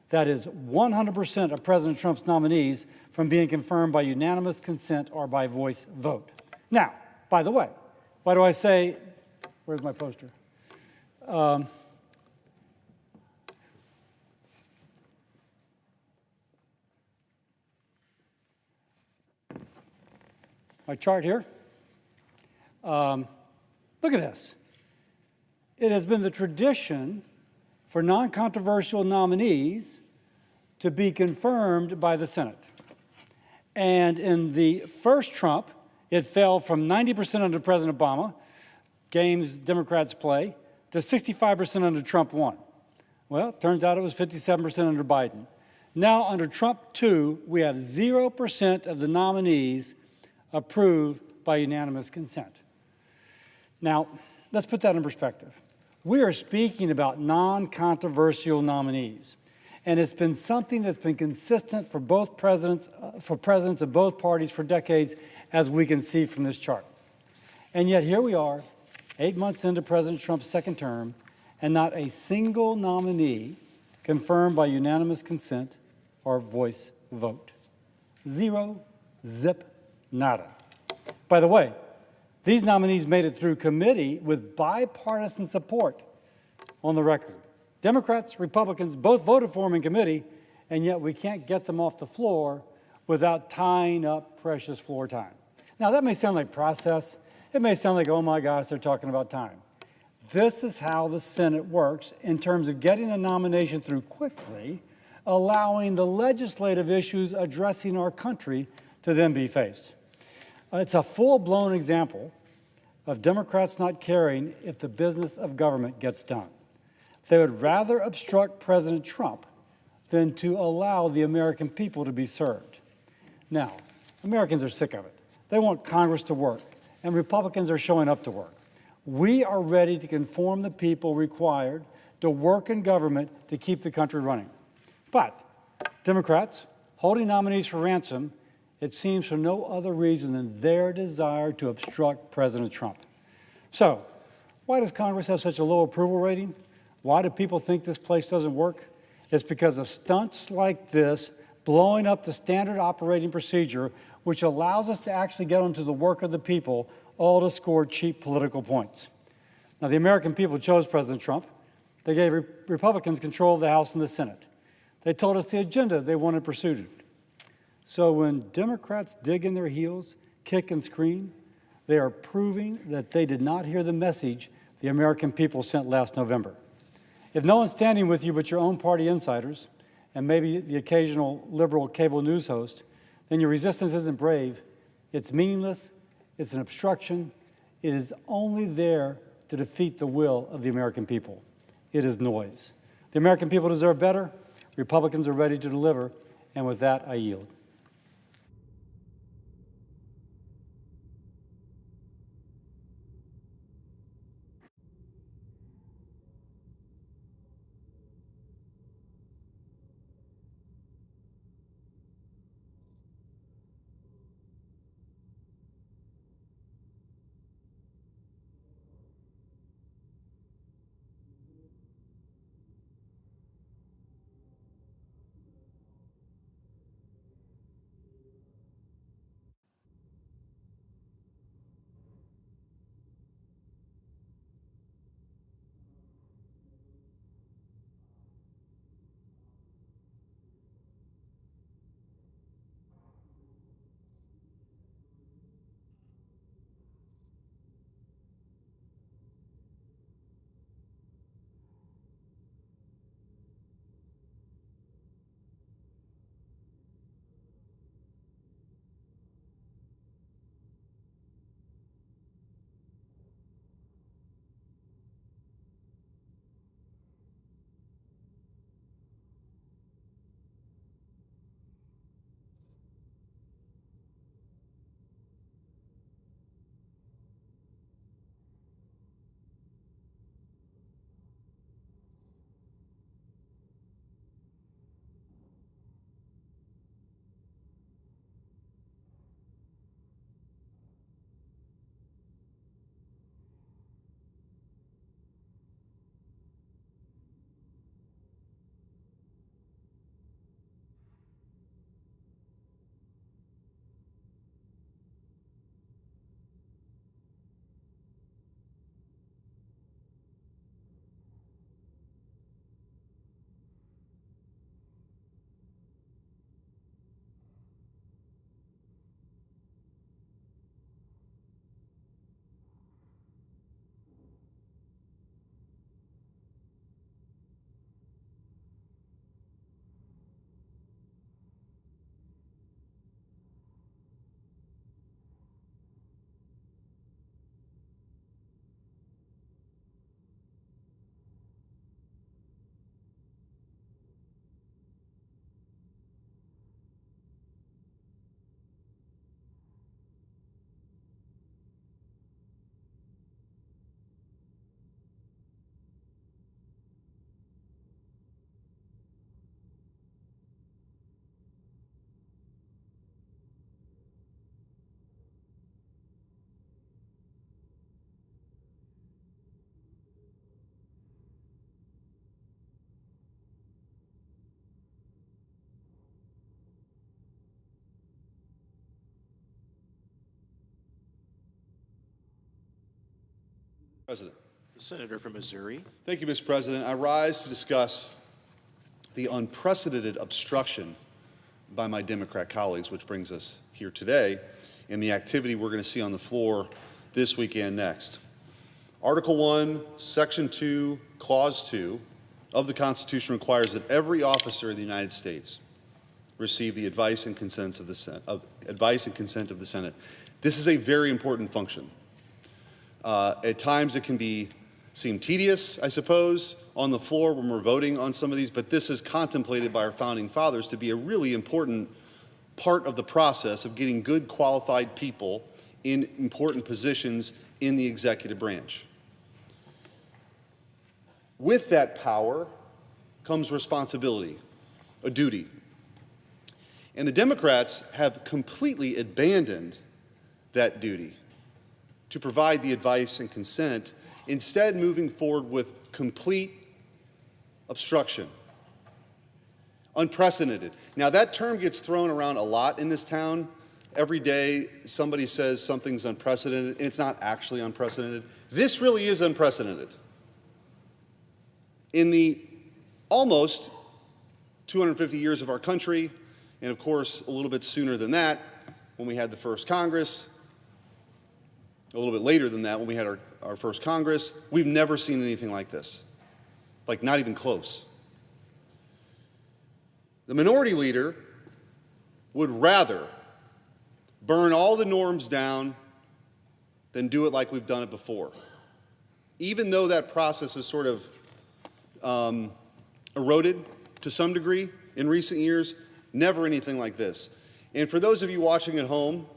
that is 100% of President Trump's nominees from being confirmed by unanimous consent or by voice vote. Now, by the way, why do I say, where's my poster? My chart here. Look at this. It has been the tradition for non-controversial nominees to be confirmed by the Senate. And in the first Trump, it fell from 90% under President Obama, games Democrats play, to 65% under Trump 1. Well, it turns out it was 57% under Biden. Now, under Trump 2, we have 0% of the nominees approved by unanimous consent. Now, let's put that in perspective. We are speaking about non-controversial nominees, and it's been something that's been consistent for both presidents of both parties for decades, as we can see from this chart. And yet here we are, 8 months into President Trump's second term, and not a single nominee confirmed by unanimous consent or voice vote. Zero, zip, nada. By the way, these nominees made it through committee with bipartisan support on the record. Democrats, Republicans both voted for them in committee, and yet we can't get them off the floor without tying up precious floor time. Now, that may sound like process. It may sound like, oh my gosh, they're talking about time. This is how the Senate works in terms of getting a nomination through quickly, allowing the legislative issues addressing our country to then be faced. It's a full-blown example of Democrats not caring if the business of government gets done. They would rather obstruct President Trump than to allow the American people to be served. Now, Americans are sick of it. They want Congress to work, and Republicans are showing up to work. We are ready to conform the people required to work in government to keep the country running. But Democrats, holding nominees for ransom, it seems for no other reason than their desire to obstruct President Trump. So, why does Congress have such a low approval rating? Why do people think this place doesn't work? It's because of stunts like this blowing up the standard operating procedure, which allows us to actually get onto the work of the people, all to score cheap political points. Now, the American people chose President Trump. They gave Republicans control of the House and the Senate. They told us the agenda they wanted pursued. So when Democrats dig in their heels, kick and scream, they are proving that they did not hear the message the American people sent last November. If no one's standing with you but your own party insiders, and maybe the occasional liberal cable news host, then your resistance isn't brave. It's meaningless. It's an obstruction. It is only there to defeat the will of the American people. It is noise. The American people deserve better. Republicans are ready to deliver. And with that, I yield. President. The senator from Missouri. Thank you, Mr. President. I rise to discuss the unprecedented obstruction by my Democrat colleagues, which brings us here today, and the activity we're going to see on the floor this week and next. Article 1, Section 2, Clause 2 of the Constitution requires that every officer of the United States receive the advice and consent of the Senate. This is a very important function. At times it can seem tedious, I suppose, on the floor when we're voting on some of these, but this is contemplated by our founding fathers to be a really important part of the process of getting good qualified people in important positions in the executive branch. With that power comes responsibility, a duty. And the Democrats have completely abandoned that duty to provide the advice and consent, instead moving forward with complete obstruction. Unprecedented. Now, that term gets thrown around a lot in this town. Every day somebody says something's unprecedented, and it's not actually unprecedented. This really is unprecedented. In the almost 250 years of our country, and of course a little bit sooner than that, when we had the first Congress, a little bit later than that when we had our first Congress, we've never seen anything like this. Like, not even close. The minority leader would rather burn all the norms down than do it like we've done it before. Even though that process is sort of eroded to some degree in recent years, never anything like this. And for those of you watching at home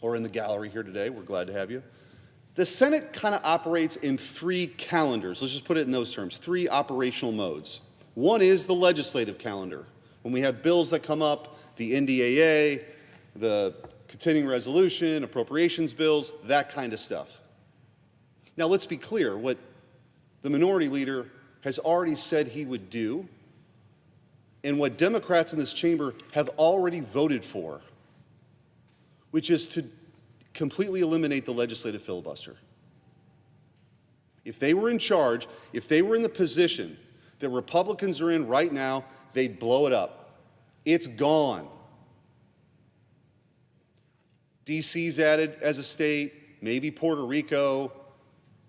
or in the gallery here today, we're glad to have you. The Senate kind of operates in 3 calendars. Let's just put it in those terms, 3 operational modes. One is the legislative calendar, when we have bills that come up, the NDAA, the continuing resolution, appropriations bills, that kind of stuff. Now, let's be clear. What the minority leader has already said he would do, and what Democrats in this chamber have already voted for, which is to completely eliminate the legislative filibuster. If they were in charge, if they were in the position that Republicans are in right now, they'd blow it up. It's gone. DC's added as a state, maybe Puerto Rico,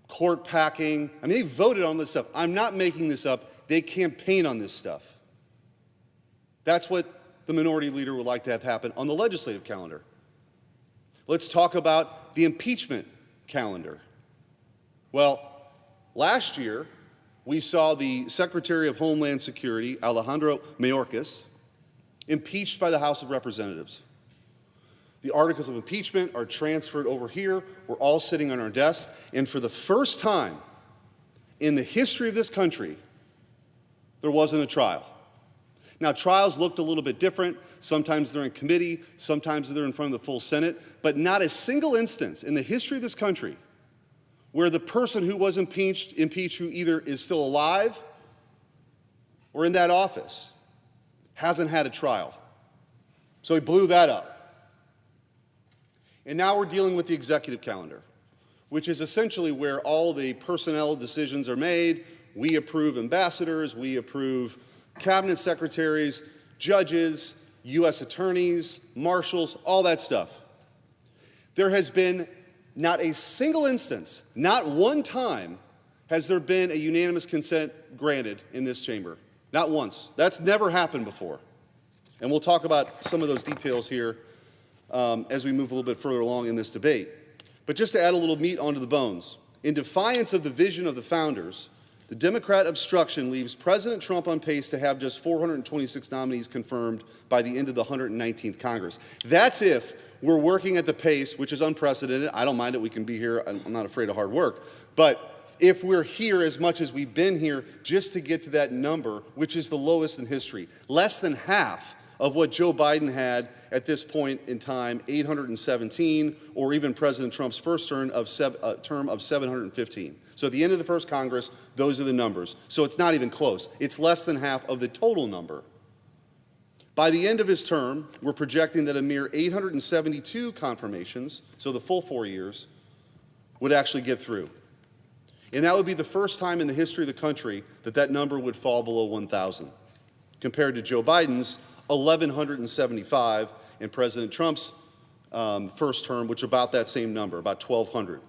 court packing. I mean, they voted on this stuff. I'm not making this up. They campaign on this stuff. That's what the minority leader would like to have happen on the legislative calendar. Let's talk about the impeachment calendar. Well, last year, we saw the Secretary of Homeland Security, Alejandro Mayorkas, impeached by the House of Representatives. The articles of impeachment are transferred over here. We're all sitting on our desks. And for the first time in the history of this country, there wasn't a trial. Now, trials looked a little bit different. Sometimes they're in committee, sometimes they're in front of the full Senate, but not a single instance in the history of this country where the person who was impeached who either is still alive or in that office, hasn't had a trial. So he blew that up. And now we're dealing with the executive calendar, which is essentially where all the personnel decisions are made. We approve ambassadors, we approve cabinet secretaries, judges, U.S. attorneys, marshals, all that stuff. There has been not a single instance, not one time, has there been a unanimous consent granted in this chamber. Not once. That's never happened before. And we'll talk about some of those details here as we move a little bit further along in this debate. But just to add a little meat onto the bones, in defiance of the vision of the founders, the Democrat obstruction leaves President Trump on pace to have just 426 nominees confirmed by the end of the 119th Congress. That's if we're working at the pace, which is unprecedented. I don't mind it. We can be here. I'm not afraid of hard work. But if we're here as much as we've been here just to get to that number, which is the lowest in history, less than half of what Joe Biden had at this point in time, 817, or even President Trump's first term of 715. So at the end of the first Congress, those are the numbers. So it's not even close. It's less than half of the total number. By the end of his term, we're projecting that a mere 872 confirmations, so the full 4 years, would actually get through. And that would be the first time in the history of the country that that number would fall below 1,000, compared to Joe Biden's 1,175 and President Trump's first term, which is about that same number, about 1,200,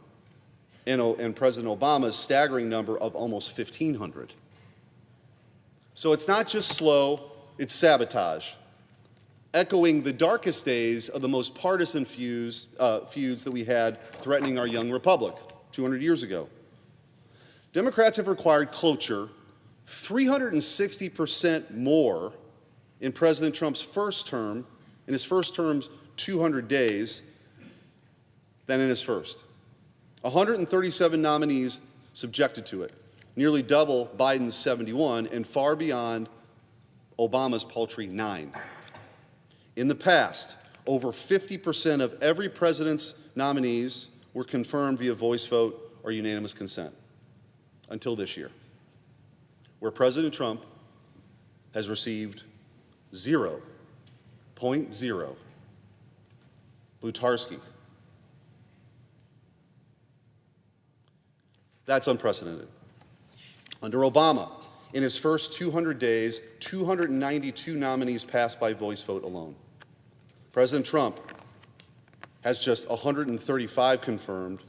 and President Obama's staggering number of almost 1,500. So it's not just slow, it's sabotage, echoing the darkest days of the most partisan feuds that we had threatening our young republic 200 years ago. Democrats have required cloture 360% more in President Trump's first term, in his first term's 200 days, than in his first. 137 nominees subjected to it, nearly double Biden's 71 and far beyond Obama's paltry 9. In the past, over 50% of every president's nominees were confirmed via voice vote or unanimous consent, until this year, where President Trump has received 0.0. Blutarsky. That's unprecedented. Under Obama, in his first 200 days, 292 nominees passed by voice vote alone. President Trump has just 135 confirmed,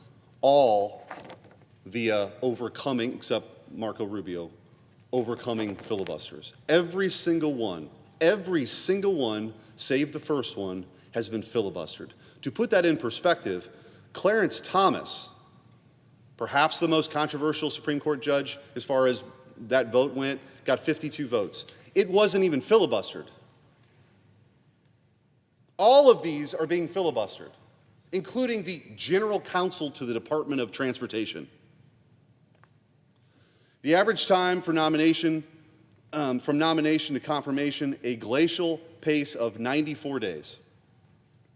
all via overcoming, except Marco Rubio, overcoming filibusters. Every single one, save the first one, has been filibustered. To put that in perspective, Clarence Thomas, perhaps the most controversial Supreme Court judge as far as that vote went, got 52 votes. It wasn't even filibustered. All of these are being filibustered, including the general counsel to the Department of Transportation. The average time for nomination, from nomination to confirmation, a glacial pace of 94 days.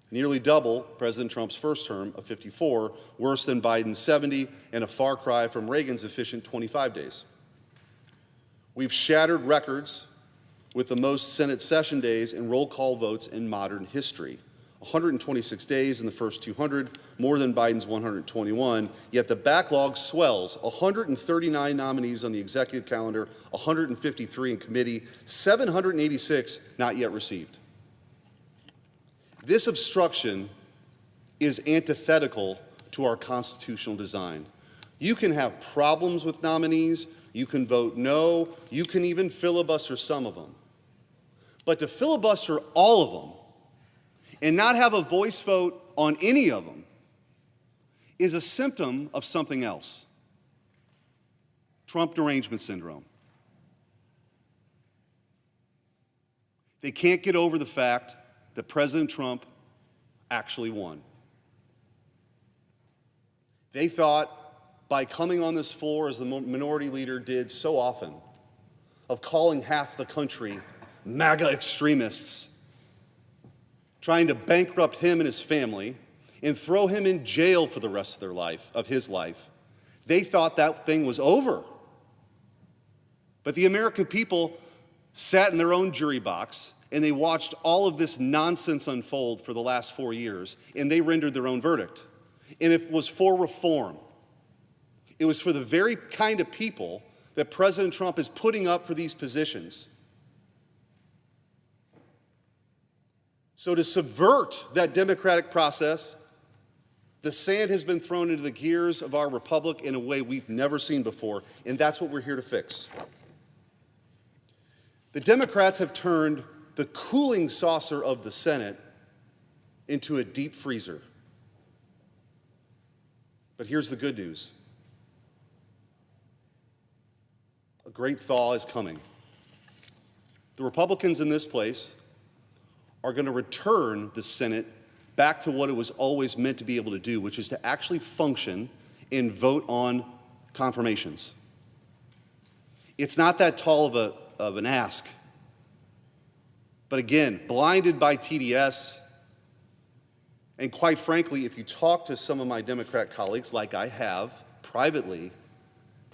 Nearly double President Trump's first term of 54, worse than Biden's 70, and a far cry from Reagan's efficient 25 days. We've shattered records with the most Senate session days and roll call votes in modern history. 126 days in the first 200, more than Biden's 121, yet the backlog swells. 139 nominees on the executive calendar, 153 in committee, 786 not yet received. This obstruction is antithetical to our constitutional design. You can have problems with nominees, you can vote no, you can even filibuster some of them. But to filibuster all of them and not have a voice vote on any of them is a symptom of something else. Trump derangement syndrome. They can't get over the fact that President Trump actually won. They thought by coming on this floor, as the minority leader did so often, of calling half the country MAGA extremists, trying to bankrupt him and his family and throw him in jail for the rest of their life, of his life, they thought that thing was over. But the American people sat in their own jury box and they watched all of this nonsense unfold for the last 4 years, and they rendered their own verdict. And it was for reform. It was for the very kind of people that President Trump is putting up for these positions. So to subvert that democratic process, the sand has been thrown into the gears of our republic in a way we've never seen before, and that's what we're here to fix. The Democrats have turned the cooling saucer of the Senate into a deep freezer. But here's the good news. A great thaw is coming. The Republicans in this place are going to return the Senate back to what it was always meant to be able to do, which is to actually function and vote on confirmations. It's not that tall of an ask. But again, blinded by TDS, and quite frankly, if you talk to some of my Democrat colleagues, like I have privately,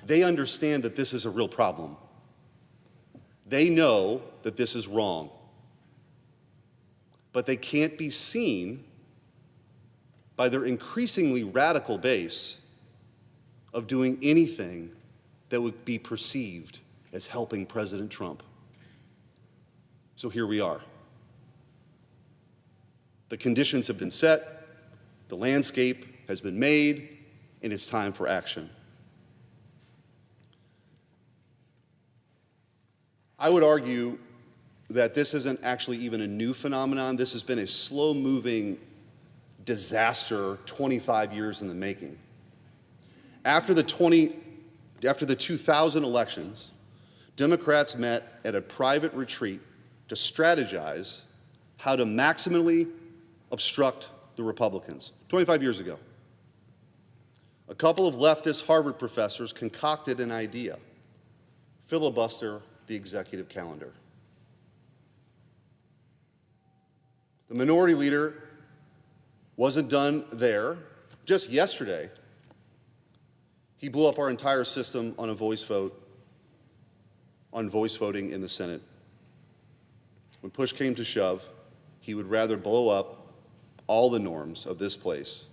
they understand that this is a real problem. They know that this is wrong. But they can't be seen by their increasingly radical base of doing anything that would be perceived as helping President Trump. So here we are. The conditions have been set, the landscape has been made, and it's time for action. I would argue that this isn't actually even a new phenomenon. This has been a slow-moving disaster 25 years in the making. After the 2000 elections, Democrats met at a private retreat to strategize how to maximally obstruct the Republicans, 25 years ago. A couple of leftist Harvard professors concocted an idea: filibuster the executive calendar. The minority leader wasn't done there. Just yesterday, he blew up our entire system on a voice vote, on voice voting in the Senate. When push came to shove, he would rather blow up all the norms of this place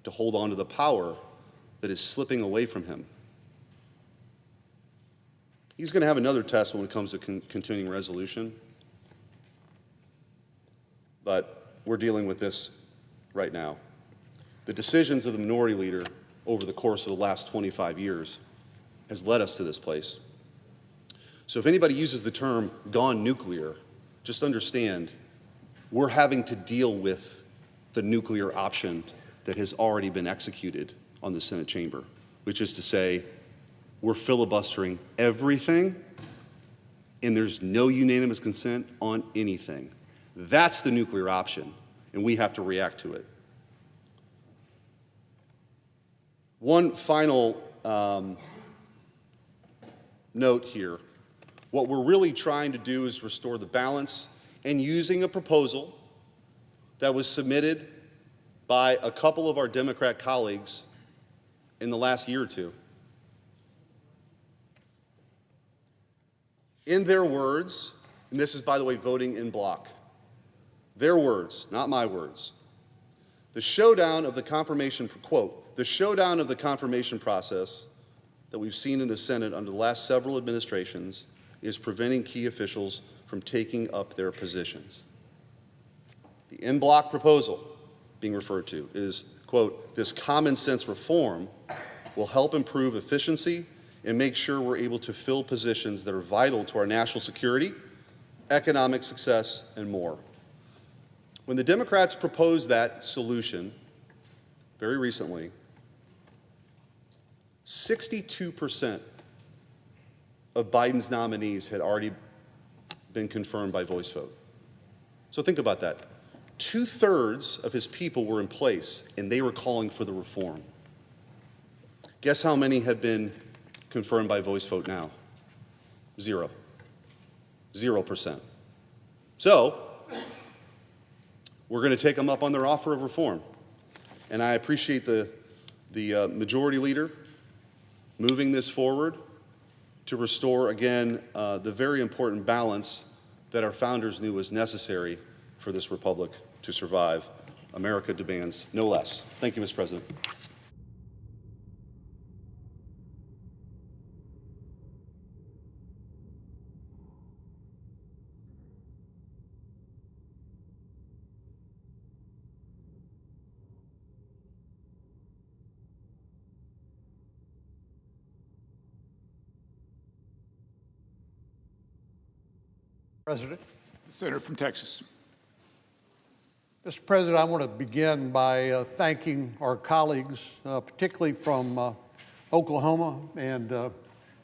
to hold on to the power that is slipping away from him. He's going to have another test when it comes to continuing resolution, but we're dealing with this right now. The decisions of the minority leader over the course of the last 25 years has led us to this place. So if anybody uses the term gone nuclear, just understand we're having to deal with the nuclear option that has already been executed on the Senate chamber, which is to say, we're filibustering everything, and there's no unanimous consent on anything. That's the nuclear option, and we have to react to it. One final note here. What we're really trying to do is restore the balance, and using a proposal that was submitted by a couple of our Democrat colleagues in the last year or two. In their words, and this is, by the way, voting in block, their words, not my words, the showdown of the confirmation, quote, the showdown of the confirmation process that we've seen in the Senate under the last several administrations is preventing key officials from taking up their positions. The in block proposal being referred to is, quote, this common sense reform will help improve efficiency and make sure we're able to fill positions that are vital to our national security, economic success, and more. When the Democrats proposed that solution very recently, 62% of Biden's nominees had already been confirmed by voice vote. So think about that. 2/3 of his people were in place, and they were calling for the reform. Guess how many have been confirmed by voice vote now? 0%. So, we're going to take them up on their offer of reform. And I appreciate the majority leader moving this forward to restore, again, the very important balance that our founders knew was necessary for this republic to survive. America demands no less. Thank you, Mr. President. President. Senator from Texas. Mr. President, I want to begin by thanking our colleagues, particularly from Oklahoma and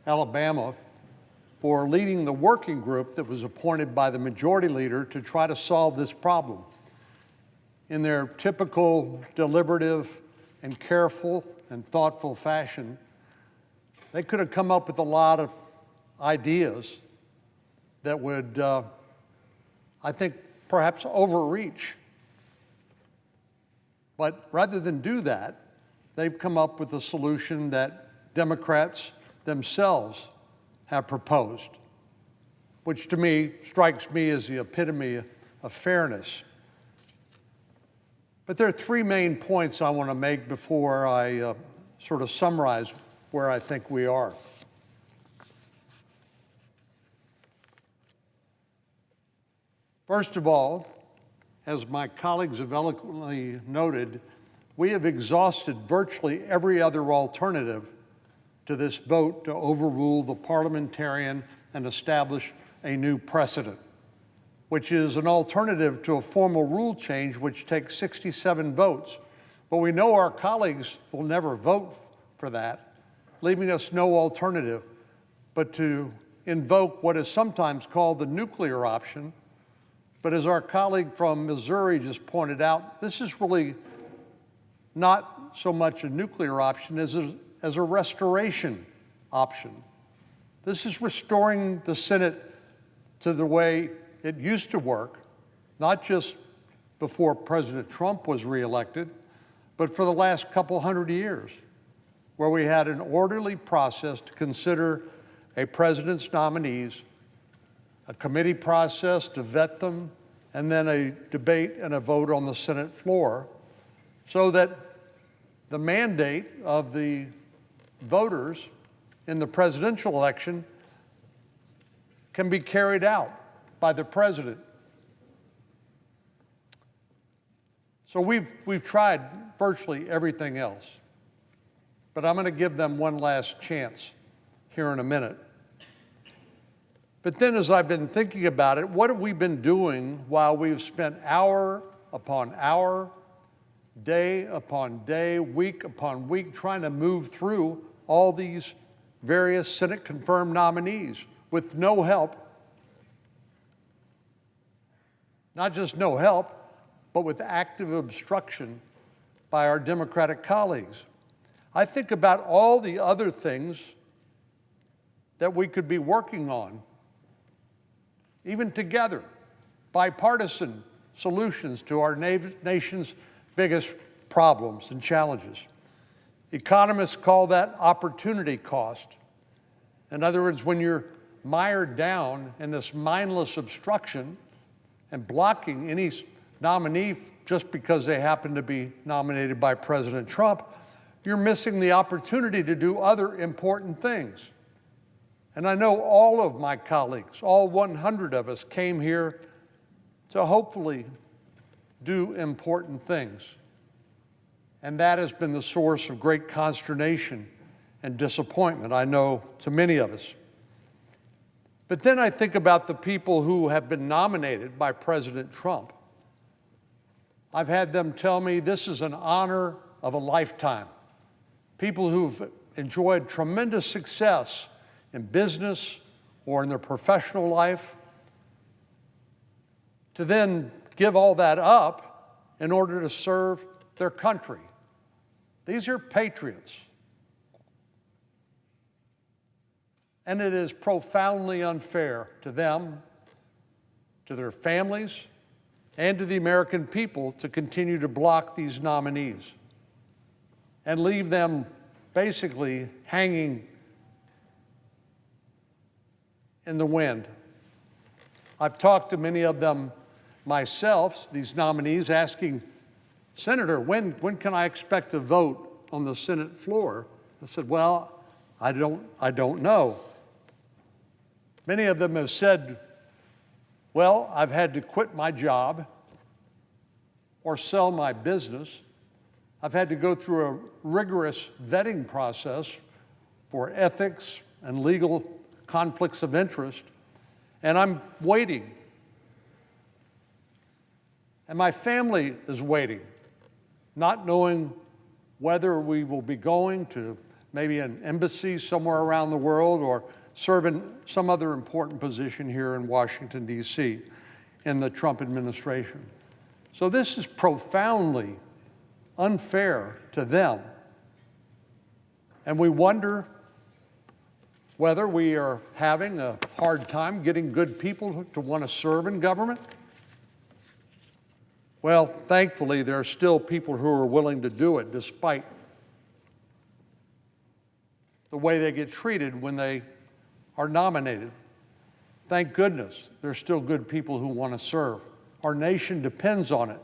Alabama, for leading the working group that was appointed by the majority leader to try to solve this problem. In their typical deliberative and careful and thoughtful fashion, they could have come up with a lot of ideas that would, I think, perhaps overreach. But rather than do that, they've come up with a solution that Democrats themselves have proposed, which to me strikes me as the epitome of fairness. But there are three main points I want to make before I sort of summarize where I think we are. First of all, as my colleagues have eloquently noted, we have exhausted virtually every other alternative to this vote to overrule the parliamentarian and establish a new precedent, which is an alternative to a formal rule change which takes 67 votes. But we know our colleagues will never vote for that, leaving us no alternative but to invoke what is sometimes called the nuclear option. But as our colleague from Missouri just pointed out, this is really not so much a nuclear option as a restoration option. This is restoring the Senate to the way it used to work, not just before President Trump was reelected, but for the last couple hundred years, where we had an orderly process to consider a president's nominees, a committee process to vet them, and then a debate and a vote on the Senate floor, so that the mandate of the voters in the presidential election can be carried out by the president. So we've tried virtually everything else, but I'm going to give them one last chance here in a minute. But then as I've been thinking about it, what have we been doing while we've spent hour upon hour, day upon day, week upon week, trying to move through all these various Senate-confirmed nominees with no help, not just no help, but with active obstruction by our Democratic colleagues? I think about all the other things that we could be working on, even together, bipartisan solutions to our nation's biggest problems and challenges. Economists call that opportunity cost. In other words, when you're mired down in this mindless obstruction and blocking any nominee just because they happen to be nominated by President Trump, you're missing the opportunity to do other important things. And I know all of my colleagues, all 100 of us, came here to hopefully do important things. And that has been the source of great consternation and disappointment, I know, to many of us. But then I think about the people who have been nominated by President Trump. I've had them tell me this is an honor of a lifetime. People who've enjoyed tremendous success in business or in their professional life, to then give all that up in order to serve their country. These are patriots. And it is profoundly unfair to them, to their families, and to the American people to continue to block these nominees and leave them basically hanging in the wind. I've talked to many of them myself, these nominees, asking, Senator, when can I expect a vote on the Senate floor? I said, well, I don't know. Many of them have said, well, I've had to quit my job or sell my business. I've had to go through a rigorous vetting process for ethics and legal conflicts of interest, and I'm waiting. And my family is waiting, not knowing whether we will be going to maybe an embassy somewhere around the world or serve in some other important position here in Washington, D.C. in the Trump administration. So this is profoundly unfair to them. And we wonder whether we are having a hard time getting good people to want to serve in government. Well, thankfully, there are still people who are willing to do it despite the way they get treated when they are nominated. Thank goodness there are still good people who want to serve. Our nation depends on it.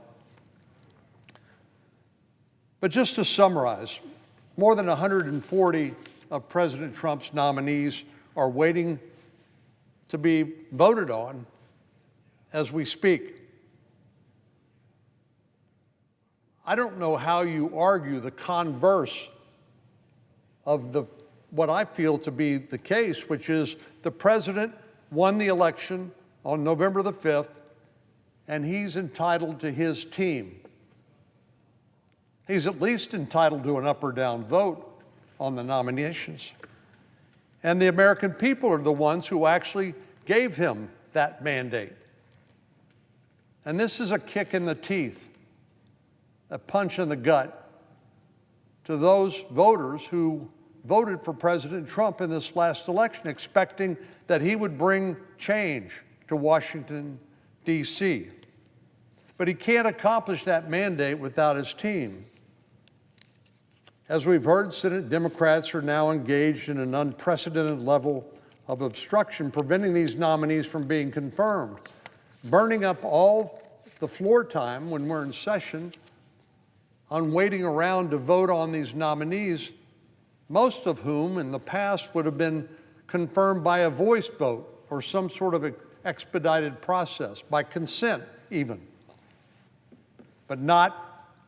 But just to summarize, More than 140 of President Trump's nominees are waiting to be voted on as we speak. I don't know how you argue the converse of what I feel to be the case, which is the president won the election on November the 5th, and he's entitled to his team. He's at least entitled to an up or down vote on the nominations. And the American people are the ones who actually gave him that mandate. And this is a kick in the teeth, a punch in the gut to those voters who voted for President Trump in this last election, expecting that he would bring change to Washington, D.C. But he can't accomplish that mandate without his team. As we've heard, Senate Democrats are now engaged in an unprecedented level of obstruction, preventing these nominees from being confirmed, burning up all the floor time when we're in session on waiting around to vote on these nominees, most of whom in the past would have been confirmed by a voice vote or some sort of expedited process, by consent even, but not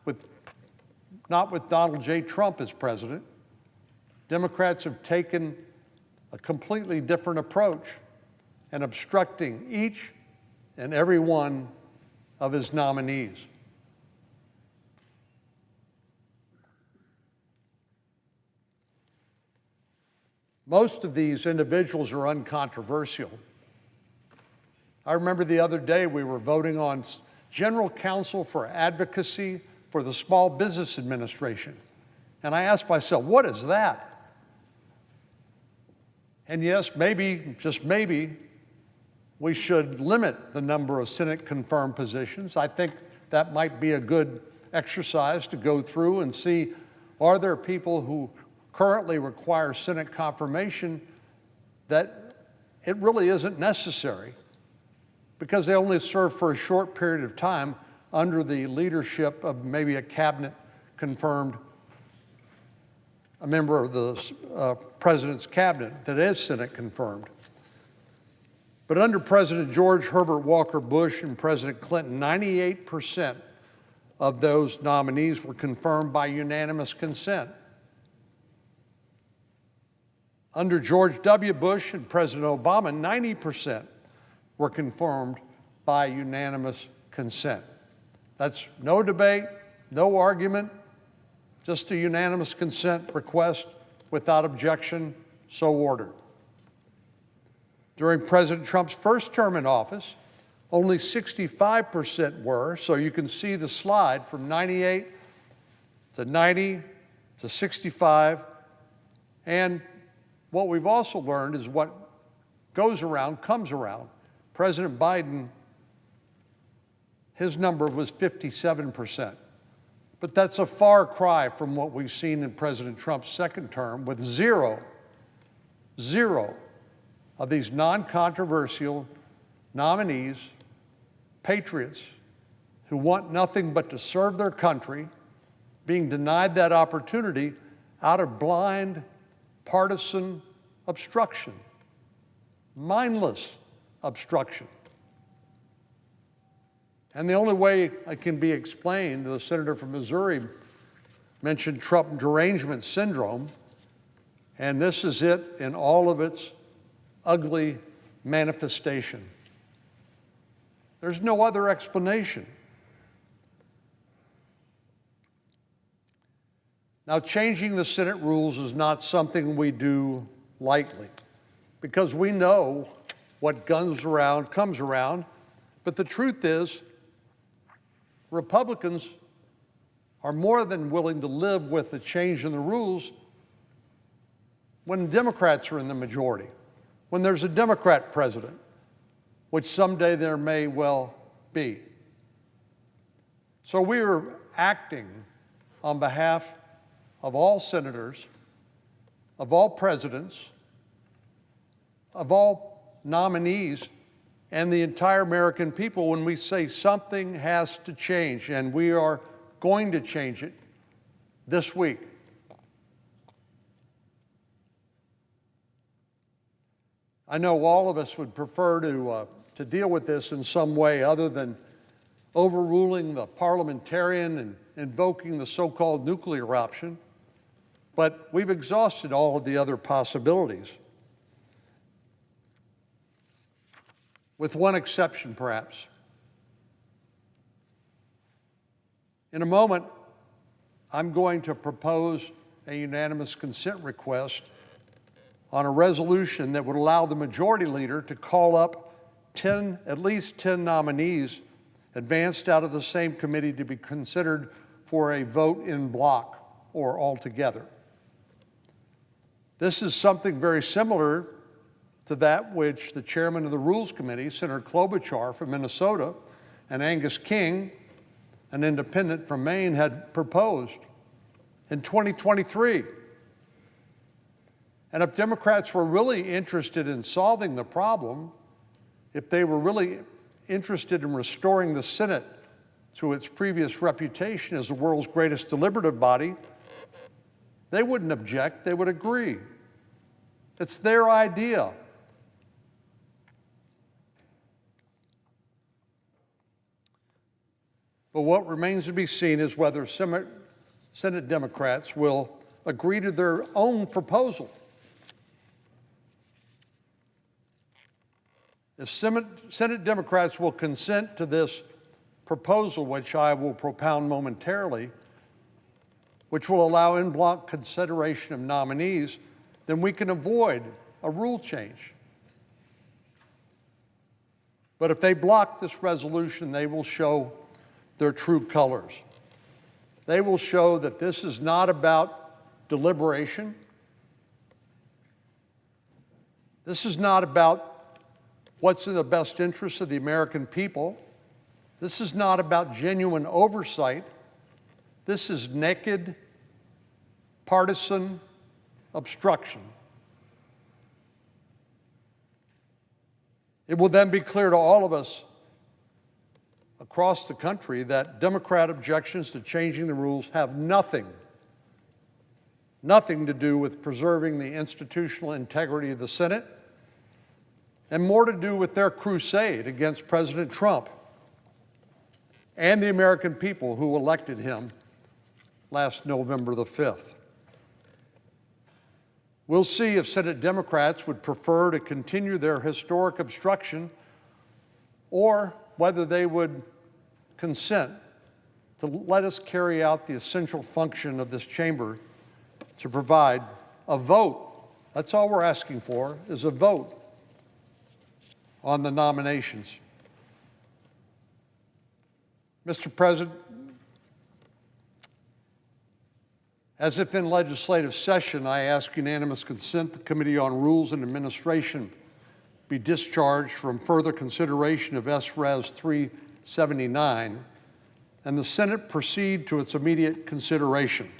with Donald J. Trump as president. Democrats have taken a completely different approach and obstructing each and every one of his nominees. Most of these individuals are uncontroversial. I remember the other day we were voting on General Counsel for Advocacy for the Small Business Administration. And I asked myself, what is that? And yes, maybe, just maybe, we should limit the number of Senate-confirmed positions. I think that might be a good exercise to go through and see, are there people who currently require Senate confirmation that it really isn't necessary because they only serve for a short period of time under the leadership of maybe a cabinet-confirmed, a member of the president's cabinet that is Senate-confirmed. But under President George Herbert Walker Bush and President Clinton, 98% of those nominees were confirmed by unanimous consent. Under George W. Bush and President Obama, 90% were confirmed by unanimous consent. That's no debate, no argument, just a unanimous consent request without objection, so ordered. During President Trump's first term in office, only 65% were, so you can see the slide from 98 to 90 to 65, and what we've also learned is what goes around comes around. President Biden, his number was 57%. But that's a far cry from what we've seen in President Trump's second term, with zero of these non-controversial nominees, patriots who want nothing but to serve their country, being denied that opportunity out of blind partisan obstruction, mindless obstruction. And the only way it can be explained, the senator from Missouri mentioned Trump derangement syndrome, and this is it in all of its ugly manifestation. There's no other explanation. Now, changing the Senate rules is not something we do lightly, because we know what comes around, but the truth is, Republicans are more than willing to live with the change in the rules when Democrats are in the majority, when there's a Democrat president, which someday there may well be. So we are acting on behalf of all senators, of all presidents, of all nominees, and the entire American people when we say something has to change, and we are going to change it this week. I know all of us would prefer to deal with this in some way other than overruling the parliamentarian and invoking the so-called nuclear option, but we've exhausted all of the other possibilities. With one exception, perhaps. In a moment, I'm going to propose a unanimous consent request on a resolution that would allow the majority leader to call up at least 10 nominees advanced out of the same committee to be considered for a vote in block or altogether. This is something very similar to that which the chairman of the Rules Committee, Senator Klobuchar from Minnesota, and Angus King, an independent from Maine, had proposed in 2023. And if Democrats were really interested in solving the problem, if they were really interested in restoring the Senate to its previous reputation as the world's greatest deliberative body, they wouldn't object, they would agree. It's their idea. But what remains to be seen is whether Senate Democrats will agree to their own proposal. If Senate Democrats will consent to this proposal, which I will propound momentarily, which will allow en bloc consideration of nominees, then we can avoid a rule change. But if they block this resolution, they will show their true colors. They will show that this is not about deliberation. This is not about what's in the best interest of the American people. This is not about genuine oversight. This is naked, partisan obstruction. It will then be clear to all of us across the country that Democrat objections to changing the rules have nothing to do with preserving the institutional integrity of the Senate, and more to do with their crusade against President Trump and the American people who elected him last November the 5th. We'll see if Senate Democrats would prefer to continue their historic obstruction or whether they would consent to let us carry out the essential function of this chamber to provide a vote. That's all we're asking for, is a vote on the nominations. Mr. President, as if in legislative session, I ask unanimous consent the Committee on Rules and Administration be discharged from further consideration of S-Res 379 and the Senate proceed to its immediate consideration.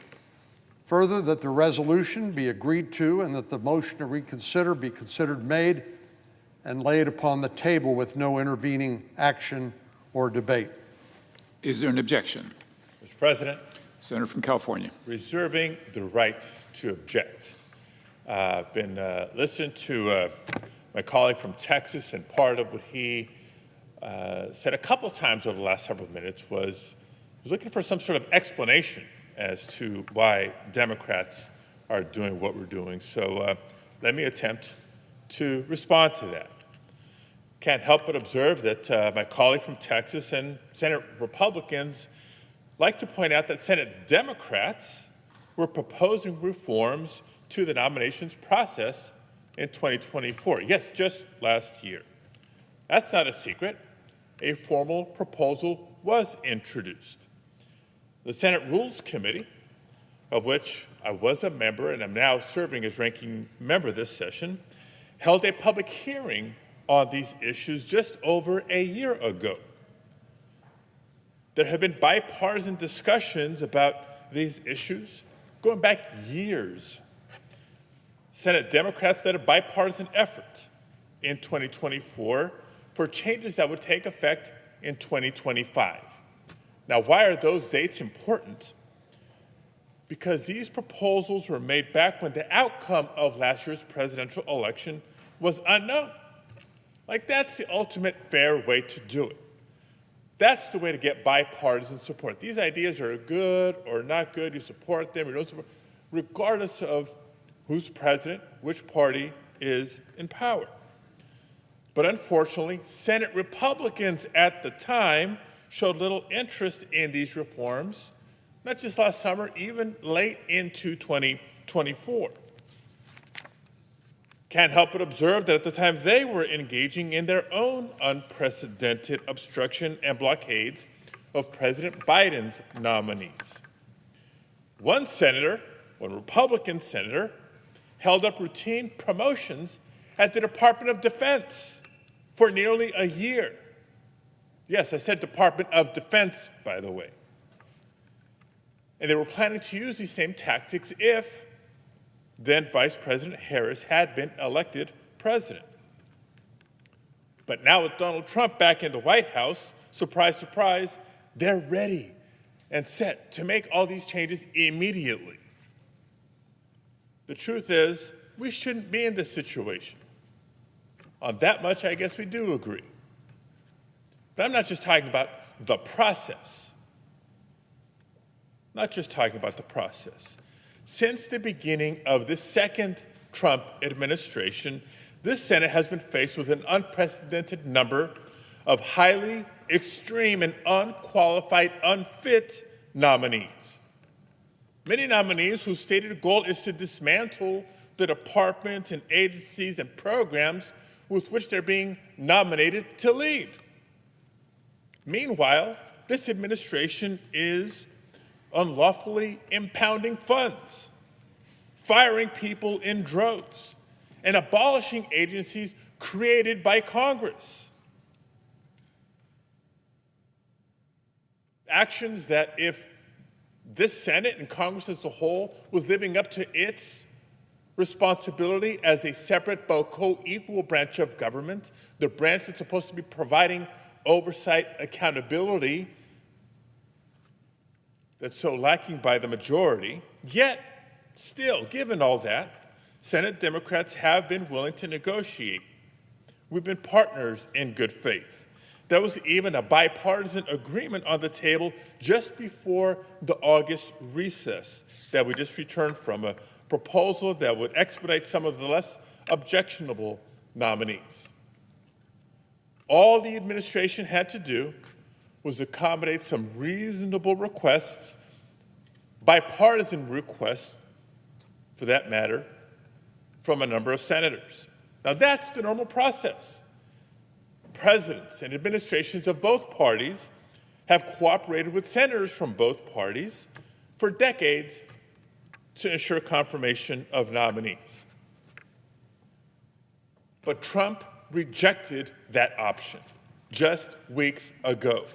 Further, that the resolution be agreed to and that the motion to reconsider be considered made and laid upon the table with no intervening action or debate. Is there an objection? Mr. President. Senator from California. Reserving the right to object. I've been listening to my colleague from Texas, and part of what he said a couple of times over the last several minutes was looking for some sort of explanation as to why Democrats are doing what we're doing. So let me attempt to respond to that. Can't help but observe that my colleague from Texas and Senate Republicans like to point out that Senate Democrats were proposing reforms to the nominations process in 2024. Yes, just last year. That's not a secret. A formal proposal was introduced. The Senate Rules Committee, of which I was a member and am now serving as ranking member this session, held a public hearing on these issues just over a year ago. There have been bipartisan discussions about these issues going back years. Senate Democrats led a bipartisan effort in 2024 for changes that would take effect in 2025. Now, why are those dates important? Because these proposals were made back when the outcome of last year's presidential election was unknown. Like, that's the ultimate fair way to do it. That's the way to get bipartisan support. These ideas are good or not good. You support them or don't support, regardless of who's president, which party is in power. But unfortunately, Senate Republicans at the time showed little interest in these reforms, not just last summer, even late into 2024. Can't help but observe that at the time they were engaging in their own unprecedented obstruction and blockades of President Biden's nominees. One Republican senator, held up routine promotions at the Department of Defense for nearly a year. Yes, I said Department of Defense, by the way. And they were planning to use these same tactics if then Vice President Harris had been elected president. But now with Donald Trump back in the White House, surprise, surprise, they're ready and set to make all these changes immediately. The truth is, we shouldn't be in this situation. On that much, I guess we do agree. But I'm not just talking about the process. Not just talking about the process. Since the beginning of the second Trump administration, this Senate has been faced with an unprecedented number of highly extreme and unqualified, unfit nominees. Many nominees whose stated goal is to dismantle the departments and agencies and programs with which they're being nominated to lead. Meanwhile, this administration is unlawfully impounding funds, firing people in droves, and abolishing agencies created by Congress. Actions that, if this Senate and Congress as a whole was living up to its responsibility as a separate but co-equal branch of government, the branch that's supposed to be providing oversight, accountability, that's so lacking by the majority. Yet, still, given all that, Senate Democrats have been willing to negotiate. We've been partners in good faith. There was even a bipartisan agreement on the table just before the August recess that we just returned from, a proposal that would expedite some of the less objectionable nominees. All the administration had to do was accommodate some reasonable requests, bipartisan requests, for that matter, from a number of senators. Now, that's the normal process. Presidents and administrations of both parties have cooperated with senators from both parties for decades to ensure confirmation of nominees. But Trump rejected that option just weeks ago.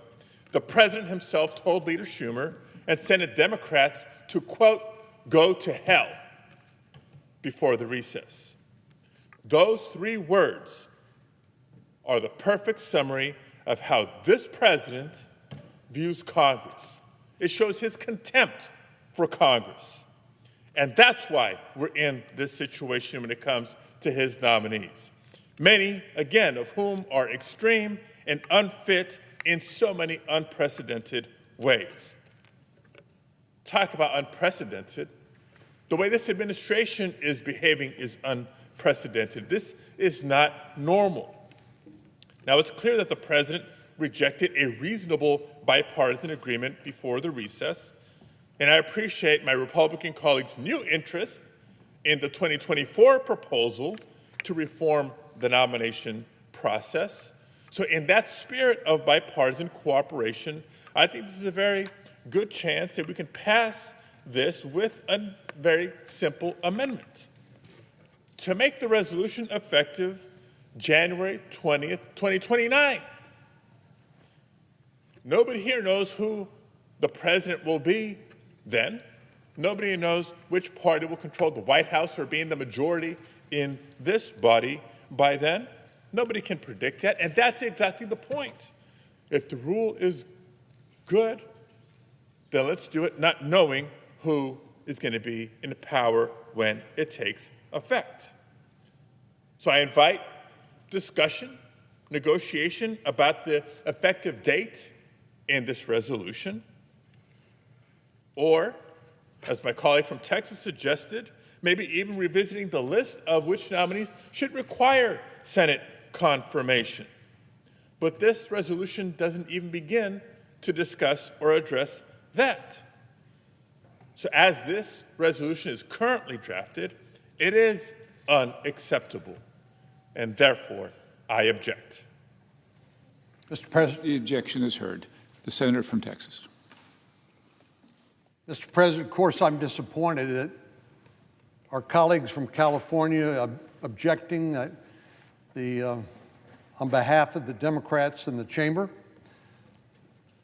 The president himself told Leader Schumer and Senate Democrats to, quote, go to hell before the recess. Those three words are the perfect summary of how this president views Congress. It shows his contempt for Congress. And that's why we're in this situation when it comes to his nominees. Many, again, of whom are extreme and unfit in so many unprecedented ways. Talk about unprecedented. The way this administration is behaving is unprecedented. This is not normal. Now, it's clear that the president rejected a reasonable bipartisan agreement before the recess, and I appreciate my Republican colleagues' new interest in the 2024 proposal to reform the nomination process. So in that spirit of bipartisan cooperation, I think this is a very good chance that we can pass this with a very simple amendment to make the resolution effective January 20th, 2029. Nobody here knows who the president will be then. Nobody knows which party will control the White House or be in the majority in this body by then. Nobody can predict that, and that's exactly the point. If the rule is good, then let's do it not knowing who is going to be in power when it takes effect. So I invite discussion, negotiation about the effective date in this resolution, or, as my colleague from Texas suggested, maybe even revisiting the list of which nominees should require Senate confirmation. But this resolution doesn't even begin to discuss or address that. So as this resolution is currently drafted, it is unacceptable, and therefore I object. Mr. President. The objection is heard. The senator from Texas. Mr. President, of course, I'm disappointed that our colleagues from California objecting on behalf of the Democrats in the chamber.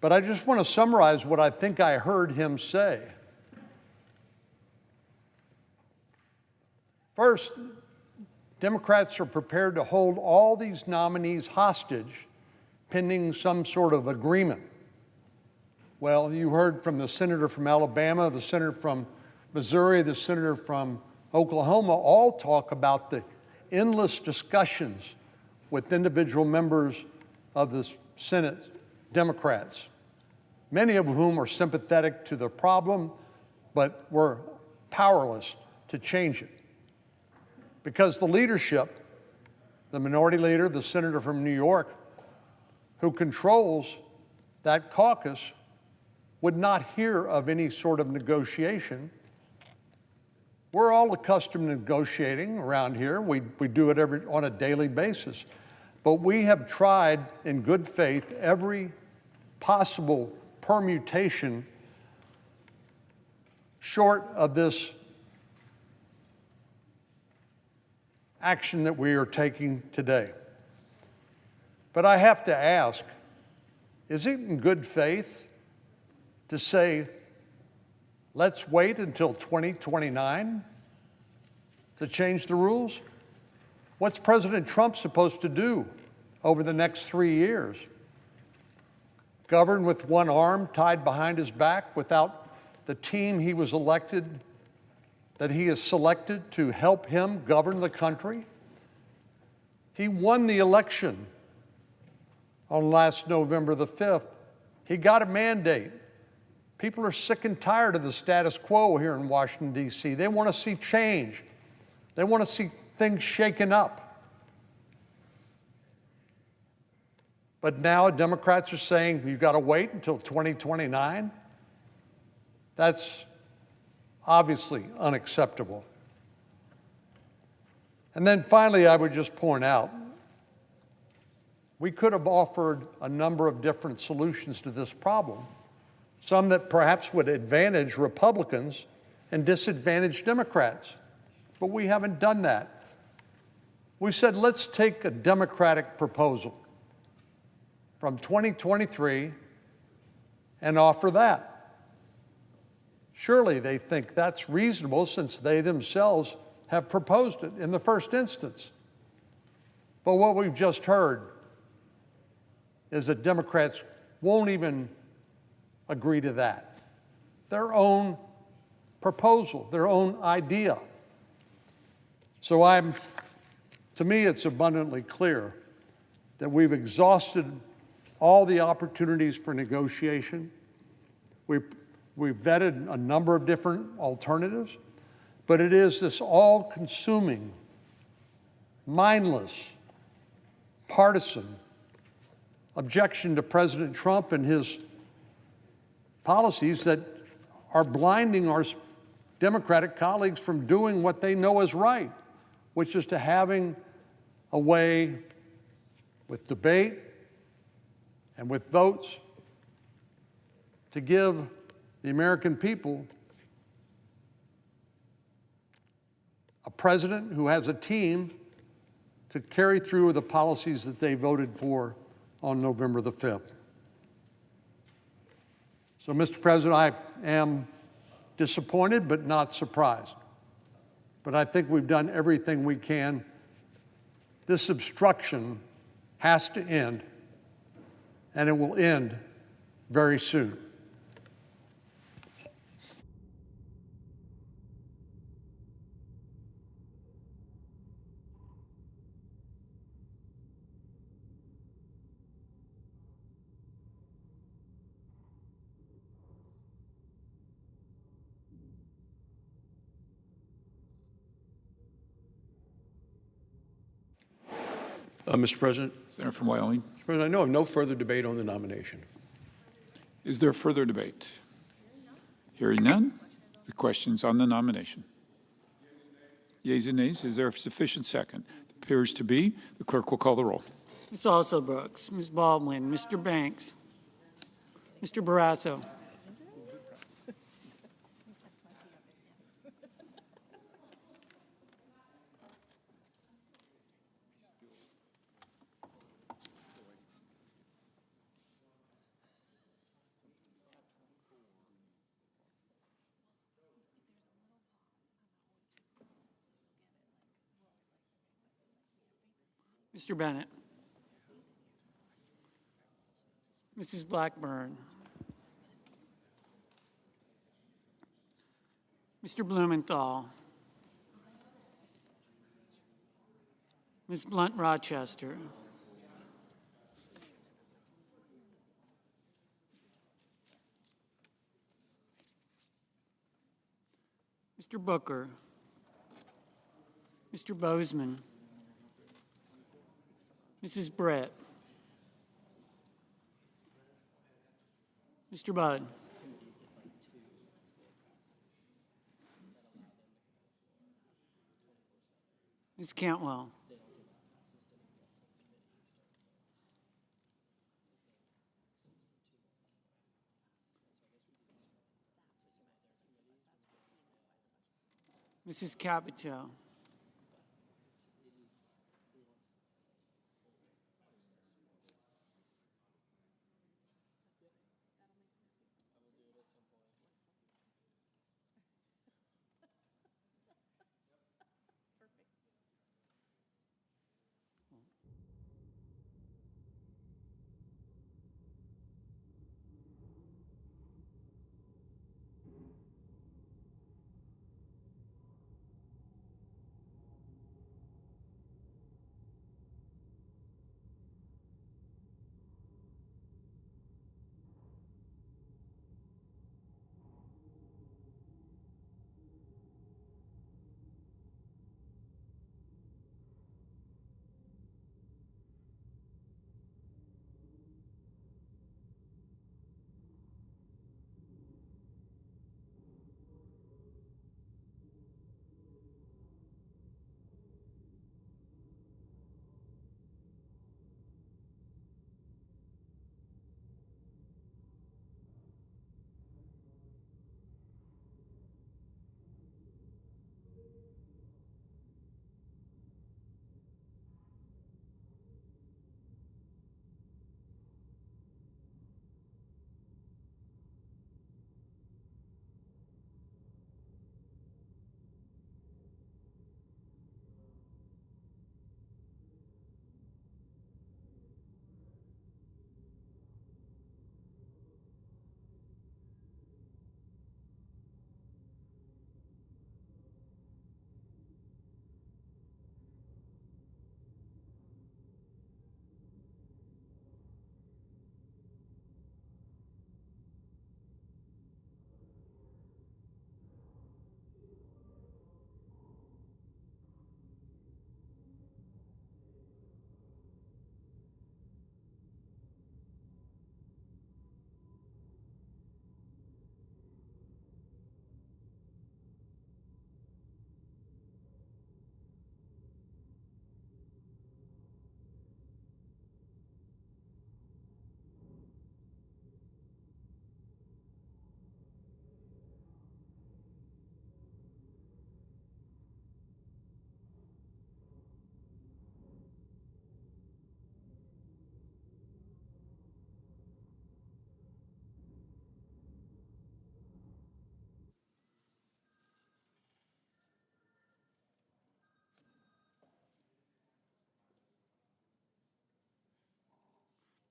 But I just want to summarize what I think I heard him say. First, Democrats are prepared to hold all these nominees hostage pending some sort of agreement. Well, you heard from the senator from Alabama, the senator from Missouri, the senator from Oklahoma, all talk about the endless discussions with individual members of the Senate Democrats, many of whom are sympathetic to the problem, but were powerless to change it. Because the leadership, the minority leader, the senator from New York, who controls that caucus, would not hear of any sort of negotiation. We're all accustomed to negotiating around here. We do it on a daily basis. But we have tried in good faith every possible permutation short of this action that we are taking today. But I have to ask, is it in good faith to say, let's wait until 2029 to change the rules? What's President Trump supposed to do over the next 3 years? Govern with one arm tied behind his back without the team he was elected, that he has selected to help him govern the country? He won the election on last November the 5th. He got a mandate. People are sick and tired of the status quo here in Washington, D.C. They want to see change. They want to see things shaken up. But now Democrats are saying you've got to wait until 2029. That's obviously unacceptable. And then finally, I would just point out, we could have offered a number of different solutions to this problem, some that perhaps would advantage Republicans and disadvantage Democrats. But we haven't done that. We said, let's take a Democratic proposal from 2023 and offer that. Surely they think that's reasonable since they themselves have proposed it in the first instance. But what we've just heard is that Democrats won't even agree to that. Their own proposal, their own idea. So to me, it's abundantly clear that we've exhausted all the opportunities for negotiation. We've vetted a number of different alternatives, but it is this all-consuming, mindless, partisan objection to President Trump and his policies that are blinding our Democratic colleagues from doing what they know is right, which is to having a way with debate and with votes to give the American people a president who has a team to carry through the policies that they voted for on November the 5th. So, Mr. President, I am disappointed but not surprised. But I think we've done everything we can. This obstruction has to end, and it will end very soon. Mr. President. Senator from Wyoming. Mr. President, I know of no further debate on the nomination. Is there further debate? Hearing none, the question's on the nomination. Yeas and nays, is there a sufficient second? It appears to be. The clerk will call the roll. Ms. Alsobrooks, Ms. Baldwin, Mr. Banks, Mr. Barrasso, Mr. Bennett, Mrs. Blackburn, Mr. Blumenthal, Ms. Blunt Rochester, Mr. Booker, Mr. Bozeman, Mrs. Brett, Mr. Budd, Ms. Cantwell, Mrs. Capito,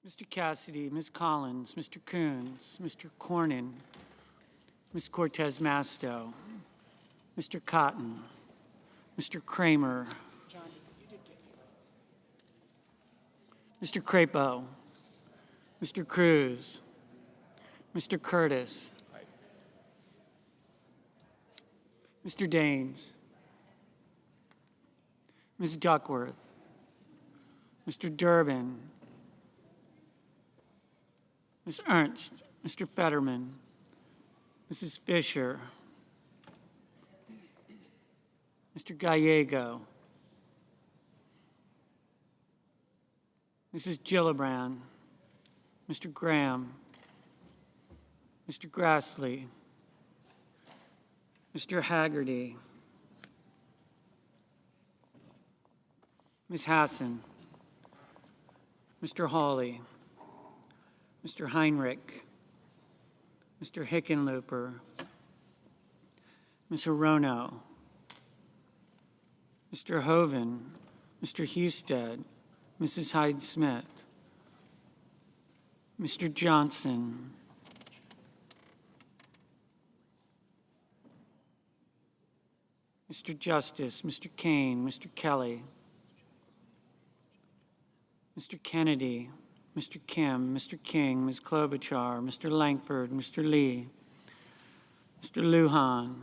Mr. Cassidy, Ms. Collins, Mr. Coons, Mr. Cornyn, Ms. Cortez Masto, Mr. Cotton, Mr. Kramer, Mr. Crapo, Mr. Cruz, Mr. Curtis, Mr. Daines, Ms. Duckworth, Mr. Durbin, Ms. Ernst, Mr. Fetterman, Mrs. Fisher, Mr. Gallego, Mrs. Gillibrand, Mr. Graham, Mr. Grassley, Mr. Haggerty, Ms. Hassan, Mr. Hawley, Mr. Heinrich, Mr. Hickenlooper, Ms. Hirono, Mr. Hoven, Mr. Husted, Mrs. Hyde-Smith, Mr. Johnson, Mr. Justice, Mr. Kane, Mr. Kelly, Mr. Kennedy, Mr. Kim, Mr. King, Ms. Klobuchar, Mr. Langford, Mr. Lee, Mr. Lujan,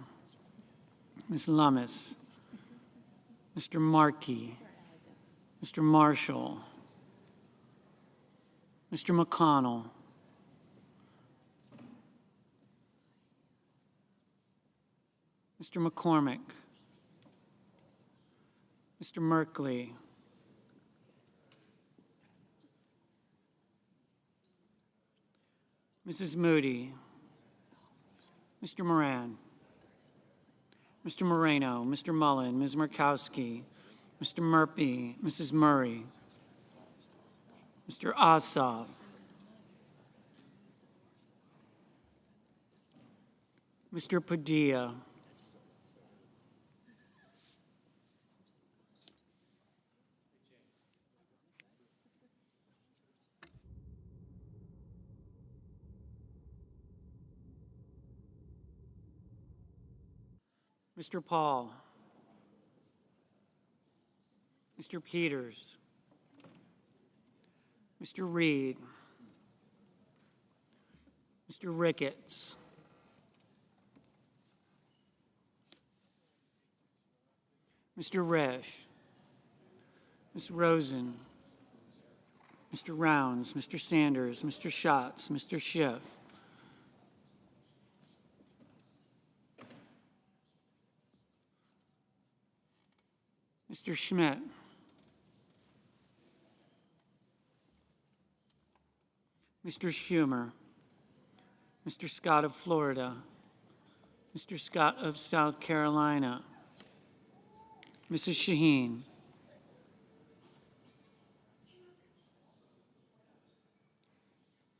Ms. Lummis, Mr. Markey, Mr. Marshall, Mr. McConnell, Mr. McCormick, Mr. Merkley, Mrs. Moody, Mr. Moran, Mr. Moreno, Mr. Mullen, Ms. Murkowski, Mr. Murphy, Mrs. Murray, Mr. Ossoff, Mr. Padilla, Mr. Paul, Mr. Peters, Mr. Reed, Mr. Ricketts, Mr. Resch, Ms. Rosen, Mr. Rounds, Mr. Sanders, Mr. Schatz, Mr. Schiff, Mr. Schmidt, Mr. Schumer, Mr. Scott of Florida, Mr. Scott of South Carolina, Mrs. Shaheen,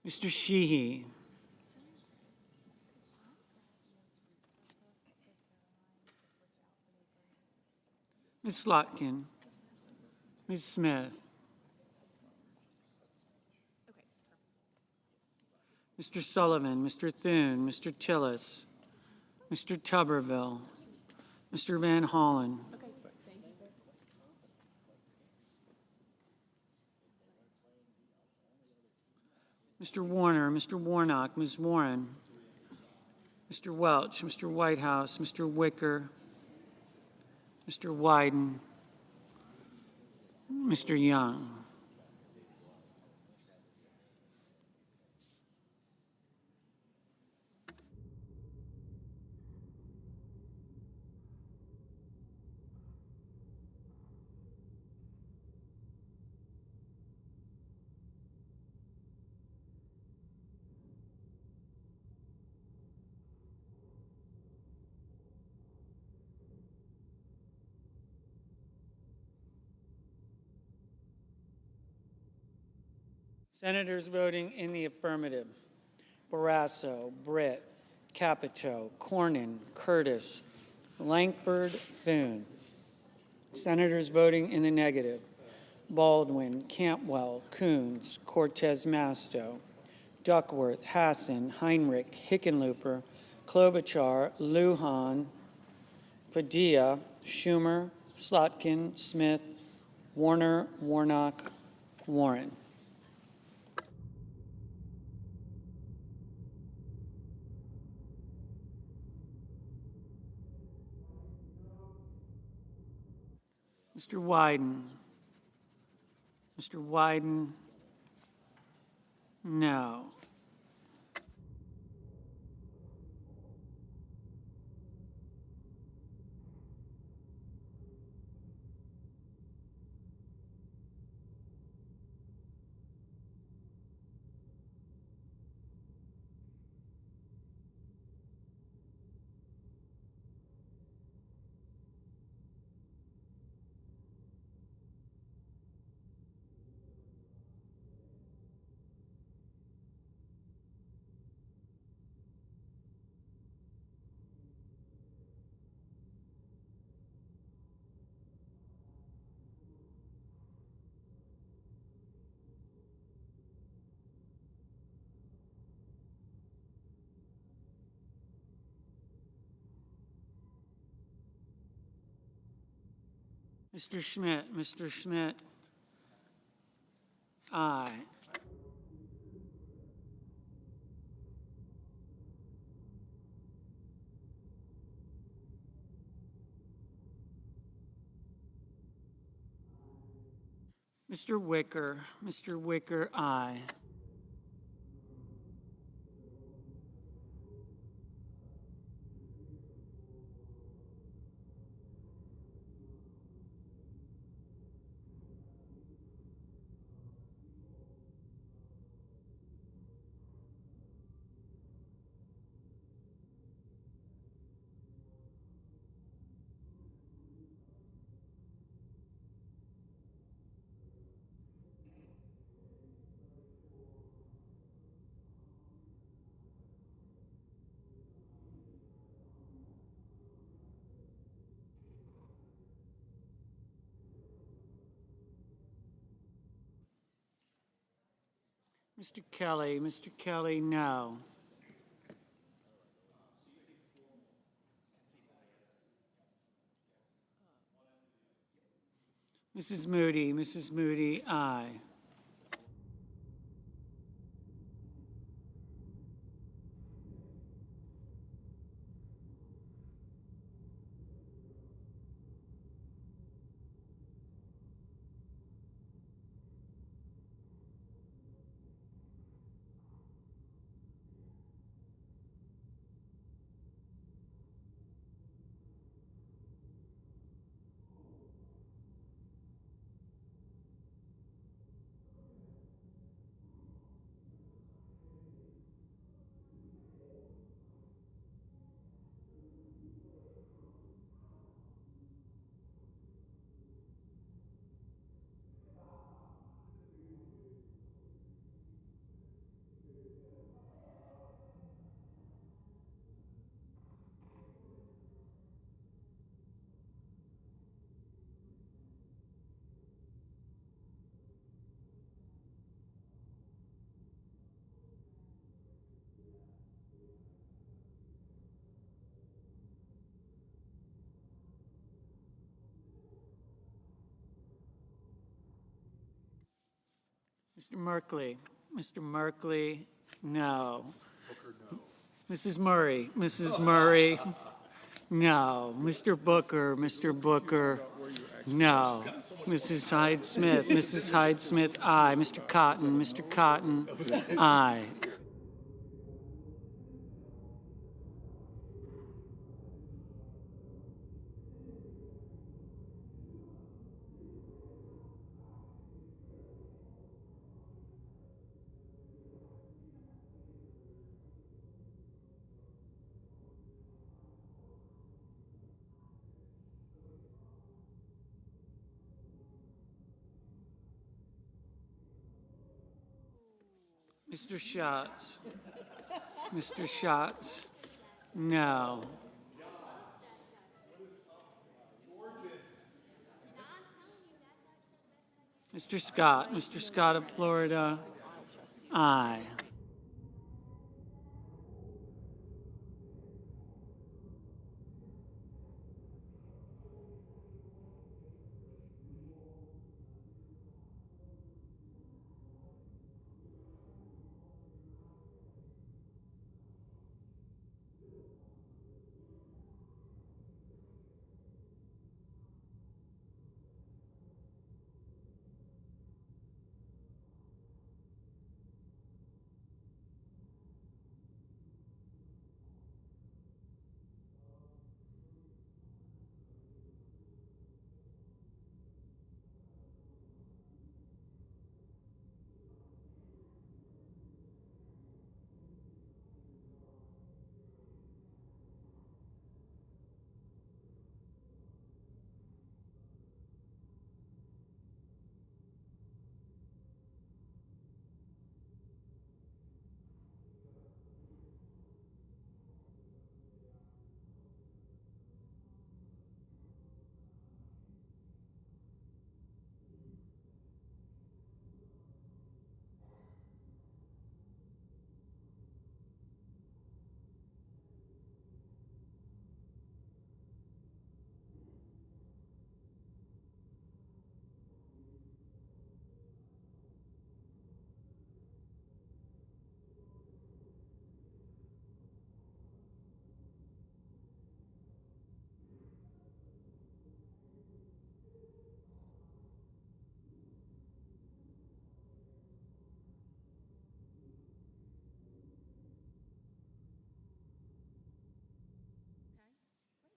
Mr. Sheehy, Ms. Slotkin, Ms. Smith, Mr. Sullivan, Mr. Thune, Mr. Tillis, Mr. Tuberville, Mr. Van Hollen, Mr. Warner, Mr. Warnock, Ms. Warren, Mr. Welch, Mr. Whitehouse, Mr. Wicker, Mr. Wyden, Mr. Young. Senators voting in the affirmative: Barrasso, Britt, Capito, Cornyn, Curtis, Langford, Thune. Senators voting in the negative: Baldwin, Cantwell, Coons, Cortez Masto, Duckworth, Hassan, Heinrich, Hickenlooper, Klobuchar, Lujan, Padilla, Schumer, Slotkin, Smith, Warner, Warnock, Warren. Mr. Wyden, Mr. Wyden? No. Mr. Schmidt? Mr. Schmidt? Aye. Mr. Wicker? Mr. Wicker? Aye. Mr. Kelly? Mr. Kelly? No. Mrs. Moody? Mrs. Moody? Aye. Mr. Merkley? Mr. Merkley? No. Mrs. Murray? Mrs. Murray? No. Mr. Booker? Mr. Booker? No. Mrs. Hyde Smith? Mrs. Hyde Smith? Aye. Mr. Cotton? Mr. Cotton? Aye. Mr. Schatz? Mr. Schatz? No. Mr. Scott? Mr. Scott of Florida? Aye.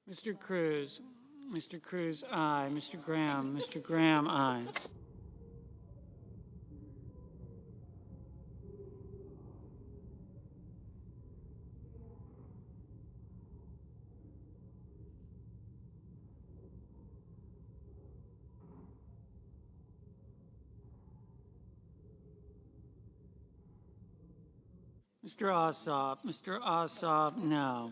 Mr. Cruz. Mr. Cruz, aye. Mr. Graham. Mr. Graham, aye. Mr. Ossoff. Mr. Ossoff, no.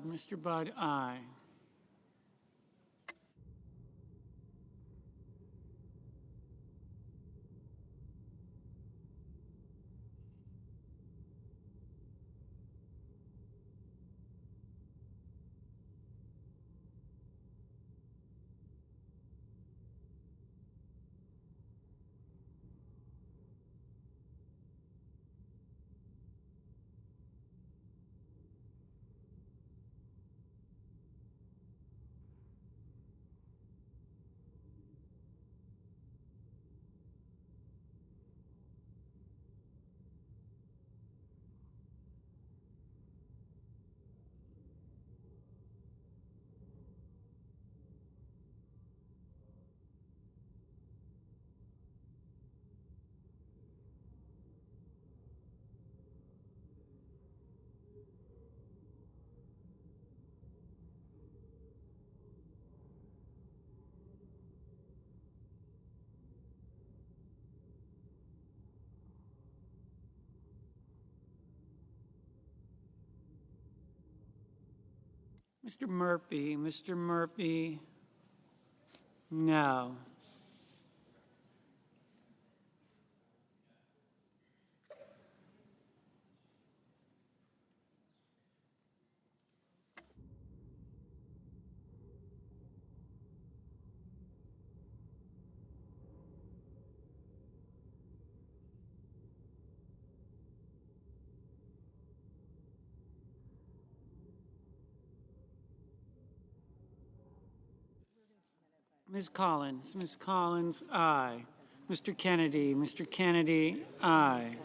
Mr. Budd, aye. Mr. Murphy, no. Ms. Collins, aye. Mr. Kennedy, aye.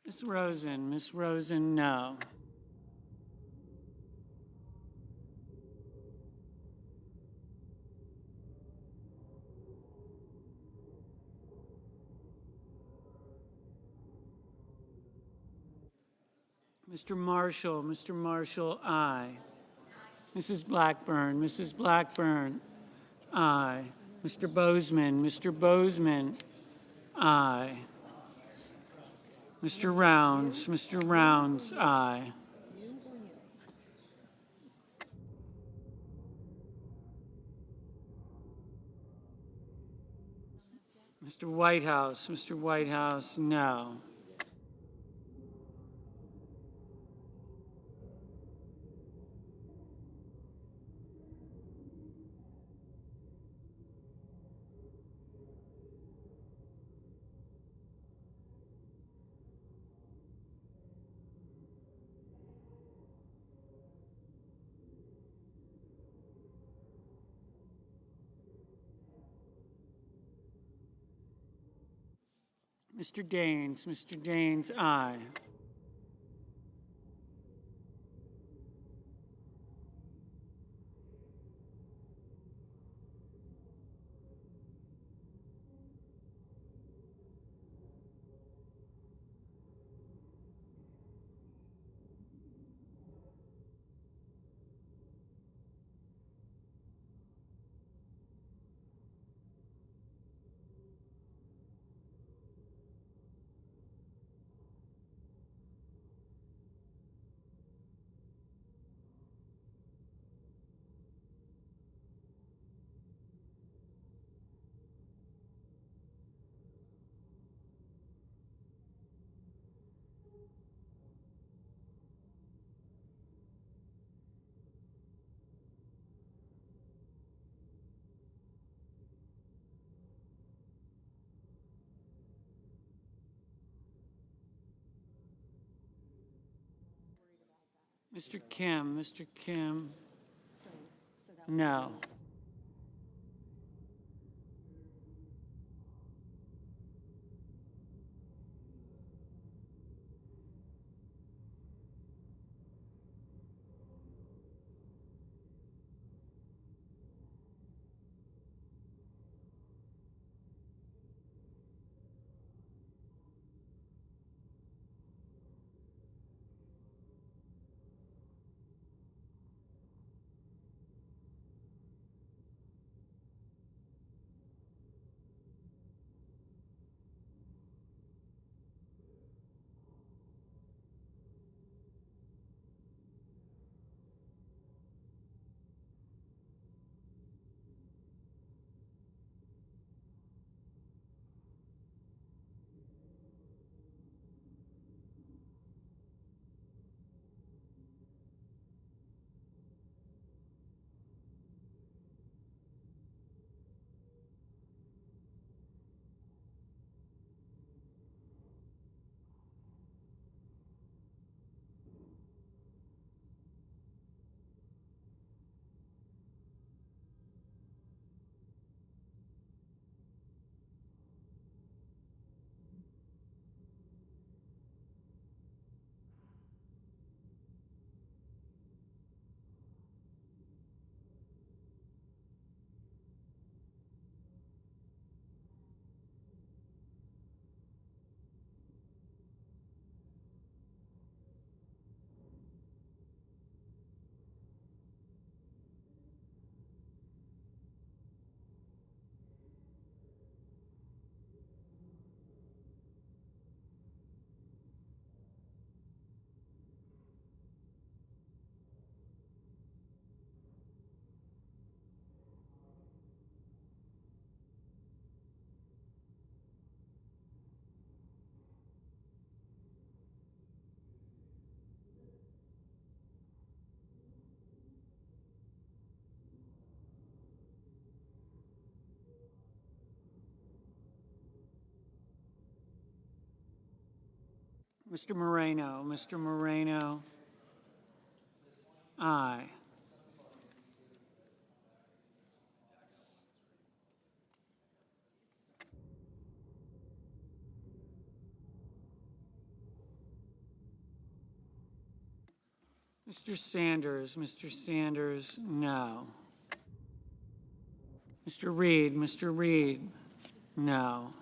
Ms. Rosen, no. Mr. Marshall, aye. Mrs. Blackburn, aye. Mr. Bozeman, aye. Mr. Rounds, aye. Mr. Whitehouse, no. Mr. Daines, aye. Mr. Kim, no. Mr. Moreno, aye. Mr. Sanders, no. Mr. Reed, no.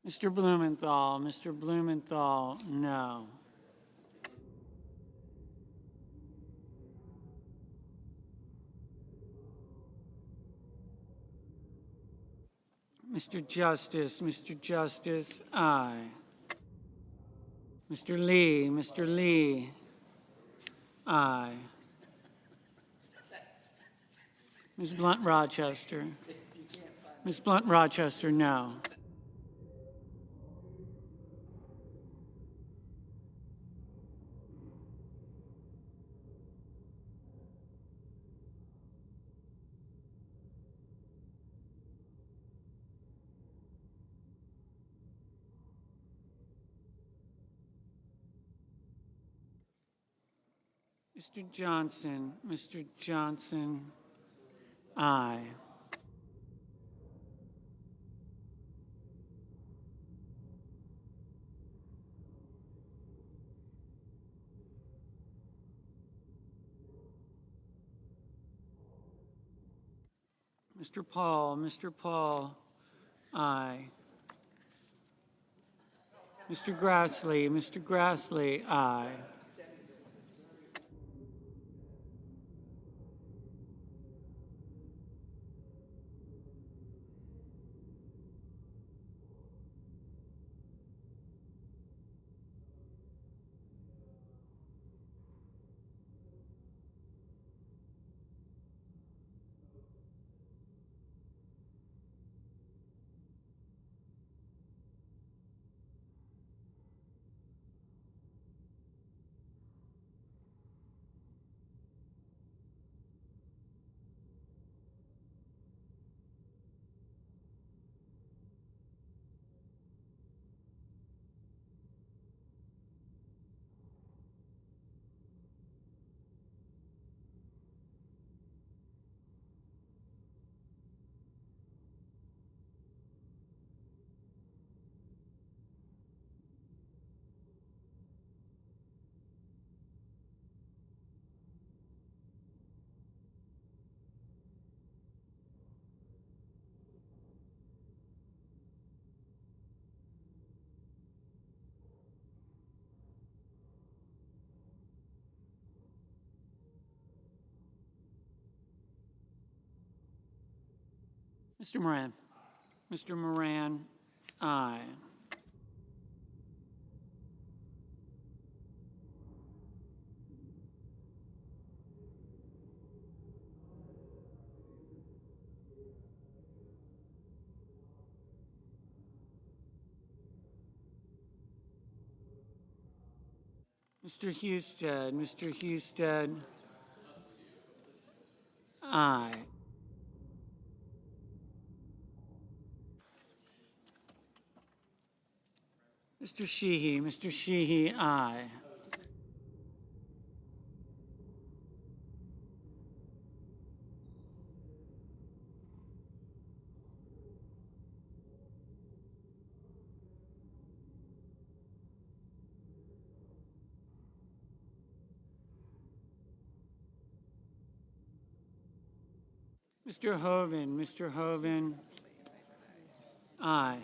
Mr. Blumenthal, Mr. Blumenthal, no. Mr. Justice, aye. Mr. Lee, aye. Ms. Blunt Rochester, no. Mr. Johnson, aye. Mr. Paul, aye. Mr. Grassley, aye. Mr. Moran, aye. Mr. Husted, aye. Mr. Sheehy, aye. Mr. Hoven, aye.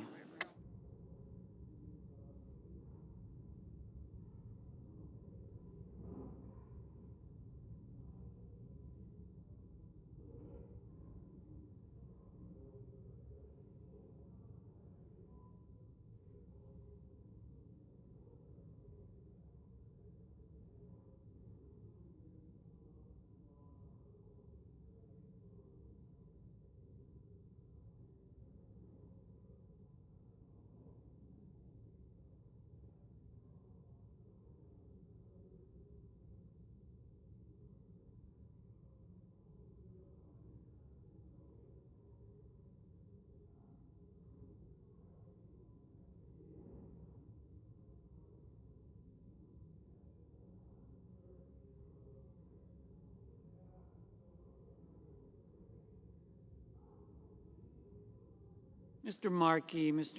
Mr.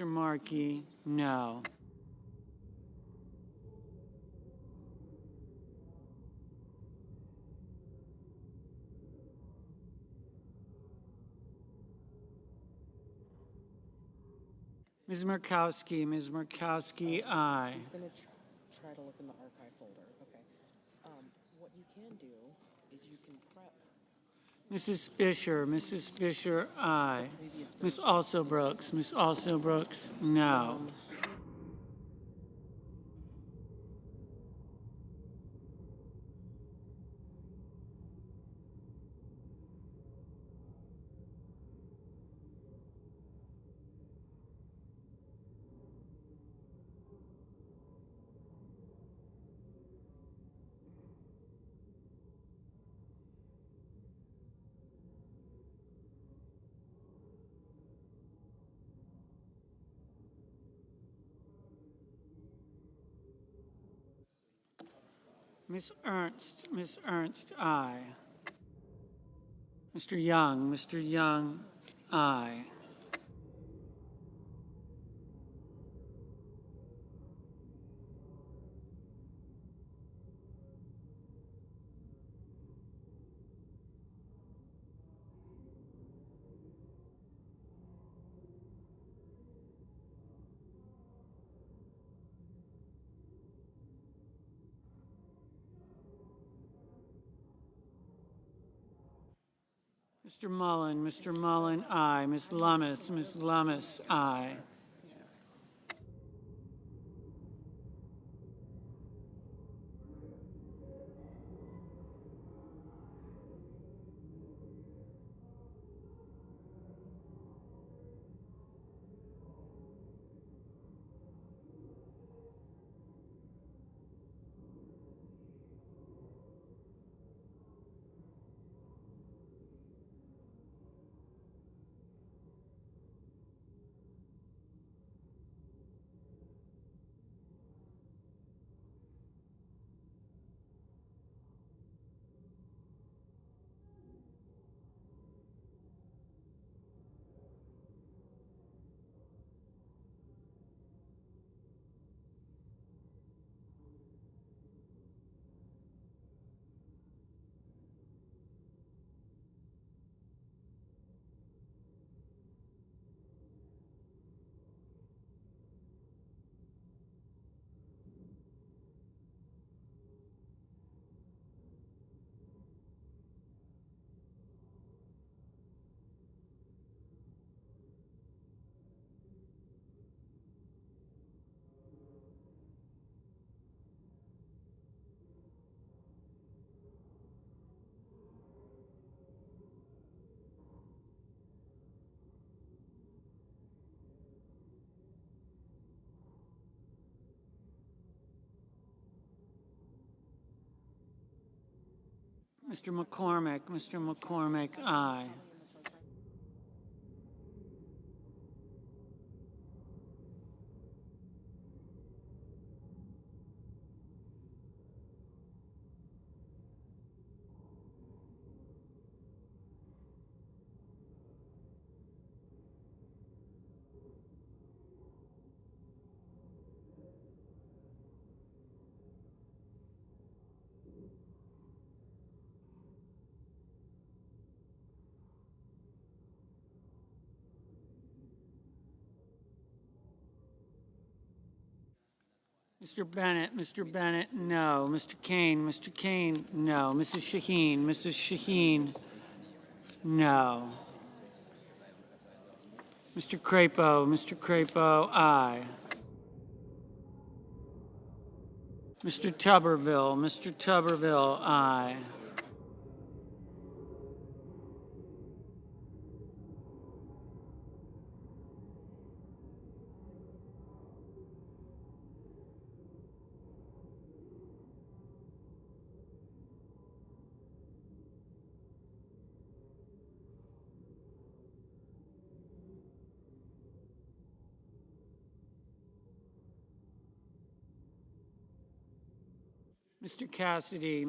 Markey, no. Ms. Murkowski, aye. He's going to try to look in the archive folder. Okay. What you can do is you can prep. Mrs. Fisher, aye. Ms. Brooks, no. Ms. Ernst, aye. Mr. Young, aye. Mr. Mullen, aye. Ms. Lummis, aye. Mr. McCormick, aye. Mr. Bennett, no. Mr. Kane, no. Mrs. Shaheen, no. Mr. Crapo, aye. Mr. Tuberville, aye. Mr. Cassidy,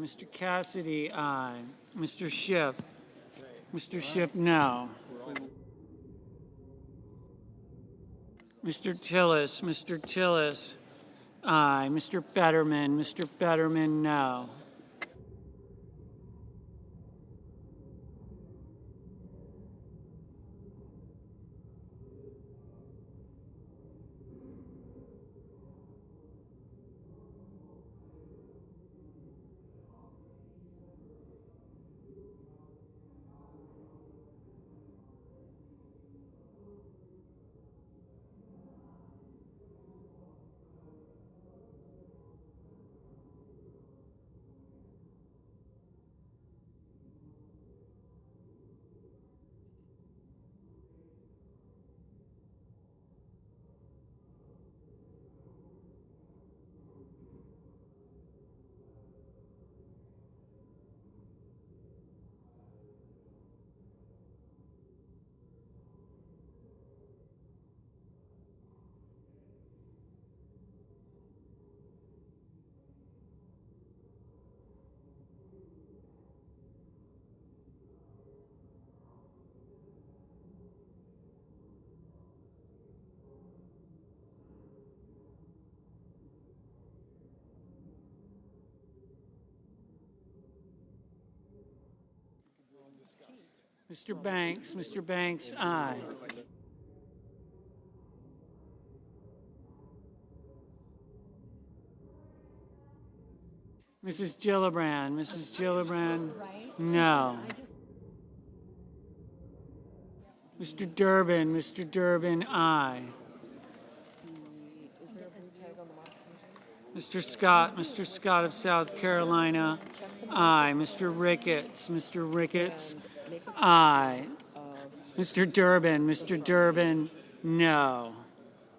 aye. Mr. Schiff, no. Mr. Tillis, aye. Mr. Fetterman, no. Mr. Banks, aye. Mrs. Gillibrand, no. Mr. Durbin, aye. Mr. Scott of South Carolina, aye. Mr. Ricketts, aye. Mr. Durbin, no.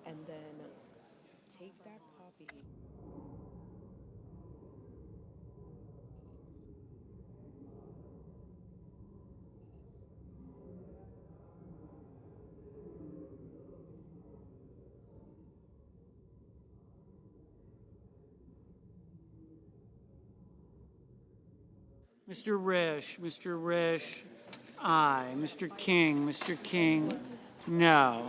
And then take that copy. Mr. Risch, aye. Mr. King, no.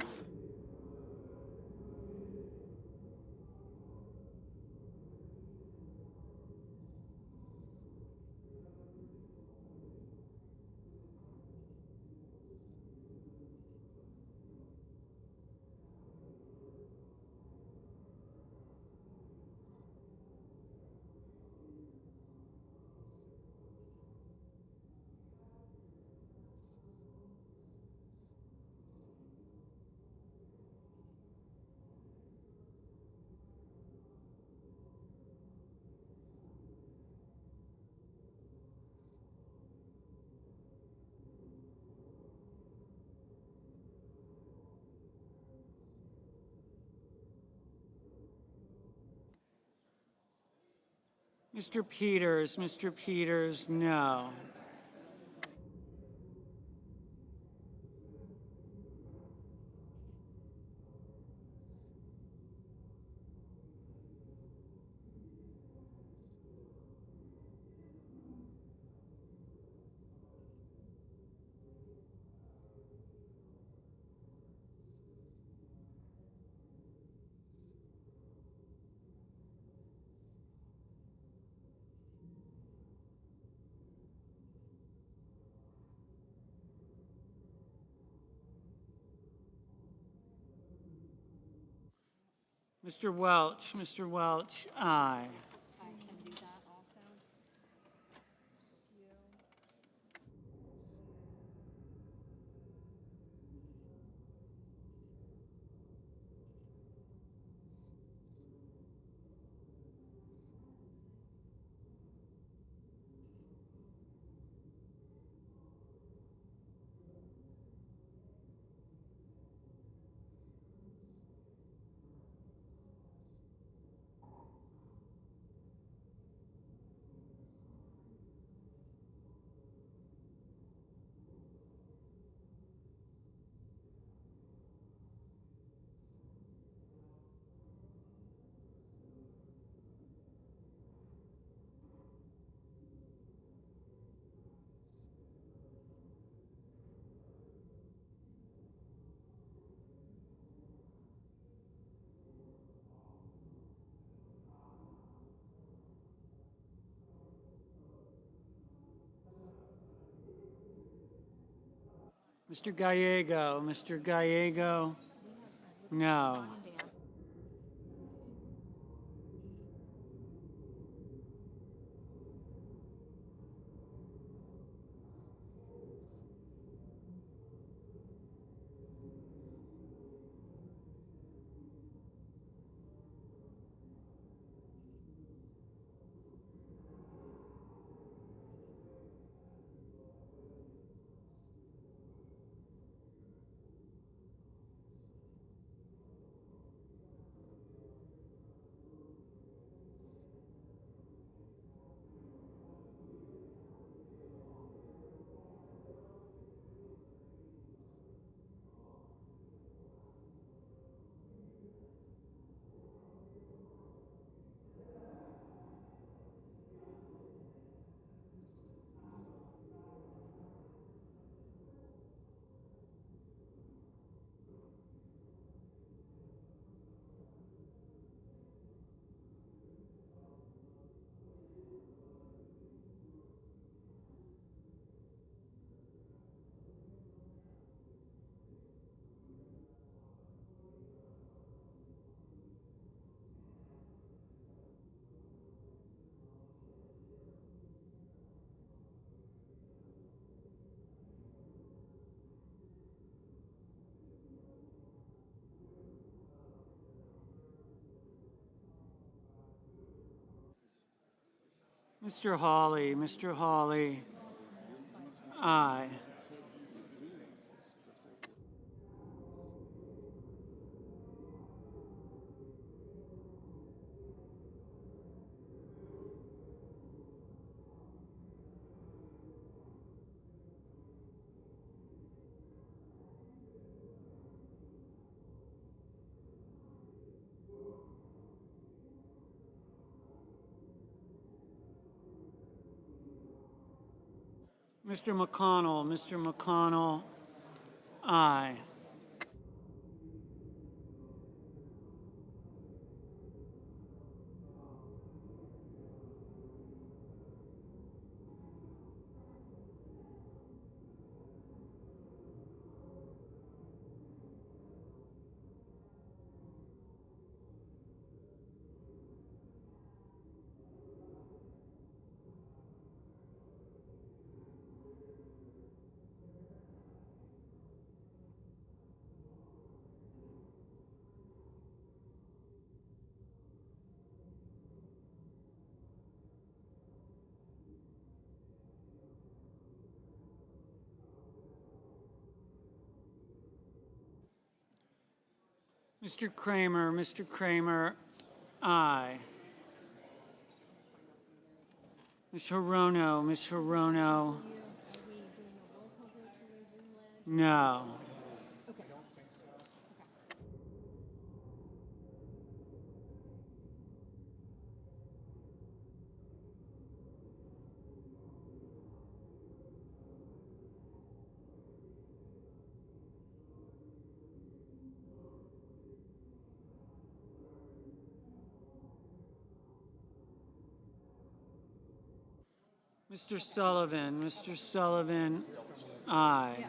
Mr. Peters, no. Mr. Welch, aye. Mr. Gallego, no. Mr. Hawley. Mr. Hawley. Aye. Mr. McConnell. Mr. McConnell. Aye. Mr. Kramer. Mr. Kramer. Aye. Ms. Hirono. Ms. Hirono. No. Mr. Sullivan. Mr. Sullivan. Aye.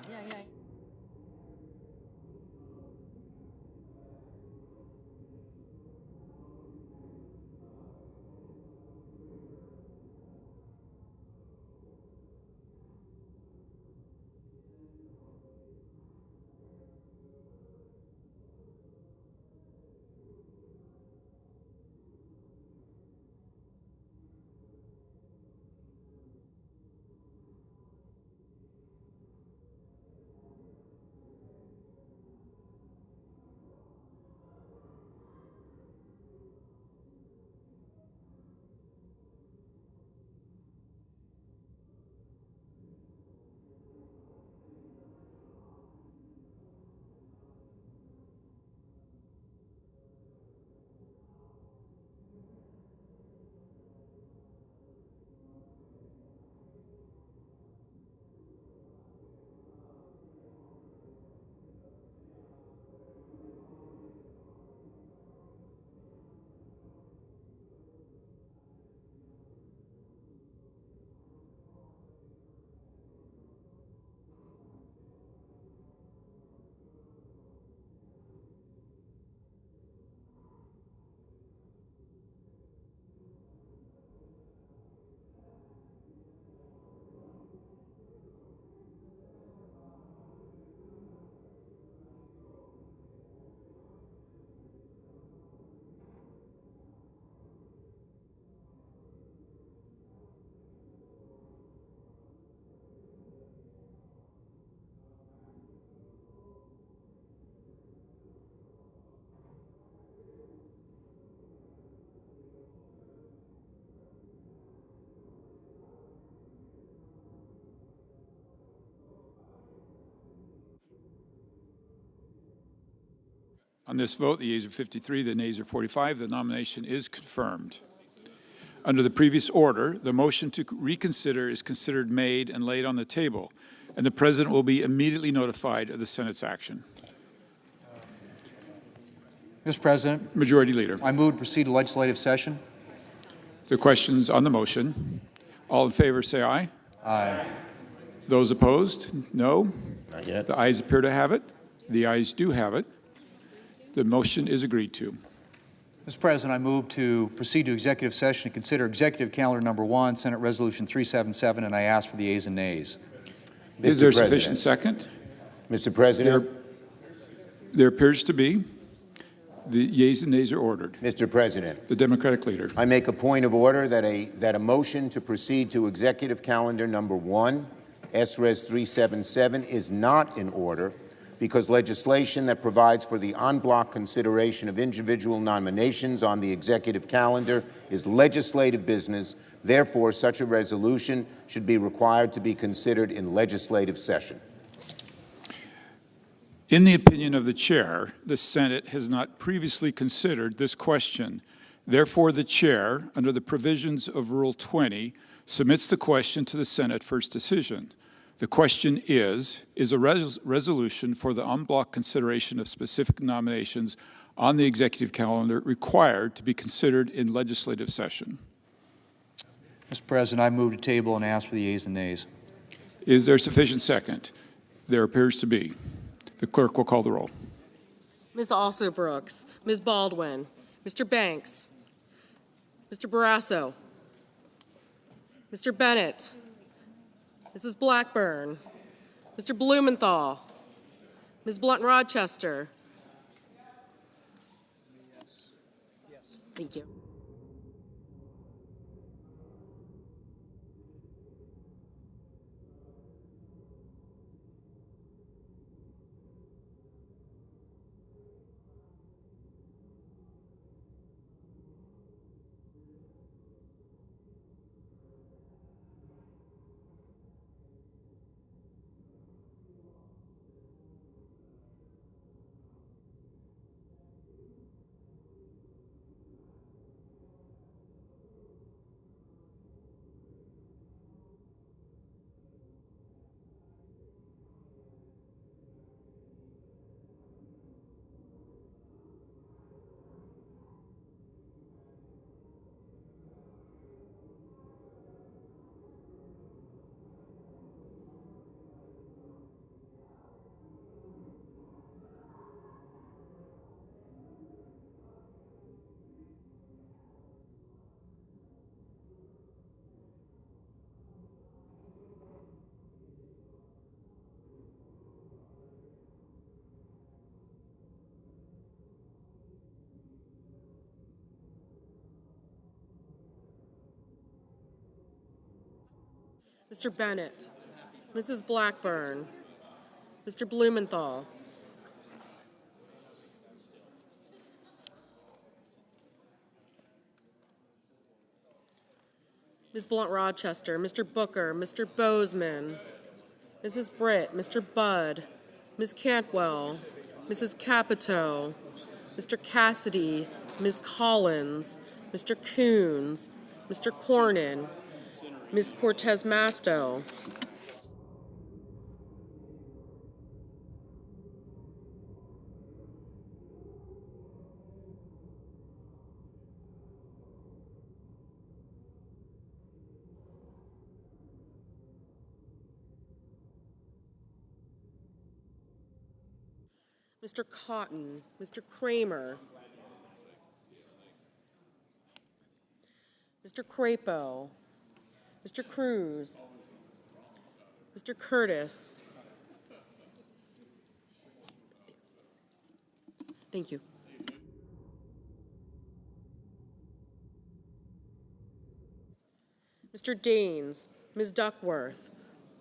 On this vote, the yeas are 53, the nays are 45. The nomination is confirmed. Under the previous order, the motion to reconsider is considered made and laid on the table, and the President will be immediately notified of the Senate's action. Mr. President. Majority Leader. I move to proceed to legislative session. The questions on the motion. All in favor say aye. Aye. Those opposed? No. Not yet. The ayes appear to have it. The ayes do have it. The motion is agreed to. Mr. President, I move to proceed to executive session to consider Executive Calendar Number 1, Senate Resolution 377, and I ask for the ayes and nays. Is there sufficient second? Mr. President. There appears to be. The yeas and nays are ordered. Mr. President, The Democratic leader. I make a point of order that a motion to proceed to executive calendar number 1, SRES 377, is not in order because legislation that provides for the en bloc consideration of individual nominations on the executive calendar is legislative business. Therefore, such a resolution should be required to be considered in legislative session. In the opinion of the chair, the Senate has not previously considered this question. Therefore, the chair, under the provisions of Rule 20, submits the question to the Senate for its decision. The question is a resolution for the en bloc consideration of specific nominations on the executive calendar required to be considered in legislative session? Mr. President, I move to table and ask for the yeas and nays. Is there sufficient second? There appears to be. The clerk will call the roll. Ms. Alsobrooks, Ms. Baldwin, Mr. Banks, Mr. Barrasso, Mr. Bennett, Mrs. Blackburn, Mr. Blumenthal, Ms. Blunt-Rochester. Thank you. Mr. Bennett, Mrs. Blackburn, Mr. Blumenthal, Ms. Blunt-Rochester, Mr. Booker, Mr. Bozeman, Mrs. Britt, Mr. Budd, Ms. Cantwell, Mrs. Capito, Mr. Cassidy, Ms. Collins, Mr. Coons, Mr. Cornyn, Ms. Cortez Masto, Mr. Cotton, Mr. Kramer, Mr. Crapo, Mr. Cruz, Mr. Curtis. Thank you. Mr. Daines, Ms. Duckworth,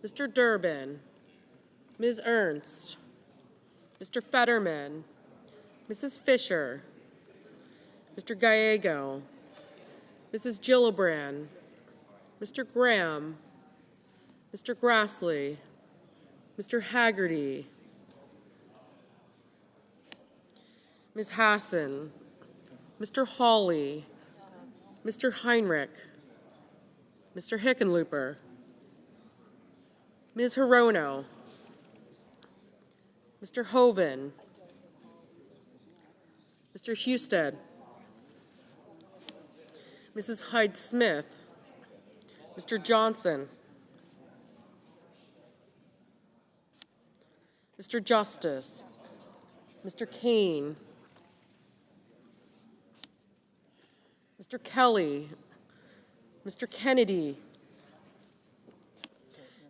Mr. Durbin, Ms. Ernst, Mr. Fetterman, Mrs. Fisher, Mr. Gallego, Mrs. Gillibrand, Mr. Graham, Mr. Grassley, Mr. Haggerty, Ms. Hassan, Mr. Hawley, Mr. Heinrich, Mr. Hickenlooper, Ms. Hirono, Mr. Hoven, Mr. Husted, Mrs. Hyde-Smith, Mr. Johnson, Mr. Justice, Mr. Kane, Mr. Kelly, Mr. Kennedy,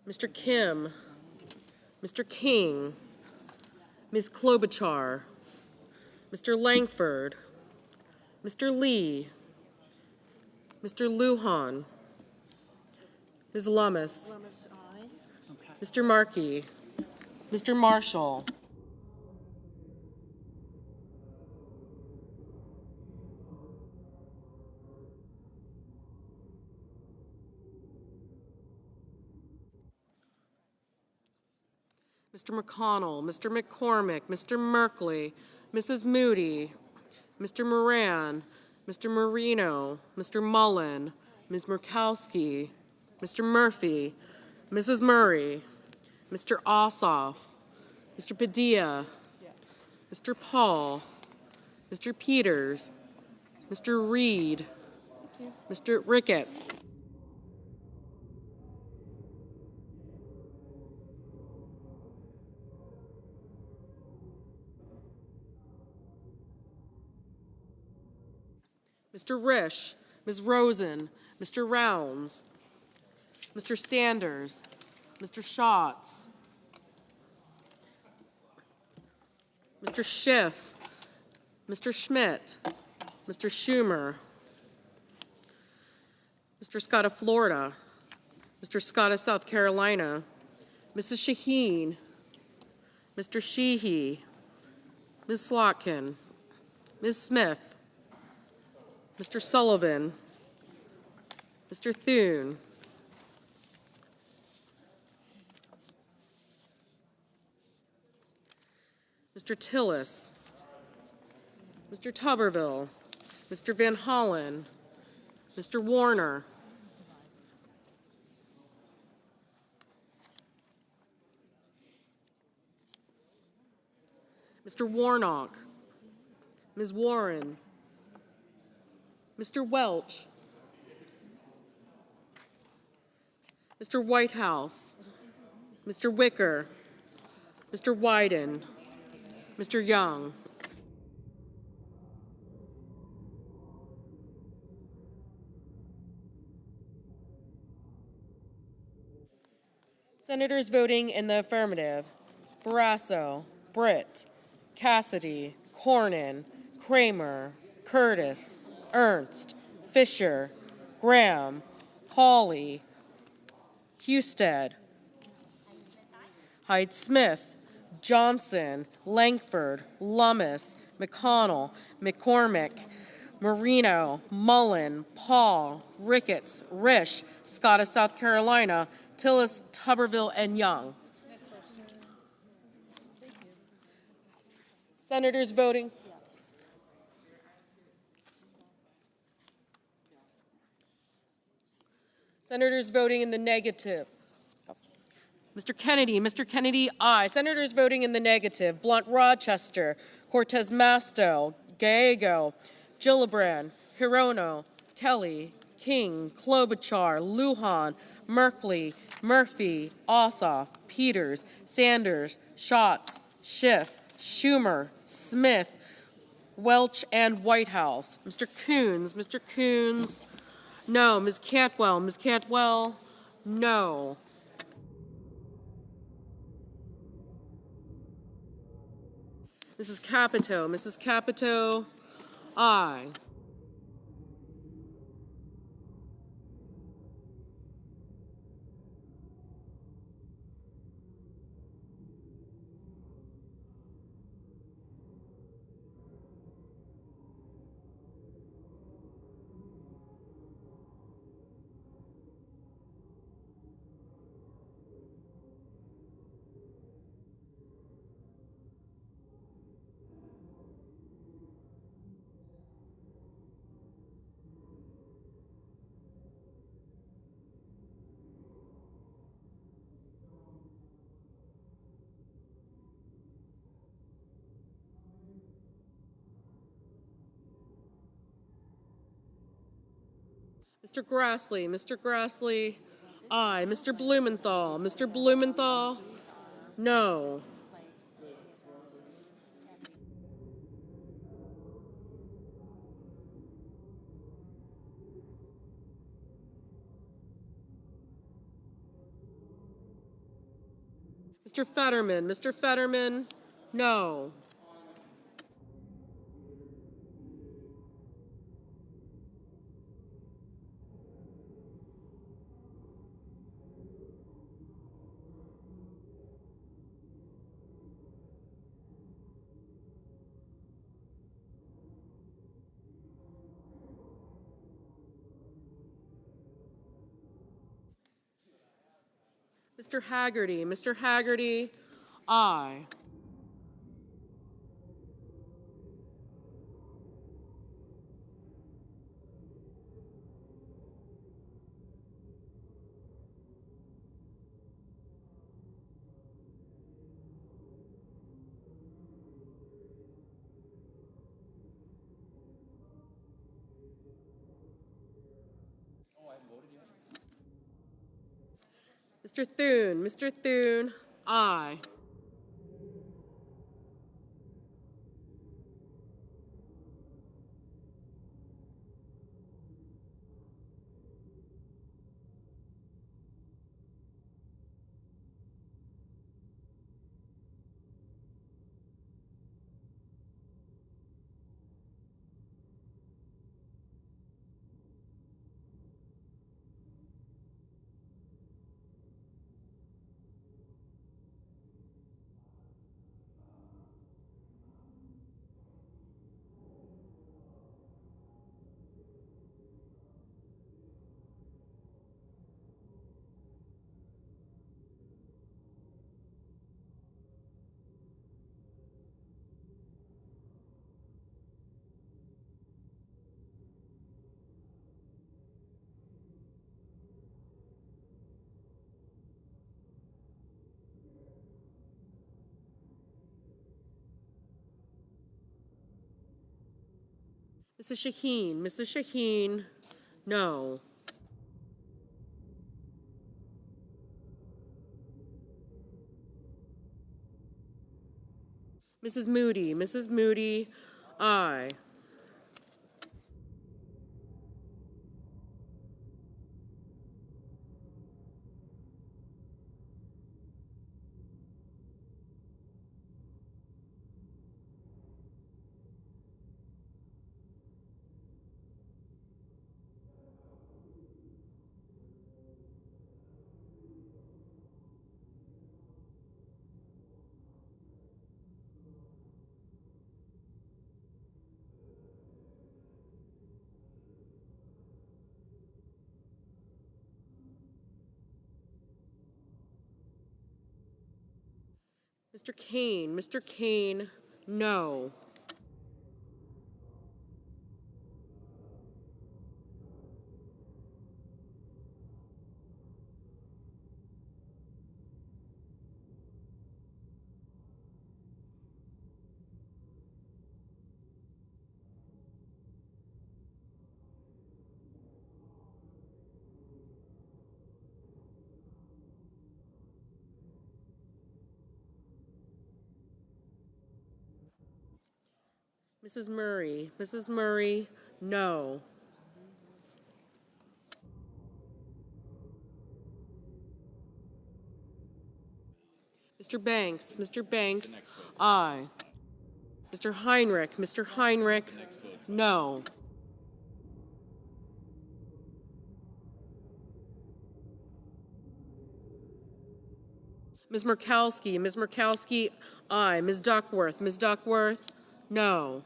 Mr. Kim, Mr. King, Ms. Klobuchar, Mr. Langford, Mr. Lee, Mr. Lujan, Ms. Lummis, Mr. Markey, Mr. Marshall, Mr. McConnell, Mr. McCormick, Mr. Merkley, Mrs. Moody, Mr. Moran, Mr. Marino, Mr. Mullen, Ms. Murkowski, Mr. Murphy, Mrs. Murray, Mr. Ossoff, Mr. Padilla, Mr. Paul, Mr. Peters, Mr. Reed, Mr. Ricketts, Mr. Risch, Ms. Rosen, Mr. Rounds, Mr. Sanders, Mr. Schatz, Mr. Schiff, Mr. Schmidt, Mr. Schumer, Mr. Scott of Florida, Mr. Scott of South Carolina, Mrs. Shaheen, Mr. Sheehy, Ms. Slotkin, Ms. Smith, Mr. Sullivan, Mr. Thune, Mr. Tillis, Mr. Tuberville, Mr. Van Hollen, Mr. Warner, Mr. Warnock, Ms. Warren, Mr. Welch, Mr. Whitehouse, Mr. Wicker, Mr. Wyden, Mr. Young, Senators voting in the affirmative: Barrasso, Britt, Cassidy, Cornyn, Kramer, Curtis, Ernst, Fisher, Graham, Hawley, Husted, Hyde-Smith, Johnson, Langford, Lummis, McConnell, McCormick, Marino, Mullen, Paul, Ricketts, Risch, Scott of South Carolina, Tillis, Tuberville, and Young. Senators voting. Senators voting in the negative. Mr. Kennedy, aye. Senators voting in the negative: Blunt Rochester, Cortez Masto, Gallego, Gillibrand, Hirono, Kelly, King, Klobuchar, Lujan, Merkley, Murphy, Ossoff, Peters, Sanders, Schatz, Schiff, Schumer, Smith, Welch, and Whitehouse. Mr. Coons, no. Ms. Cantwell, no. Mrs. Capito, aye. Mr. Grassley, aye. Mr. Blumenthal, no. Mr. Fetterman, no. Mr. Haggerty. Mr. Haggerty, aye. Mr. Thune. Mr. Thune, aye. Mrs. Shaheen. Mrs. Shaheen, no. Mrs. Moody. Mrs. Moody, aye. Mr. Kane. Mr. Kane, no. Mrs. Murray. Mrs. Murray, no. Mr. Banks. Mr. Banks, aye. Mr. Heinrich. Mr. Heinrich, no. Ms. Murkowski. Ms. Murkowski, aye. Ms. Duckworth. Ms. Duckworth, no.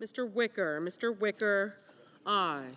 Mr. Wicker. Mr. Wicker, aye.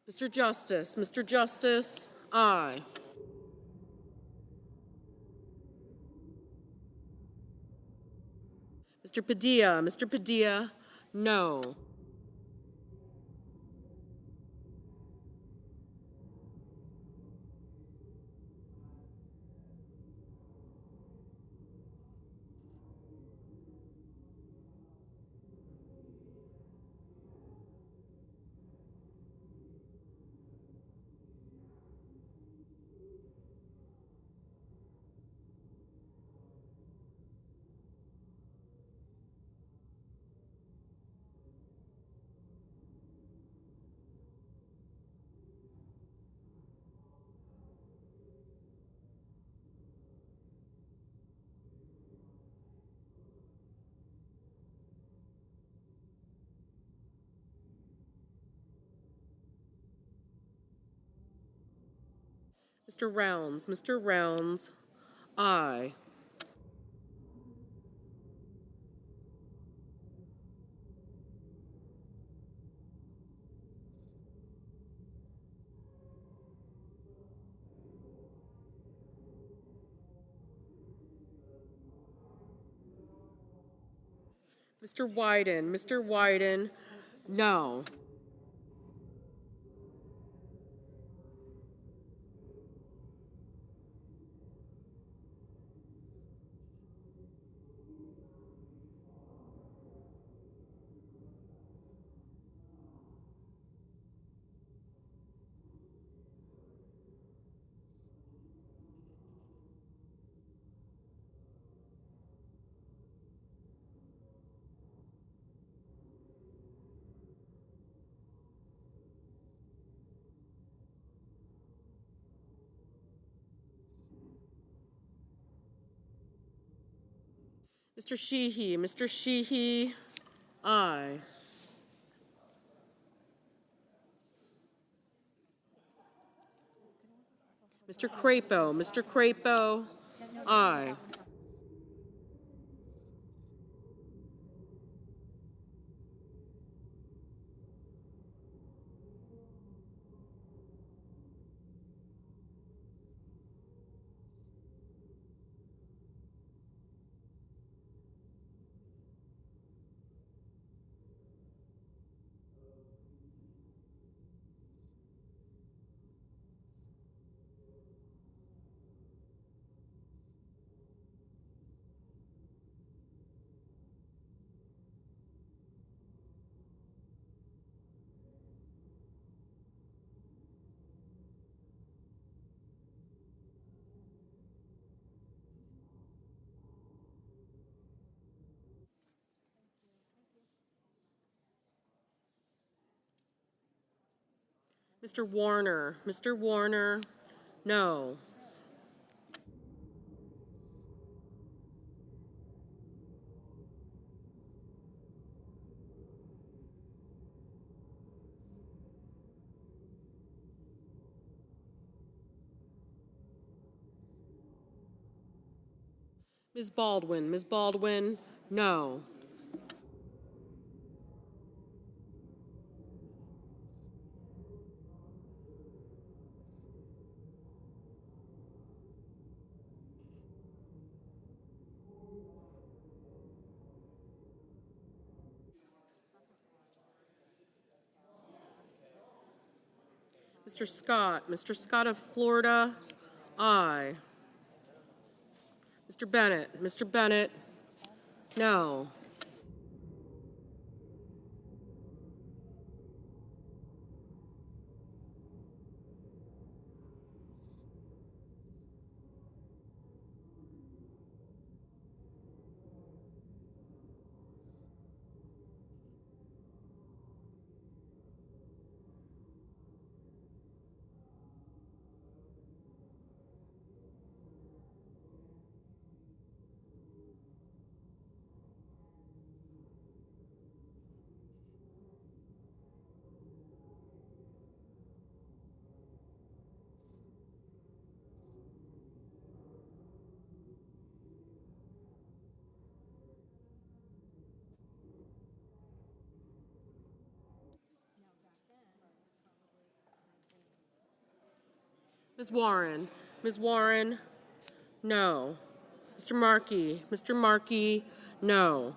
Mr. Justice, Mr. Justice, aye. Mr. Padilla, no. Mr. Rounds, aye. Mr. Wyden, no. Mr. Sheehy, aye. Mr. Crapo, aye. Mr. Warner, no. Ms. Baldwin, no. Mr. Scott of Florida, aye. Mr. Bennett, no. Ms. Warren. Ms. Warren, no. Mr. Markey. Mr. Markey, no.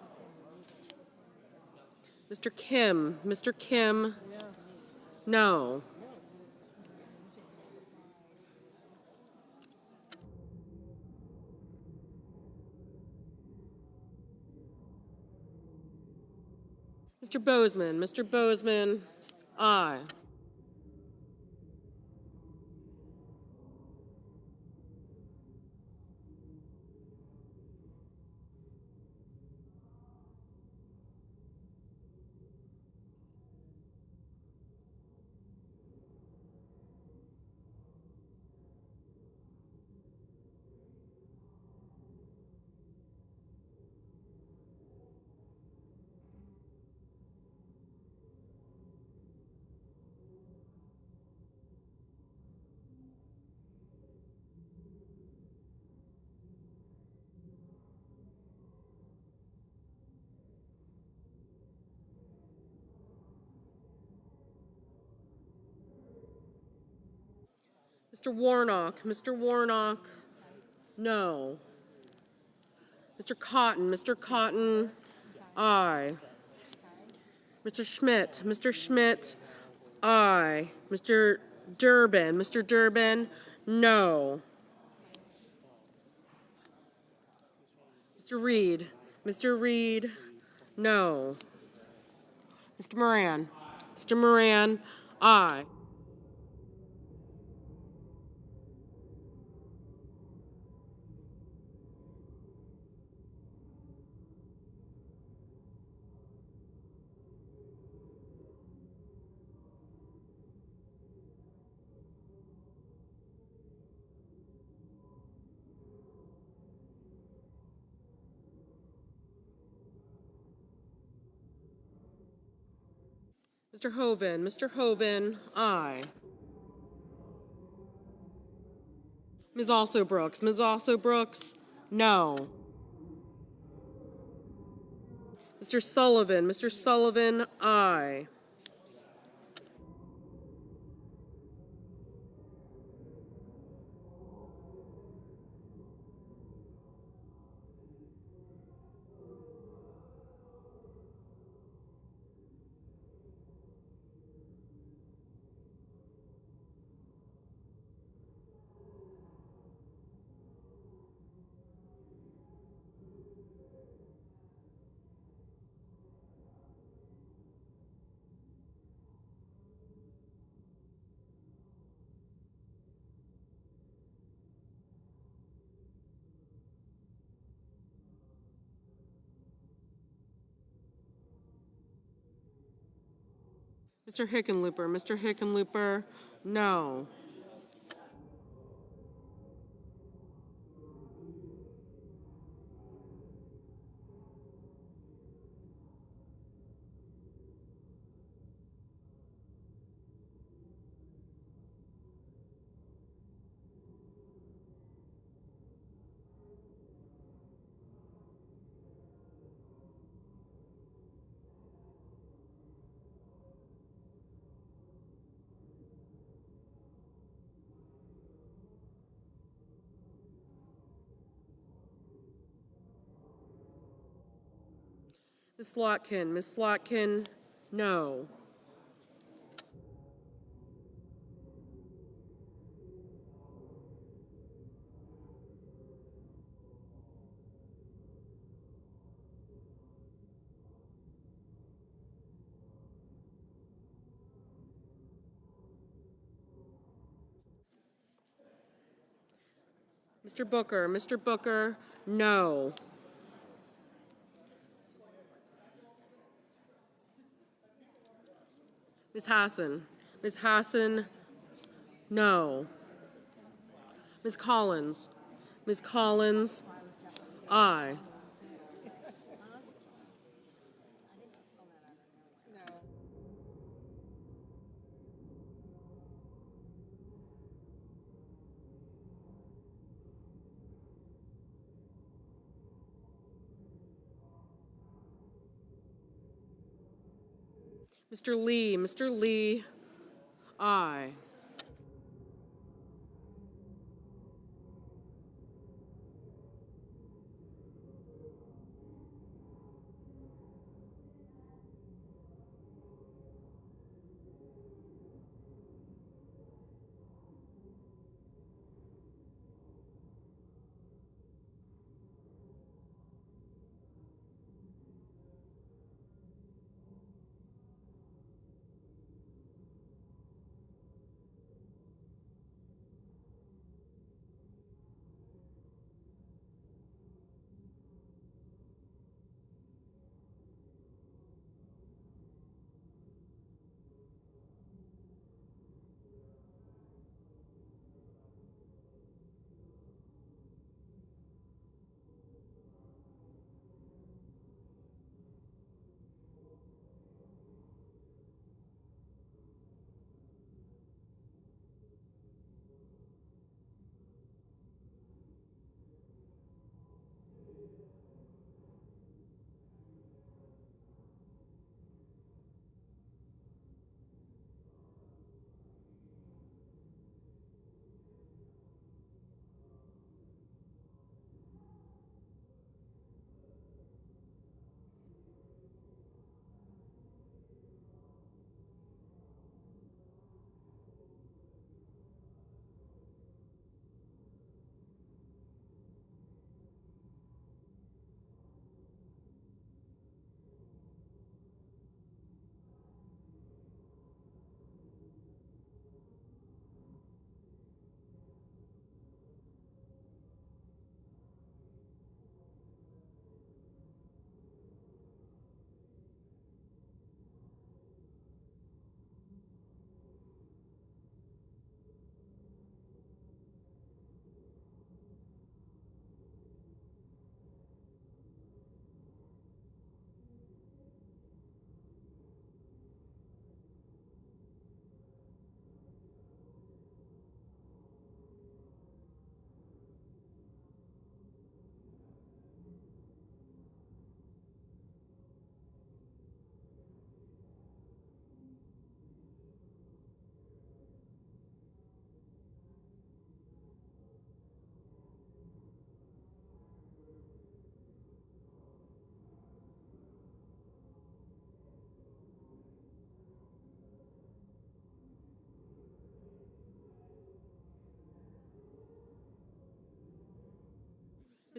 Mr. Kim. Mr. Kim, no. Mr. Bozeman. Mr. Bozeman, aye. Mr. Warnock. Mr. Warnock, no. Mr. Cotton. Mr. Cotton, aye. Mr. Schmidt. Mr. Schmidt, aye. Mr. Durbin. Mr. Durbin, no. Mr. Reed. Mr. Reed, no. Mr. Moran. Mr. Moran, aye. Mr. Hoven. Mr. Hoven, aye. Ms. Also Brooks. Ms. Also Brooks, no. Mr. Sullivan. Mr. Sullivan, aye. Mr. Hickenlooper. Mr. Hickenlooper, no. Ms. Slotkin. Ms. Slotkin, no. Mr. Booker. Mr. Booker, no. Ms. Hassan. Ms. Hassan, no. Ms. Collins. Ms. Collins, aye. Mr. Lee. Mr. Lee, aye.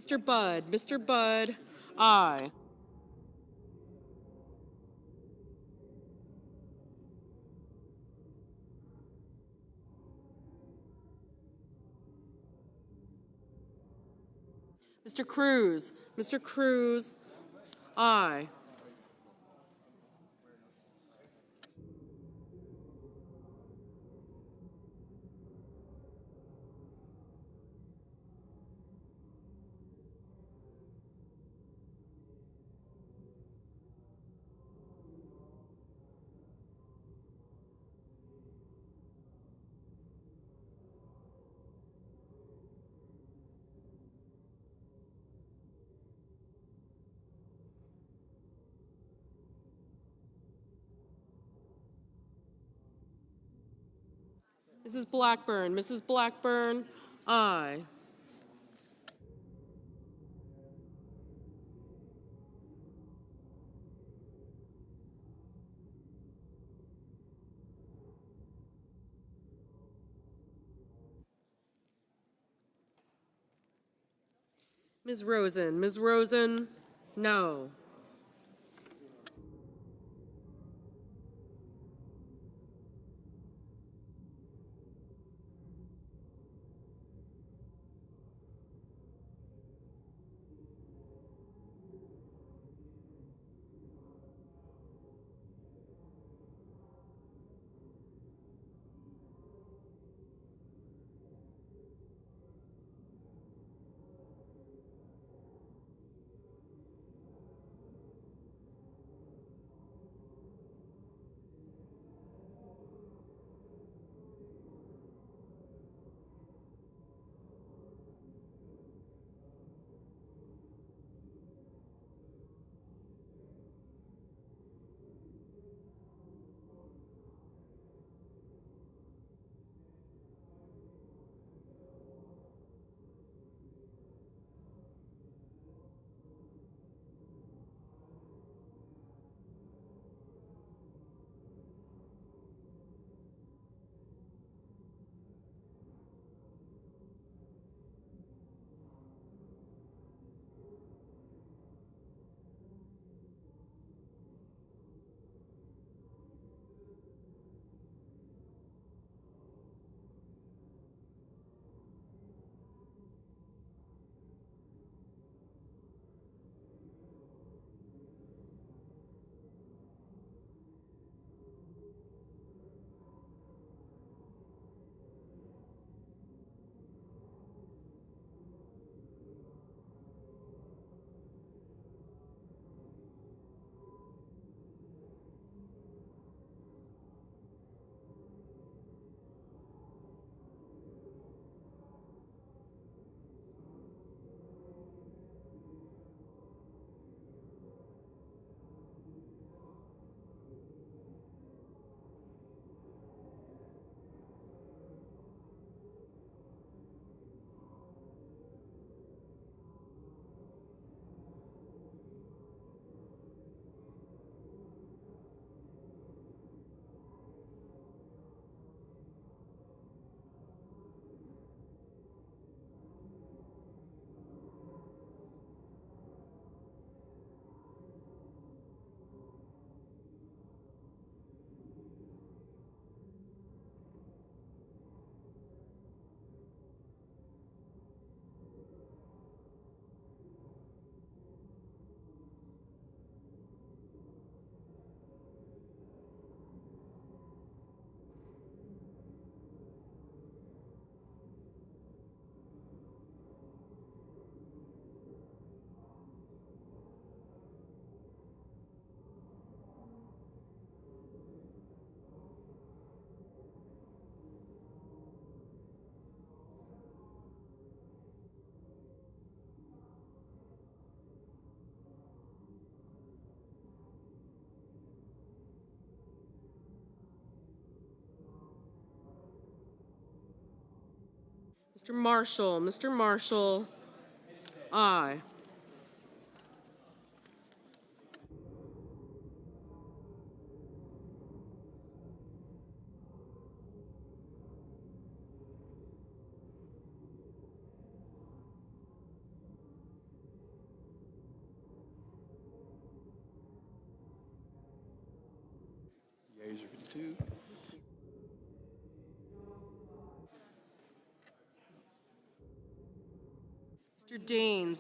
Mr. Budd. Mr. Budd, aye. Mr. Cruz. Mr. Cruz, aye. Mrs. Blackburn. Mrs. Blackburn, aye. Ms. Rosen. Ms. Rosen, no. Mr. Marshall. Mr. Marshall, aye.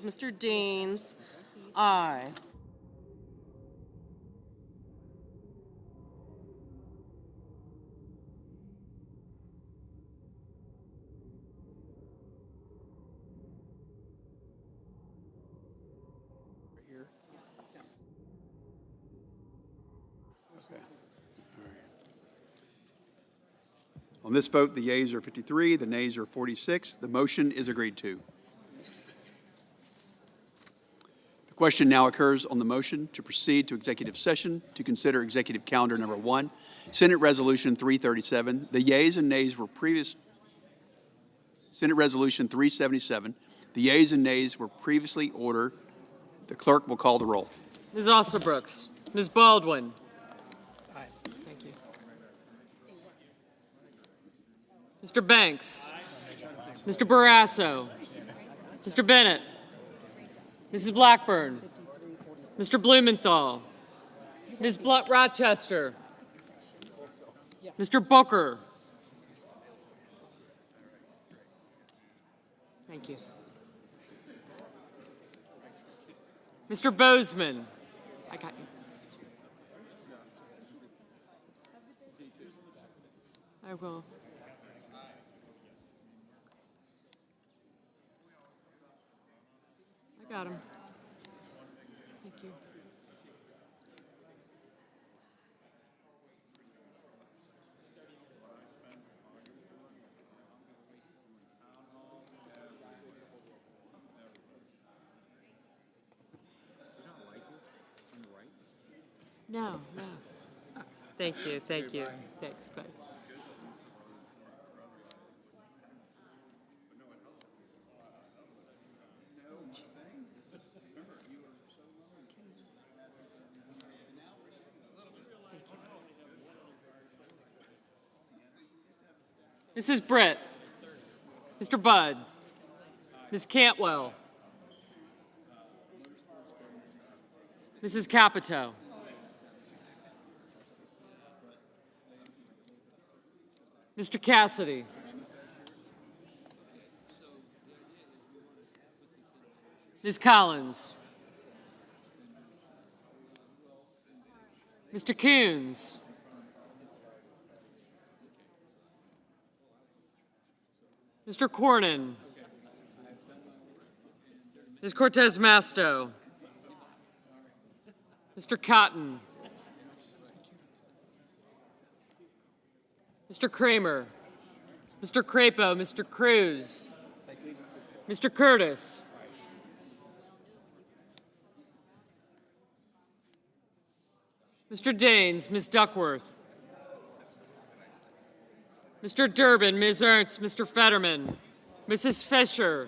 Mr. Daines, aye. On this vote, the yeas are 53, the nays are 46. The motion is agreed to. The question now occurs on the motion to proceed to executive session to consider executive calendar number 1, Senate Resolution 337. The yeas and nays were Senate Resolution 377. The yeas and nays were previously ordered. The clerk will call the roll. Ms. Ossobrooks. Ms. Baldwin. Aye. Thank you. Mr. Banks. Mr. Barrasso. Mr. Bennett. Mrs. Blackburn. Mr. Blumenthal. Ms. Rochester. Mr. Booker. Thank you. Mr. Bozeman. I got you. I will. I got him. Thank you. No, no. Thank you, thank you. Thanks, bye. Mrs. Britt. Mr. Budd. Ms. Cantwell. Mrs. Capito. Mr. Cassidy. Ms. Collins. Mr. Coons. Mr. Cornyn. Ms. Cortez Masto. Mr. Cotton. Mr. Kramer. Mr. Crapo. Mr. Cruz. Mr. Curtis. Mr. Daines. Ms. Duckworth. Mr. Durbin. Ms. Ernst. Mr. Fetterman. Mrs. Fisher.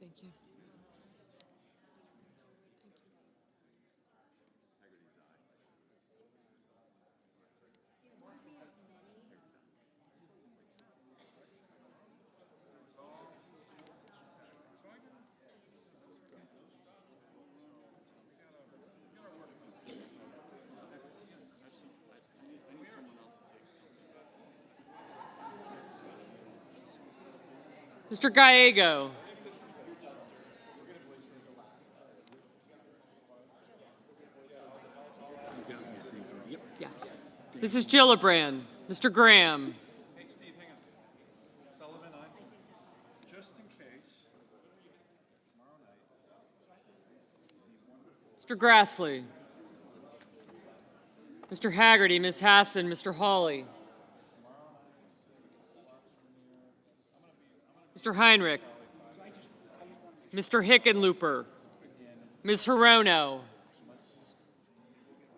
Thank you. Mr. Gallego. Yeah. Mrs. Gillibrand. Mr. Graham. Sullivan, just in case. Mr. Grassley. Mr. Haggerty, Ms. Hassan, Mr. Hawley. Mr. Heinrich. Mr. Hickenlooper. Ms. Hirono.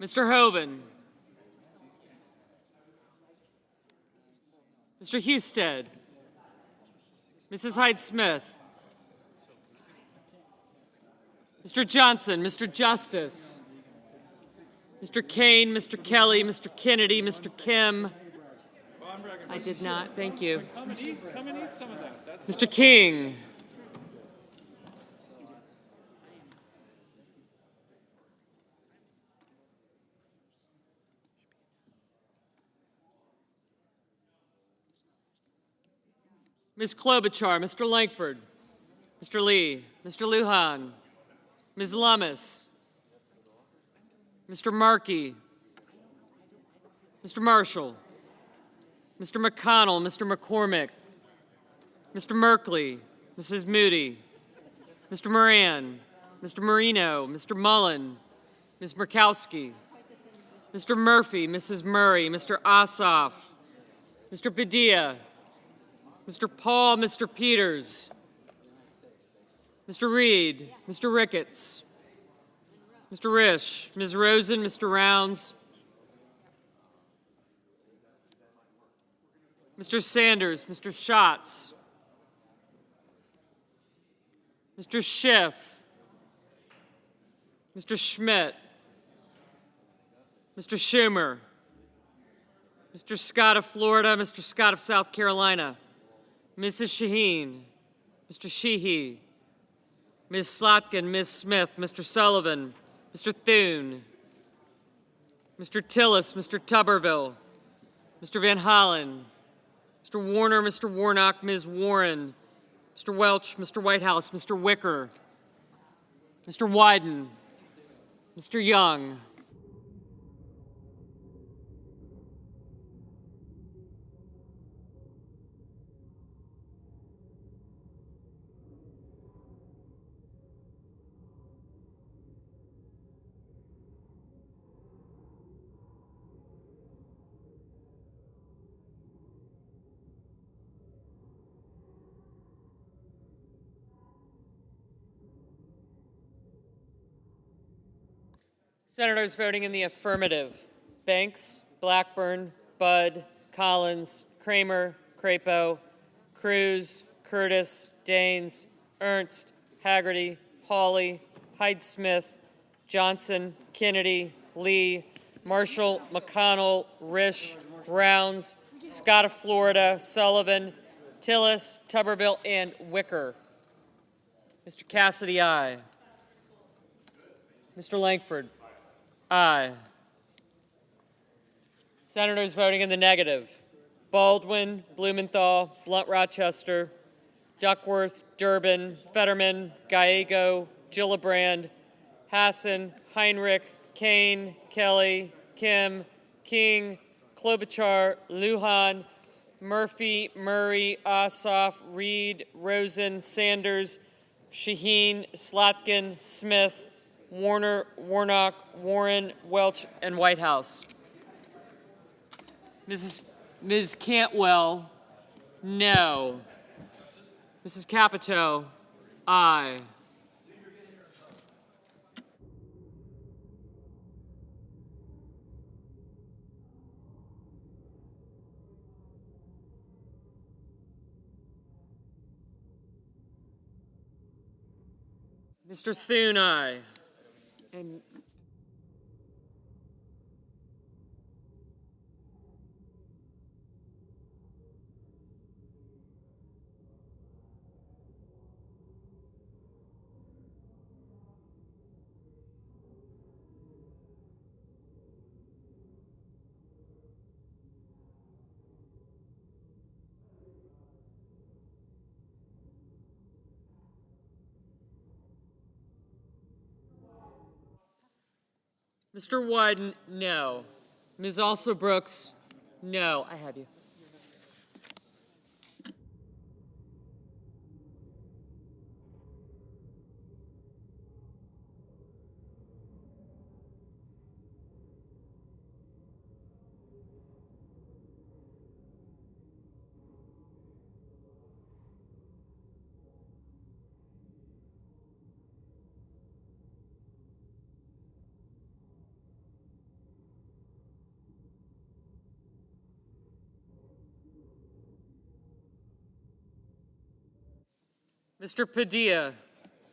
Mr. Hoven. Mr. Husted. Mrs. Hyde-Smith. Mr. Johnson, Mr. Justice. Mr. Kane, Mr. Kelly, Mr. Kennedy, Mr. Kim. I did not. Thank you. Come and eat some of that. Mr. King. Ms. Klobuchar, Mr. Langford, Mr. Lee, Mr. Lujan, Ms. Lummis, Mr. Markey, Mr. Marshall, Mr. McConnell, Mr. McCormick, Mr. Merkley, Mrs. Moody, Mr. Moran, Mr. Marino, Mr. Mullen, Ms. Murkowski, Mr. Murphy, Mrs. Murray, Mr. Ossoff, Mr. Padilla, Mr. Paul, Mr. Peters, Mr. Reed, Mr. Ricketts, Mr. Risch, Ms. Rosen, Mr. Rounds, Mr. Sanders, Mr. Schatz, Mr. Schiff, Mr. Schmidt, Mr. Schumer, Mr. Scott of Florida, Mr. Scott of South Carolina, Mrs. Shaheen, Mr. Sheehy, Ms. Slotkin, Ms. Smith, Mr. Sullivan, Mr. Thune, Mr. Tillis, Mr. Tuberville, Mr. Van Hollen, Mr. Warner, Mr. Warnock, Ms. Warren, Mr. Welch, Mr. Whitehouse, Mr. Wicker, Mr. Wyden, Mr. Young, Senators voting in the affirmative: Banks, Blackburn, Budd, Collins, Kramer, Crapo, Cruz, Curtis, Daines, Ernst, Haggerty, Hawley, Hyde-Smith, Johnson, Kennedy, Lee, Marshall, McConnell, Risch, Rounds, Scott of Florida, Sullivan, Tillis, Tuberville, and Wicker. Mr. Cassidy, aye. Mr. Langford, aye. Senators voting in the negative: Baldwin, Blumenthal, Blunt Rochester, Duckworth, Durbin, Fetterman, Gallego, Gillibrand, Hassan, Heinrich, Kane, Kelly, Kim, King, Klobuchar, Lujan, Murphy, Murray, Ossoff, Reed, Rosen, Sanders, Shaheen, Slotkin, Smith, Warner, Warnock, Warren, Welch, and Whitehouse. Ms. Cantwell, no. Mrs. Capito, aye. Mr. Thune, aye. And Mr. Wyden, no. Ms. Also Brooks, no. I have you. Mr. Padilla,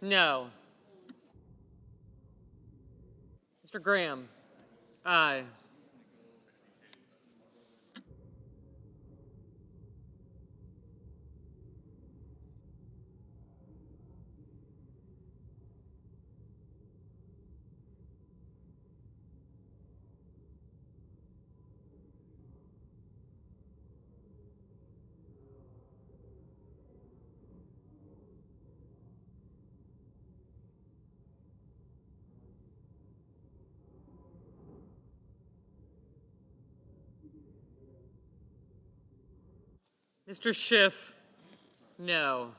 no. Mr. Graham, aye. Mr. Schiff, no.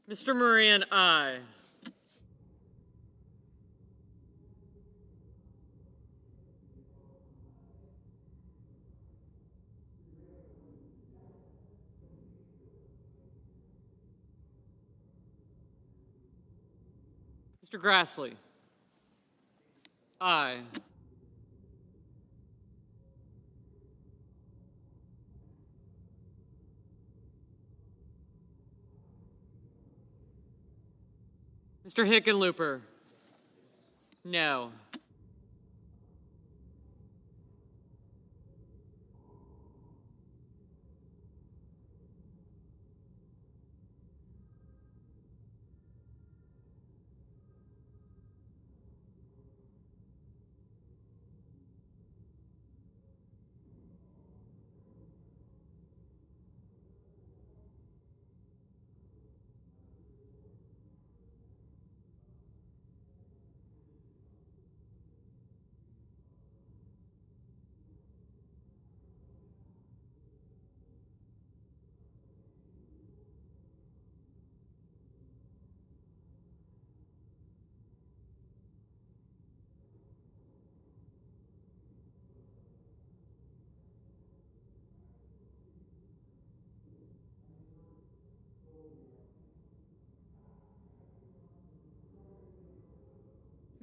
Mr. Moran, aye. Mr. Grassley, aye. Mr. Hickenlooper, no.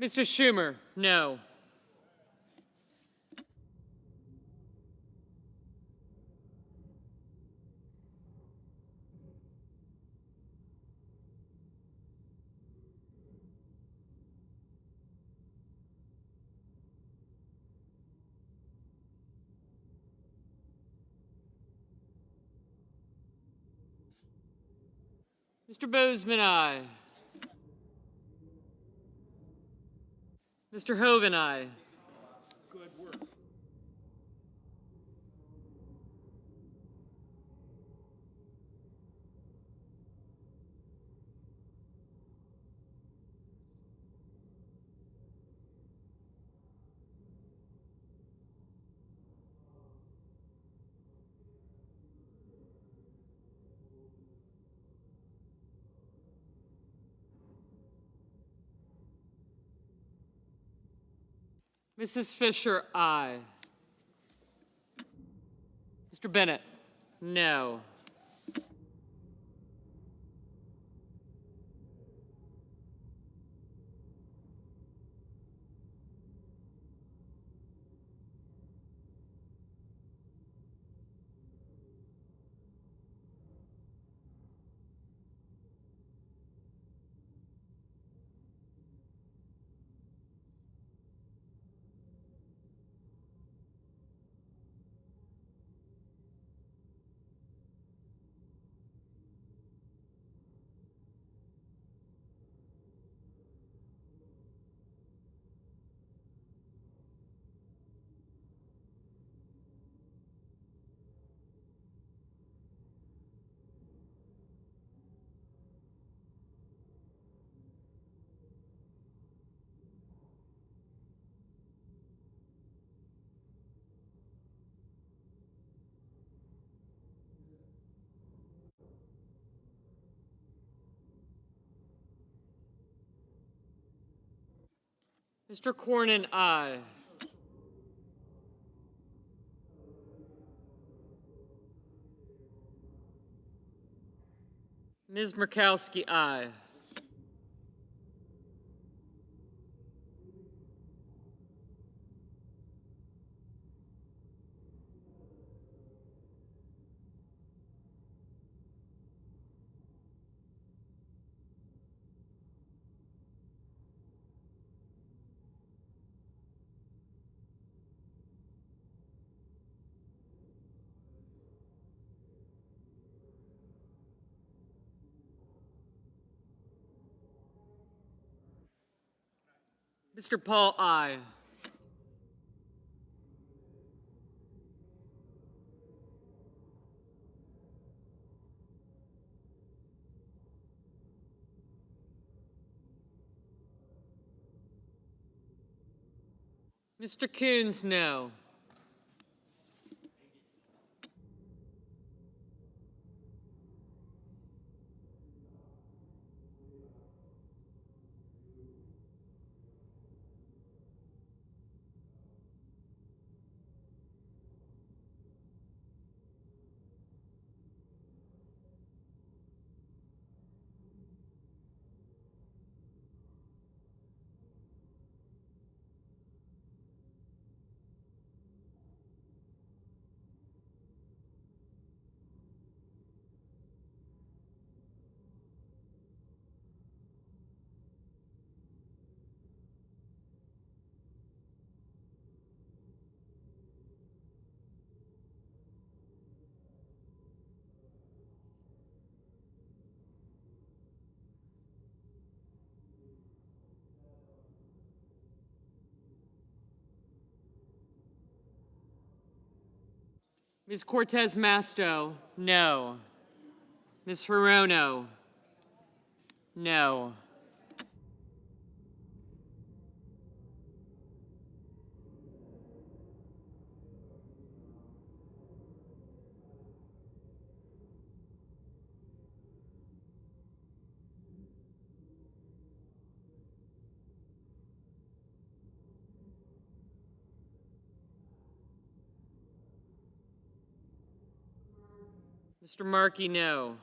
Mr. Schumer, no. Mr. Bozeman, aye. Mr. Hoven, aye. Mrs. Fisher, aye. Mr. Bennett, no. Mr. Cornyn, aye. Ms. Murkowski, aye. Mr. Paul, aye. Mr. Coons, no. Ms. Cortez Masto, no. Ms. Hirono, no. Mr. Markey, no.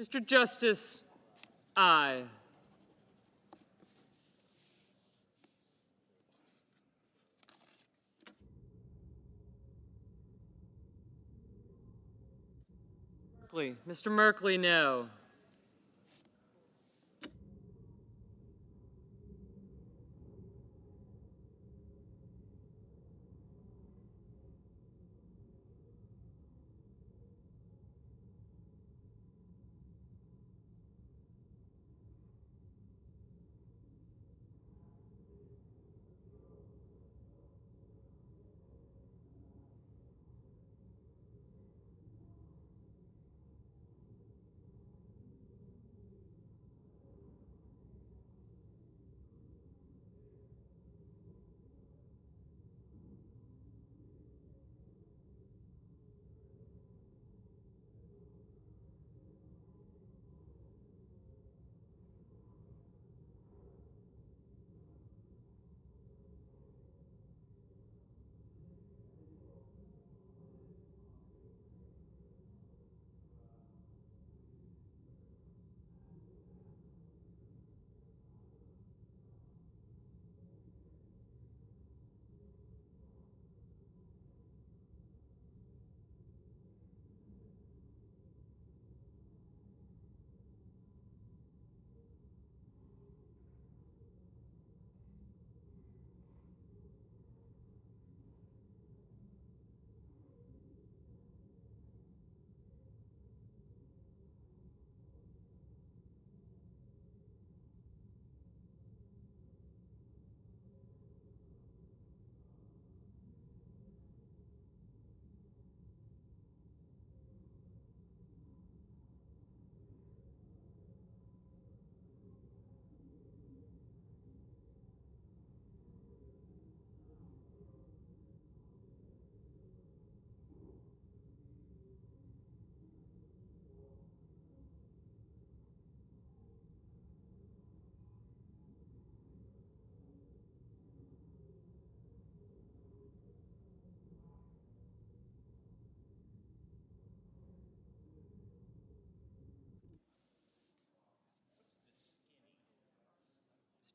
Mr. Justice, aye. Mr. Merkley, no.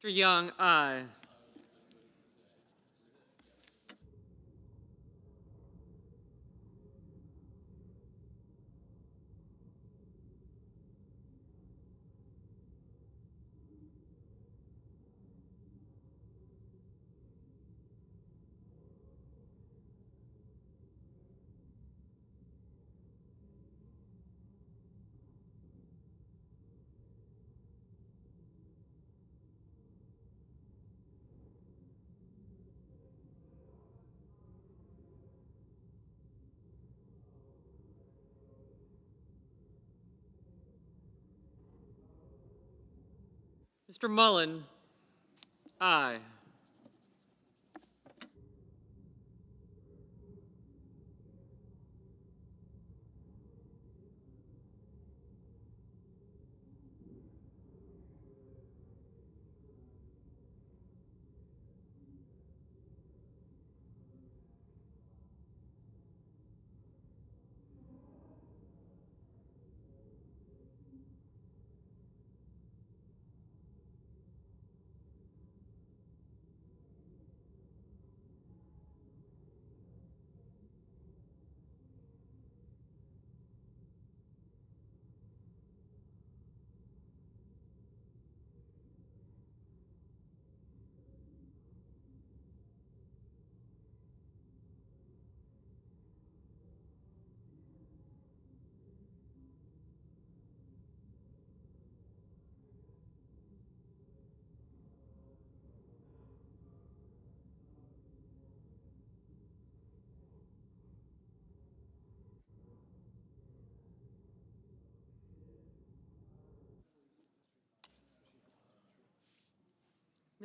Mr. Young, aye. Mr. Mullen? Aye.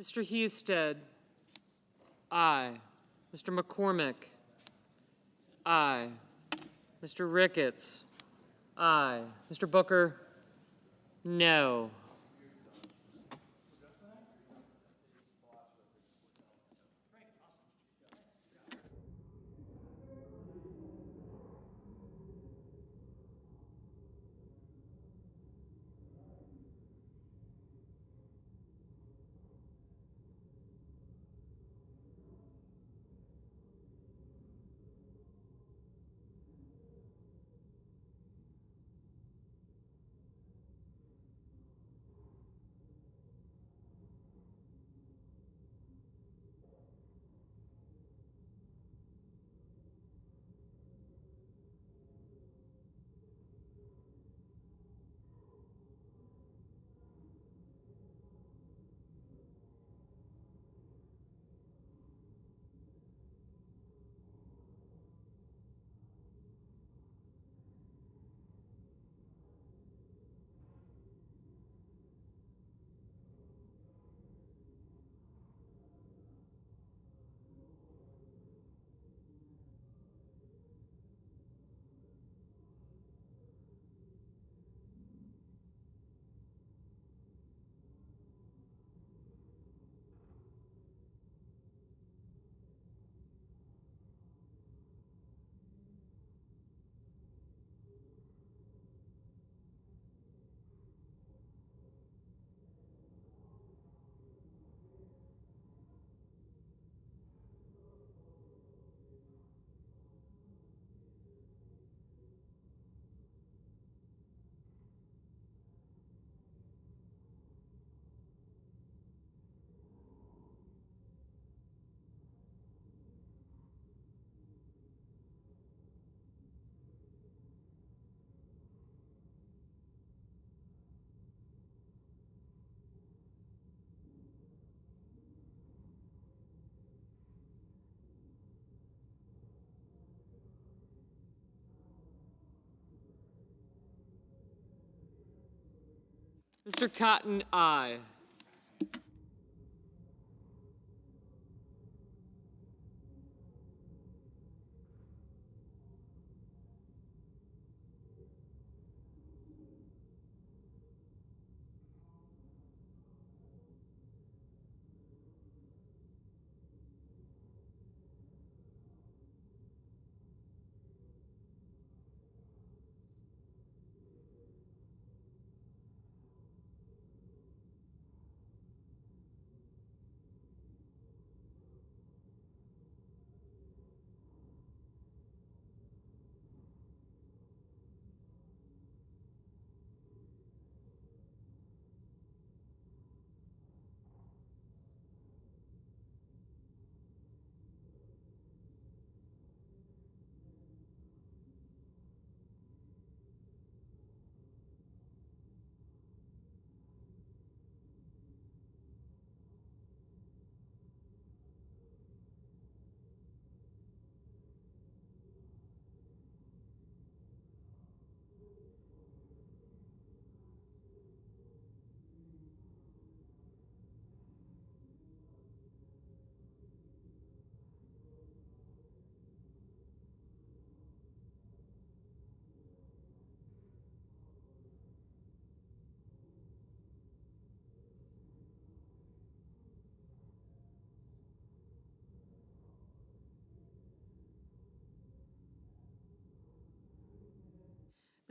Mr. Husted? Aye. Mr. McCormick? Aye. Mr. Ricketts? Aye. Mr. Booker? No. Mr. Cotton? Aye.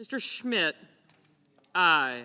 Mr. Schmidt, aye.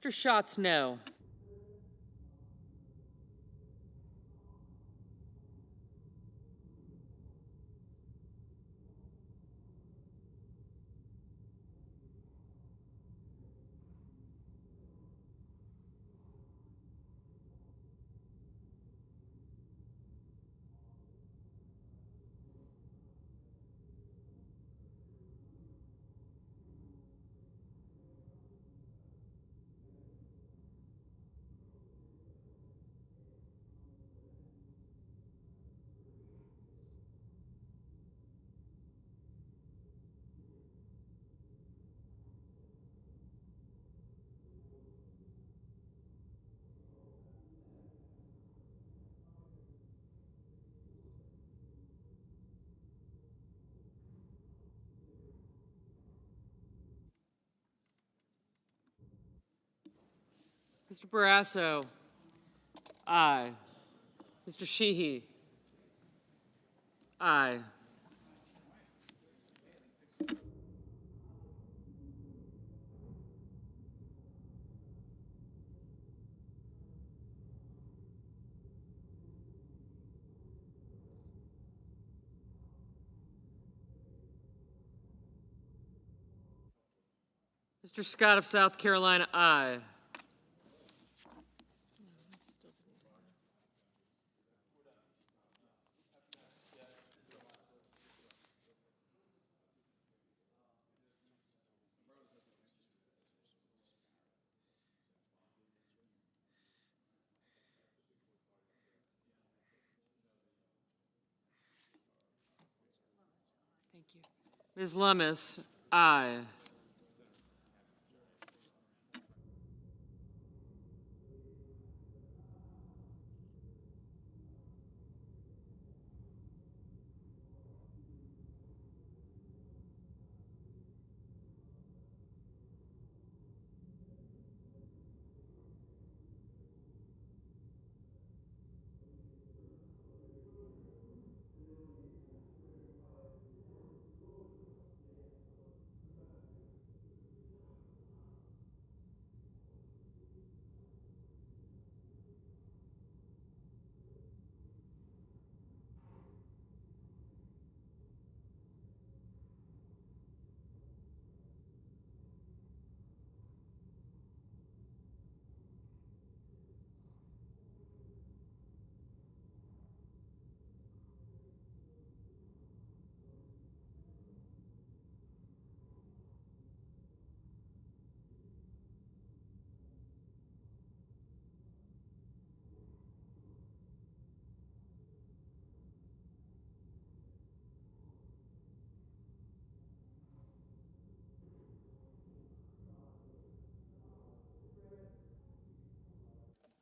Mr. Schatz, no. Mr. Barrasso, aye. Mr. Sheehy, aye. Mr. Scott of South Carolina, aye. Thank you. Ms. Lummis, aye.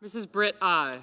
Mrs. Britt, aye.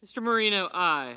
Mr. Marino, aye.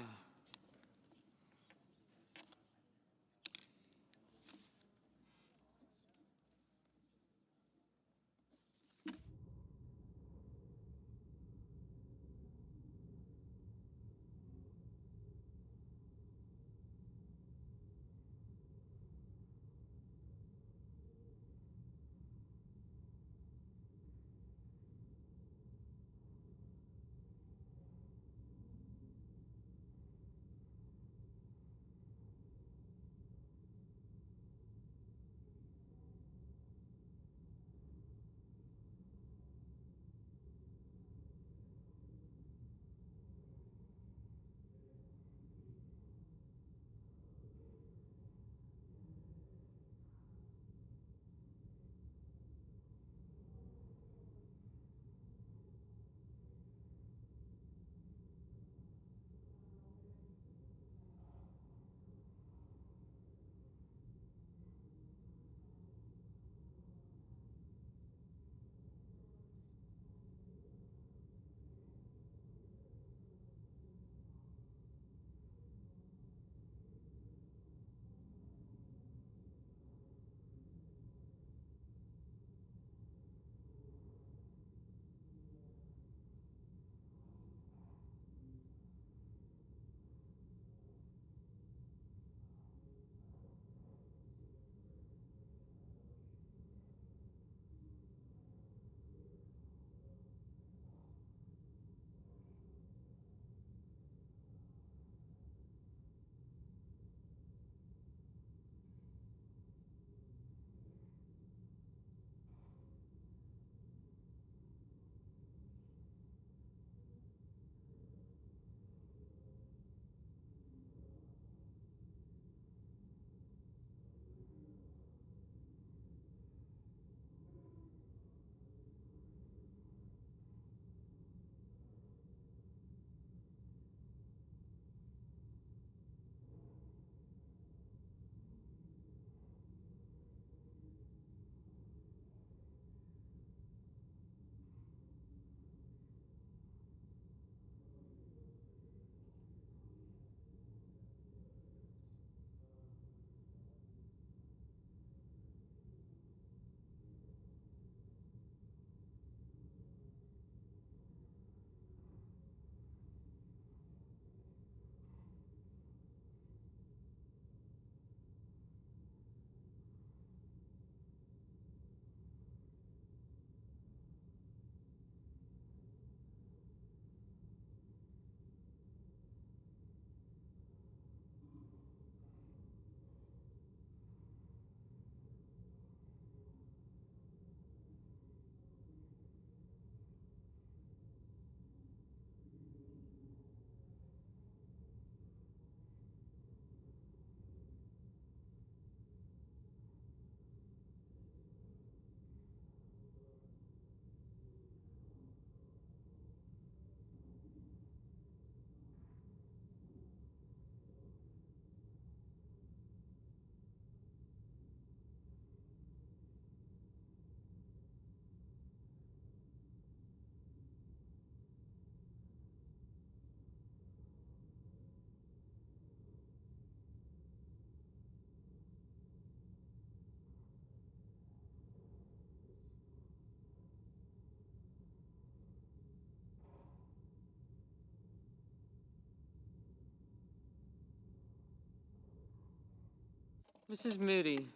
Mrs. Moody,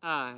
aye.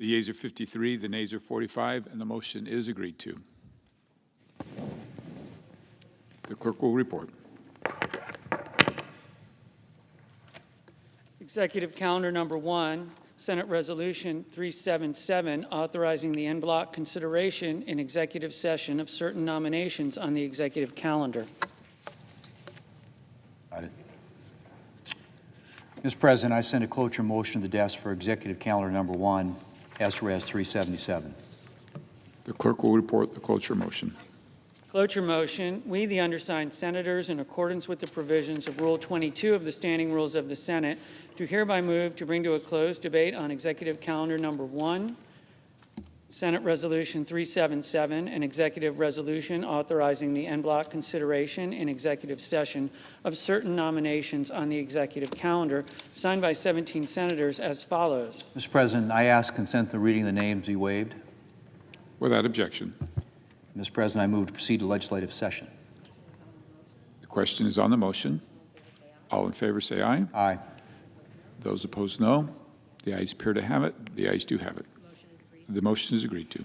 The yeas are 53, the nays are 45, and the motion is agreed to. The clerk will report. Executive Calendar Number 1, Senate Resolution 377, authorizing the en bloc consideration in executive session of certain nominations on the executive calendar. Mr. President, I send a cloture motion to the desk for Executive Calendar Number 1, SRES 377. The clerk will report the cloture motion. Cloture motion, we, the undersigned senators, in accordance with the provisions of Rule 22 of the Standing Rules of the Senate, do hereby move to bring to a close debate on Executive Calendar Number 1, Senate Resolution 377, an executive resolution authorizing the en bloc consideration in executive session of certain nominations on the executive calendar, signed by 17 senators as follows. Mr. President, I ask consent to reading the names be waived. Without objection. Mr. President, I move to proceed to legislative session. The question is on the motion. All in favor say aye. Aye. Those opposed, no. The ayes appear to have it. The ayes do have it. The motion is agreed to.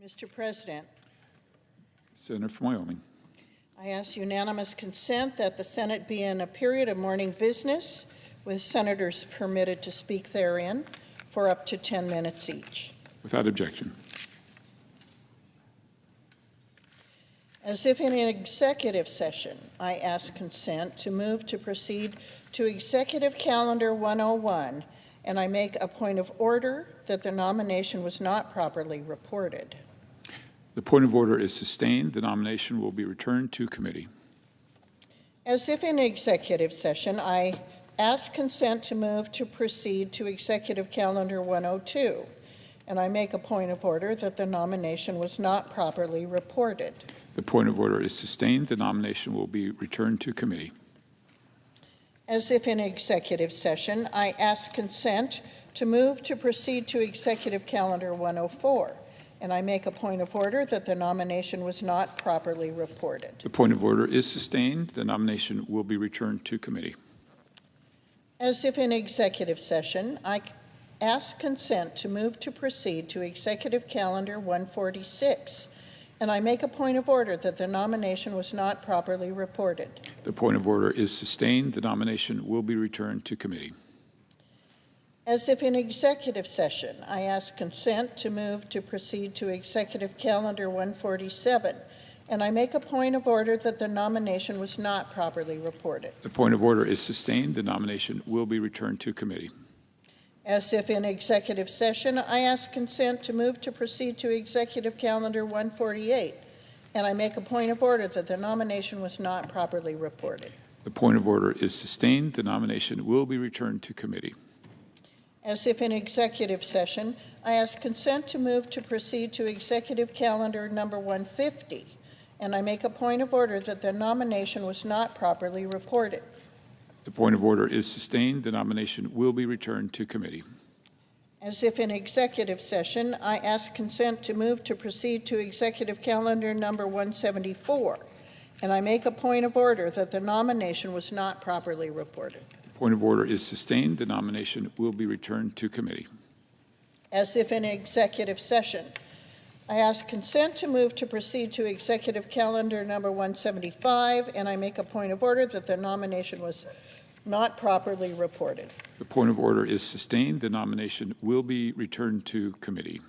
Mr. President, Senator from Wyoming. I ask unanimous consent that the Senate be in a period of morning business with senators permitted to speak therein for up to 10 minutes each. Without objection. As if in an executive session, I ask consent to move to proceed to Executive Calendar 101, and I make a point of order that the nomination was not properly reported. The point of order is sustained. The nomination will be returned to committee. As if in executive session, I ask consent to move to proceed to Executive Calendar 102, and I make a point of order that the nomination was not properly reported. The point of order is sustained. The nomination will be returned to committee. As if in executive session, I ask consent to move to proceed to Executive Calendar 104, and I make a point of order that the nomination was not properly reported. The point of order is sustained. The nomination will be returned to committee. As if in executive session, I ask consent to move to proceed to Executive Calendar 146, and I make a point of order that the nomination was not properly reported. The point of order is sustained. The nomination will be returned to committee. As if in executive session, I ask consent to move to proceed to Executive Calendar 147, and I make a point of order that the nomination was not properly reported. The point of order is sustained. The nomination will be returned to committee. As if in executive session, I ask consent to move to proceed to Executive Calendar 148, and I make a point of order that the nomination was not properly reported. The point of order is sustained. The nomination will be returned to committee. As if in executive session, I ask consent to move to proceed to Executive Calendar Number 150, and I make a point of order that the nomination was not properly reported. The point of order is sustained. The nomination will be returned to committee. As if in executive session, I ask consent to move to proceed to Executive Calendar Number 174, and I make a point of order that the nomination was not properly reported. Point of order is sustained. The nomination will be returned to committee. As if in executive session, I ask consent to move to proceed to Executive Calendar Number 175, and I make a point of order that the nomination was not properly reported. The point of order is sustained. The nomination will be returned to committee.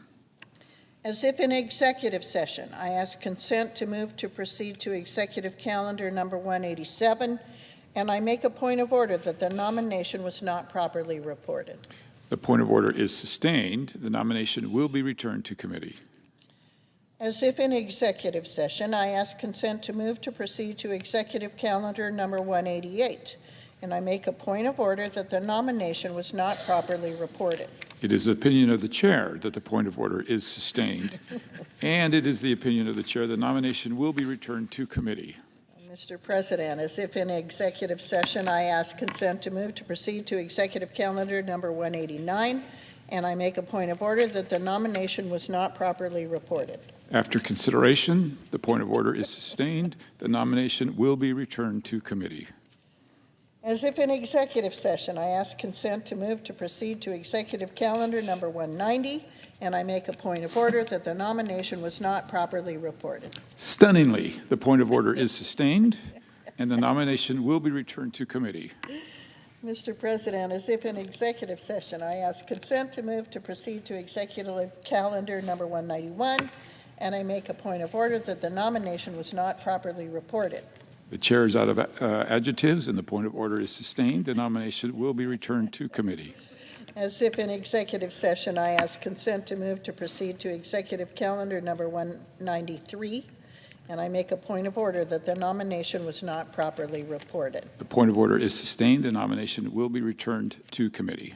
As if in executive session, I ask consent to move to proceed to executive calendar number 187, and I make a point of order that the nomination was not properly reported. The point of order is sustained. The nomination will be returned to committee. As if in executive session, I ask consent to move to proceed to executive calendar number 188, and I make a point of order that the nomination was not properly reported. It is the opinion of the chair that the point of order is sustained, and it is the opinion of the chair the nomination will be returned to committee. Mr. President, as if in executive session, I ask consent to move to proceed to executive calendar number 189, and I make a point of order that the nomination was not properly reported. After consideration, the point of order is sustained. The nomination will be returned to committee. As if in executive session, I ask consent to move to proceed to executive calendar number 190, and I make a point of order that the nomination was not properly reported. Stunningly, the point of order is sustained, and the nomination will be returned to committee. Mr. President, as if in executive session, I ask consent to move to proceed to executive calendar number 191, and I make a point of order that the nomination was not properly reported. The chair is out of adjectives, and the point of order is sustained. The nomination will be returned to committee. As if in executive session, I ask consent to move to proceed to executive calendar number 193, and I make a point of order that the nomination was not properly reported. The point of order is sustained. The nomination will be returned to committee.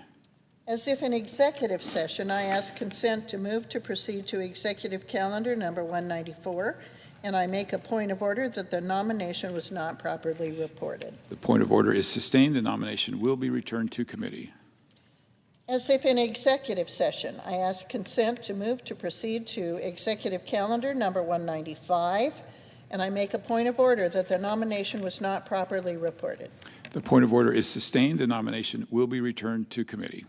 As if in executive session, I ask consent to move to proceed to executive calendar number 194, and I make a point of order that the nomination was not properly reported. The point of order is sustained. The nomination will be returned to committee. As if in executive session, I ask consent to move to proceed to executive calendar number 195, and I make a point of order that the nomination was not properly reported. The point of order is sustained. The nomination will be returned to committee.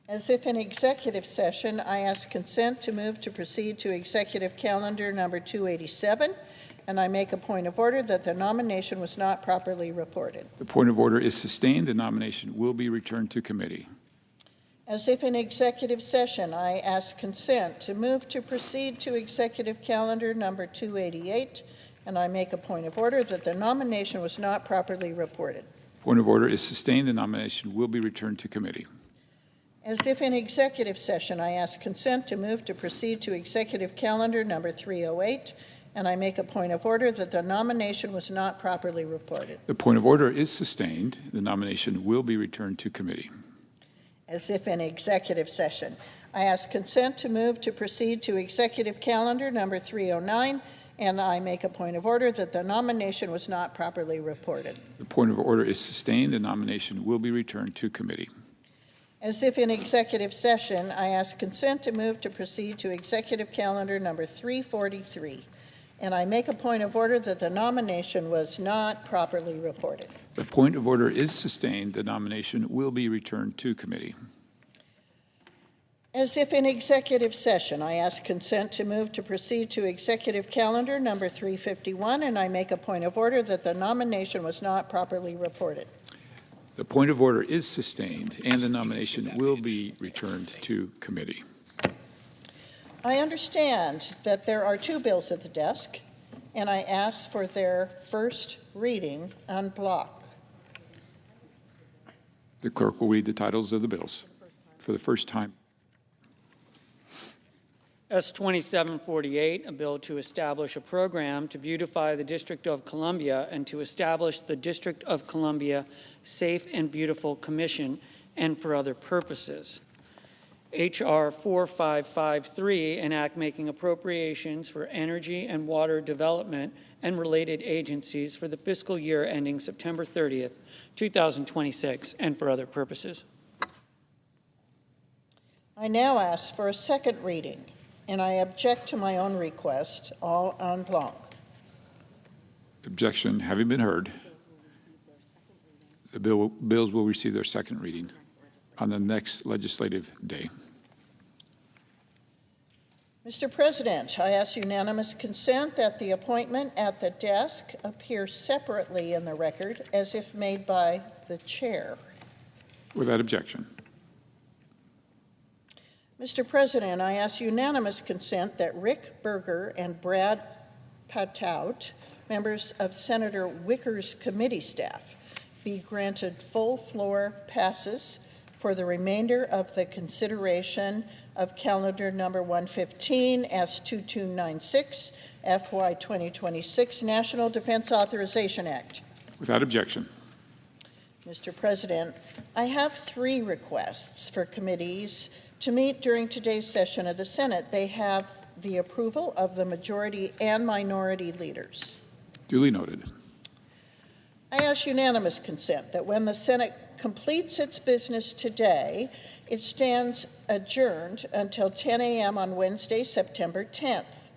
As if in executive session, I ask consent to move to proceed to executive calendar number 287, and I make a point of order that the nomination was not properly reported. The point of order is sustained. The nomination will be returned to committee. As if in executive session, I ask consent to move to proceed to executive calendar number 288, and I make a point of order that the nomination was not properly reported. Point of order is sustained. The nomination will be returned to committee. As if in executive session, I ask consent to move to proceed to executive calendar number 308, and I make a point of order that the nomination was not properly reported. The point of order is sustained. The nomination will be returned to committee. As if in executive session, I ask consent to move to proceed to executive calendar number 309, and I make a point of order that the nomination was not properly reported. The point of order is sustained. The nomination will be returned to committee. As if in executive session, I ask consent to move to proceed to executive calendar number 343, and I make a point of order that the nomination was not properly reported. The point of order is sustained. The nomination will be returned to committee. As if in executive session, I ask consent to move to proceed to executive calendar number 351, and I make a point of order that the nomination was not properly reported. The point of order is sustained, and the nomination will be returned to committee. I understand that there are two bills at the desk, and I ask for their first reading en bloc. The clerk will read the titles of the bills for the first time. S-2748, a bill to establish a program to beautify the District of Columbia and to establish the District of Columbia Safe and Beautiful Commission and for other purposes. H.R. 4553, an act making appropriations for energy and water development and related agencies for the fiscal year ending September 30th, 2026, and for other purposes. I now ask for a second reading, and I object to my own request, all en bloc. Objection having been heard, the bills will receive their second reading on the next legislative day. Mr. President, I ask unanimous consent that the appointment at the desk appear separately in the record as if made by the chair. Without objection. Mr. President, I ask unanimous consent that Rick Berger and Brad Patout, members of Senator Wicker's committee staff, be granted full floor passes for the remainder of the consideration of calendar number 115 S2296 FY 2026 National Defense Authorization Act. Without objection. Mr. President, I have 3 requests for committees to meet during today's session of the Senate. They have the approval of the majority and minority leaders. Duly noted. I ask unanimous consent that when the Senate completes its business today, it stands adjourned until 10 a.m. on Wednesday, September 10th.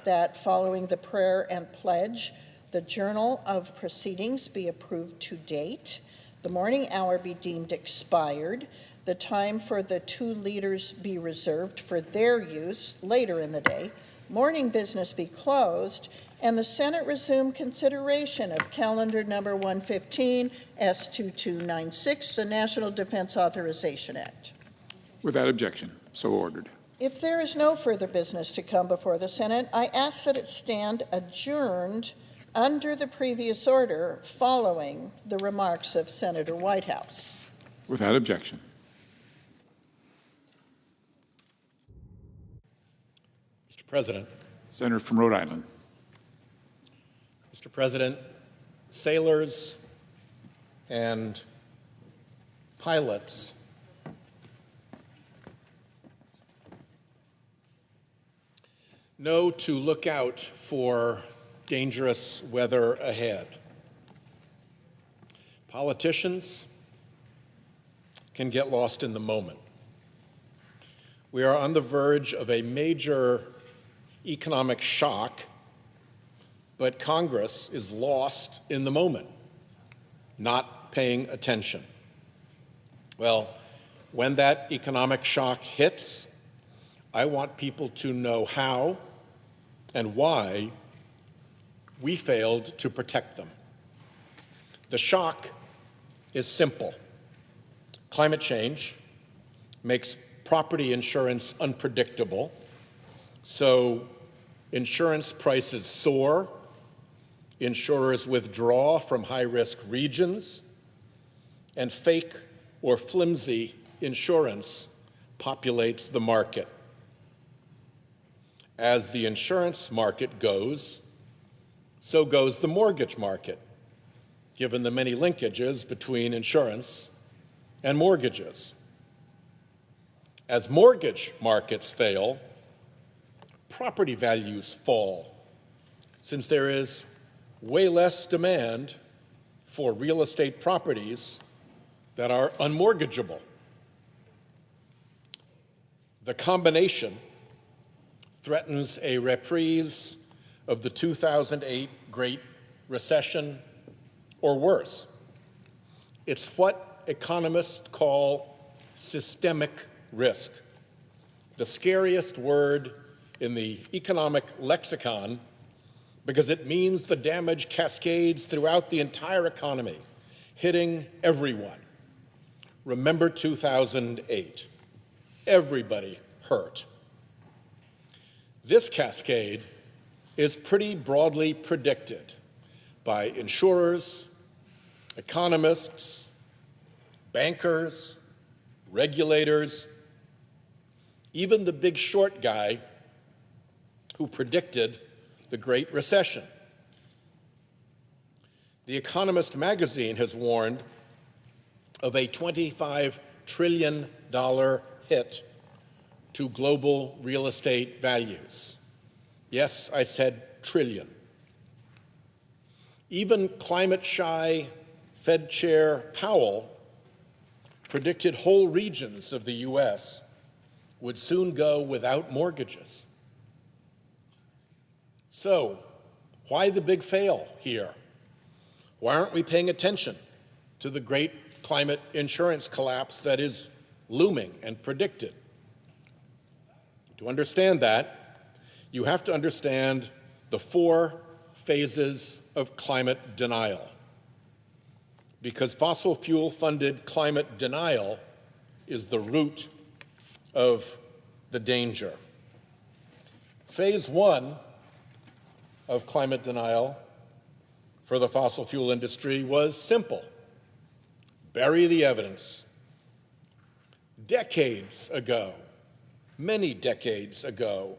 That following the prayer and pledge, the Journal of Proceedings be approved to date, the morning hour be deemed expired, the time for the 2 leaders be reserved for their use later in the day, morning business be closed, and the Senate resume consideration of calendar number 115 S2296, the National Defense Authorization Act. Without objection. So ordered. If there is no further business to come before the Senate, I ask that it stand adjourned under the previous order following the remarks of Senator Whitehouse. Without objection. Mr. President. Senator from Rhode Island. Mr. President, sailors and pilots know to look out for dangerous weather ahead. Politicians can get lost in the moment. We are on the verge of a major economic shock, but Congress is lost in the moment, not paying attention. Well, when that economic shock hits, I want people to know how and why we failed to protect them. The shock is simple. Climate change makes property insurance unpredictable, so insurance prices soar, insurers withdraw from high-risk regions, and fake or flimsy insurance populates the market. As the insurance market goes, so goes the mortgage market, given the many linkages between insurance and mortgages. As mortgage markets fail, property values fall, since there is way less demand for real estate properties that are unmortgageable. The combination threatens a reprise of the 2008 Great Recession or worse. It's what economists call systemic risk, the scariest word in the economic lexicon because it means the damage cascades throughout the entire economy, hitting everyone. Remember 2008. Everybody hurt. This cascade is pretty broadly predicted by insurers, economists, bankers, regulators, even the big short guy who predicted the Great Recession. The Economist magazine has warned of a $25 trillion hit to global real estate values. Yes, I said trillion. Even climate-shy Fed Chair Powell predicted whole regions of the U.S. would soon go without mortgages. So, why the big fail here? Why aren't we paying attention to the great climate insurance collapse that is looming and predicted? To understand that, you have to understand the 4 phases of climate denial, because fossil fuel-funded climate denial is the root of the danger. Phase 1 of climate denial for the fossil fuel industry was simple: bury the evidence. Decades ago, many decades ago,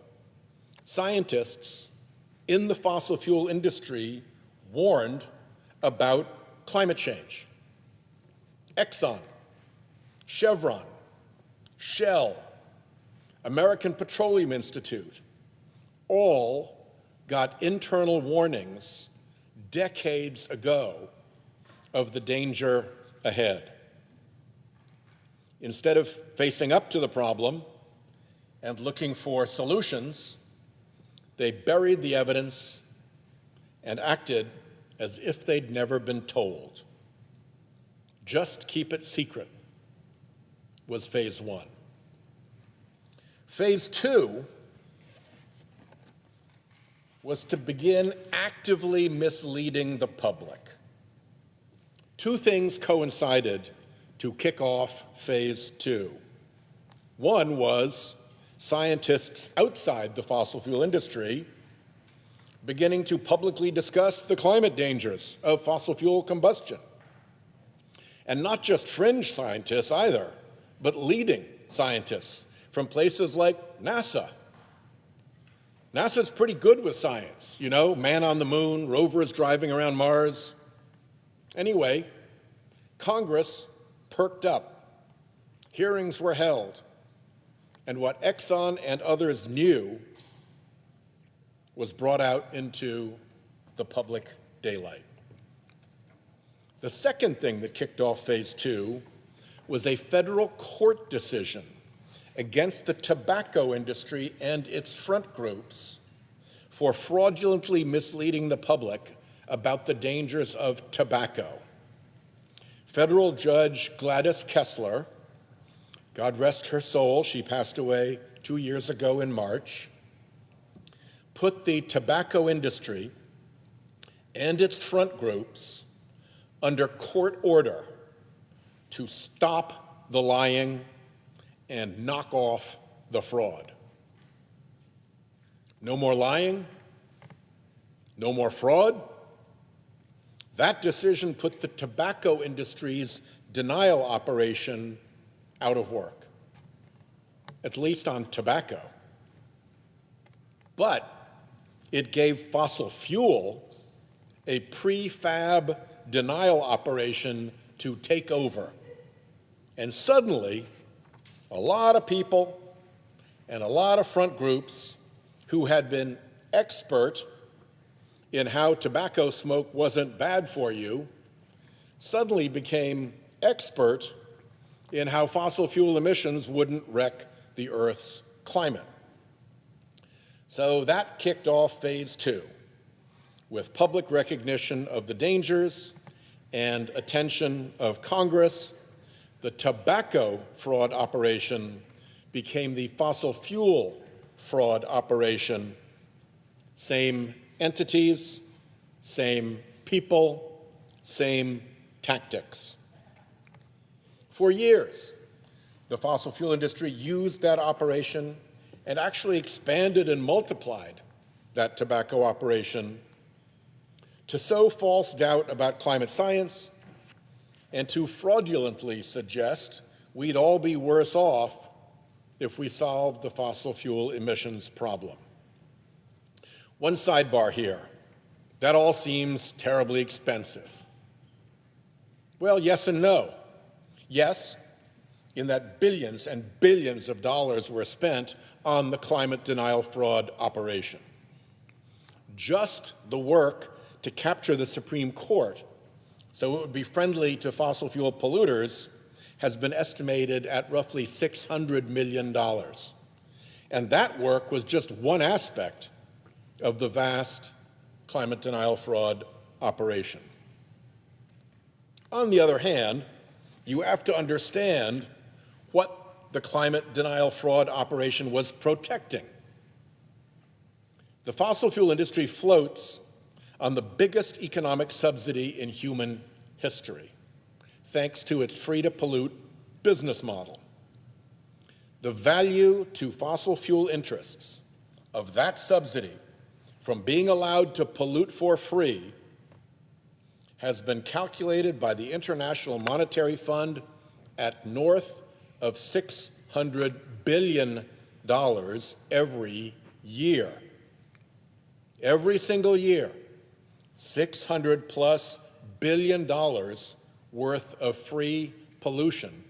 scientists in the fossil fuel industry warned about climate change. Exxon, Chevron, Shell, American Petroleum Institute, all got internal warnings decades ago of the danger ahead. Instead of facing up to the problem and looking for solutions, they buried the evidence and acted as if they'd never been told. Just keep it secret was phase 1. Phase 2 was to begin actively misleading the public. 2 things coincided to kick off phase 2. One was scientists outside the fossil fuel industry beginning to publicly discuss the climate dangers of fossil fuel combustion. And not just fringe scientists either, but leading scientists from places like NASA. NASA's pretty good with science, you know, man on the moon, rovers driving around Mars. Anyway, Congress perked up. Hearings were held. And what Exxon and others knew was brought out into the public daylight. The second thing that kicked off phase 2 was a federal court decision against the tobacco industry and its front groups for fraudulently misleading the public about the dangers of tobacco. Federal Judge Gladys Kessler, God rest her soul, she passed away 2 years ago in March, put the tobacco industry and its front groups under court order to stop the lying and knock off the fraud. No more lying, no more fraud. That decision put the tobacco industry's denial operation out of work, at least on tobacco. But it gave fossil fuel a prefab denial operation to take over. And suddenly, a lot of people and a lot of front groups who had been expert in how tobacco smoke wasn't bad for you suddenly became expert in how fossil fuel emissions wouldn't wreck the Earth's climate. So that kicked off phase 2, with public recognition of the dangers and attention of Congress. The tobacco fraud operation became the fossil fuel fraud operation. Same entities, same people, same tactics. For years, the fossil fuel industry used that operation and actually expanded and multiplied that tobacco operation to sow false doubt about climate science and to fraudulently suggest we'd all be worse off if we solved the fossil fuel emissions problem. One sidebar here. That all seems terribly expensive. Well, yes and no. Yes, in that billions and billions of dollars were spent on the climate denial fraud operation. Just the work to capture the Supreme Court so it would be friendly to fossil fuel polluters has been estimated at roughly $600 million. And that work was just one aspect of the vast climate denial fraud operation. On the other hand, you have to understand what the climate denial fraud operation was protecting. The fossil fuel industry floats on the biggest economic subsidy in human history, thanks to its free-to-pollute business model. The value to fossil fuel interests of that subsidy from being allowed to pollute for free has been calculated by the International Monetary Fund at north of $600 billion every year. Every single year, $600+ billion worth of free pollution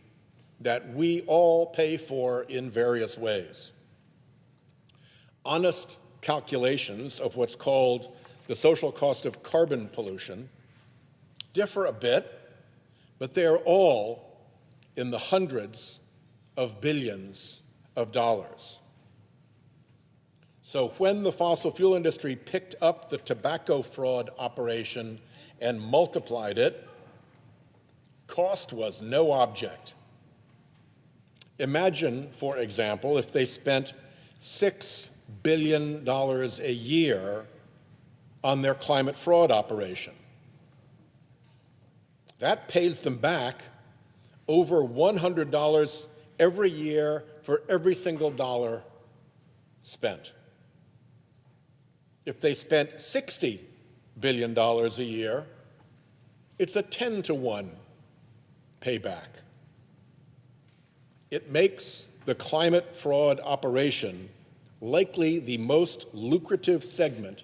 that we all pay for in various ways. Honest calculations of what's called the social cost of carbon pollution differ a bit, but they are all in the hundreds of billions of dollars. So when the fossil fuel industry picked up the tobacco fraud operation and multiplied it, cost was no object. Imagine, for example, if they spent $6 billion a year on their climate fraud operation. That pays them back over $100 every year for every single dollar spent. If they spent $60 billion a year, it's a 10-to-1 payback. It makes the climate fraud operation likely the most lucrative segment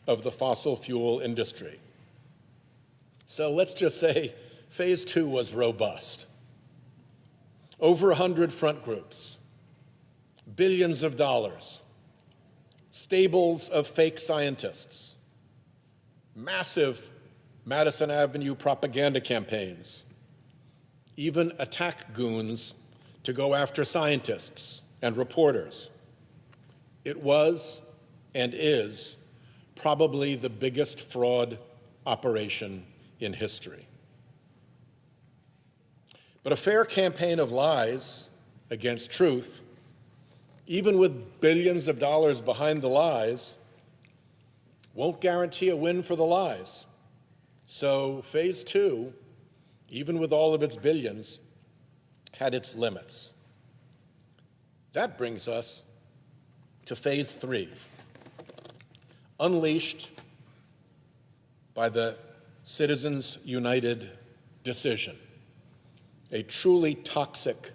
of the fossil fuel industry. So let's just say phase 2 was robust. Over 100 front groups, billions of dollars, stables of fake scientists, massive Madison Avenue propaganda campaigns, even attack goons to go after scientists and reporters. It was and is probably the biggest fraud operation in history. But a fair campaign of lies against truth, even with billions of dollars behind the lies, won't guarantee a win for the lies. So phase 2, even with all of its billions, had its limits. That brings us to phase 3, unleashed by the Citizens United decision, a truly toxic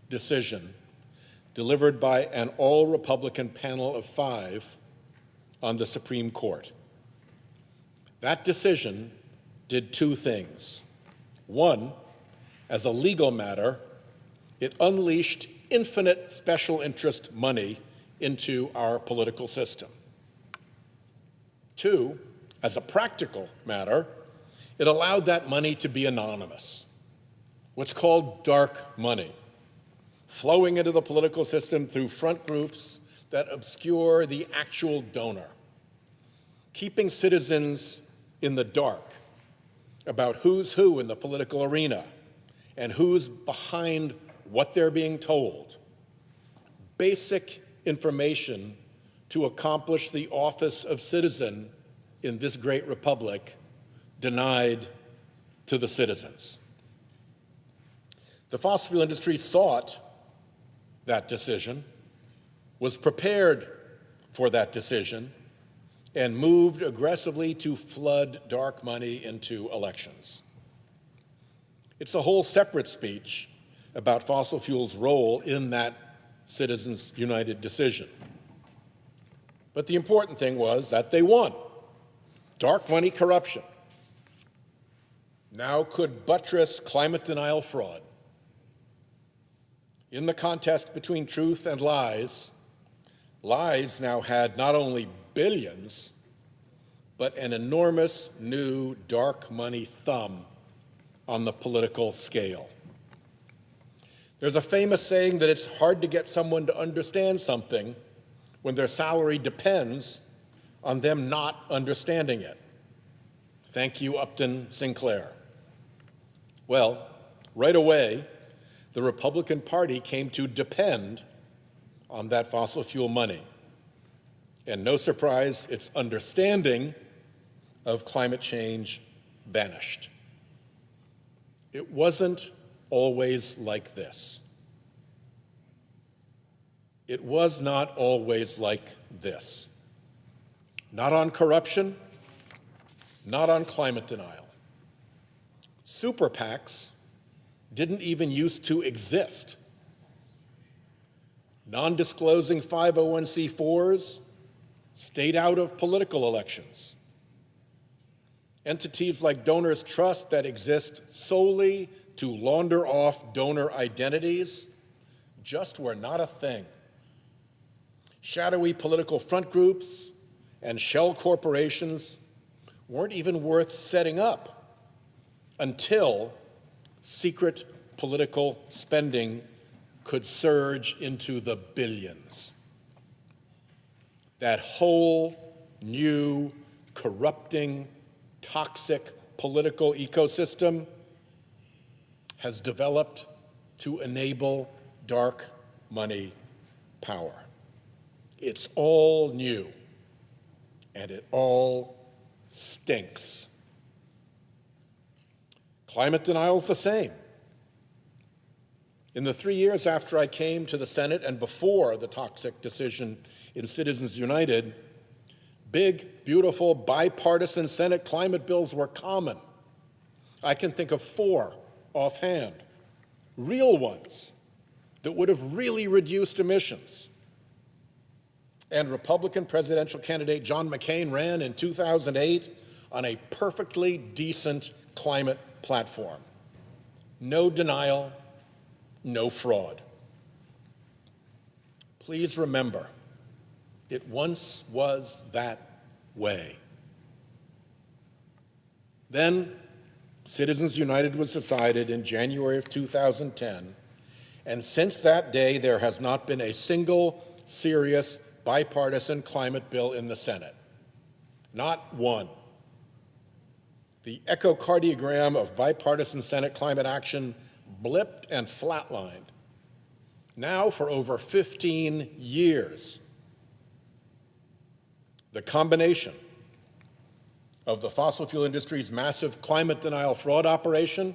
decision delivered by an all-Republican panel of 5 on the Supreme Court. That decision did 2 things. One, as a legal matter, it unleashed infinite special interest money into our political system. 2, as a practical matter, it allowed that money to be anonymous, what's called dark money, flowing into the political system through front groups that obscure the actual donor, keeping citizens in the dark about who's who in the political arena and who's behind what they're being told. Basic information to accomplish the office of citizen in this great republic denied to the citizens. The fossil fuel industry sought that decision, was prepared for that decision, and moved aggressively to flood dark money into elections. It's a whole separate speech about fossil fuels' role in that Citizens United decision. But the important thing was that they won. Dark money corruption now could buttress climate denial fraud. In the contest between truth and lies, lies now had not only billions, but an enormous new dark money thumb on the political scale. There's a famous saying that it's hard to get someone to understand something when their salary depends on them not understanding it. Thank you, Upton Sinclair. Well, right away, the Republican Party came to depend on that fossil fuel money. And no surprise, its understanding of climate change vanished. It wasn't always like this. It was not always like this. Not on corruption, not on climate denial. Super PACs didn't even used to exist. Non-disclosing 501c4s stayed out of political elections. Entities like Donors Trust that exist solely to launder off donor identities just were not a thing. Shadowy political front groups and shell corporations weren't even worth setting up until secret political spending could surge into the billions. That whole new, corrupting, toxic political ecosystem has developed to enable dark money power. It's all new, and it all stinks. Climate denial is the same. In the 3 years after I came to the Senate and before the toxic decision in Citizens United, big, beautiful, bipartisan Senate climate bills were common. I can think of 4 offhand, real ones that would have really reduced emissions. And Republican presidential candidate John McCain ran in 2008 on a perfectly decent climate platform. No denial, no fraud. Please remember, it once was that way. Then, Citizens United was decided in January of 2010, and since that day, there has not been a single serious bipartisan climate bill in the Senate. Not one. The echocardiogram of bipartisan Senate climate action blipped and flatlined. Now, for over 15 years, the combination of the fossil fuel industry's massive climate denial fraud operation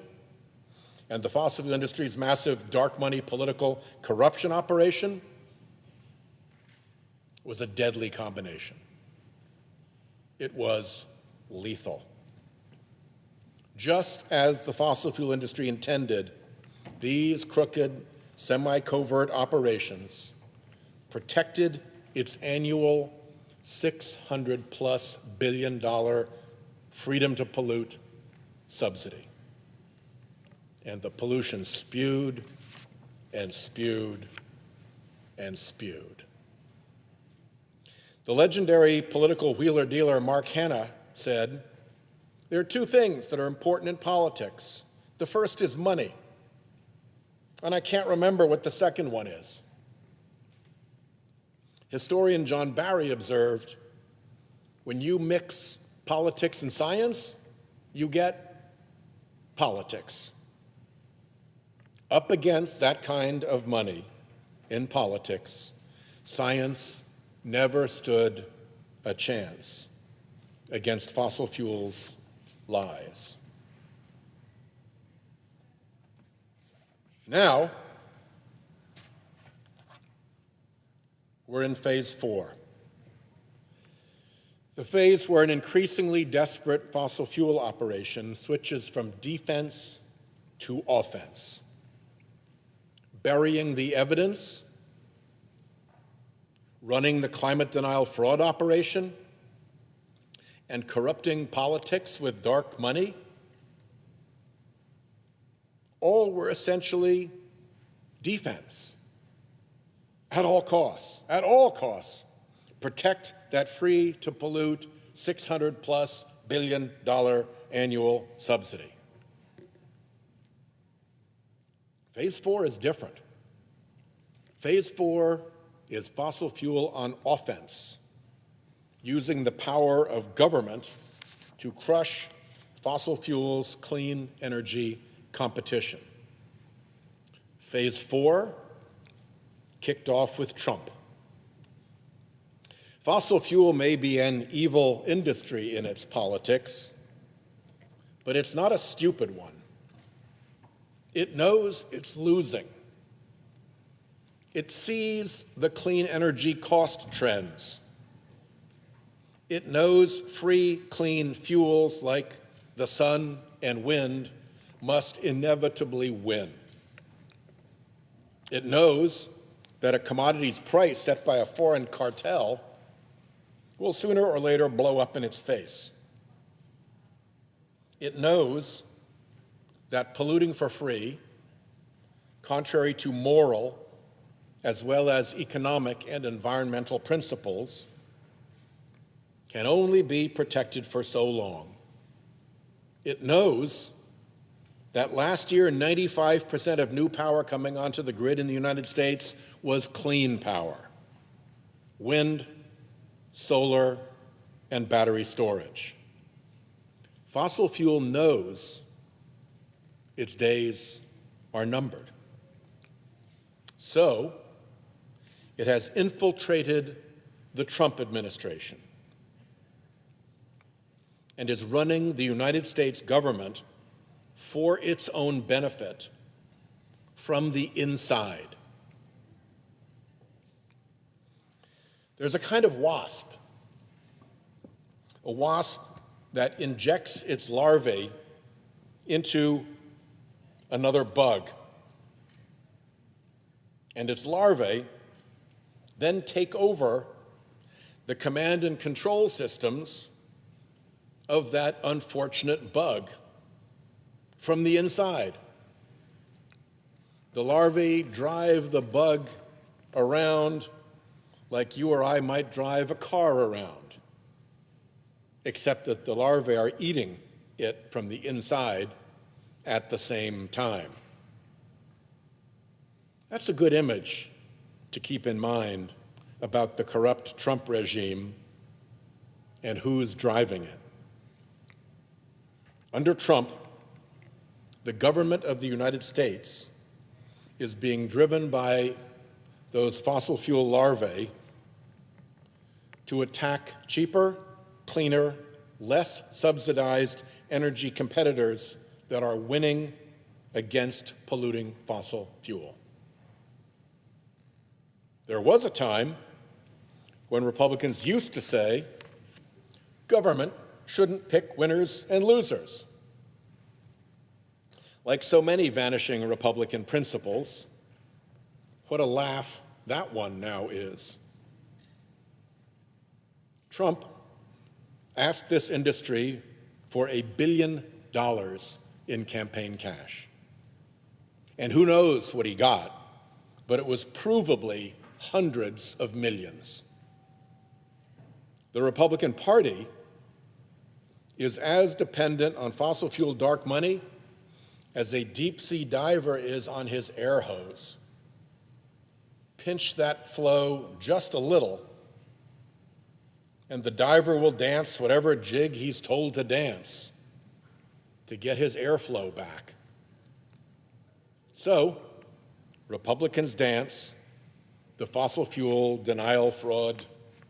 and the fossil fuel industry's massive dark money political corruption operation was a deadly combination. It was lethal. Just as the fossil fuel industry intended, these crooked, semi-covert operations protected its annual $600+ billion freedom to pollute subsidy. And the pollution spewed and spewed and spewed. The legendary political wheeler-dealer Mark Hanna said, "There are 2 things that are important in politics. The first is money, and I can't remember what the second one is." Historian John Barry observed, "When you mix politics and science, you get politics." Up against that kind of money in politics, science never stood a chance against fossil fuels' lies. Now, we're in phase 4. The phase where an increasingly desperate fossil fuel operation switches from defense to offense, burying the evidence, running the climate denial fraud operation, and corrupting politics with dark money. All were essentially defense. At all costs, protect that free to pollute $600+ billion annual subsidy. Phase 4 is different. Phase 4 is fossil fuel on offense, using the power of government to crush fossil fuels' clean energy competition. Phase 4 kicked off with Trump. Fossil fuel may be an evil industry in its politics, but it's not a stupid one. It knows it's losing. It sees the clean energy cost trends. It knows free, clean fuels like the sun and wind must inevitably win. It knows that a commodity's price set by a foreign cartel will sooner or later blow up in its face. It knows that polluting for free, contrary to moral as well as economic and environmental principles, can only be protected for so long. It knows that last year, 95% of new power coming onto the grid in the United States was clean power: wind, solar, and battery storage. Fossil fuel knows its days are numbered. So, it has infiltrated the Trump administration and is running the United States government for its own benefit from the inside. There's a kind of wasp, a wasp that injects its larvae into another bug. And its larvae then take over the command and control systems of that unfortunate bug from the inside. The larvae drive the bug around like you or I might drive a car around, except that the larvae are eating it from the inside at the same time. That's a good image to keep in mind about the corrupt Trump regime and who's driving it. Under Trump, the government of the United States is being driven by those fossil fuel larvae to attack cheaper, cleaner, less subsidized energy competitors that are winning against polluting fossil fuel. There was a time when Republicans used to say, government shouldn't pick winners and losers. Like so many vanishing Republican principles, what a laugh that one now is. Trump asked this industry for $1 billion in campaign cash. And who knows what he got, but it was provably hundreds of millions. The Republican Party is as dependent on fossil fuel dark money as a deep-sea diver is on his air hose. Pinch that flow just a little, and the diver will dance whatever jig he's told to dance to get his airflow back. So, Republicans dance the fossil fuel denial fraud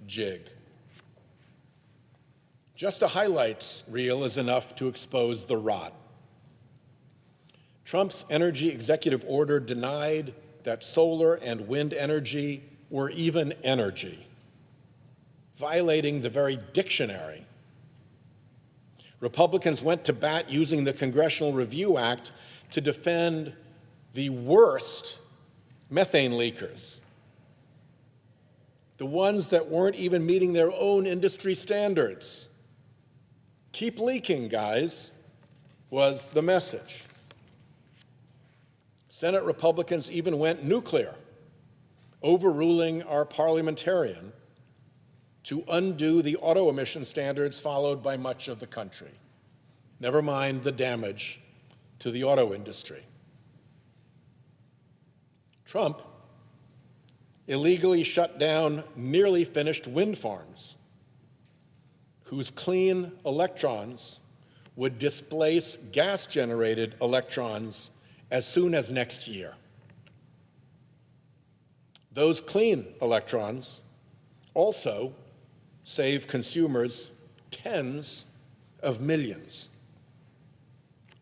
jig. Just a highlights reel is enough to expose the rot. Trump's energy executive order denied that solar and wind energy were even energy, violating the very dictionary. Republicans went to bat using the Congressional Review Act to defend the worst methane leakers, the ones that weren't even meeting their own industry standards. Keep leaking, guys, was the message. Senate Republicans even went nuclear, overruling our parliamentarian to undo the auto emission standards followed by much of the country. Never mind the damage to the auto industry. Trump illegally shut down nearly finished wind farms whose clean electrons would displace gas-generated electrons as soon as next year. Those clean electrons also save consumers tens of millions.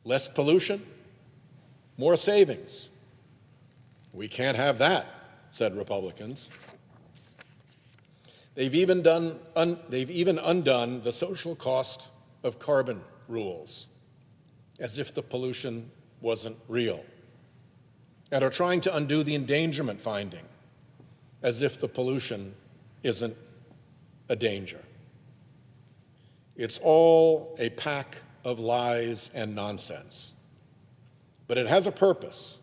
Less pollution, more savings. We can't have that, said Republicans. They've even undone the social cost of carbon rules, as if the pollution wasn't real, and are trying to undo the endangerment finding, as if the pollution isn't a danger. It's all a pack of lies and nonsense, but it has a purpose: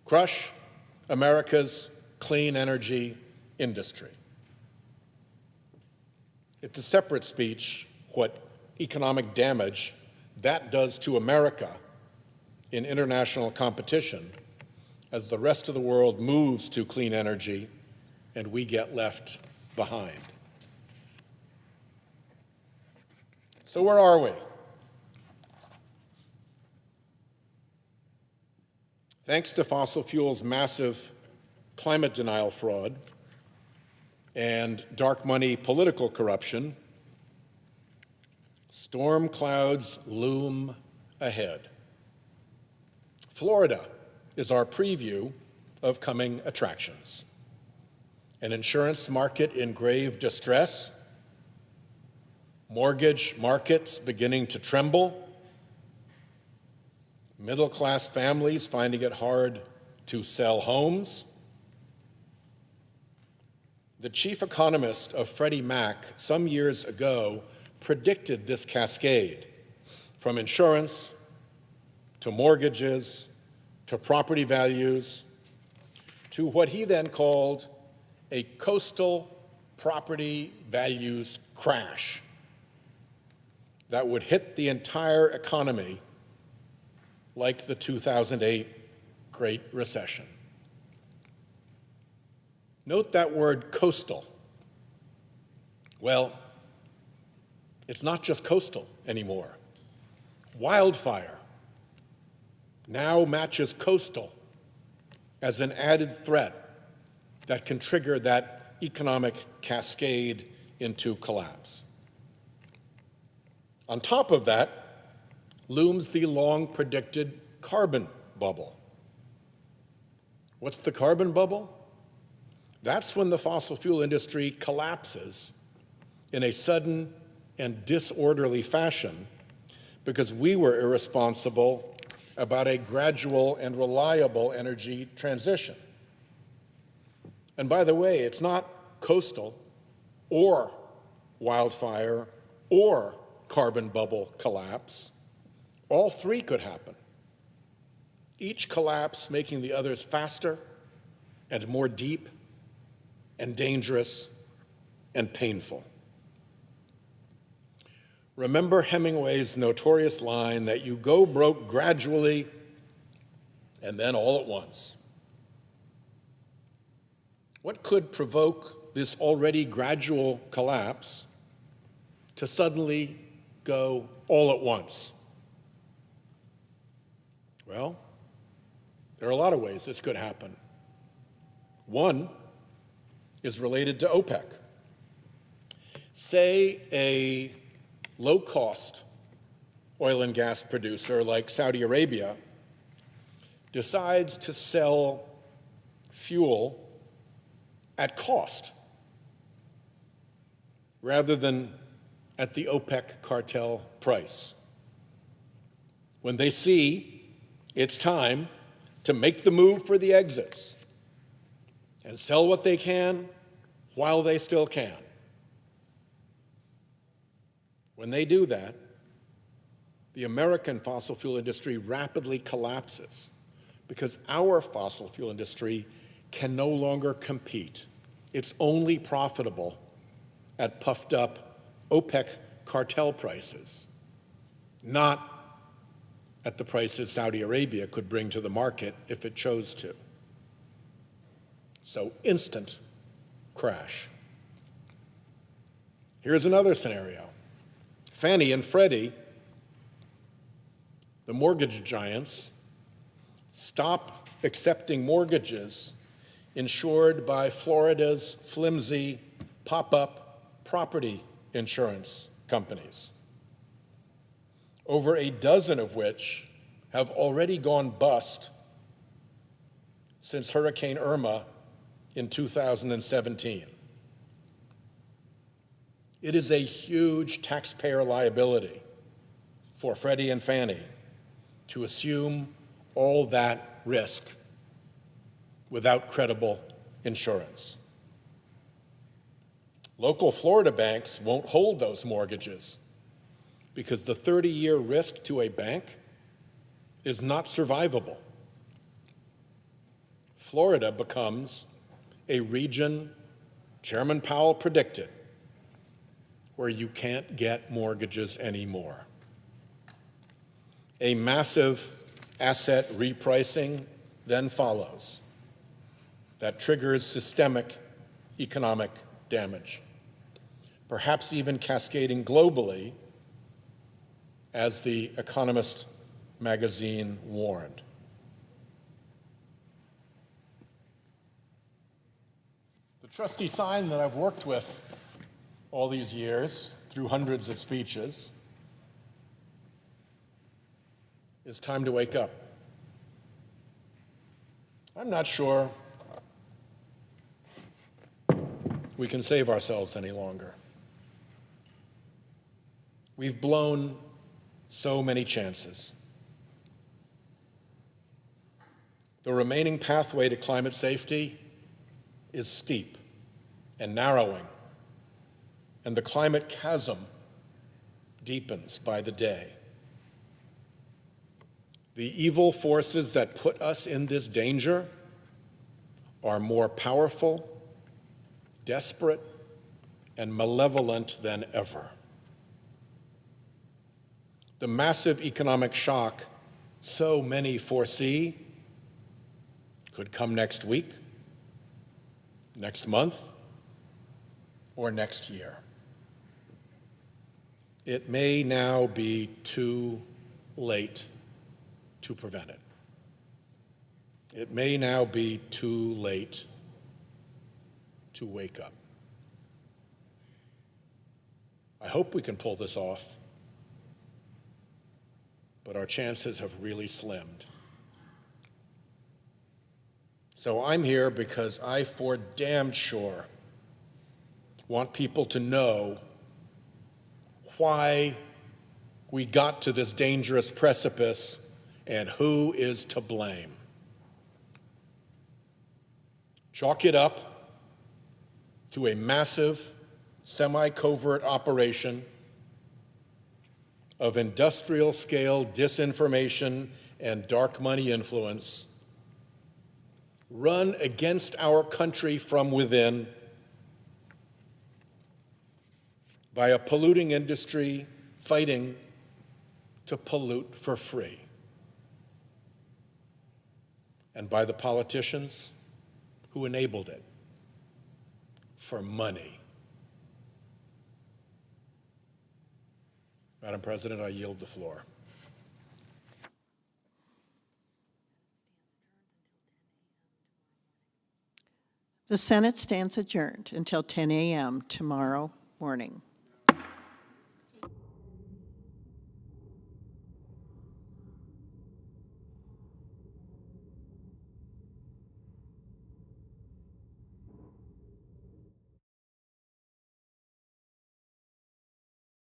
crush America's clean energy industry. It's a separate speech what economic damage that does to America in international competition as the rest of the world moves to clean energy and we get left behind. So where are we? Thanks to fossil fuels' massive climate denial fraud and dark money political corruption, storm clouds loom ahead. Florida is our preview of coming attractions. An insurance market in grave distress, mortgage markets beginning to tremble, middle-class families finding it hard to sell homes. The chief economist of Freddie Mac some years ago predicted this cascade from insurance to mortgages to property values to what he then called a coastal property values crash that would hit the entire economy like the 2008 Great Recession. Note that word coastal. Well, it's not just coastal anymore. Wildfire now matches coastal as an added threat that can trigger that economic cascade into collapse. On top of that looms the long-predicted carbon bubble. What's the carbon bubble? That's when the fossil fuel industry collapses in a sudden and disorderly fashion because we were irresponsible about a gradual and reliable energy transition. And by the way, it's not coastal or wildfire or carbon bubble collapse. All three could happen. Each collapse making the others faster and more deep and dangerous and painful. Remember Hemingway's notorious line that you go broke gradually and then all at once. What could provoke this already gradual collapse to suddenly go all at once? Well, there are a lot of ways this could happen. One is related to OPEC. Say a low-cost oil and gas producer like Saudi Arabia decides to sell fuel at cost rather than at the OPEC cartel price. When they see it's time to make the move for the exits and sell what they can while they still can. When they do that, the American fossil fuel industry rapidly collapses because our fossil fuel industry can no longer compete. It's only profitable at puffed up OPEC cartel prices, not at the prices Saudi Arabia could bring to the market if it chose to. So instant crash. Here's another scenario. Fannie and Freddie, the mortgage giants, stop accepting mortgages insured by Florida's flimsy pop-up property insurance companies, over a dozen of which have already gone bust since Hurricane Irma in 2017. It is a huge taxpayer liability for Freddie and Fannie to assume all that risk without credible insurance. Local Florida banks won't hold those mortgages because the 30-year risk to a bank is not survivable. Florida becomes a region, Chairman Powell predicted, where you can't get mortgages anymore. A massive asset repricing then follows that triggers systemic economic damage, perhaps even cascading globally, as The Economist magazine warned. The trusty sign that I've worked with all these years through hundreds of speeches is time to wake up. I'm not sure we can save ourselves any longer. We've blown so many chances. The remaining pathway to climate safety is steep and narrowing, and the climate chasm deepens by the day. The evil forces that put us in this danger are more powerful, desperate, and malevolent than ever. The massive economic shock so many foresee could come next week, next month, or next year. It may now be too late to prevent it. It may now be too late to wake up. I hope we can pull this off, but our chances have really slimmed. So I'm here because I for damn sure want people to know why we got to this dangerous precipice and who is to blame. Chalk it up to a massive, semi-covert operation of industrial-scale disinformation and dark money influence run against our country from within by a polluting industry fighting to pollute for free, and by the politicians who enabled it for money. Madam President, I yield the floor. The Senate stands adjourned until 10 a.m. tomorrow morning.